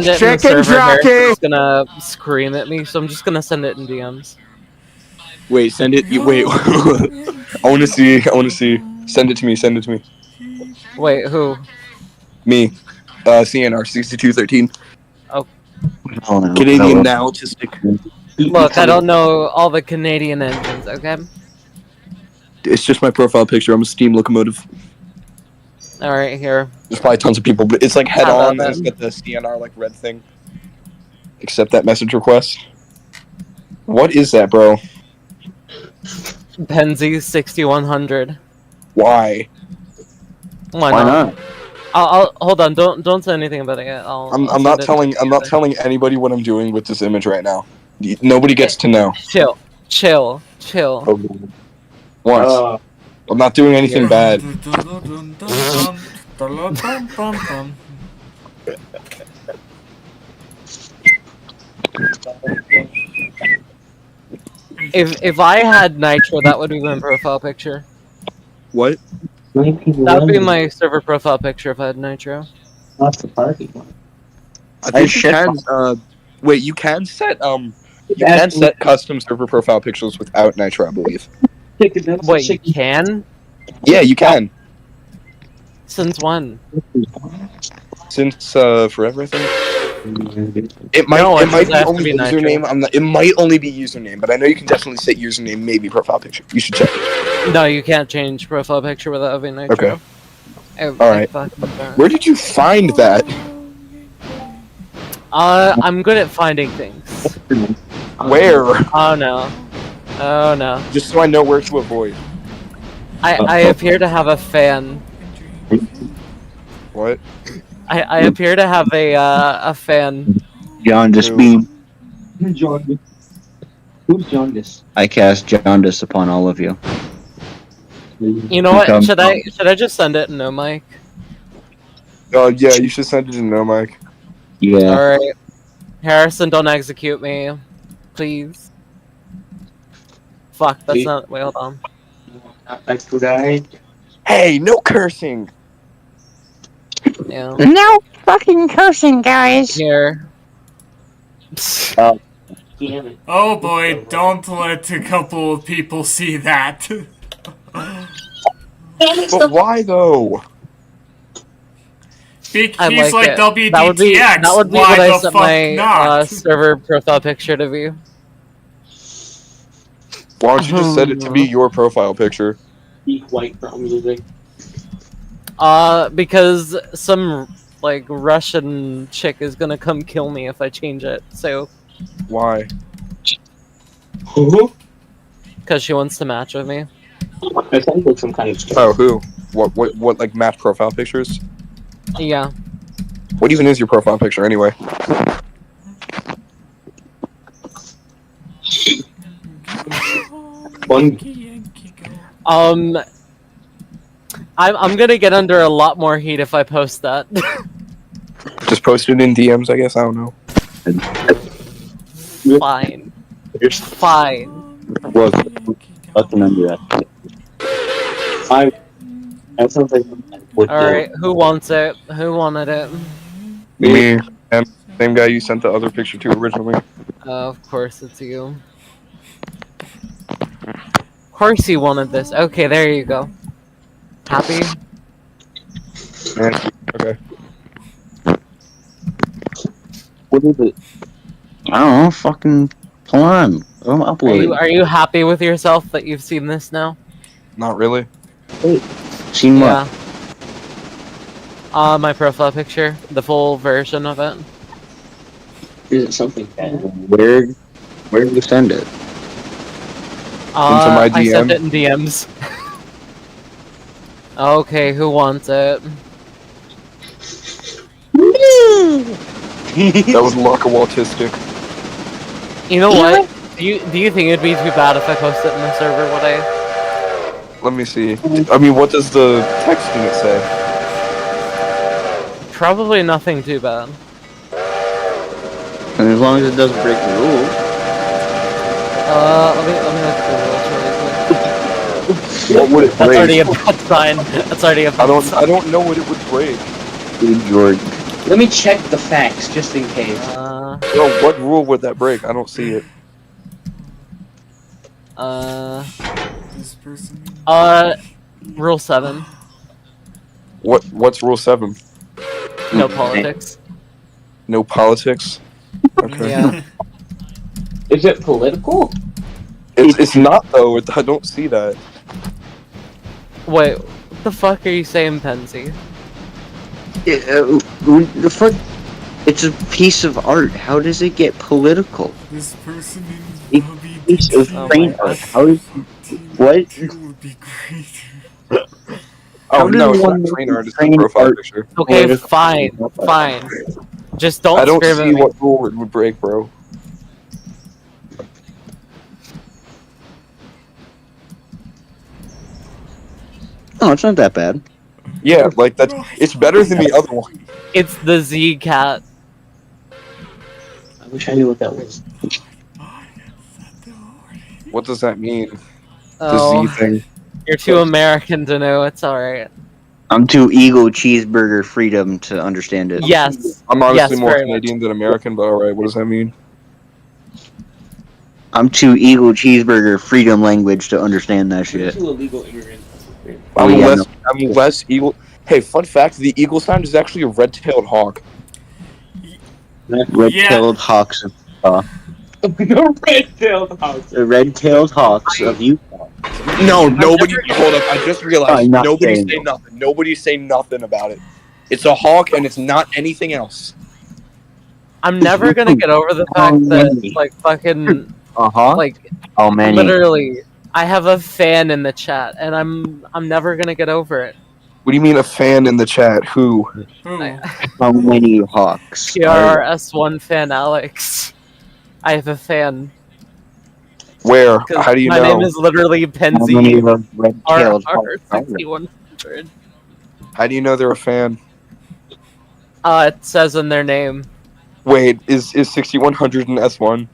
it in the server, Harrison's gonna scream at me, so I'm just gonna send it in DMs. Wait, send it. Wait. I want to see. Send it to me. Wait, who? Me. CNR 6213. Oh. Canadian now autistic. Look, I don't know all the Canadian engines, okay? It's just my profile picture. I'm a steam locomotive. Alright, here. There's probably tons of people, but it's like head How on. about And it's got the CNR like red thing. Accept that message request. What is that, bro? Penzi 6100. Why? Why not? I'll hold on. Don't say anything about it yet. I'm not telling anybody what I'm doing with this image right now. Nobody gets to know. Chill. What? I'm not doing anything bad. If I had Nitro, that would be my profile picture. What? That would be my server profile picture if I had Nitro. Not the party. I think you can. Wait, you can set you can set custom server profile pictures without Nitro, I believe. Wait, you can? Yeah, you can. Since when? Since forever, I think. It might No, it might doesn't be have to only be Nitro. username. I'm not. It might only be username, but I know you can definitely set username, maybe profile picture. You should check it. No, you can't change profile picture without having Nitro. Okay. All right. Where did you find that? I'm good at finding things. Where? Oh no. Oh no. Just so I know where to avoid. I appear to have a fan. What? I appear to have a fan. Jaundice beam. Jaundice. Who's Jaundice? I cast Jaundice upon all of you. You know what? Become- Should I just send it in no mic? Yeah, you should send it to no mic. Yeah. Alright. Harrison, don't execute me. Please. Fuck, that's Please. not. Wait, hold on. I could I. Hey, no cursing. Yeah. No fucking cursing, guys. Here. Damn it. Oh boy, don't let a couple of people see that. But why though? He's I like it. WDTX. That would be why what I the set fuck my not? server profile picture to be. Why don't you just set it to be your profile picture? Be white from music. Because some like Russian chick is gonna come kill me if I change it. So. Why? Who? Because she wants to match with me. That sounds like some kind of story. Oh, who? What? Like match profile pictures? Yeah. What even is your profile picture anyway? I'm gonna get under a lot more heat if I post that. Just post it in DMs, I guess. I don't know. Fine. Fine. Well, fucking under that. That sounds like Alright, who wants it? Who wanted it? Me and same guy you sent the other picture to originally. Of course it's you. Of course you wanted this. Okay, there you go. Happy? Okay. What is it? I don't know. Fucking hold on. I'm uploading. Are you happy with yourself that you've seen this now? Not really. Seen Yeah. what? My profile picture, the full version of it. Is it something bad? Where did you send it? Into my I sent DM? it in DMs. Okay, who wants it? That was Loco autistic. You know what? Do you think it'd be too bad if I post it in the server? Would I? Let me see. I mean, what does the text in it say? Probably nothing too bad. And as long as it doesn't break the rules. Let me look at the rules really quick. What would it That's break? already a bad sign. That's already a bad sign. I don't know what it would break. George. Let me check the facts just in case. Bro, what rule would that break? I don't see it. This person. Rule 7. What's rule 7? No politics. No politics? Okay. Yeah. Is it political? It's not though. I don't see that. Wait, what the fuck are you saying, Pensy? The fuck? It's a piece of art. How does it get political? This person It's a piece of train art. How is what? would be great. Oh does no, it's one not train make art. It's the train profile art picture. Okay, political? fine. Just don't I don't scream at see me. what rule it would break, bro. Oh, it's not that bad. Yeah, like that's it's better than the other one. It's the Z cat. I wish I knew what that was. What does that mean? The Z Oh, thing. you're too American to know. It's alright. I'm too ego cheeseburger freedom to understand it. Yes. I'm honestly Yes, more very Canadian than American, but alright, what does that mean? I'm too ego cheeseburger freedom language to understand that shit. Two illegal immigrants. Oh, yeah, I'm less eagle. Hey, fun fact: the eagle sound is actually a red-tailed hawk. Red-tailed hawks of No red-tailed hawks. the red-tailed hawks of Utah. No, nobody. Hold up! I just realized I'm not nobody saying say it. nothing. Nobody say nothing about it. It's a hawk, and it's not anything else. I'm never gonna get over the fact that, like, fucking, like, Oh man, literally, I have a fan in the chat, and I'm never gonna get over it. What do you mean a fan in the chat? Who? how many hawks? PRS1 fan Alex. I have a fan. Where? 'Cause How do you my know? name is literally How many Penzi of red-tailed hawks are there? R6100. How do you know they're a fan? It says in their name. Wait, is 6100 an S1?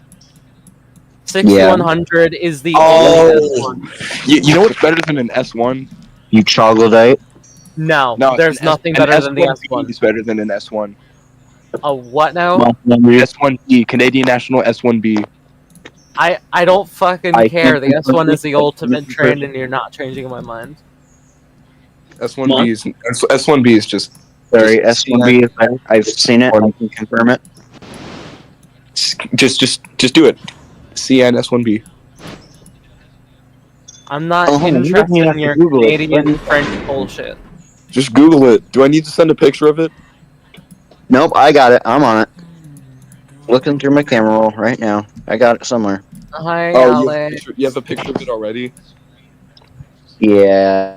6100 is the Oh, only S1. you know what's better than an S1? You troglodyte? No, No, there's nothing better than the S1. Is better than an S1. A what now? S1B, Canadian National S1B. I don't fucking I care. can't The S1 is the confirm ultimate this trend, person. and you're not changing my mind. S1B is just. Sorry, S1B is better. I've seen it. I can confirm it. Just do it. CN S1B. I'm not Oh, hold on, you don't interested even in have to your Google it. Canadian French bullshit. Just Google it. Do I need to send a picture of it? Nope, I got it. I'm on it. Looking through my camera roll right now. I got it somewhere. Hi, Oh, Alex. you have a picture of it already? Yeah.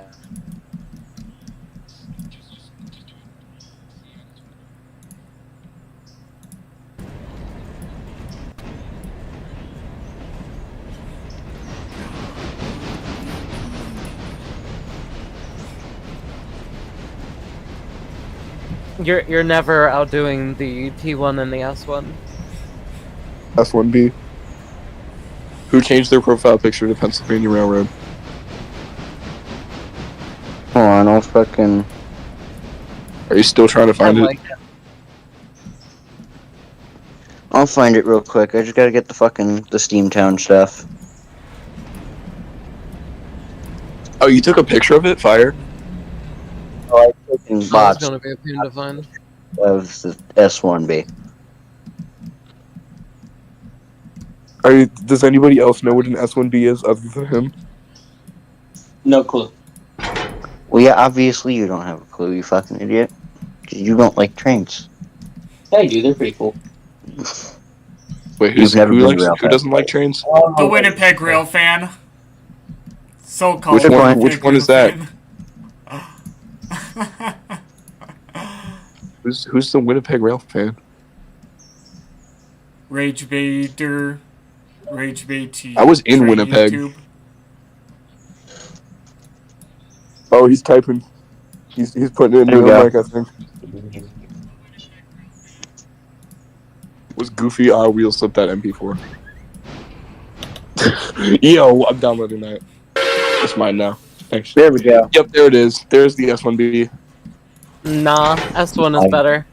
You're never outdoing the T1 and the S1. S1B. Who changed their profile picture to Pennsylvania Railroad? Hold on, I'll fucking... Are you still trying to find it? I'll find it real quick. I just gotta get the Steamtown stuff. Oh, you took a picture of it? Fire? Oh, I took in That's bots gonna be a pain to find. of the S1B. Does anybody else know what an S1B is other than him? No clue. Well, yeah, obviously you don't have a clue, you fucking idiot. 'Cause you don't like trains. I do. They're pretty cool. Wait, You've never been rail who doesn't like trains? The Winnipeg Rail fan. So-called Which one is that? Who's the Winnipeg Rail fan? Rage Baiter. Rage Baiter. I was in Winnipeg. YouTube. Oh, he's typing. He's putting it in There we real go. mic, I think. Was Goofy wheel slip that MP4? Yo, I'm downloading that. It's mine now. Thanks. There we go. Yep, there it is. There's the S1B. Nah, S1 is better.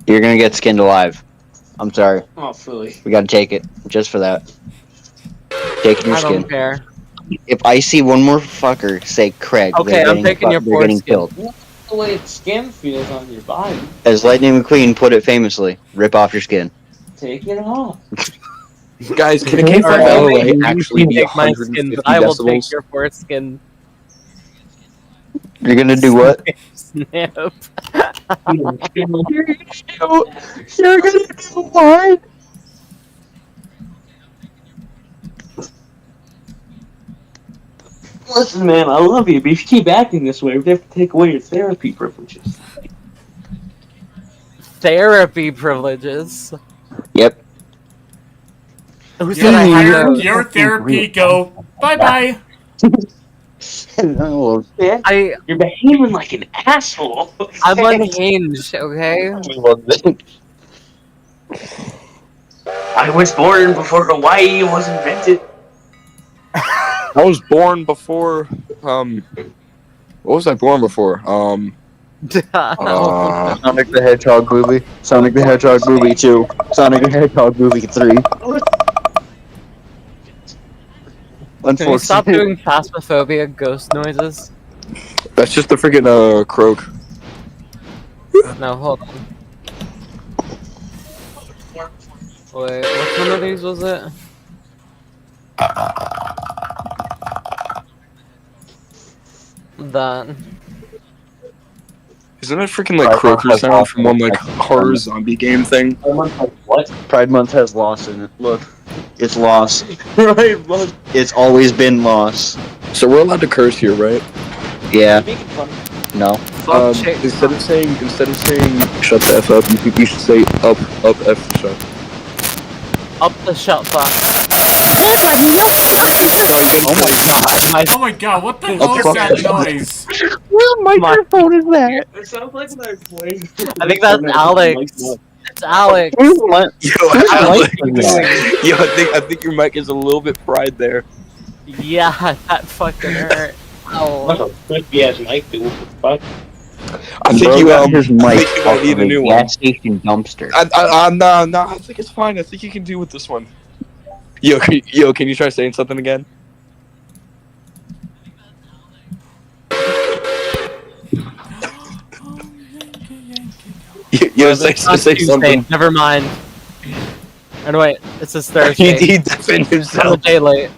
You're gonna get skinned alive. I'm sorry. Oh, Philly. We gotta take it. Just for that. Taking your I skin. don't care. If I see one more fucker say Craig, Okay, I'm taking your they're getting foreskin. killed. That's the way skin feels on your body. As Lightning McQueen put it famously, rip off your skin. Take it off. Guys, can a Alright, K5 you actually can be take my 150 skin, but I will take decibels? your foreskin. You're gonna do what? Snap. You're gonna do what? Listen, man, I love you, but if you keep acting this way, we have to take away your therapy privileges. Therapy privileges. Yep. Who said I had those? Your therapy go bye-bye. No, Yeah. You're behaving like an asshole. I'm unhinged, okay? I was born before Hawaii was invented. I was born before. What was I born before? Sonic the Hedgehog movie. Sonic the Hedgehog movie 2. Sonic the Hedgehog movie 3. Can you stop Unfortunately. doing phasmophobia ghost noises? That's just the freaking croak. No, hold on. Wait, which one of these was it? That. Isn't that freaking like croaker sound from one like horror zombie game thing? What? Pride Month has loss in it. Look, it's loss. Right, look. It's always been loss. So we're allowed to curse here, right? Yeah. No. Instead of saying shut the f up, you should say up f shut. Up the shut fuck. Oh my god, what the hell is that noise? What microphone is that? It sounds like when I play. I think that's Alex. It's Alex. Yo, Alex. Yo, I think your mic is a little bit fried there. Yeah, that fucking hurt. That's a crispy ass mic, dude. What the fuck? I think you his mic might need a new one. gas station dumpster. No, I think it's fine. I think you can do with this one. Yo, can you try saying something again? Yo, say something. Never mind. And wait, it's his Thursday. He defended himself. A day late.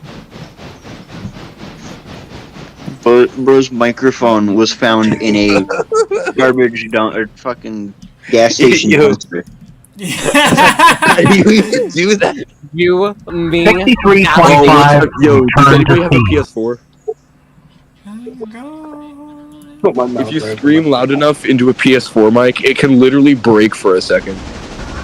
Bro's microphone was found in a garbage dump or fucking gas station dumpster. You even do that? You, me, 63.5. Yo, does anybody have a PS4? If you scream loud enough into a PS4 mic, it can literally break for a second.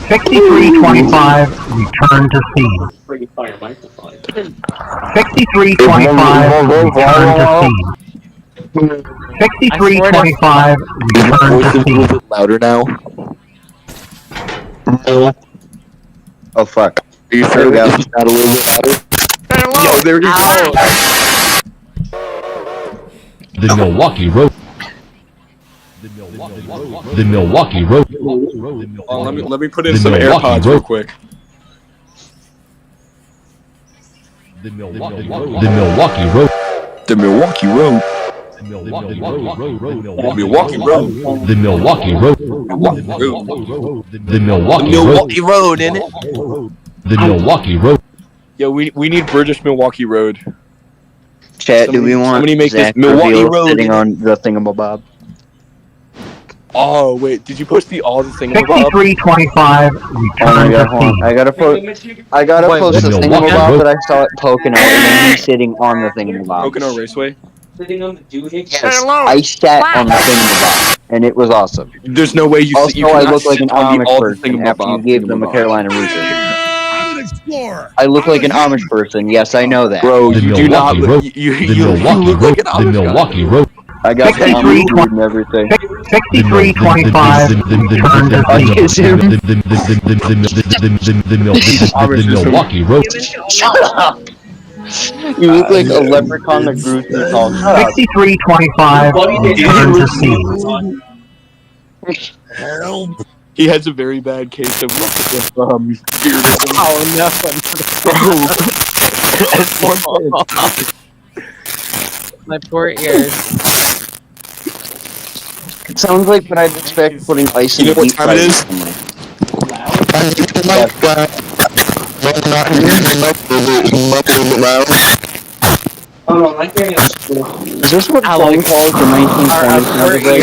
63.25. Return to scene. Pretty fire microphone. 63.25. Return to scene. 63.25. Return to Voice is a scene. little bit louder now. Oh fuck. Are you sure that's not a little bit louder? Yo, there you go. The Milwaukee Road. The Milwaukee Road. Let me put in some AirPods real quick. The Milwaukee Road. The Milwaukee Road. The Milwaukee Road. The Milwaukee Road. Milwaukee Road. The Milwaukee Road. The Milwaukee Road, innit? The Milwaukee Road. Yo, we need British Milwaukee Road. Chat, do we want somebody make Zach this Milwaukee reveal Road sitting on the thingamabob? Oh wait, did you post the thingamabob? 63.25. Return to scene. I gotta post the thingamabob that I saw it poking out, and then he's sitting on the thingamabob. Pocono Raceway? Sitting on the doohickey? Yes, I sat on the thingamabob, and it was awesome. There's no way you Also, you I cannot look like an sit on the Amish person after you gave them a Carolina Reaper. I look like an Amish person. Yes, I know that. Bro, The you do not Milwaukee look. Road. You The Milwaukee look like an Road. The Amish guy. Milwaukee Road. I got the Amish food and everything. 63.25. Return to scene. The Milwaukee Road. Shut up! You look like a leprechaun that grew through tall. Shut up. 63.25. Return to scene. He has a very bad case of beardism. Oh no. My poor ears. It sounds like when I'd expect putting ice in You a know what deep time it fry. is? Oh no, I can't even. Is this what phone calls in 1920s sounded like?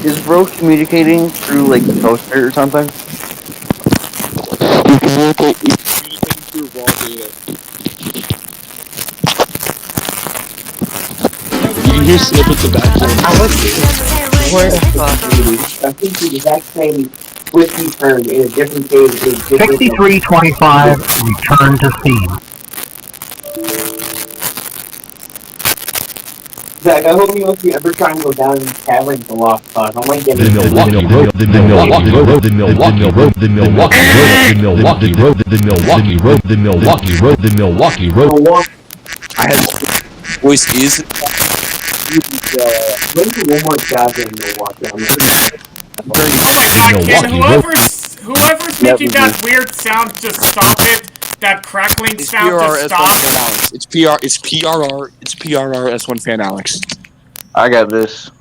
Is Bro communicating through like the toaster or something? You communicate through raw data. You can hear snippets of that. Where the fuck? I think the exact same whiskey turned in a different phase. 6325, return to theme. Zach, I hope you if you ever try and go down in the tavern to lost cause. I might get The Milwaukee Road, the Milwaukee Road, the Milwaukee Road, the Milwaukee Road, the Milwaukee Road, the Milwaukee Road, the Milwaukee Road, the Milwaukee Road. I had voice is. Wait for one more goddamn Milwaukee. Oh my god, can whoever's making that weird sound just stop it? That crackling sound just stop? It's PRR S1 fan Alex. I got this.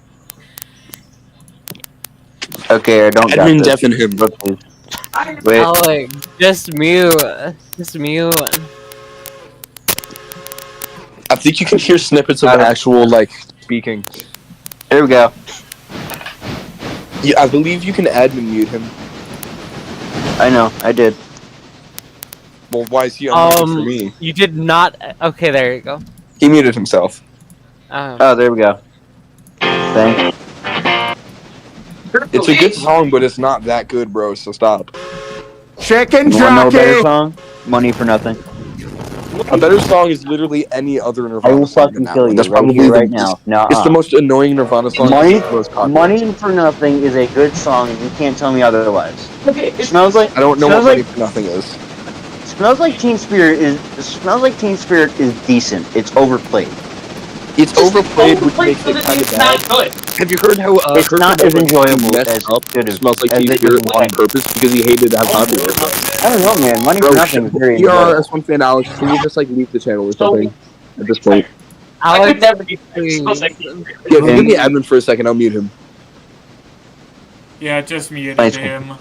Okay, I don't got Admin this. deafen him. Wait. Alex, just mute. Just mute. I think you can hear snippets of actual, speaking. Here we go. Yeah, I believe you can admin mute him. I know, I did. Well, why is he unmuted for me? You did not. Okay, there you go. He muted himself. Oh, there we go. Thanks. It's a good song, but it's not that good, bro, so stop. Chicken You wanna know a better jockey! song? Money for Nothing. A better song is literally any other Nirvana I will song. fucking kill you That's right probably here, right now. It's the most annoying Nirvana song. Money for Nothing is a good song, and you can't tell me otherwise. Okay, It smells like. I don't know what smells Money like, for Nothing is. Smells like Teen Spirit is. Smells like Teen Spirit is decent. It's overplayed. It's overplayed, which makes it kind of bad. Have you heard how It's not as enjoyable as good as Smells Like as Teen it Spirit is on purpose because he hated how popular it was? I don't know, man. Money for Nothing is very PR enjoyable. S1 fan Alex, can you just leave the channel or something at this point? Alex, I could never be please. Yeah, give me admin for a second, I'll mute him. Yeah, just muted Nice. him.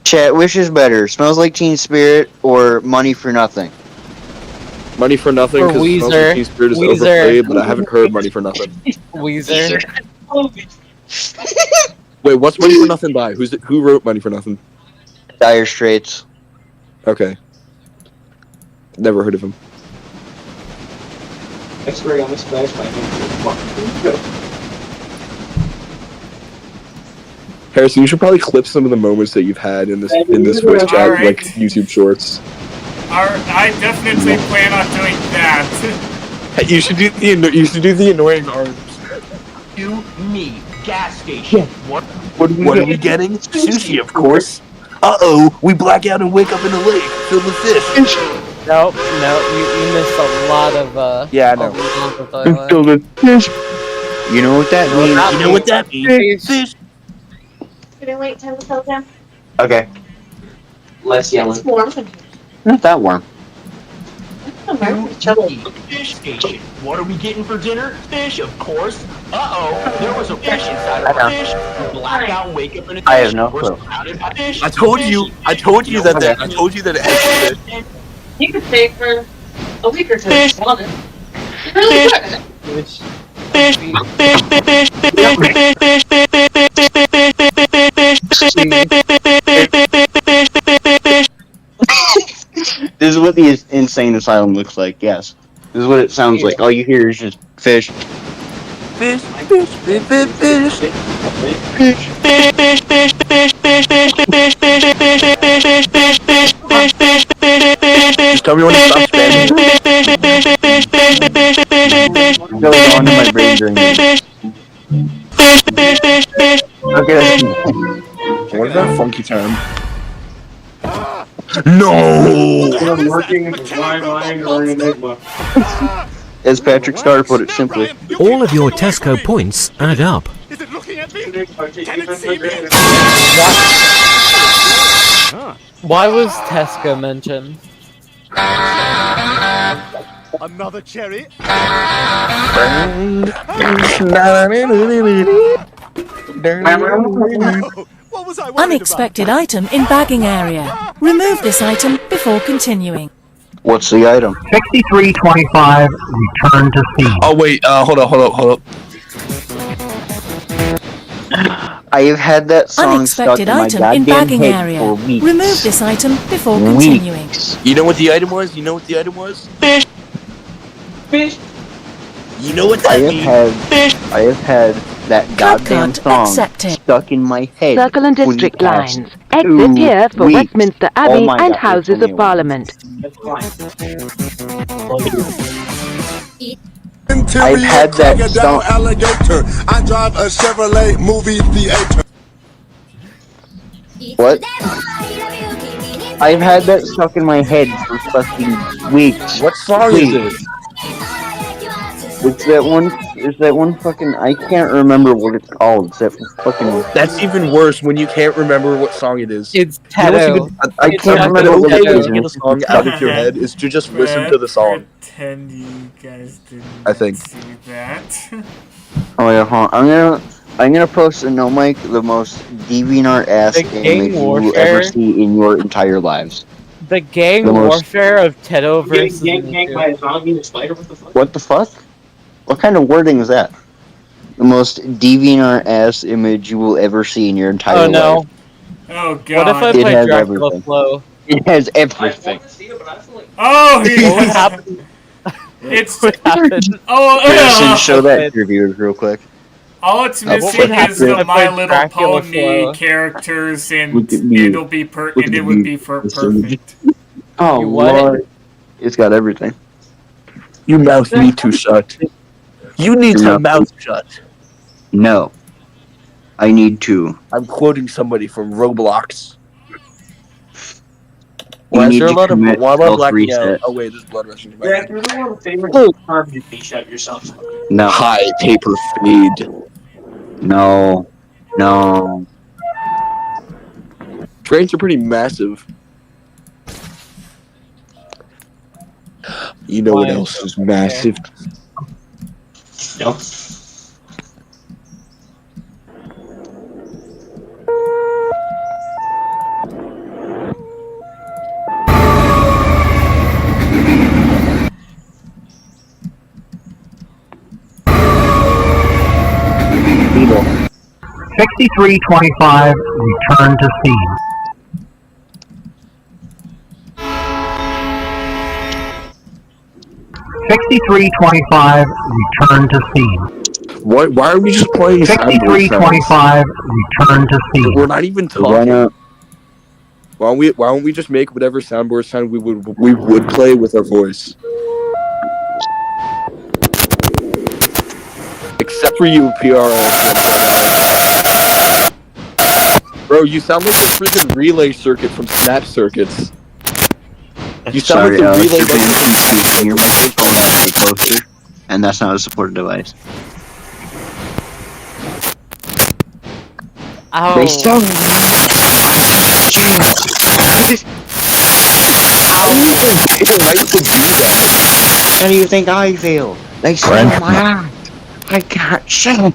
Chat, which is better? Smells Like Teen Spirit or Money for Nothing? Money for Nothing, Or because Smells Like Weezer. Teen Spirit is Weezer. overplayed, but I haven't heard Money for Nothing. Weezer. Wait, what's Money for Nothing by? Who wrote Money for Nothing? Dire Straits. Okay. Never heard of him. X-ray on this splash my hand. Harrison, you should probably clip some of the moments that you've had in this voice chat, Alright. like YouTube Shorts. I definitely plan on doing that. You should do the annoying arms. You, me, gas station. What What are we getting? Sushi, of course. Uh-oh, we black out and wake up in a lake filled with fish. Nope, no, you missed a lot of Yeah, I know. Filled with fish. You know what that means? You know what that means? Fish. Can I wait till the till down? Okay. Less yelling. It's warm. Not that warm. Fish station. What are we getting for dinner? Fish, of course. Uh-oh, there was a fish inside of a fish. You black out and wake up in a fish. I have no We're clue. surrounded by fish. I told you that it You could stay for a week or two if you wanted. Really good. This is what the insane asylum looks like. Yes, this is what it sounds like. All you hear is just fish. Fish, fish, fish, fish, fish. Just tell me when to stop spamming. What goes on in my brain during this? Okay, that's What is that funky term? No! Working in the line or an enigma. as Patrick Starr put it simply. All of your Tesco points add up. Why was Tesco mentioned? Another cherry. Unexpected item in bagging area. Remove this item before continuing. What's the item? 6325, return to theme. Oh wait, hold up. I have had that song stuck Unexpected in my item goddamn in bagging head area. for weeks. Remove this item before continuing. You know what the item was? Fish. You know what that means? I have had that goddamn card song accepted. stuck in my head. Circle and for the district past lines. Exit 2 here for weeks. Westminster Oh Abbey my and God, Houses it's only of a one. Parliament. I've had that song. Alligator. I drive a Chevrolet movie theater. What? I've had that stuck in my head for fucking weeks. What song is this? It's that one. It's that one fucking. I can't remember what it's called. It's that fucking. That's even worse when you can't remember what song it is. It's You know what's a Teto. good- I It's can't not remember An what okay it way is. to get a song out of your head is to just listen to the song. Pretend you guys didn't I think. see that. Oh yeah, hold on. I'm gonna post a no mic the most DeviantArt ass The gang image you will ever warfare. see in your entire lives. The gang The most- warfare of Teto versus Getting ganked by Miku. a zombie and a spider. What the fuck? What the fuck? What kind of wording is that? The most DeviantArt ass image you will ever see in your entire Oh life. no. Oh god. What if I It play has Dracula everything. Flow? It has everything. Oh, What would yeah. happen? It's What happened? oh Harrison, show that Okay. to your viewers real quick. all it's What missing would is happen the if I My played Little Dracula Pony Flow? characters, Look and at me. it'll be Look and at it would me. be for This image. perfect. Oh You what? Lord, it's got everything. Your mouth need to shut. You need Your to mouth- mouth shut. No, I need to. I'm quoting somebody from Roblox. You Why is need there a to lot of commit why am I self blacking out? reset. Oh wait, there's blood rushing to my Jack, head. you're the one with favorite carved you piece out yourself. No, High paper feed. no, no. Trains are pretty massive. You know what Why? else is massive? No. Evil. 6325, return to scene. $63.25, return to scene. Why are we just playing $63.25, return to scene. We're not even Why talking. not? Why don't we just make whatever soundboard sound we would play with our voice? Except for you, PRS. Bro, you sound like the freaking relay circuit from Snap Circuits. You sound Sorry, like Alex, the relay. you're being confusing your microphone way closer, and that's not a supported device. Ow. They sound. How do you think I feel? They sound my ass. I can't sing.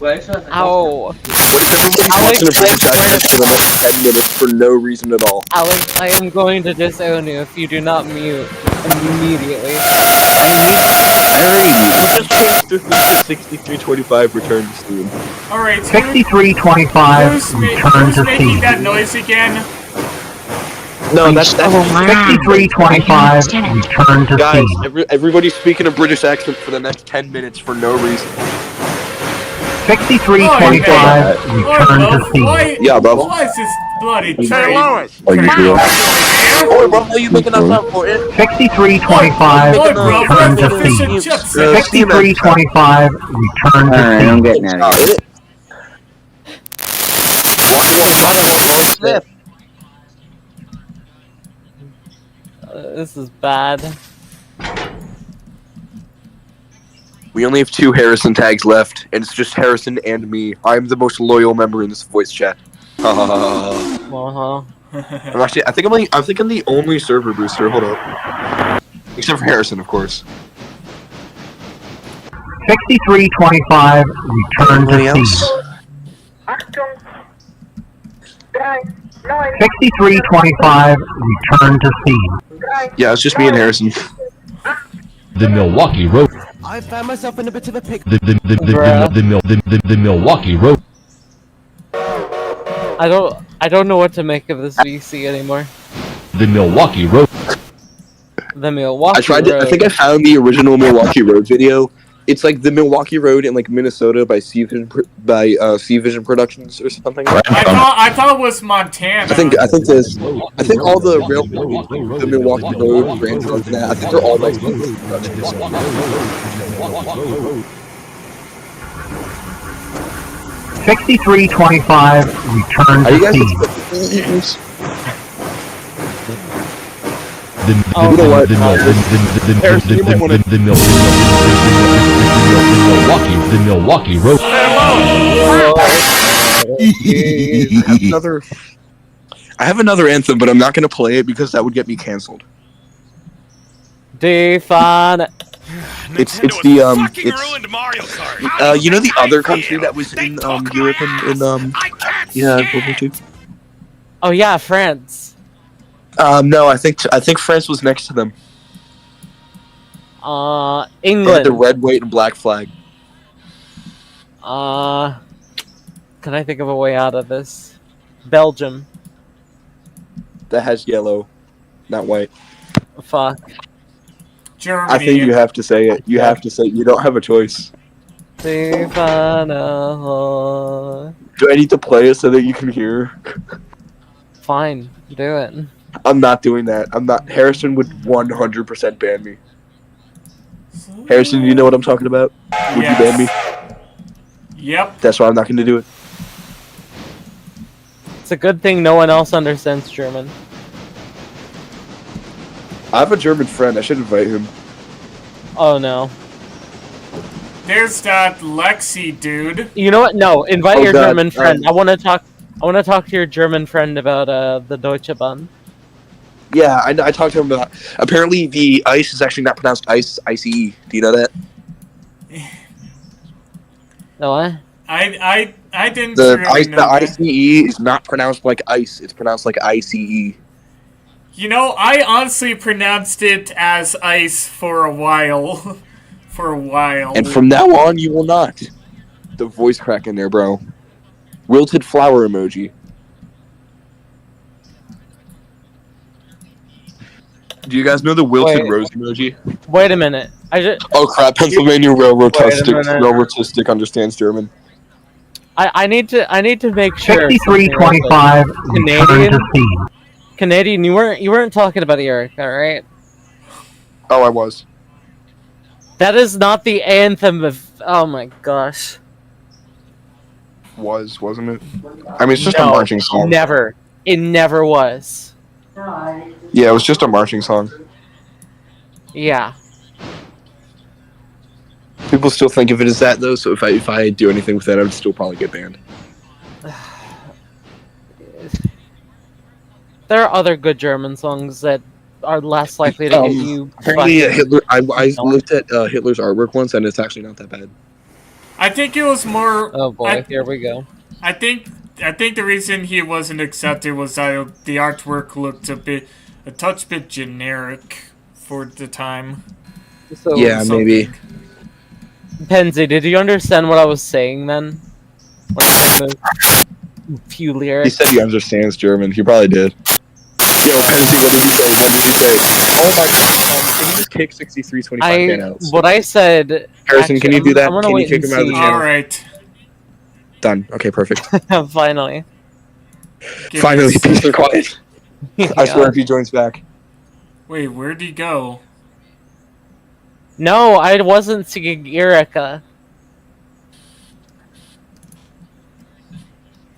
Ow. Watching a British accent for the next 10 minutes for no reason at all. Alex, I am going to disown you if you do not mute immediately. I already Just change this to 6325 return to Steam. Alright, 6325, who's return to making scene. that noise again? No, that's 6325, return to guys. scene. Everybody's speaking a British accent for the next 10 minutes for no reason. 6325, return to scene. Why, Yeah, bro. why is this bloody Say train? Lois. Are you sure? Oh, bro, how you making us up for it? 6325, Look, bro, return where's to the fish scene. and chips? 6325, return to Alright, I'm scene. getting out of here. This is bad. We only have 2 Harrison tags left, and it's just Harrison and me. I'm the most loyal member in this voice chat. Uh-huh. I'm actually, I think I'm the only server booster. Hold up, except for Harrison, of course. 6325, return to scene. 6325, return to scene. Yeah, it's just me and Harrison. The Milwaukee Road. I found myself in a bit of a pickle. The Milwaukee Road. I don't know what to make of this VC anymore. The Milwaukee Road. The Milwaukee I tried to. I Road. think I found the original Milwaukee Road video, It's like the Milwaukee Road in like Minnesota by C Vision Productions or something. I thought it was Montana. I think all the railroad, the Milwaukee Road, Grand Trunk, and that, I think they're all by C Vision Productions. 6325, return Are you to guys scene. The Milwaukee Road. I have another anthem, but I'm not going to play it because that would get me canceled. Define it. It's the you know the other country that was in Europe in World War II? Oh yeah, France. No, I think France was next to them. England. They had the red, white, and black flag. Can I think of a way out of this? Belgium. That has yellow, not white. Fuck. Germany. I think you have to say it. You have to say it. You don't have a choice. Define it. Do I need to play it so that you can hear? Fine, do it. I'm not doing that. I'm not. Harrison would 100% ban me. Harrison, do you know what I'm talking about? Would you ban me? Yep. That's why I'm not going to do it. It's a good thing no one else understands German. I have a German friend. I should invite him. Oh no. There's that Lexi dude. You know what? No, invite your God. German friend. I want to talk to your German friend about the Deutsche Bahn. Yeah, I talked to him about. Apparently, the ice is actually not pronounced ice. ICE. Do you know that? No, what? I didn't The really know that. ICE is not pronounced like ice. It's pronounced like ICE. You know, I honestly pronounced it as ice for a while. And from now on, you will not. The voice crack in there, bro. Wilted flower emoji. Do you guys know the wilted rose emoji? Wait a minute. Oh crap! Pennsylvania Railroadistic understands German. I need to make sure. 6325, return to scene. Canadian, you weren't talking about Erica, right? Oh, I was. That is not the anthem of. Oh my gosh. Wasn't it? I mean, it's just a marching song. Never. It never was. Yeah, it was just a marching song. Yeah. People still think of it as that though, so if I do anything with that, I would still probably get banned. There are other good German songs that are less likely to get you. Apparently, Hitler. I looked at Hitler's artwork once, and it's actually not that bad. I think it was more. Oh boy, here we go. I think the reason he wasn't accepted was that the artwork looked a touch bit generic for the time. So, yeah, maybe. Penzi, did you understand what I was saying then? When I said the few lyrics. He said he understands German. He probably did. Yo, Penzi, what did you say? What did you say? Oh my god, can you just kick 6325 ban outs? What I said. Harrison, can you do that? Can you kick him out of the channel? Alright. Done. Okay, perfect. Finally. Finally, peace and quiet. I swear if he joins back. Wait, where'd he go? No, I wasn't singing Erica.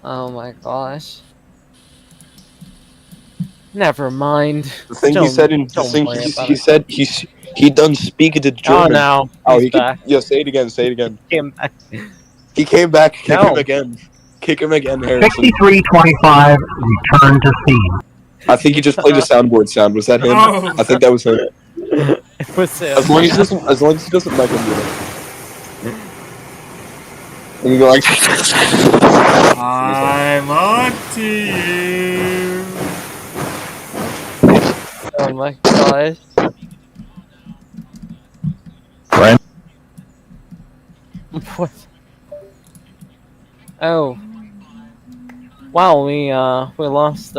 Oh my gosh. Never mind. The thing he said in the thing he said he done speak to German. Oh no. Oh, he's back. Yeah, say it again. Say it again. He came back. He came back. Kick him again. Kick him again, Harrison. 6325, return to scene. I think he just played a soundboard sound. Was that him? Oh. I think that was him. It was him. As long as he doesn't like him, do it. And you go like. I'm on to you. Oh my gosh. Right. What? Oh. Wow, we lost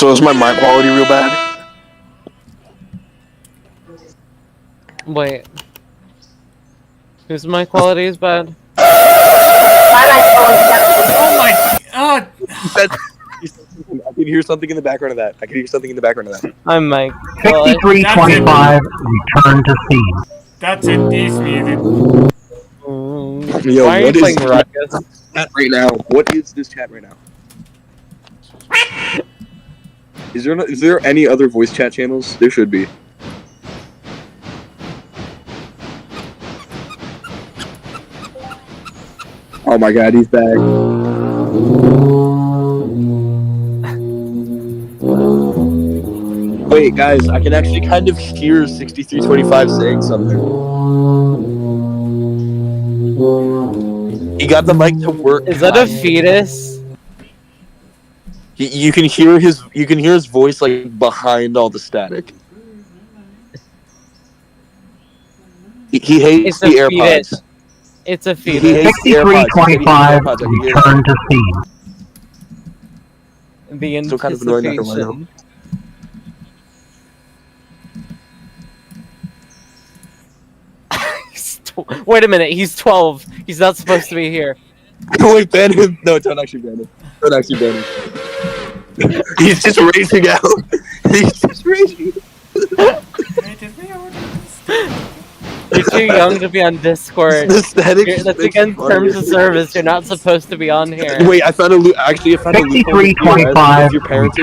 So is my mic quality real bad? Wait. Whose mic quality is bad? Oh my god! I can hear something in the background of that. I'm Mike. 5325, return to scene. That's it, he's muted. Yo, Why are you what is playing this Ruckus? chat right now? What is this chat right now? Is there any other voice chat channels? There should be. Oh my god, he's back. Wait, guys, I can actually kind of hear 6325 saying something. He got the mic to work. Is that a fetus? You can hear his voice like behind all the static. He hates the AirPods. It's a He fetus. hates the AirPods. 6325, return to scene. The Still kind of annoying, not gonna lie, though. anticipation. Wait a minute, he's 12. He's not supposed to be here. Wait, ban him. No, don't actually ban him. Don't actually ban him. He's just raging out. He's just raging. You're too young to be on Discord. That's against terms of service. You're not supposed to be on here. Wait, I found a actually I found a loophole. 6325. If your parents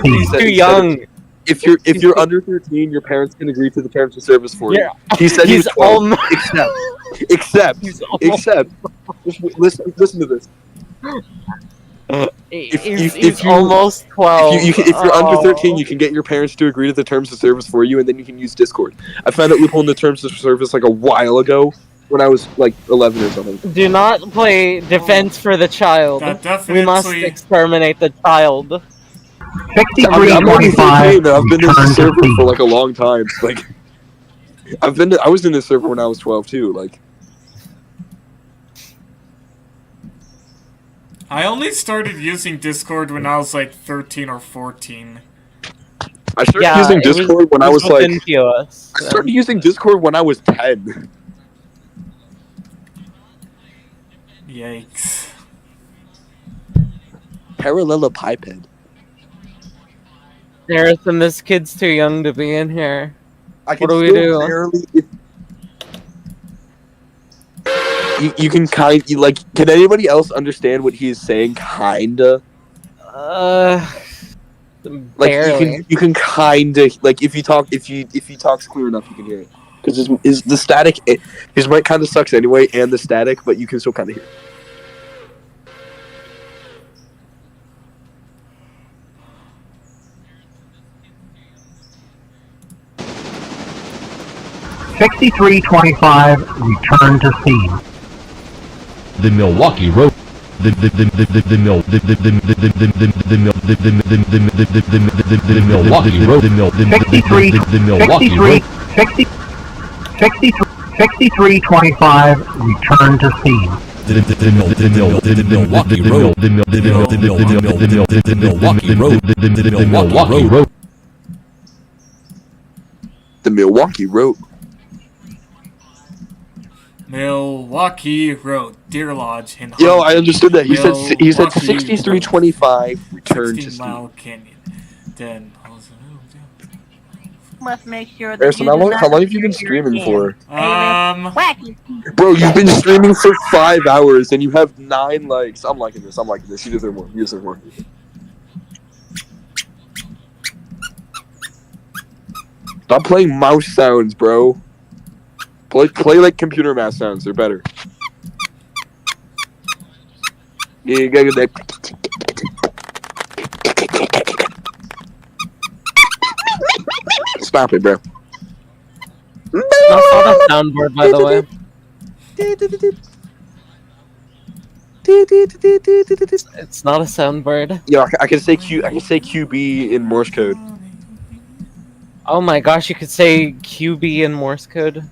He's too young. If you're under 13, your parents can agree to the terms of service for you. He said he was 12. Except. Just listen to this. He's almost 12. If you're under 13, you can get your parents to agree to the terms of service for you, and then you can use Discord. I found that loophole in the terms of service like a while ago when I was like 11 or something. Do not play defense for the child. We must exterminate the child. 6325. I've been in this server for like a long time. Like, I was in this server when I was 12 too. Like, I only started using Discord when I was like 13 or 14. I started using Discord when I was like. POS. I started using Discord when I was 10. Yikes. Parallelepiped. Harrison, this kid's too young to be in here. I What do we do? You can like. Can anybody else understand what he is saying? Kinda. Like Barely. you can kinda like if he talks clear enough, you can hear it. Because the static, his mic kind of sucks anyway, and the static, but you can still kind of hear it. $63.25. Return to scene. The Milwaukee Road. The Milwaukee Road. The Milwaukee Road. 63.25. Return to scene. The Milwaukee Road. The Milwaukee Road. The Milwaukee Road. Milwaukee Road, Deer Lodge, and Yo, I understood that. He said 6325. Return to 16 scene. Mile Canyon. Then. Must make sure that Harrison, how long have you been streaming for? Wacky. Bro, you've been streaming for 5 hours and you have 9 likes. I'm liking this. You deserve more. Stop playing mouse sounds, bro. Play like computer mouse sounds. They're better. Yeah, you gotta get that. Stop it, bro. That's not a soundboard, by the way. It's not a soundboard. Yo, I can say QB in Morse code. Oh my gosh, you could say QB in Morse code?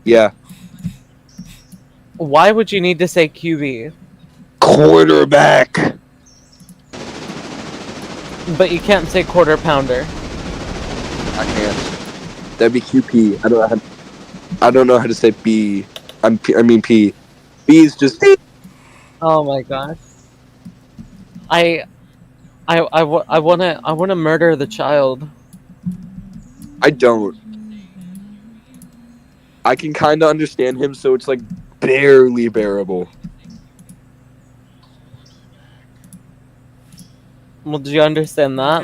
Yeah. Why would you need to say QB? Quarterback. But you can't say quarter pounder. I can't. That'd be QP. I don't know how to say B. I mean P. B is just. Oh my gosh. I wanna murder the child. I don't. I can kind of understand him, so it's like barely bearable. Well, did you understand that?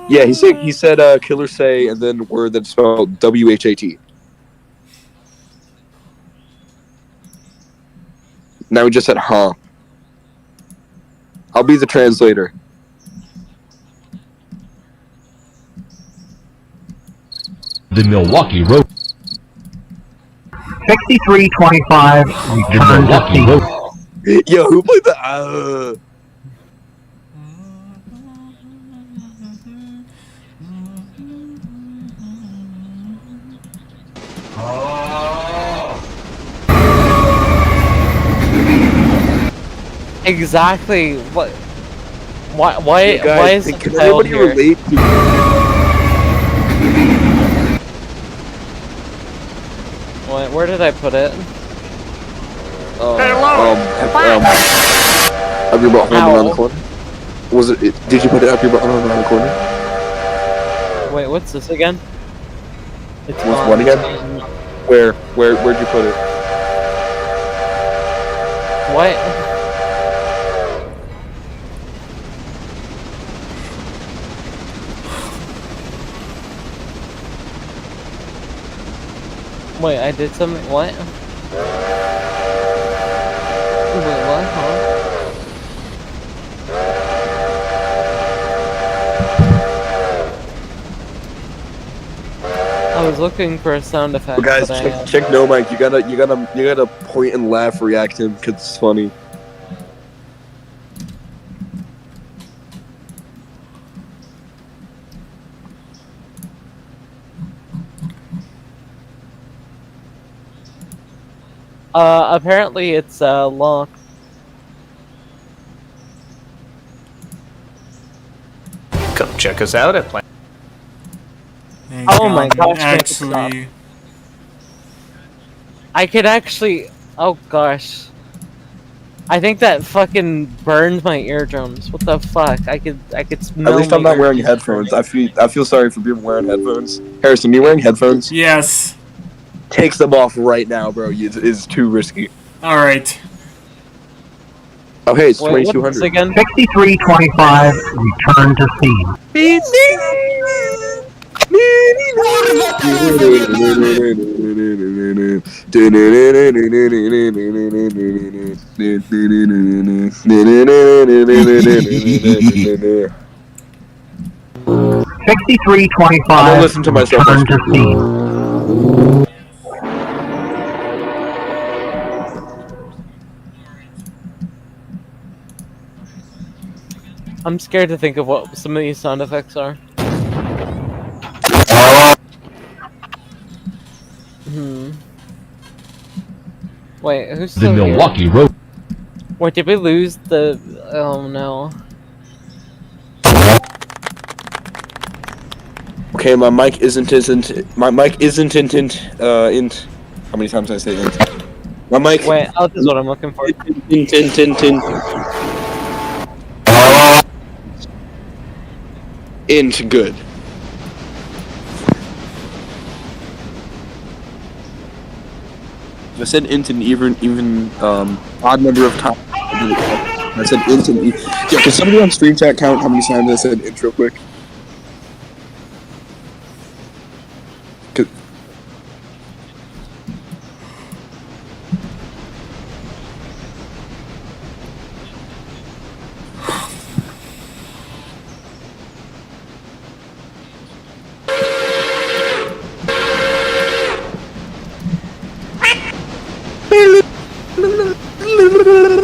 Yeah, he said killer say and then word that's spelled WHAT. Now he just said huh. I'll be the translator. The Milwaukee Road. 6325, return to scene. Yo, who played the Exactly. What? Why Hey guys, why is hey, the can child anybody here? relate to Where did I put it? up your butt home around the corner? Was it? Did you put it up your butt home around the corner? Wait, what's this again? It's What's gone. what again? Where'd you put it? What? Wait, I did something. What? Wait, what? Huh? I was looking for a sound effect. But guys, but check no mic. You gotta point and laugh, react to him because it's funny. Apparently it's locked. Come check us out at Planet. Oh my gosh! Actually, I could actually. Oh gosh. I think that fucking burned my eardrums. What the fuck? I could smell. At least I'm not wearing headphones. I feel sorry for people wearing headphones. Harrison, you wearing headphones? yes. Takes them off right now, bro. It's too risky. All right. Oh, hey, it's Wait, what's 2200. this again? 6325, return to scene. I'm gonna listen to myself on return to scene. I'm scared to think of what some of these sound effects are. Wait, who's still The Milwaukee Road. Wait, did we lose the? Oh no. Okay, my mic isn't int. How many times did I say int? My mic. Wait, oh, this is what I'm looking for. Int good. I said int an even odd number of times. I said int and yeah. Can somebody on stream chat count how many times I said int real quick?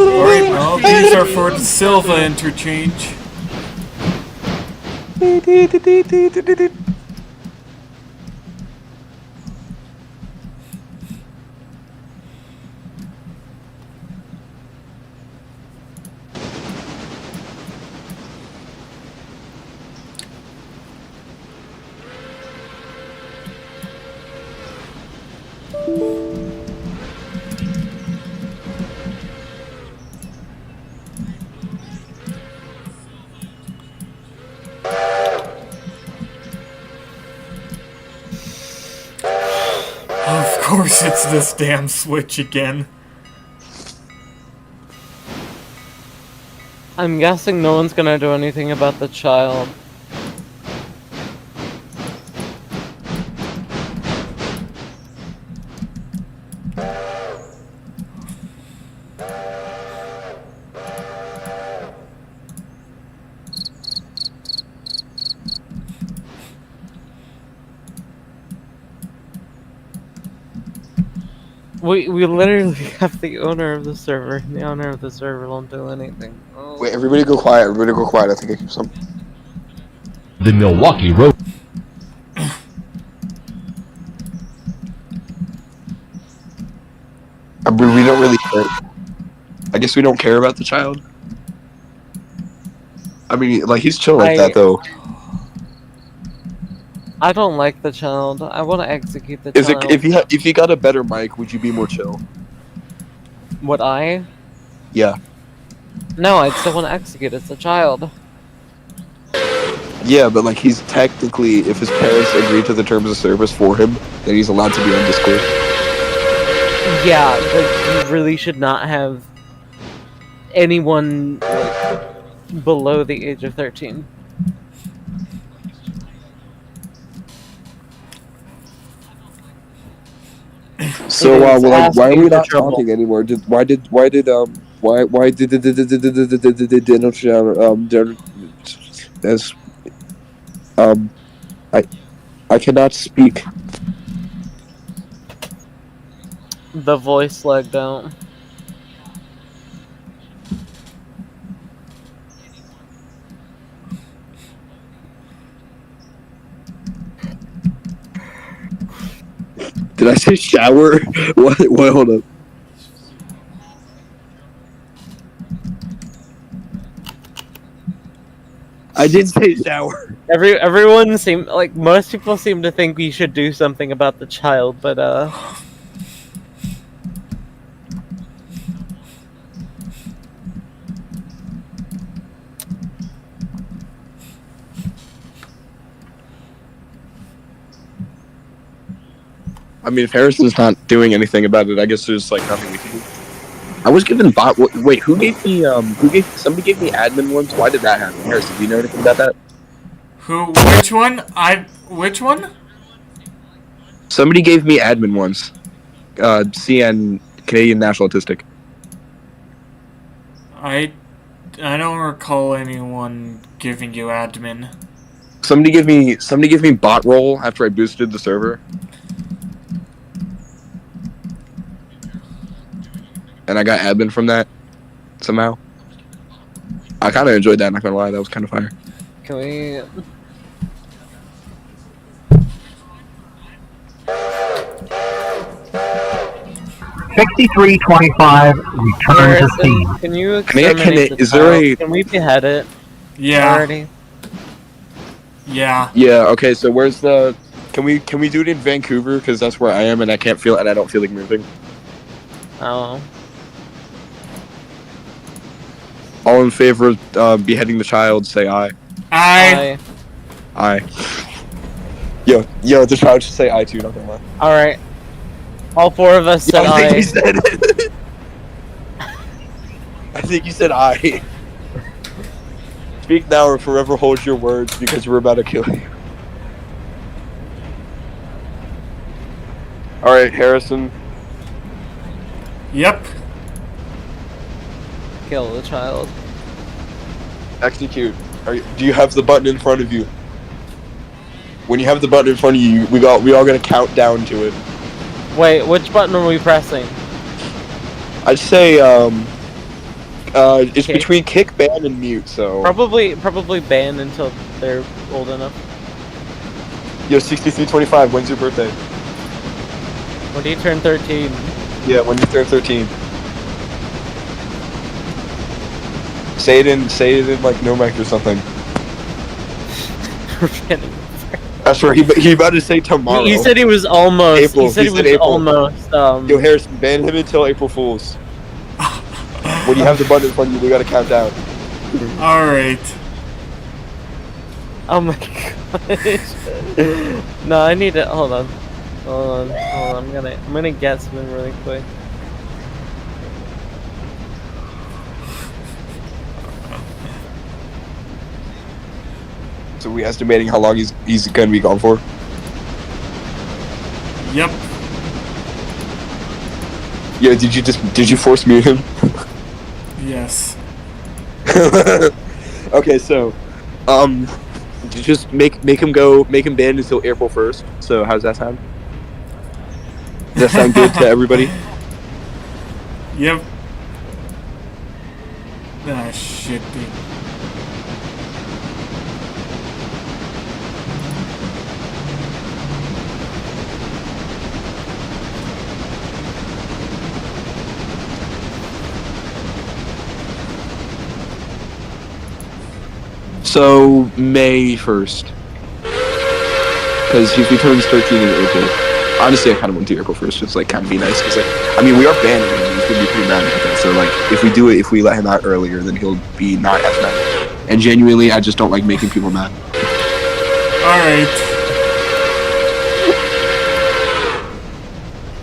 Alright, well, these are for the Silva interchange. course it's this damn Switch again. I'm guessing no one's gonna do anything about the child. We literally have the owner of the server, and the owner of the server won't do anything. Oh. Wait, everybody go quiet. Everybody go quiet. I think I hear something. The Milwaukee Road. I mean, we don't really care. I guess we don't care about the child. I mean, like, he's chill like that, though. I don't like the child. I want to execute the Is child. it if you got a better mic, would you be more chill? Would I? Yeah. No, I'd still want to execute. It's a child. Yeah, but like he's technically, if his parents agree to the terms of service for him, then he's allowed to be on Discord. Yeah, but you really should not have anyone like, below the age of 13. So, well, like, why are we not talking anymore? Why did I cannot speak. The voice lagged out. Did I say shower? What? Hold up. I did say shower. Everyone seem like most people seem to think we should do something about the child, but I mean, if Harrison's not doing anything about it, I guess there's like nothing we can do. I was given bot. Wait, who gave me? Somebody gave me admin once. Why did that happen? Harrison, do you know anything about that? Who? Which one? Which one? Somebody gave me admin once. CN, Canadian National Autistic. I don't recall anyone giving you admin. Somebody gave me bot role after I boosted the server. And I got admin from that somehow. I kind of enjoyed that, not gonna lie, that was kind of fire. can we? Return to scene. Can you Can exterminate the is there child? a? Can we behead it? Yeah. Already? Yeah. Yeah. Okay. So where's the? Can we do it in Vancouver? Because that's where I am, and I don't feel like moving. Oh. All in favor of beheading the child, say aye. Aye. Aye. Yo, the child should say aye too, not gonna lie. Alright. All four of us said I think aye. you said it. I think you said aye. Speak now or forever hold your words because we're about to kill you. Alright, Harrison. Yep. Kill the child. Execute. Do you have the button in front of you? When you have the button in front of you, we all gonna count down to it. Wait, which button are we pressing? I'd say it's between kick, ban, and mute. So Probably ban until they're old enough. Yo, 6325. When's your birthday? When do you turn 13? Yeah, when you turn 13. Say it in like Nomek or something. That's right. He about to say tomorrow. He said he was almost. April. He said he was April. almost. Yo, Harrison, ban him until April Fools. When you have the button in front of you, we gotta count down. Alright. Oh my gosh. No, I need to. Hold on. Hold on, I'm gonna get something really quick. So we estimating how long he's gonna be gone for? Yep. Yeah, did you force mute him? Yes. Okay, so just make him banned until April 1st. So how's that sound? Does that sound good to everybody? Yep. Ah, shit, dude. So May 1st, because if he turns 13 in April, honestly, I kind of want to April 1st. Just like kind of be nice, because I mean, we are banning him. He's gonna be pretty mad about that. So like, if we let him out earlier, then he'll be not as mad. And genuinely, I just don't like making people mad. All right.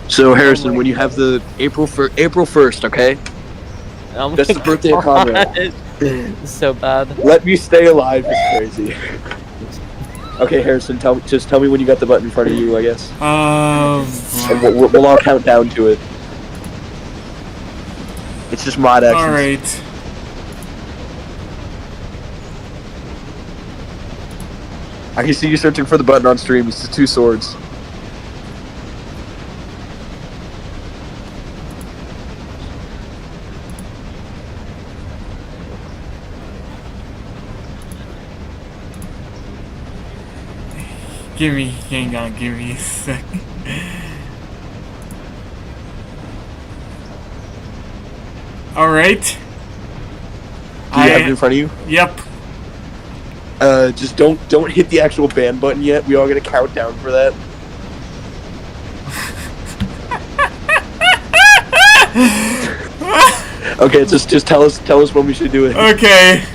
So Harrison, when you have the April 1st, okay? That's the birthday of Conrad. So bad. Let me stay alive is crazy. Okay, Harrison, tell me when you got the button in front of you, I guess. And we'll all count down to it. It's just mod actions. All right. I can see you searching for the button on stream. It's the 2 swords. Hang on, give me a sec. Alright. Do you have it in front of you? Yep. Just don't hit the actual ban button yet. We all get a countdown for that. Okay, just tell us when we should do it. Okay.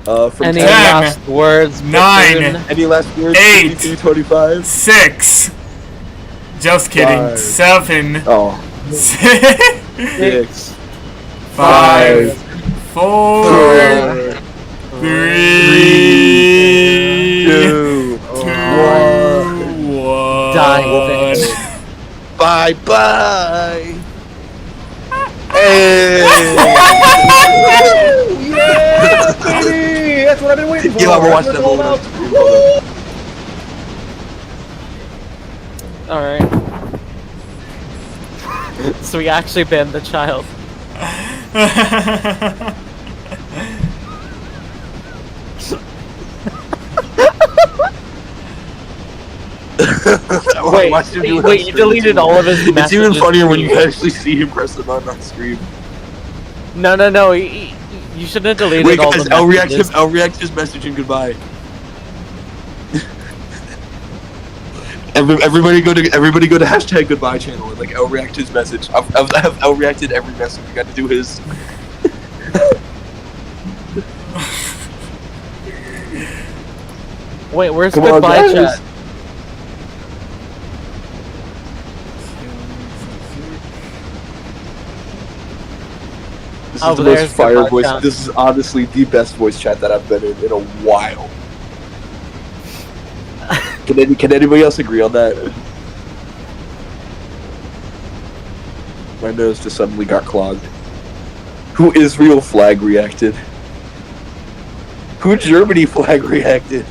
From Any 10, last words? 9. Any last words? 8. 25. 6. Just kidding. 5. 7. Oh. 6. 5. 4. 3. 2. 1. Bye bye. Hey. Yeah, baby! That's what I've been waiting for. Yo, I've watched That's that what movie. it's all about. Alright. So we actually banned the child. Wait, you deleted all of his messages. It's even funnier when you actually see him press the button on screen. No, you shouldn't have deleted Wait, all guys, the messages. I'll react his message and goodbye. Everybody go to hashtag goodbye channel and like I'll react his message. I'll reacted every message. You got to do his. Wait, where's Come on, goodbye guys. chat? This is the most fire voice. This is honestly the best voice chat that I've been in a while. Can anybody else agree on that? My nose just suddenly got clogged. Who Israel flag reacted? Who Germany flag reacted?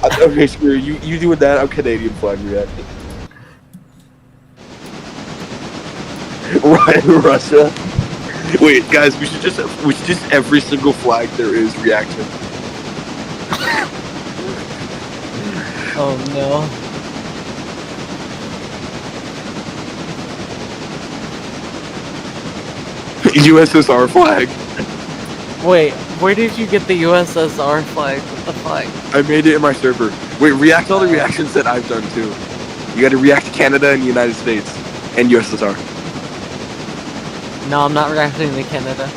Okay, screw you doing that. I'm Canadian flag reacted. Russia. Wait, guys, we should just every single flag there is reaction. Oh no. USSR flag. Wait, where did you get the USSR flag? What the fuck? I made it in my server. Wait, react all the reactions that I've done too. You gotta react to Canada and the United States and USSR. No, I'm not reacting to Canada.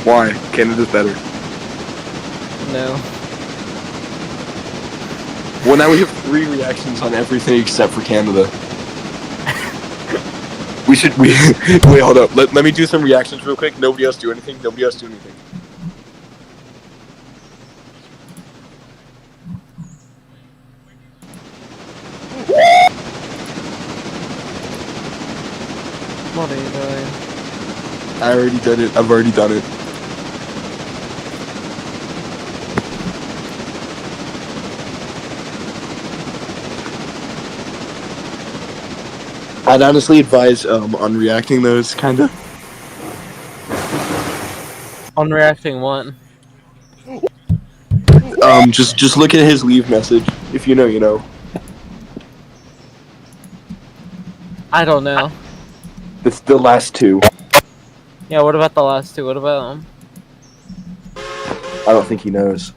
Why? Canada's better. No. Well, now we have 3 reactions on everything except for Canada. Wait, hold up. Let me do some reactions real quick. Nobody else do anything. Nobody else do anything. What are you doing? I already did it. I've already done it. I'd honestly advise on reacting those, kind of. On reacting what? Just look at his leave message. If you know, you know. I don't know. It's the last 2. Yeah, what about the last 2? What about them? I don't think he knows.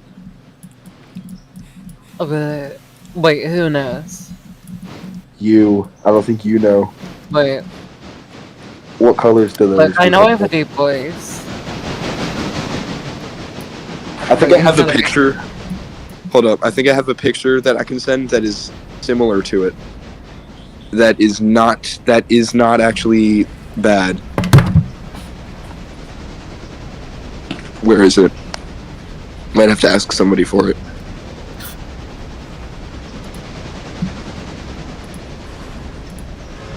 Okay. Wait, who knows? You. I don't think you know. Wait. What colors do those? Like, I know I have a deep voice. I think I have a picture. Hold up. I think I have a picture that I can send that is similar to it. That is not actually bad. Where is it? Might have to ask somebody for it.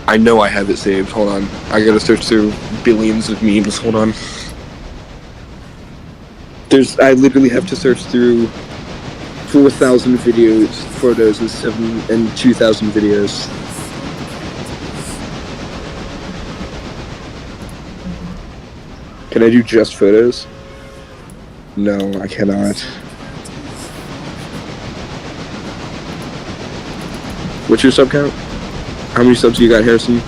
I know I have it saved. Hold on. I gotta search through billions of memes. Hold on. I literally have to search through 4,000 photos and 2,000 videos. Can I do just photos? No, I cannot. What's your sub count? How many subs you got, Harrison?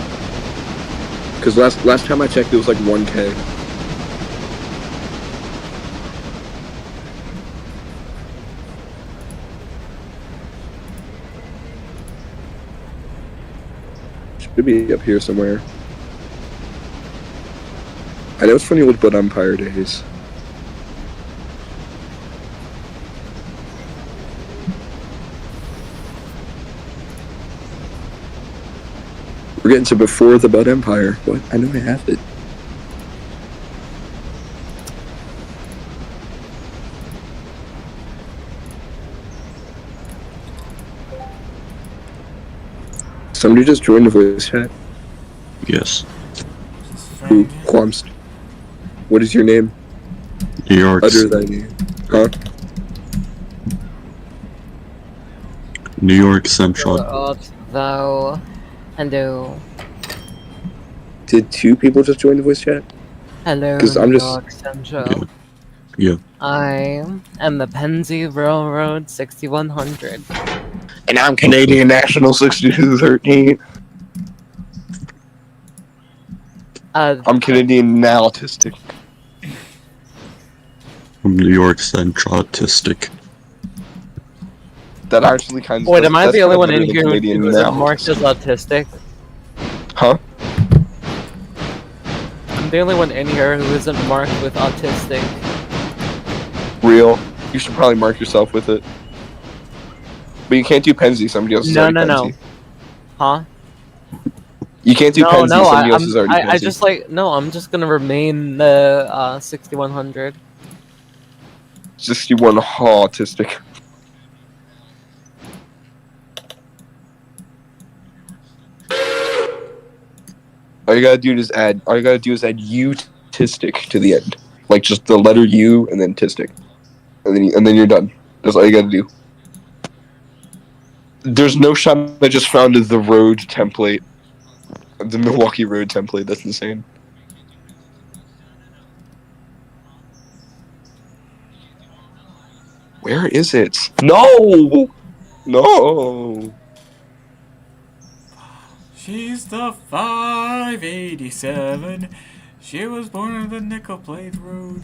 Because last time I checked, it was like 1K. Should be up here somewhere. I know it's funny old Bud Empire days. We're getting to before the Bud Empire. What? I know I have it. Somebody just joined the voice chat. Yes. Who? Quamst. What is your name? New York. Utter thy name. Huh? New York Central. Thou. Hello. Did 2 people just join the voice chat? Hello, Because I'm New just. York Central. Yeah. I am the Pennsy Railroad 6100. And I'm Canadian National 6213. I'm Canadian now autistic. I'm New York Central autistic. That actually kind of. Wait, am I the only one in here who is marked as autistic? Huh? I'm the only one in here who isn't marked with autistic. Real. You should probably mark yourself with it. But you can't do Penzi, somebody else is already Penzi. No. Huh? You can't do Penzi, somebody else is already Penzi. I just I'm just gonna remain the 6100. 61 autistic. All you gotta do is add U-tistic to the end. Like just the letter U and then tistic. And then you're done. That's all you gotta do. There's no shot I just found the road template. The Milwaukee road template, that's insane. Where is it? No! No! She's the 587. She was born on the Nickel Plate Road.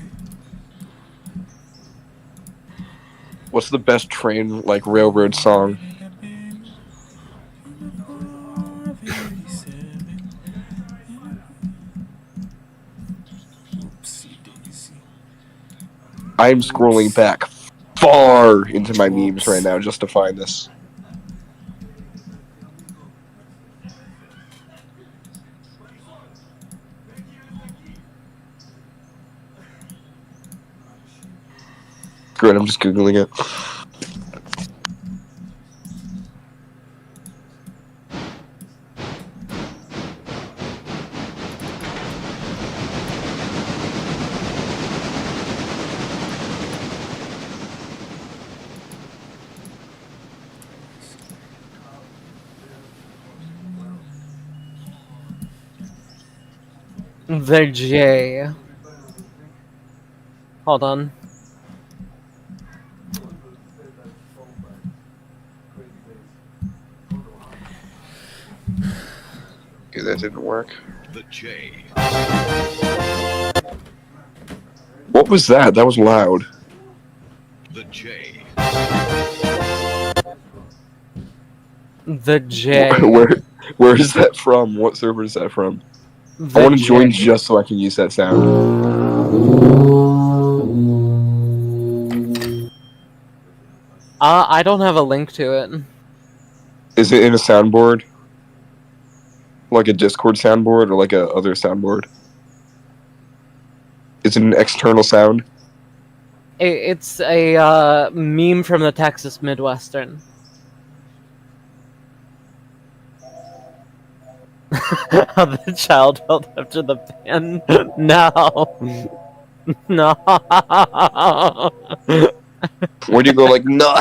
What's the best train, like, railroad song? I'm scrolling back far into my memes right now just to find this. Great, I'm just googling it. The J. Hold on. Okay, that didn't work. The J. What was that? That was loud. The J. The J. Where is that from? What server is that from? The I want to J. join just so I can use that sound. I don't have a link to it. Is it in a soundboard? Like a Discord soundboard or like a other soundboard? Is it an external sound? It's a meme from the Texas Midwestern. How the child held after the ban. No. No. Where do you go like, no?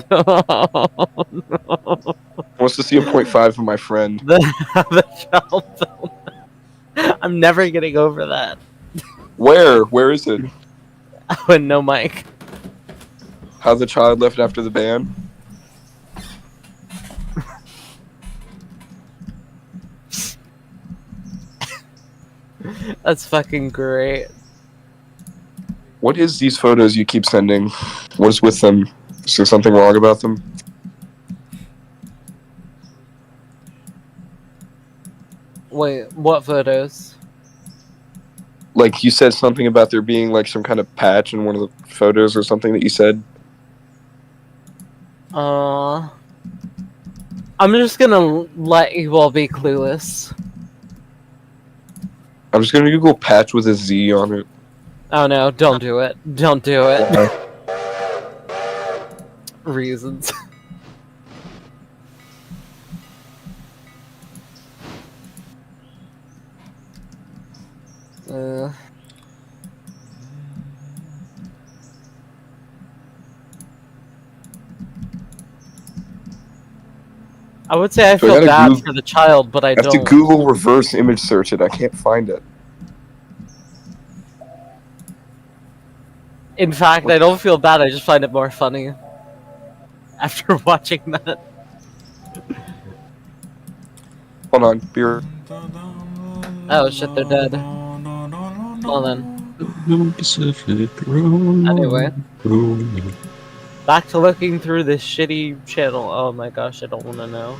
No. Wants to see a 0.5 of my friend. The child. I'm never getting over that. Where? Where is it? With no mic. How the child left after the ban? That's fucking great. What is these photos you keep sending? What is with them? Is there something wrong about them? Wait, what photos? Like, you said something about there being, like, some kind of patch in one of the photos or something that you said? I'm just gonna let you all be clueless. I'm just gonna Google patch with a Z on it. Oh no, don't do it. Don't do it. Reasons. I would say I So feel bad for the child, but I have don't. to Google reverse image search it. I can't find it. In fact, I don't feel bad, I just find it more funny. After watching that. Hold on, beer. Oh shit, they're dead. Well then. Anyway. Back to looking through this shitty channel. Oh my gosh, I don't want to know.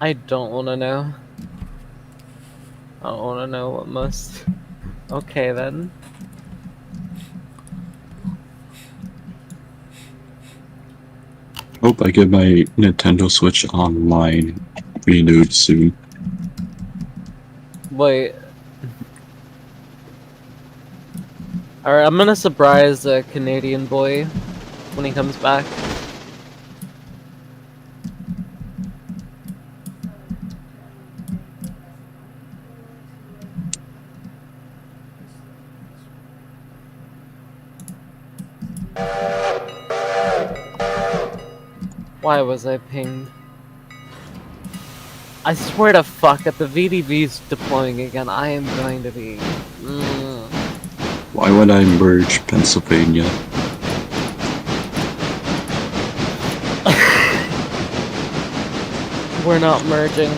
I don't want to know. I don't want to know what must. Okay then. Hope I get my Nintendo Switch Online renewed soon. Wait. Alright, I'm gonna surprise a Canadian boy when he comes back. Why was I pinged? I swear to fuck, if the VDV's deploying again, I am going to be... Why would I merge Pennsylvania? We're not merging.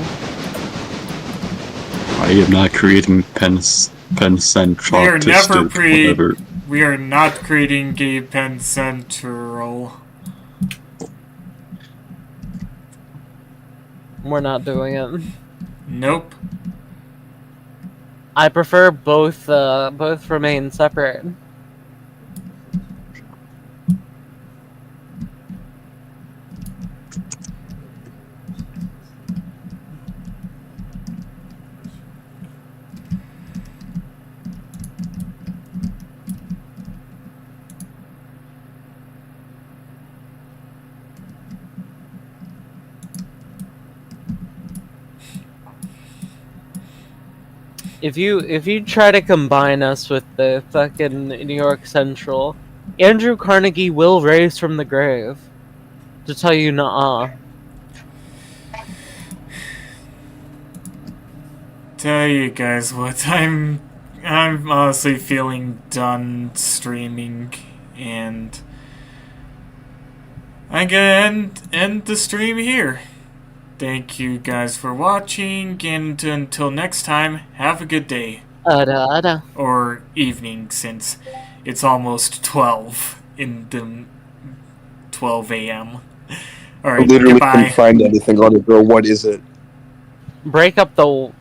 I am not creating Penn Central. We are never whatever. We are not creating Gay Penn Central. We're not doing it. Nope. I prefer both remain separate. If you try to combine us with the fucking New York Central, Andrew Carnegie will rise from the grave. To tell you nuh-uh. Tell you guys what, I'm honestly feeling done streaming, and I'm gonna end the stream here. Thank you guys for watching, and until next time, have a good day. Or evening, since it's almost 12 in the 12 a.m. I Alright, literally goodbye. couldn't find anything on it, bro. What is it? Break up the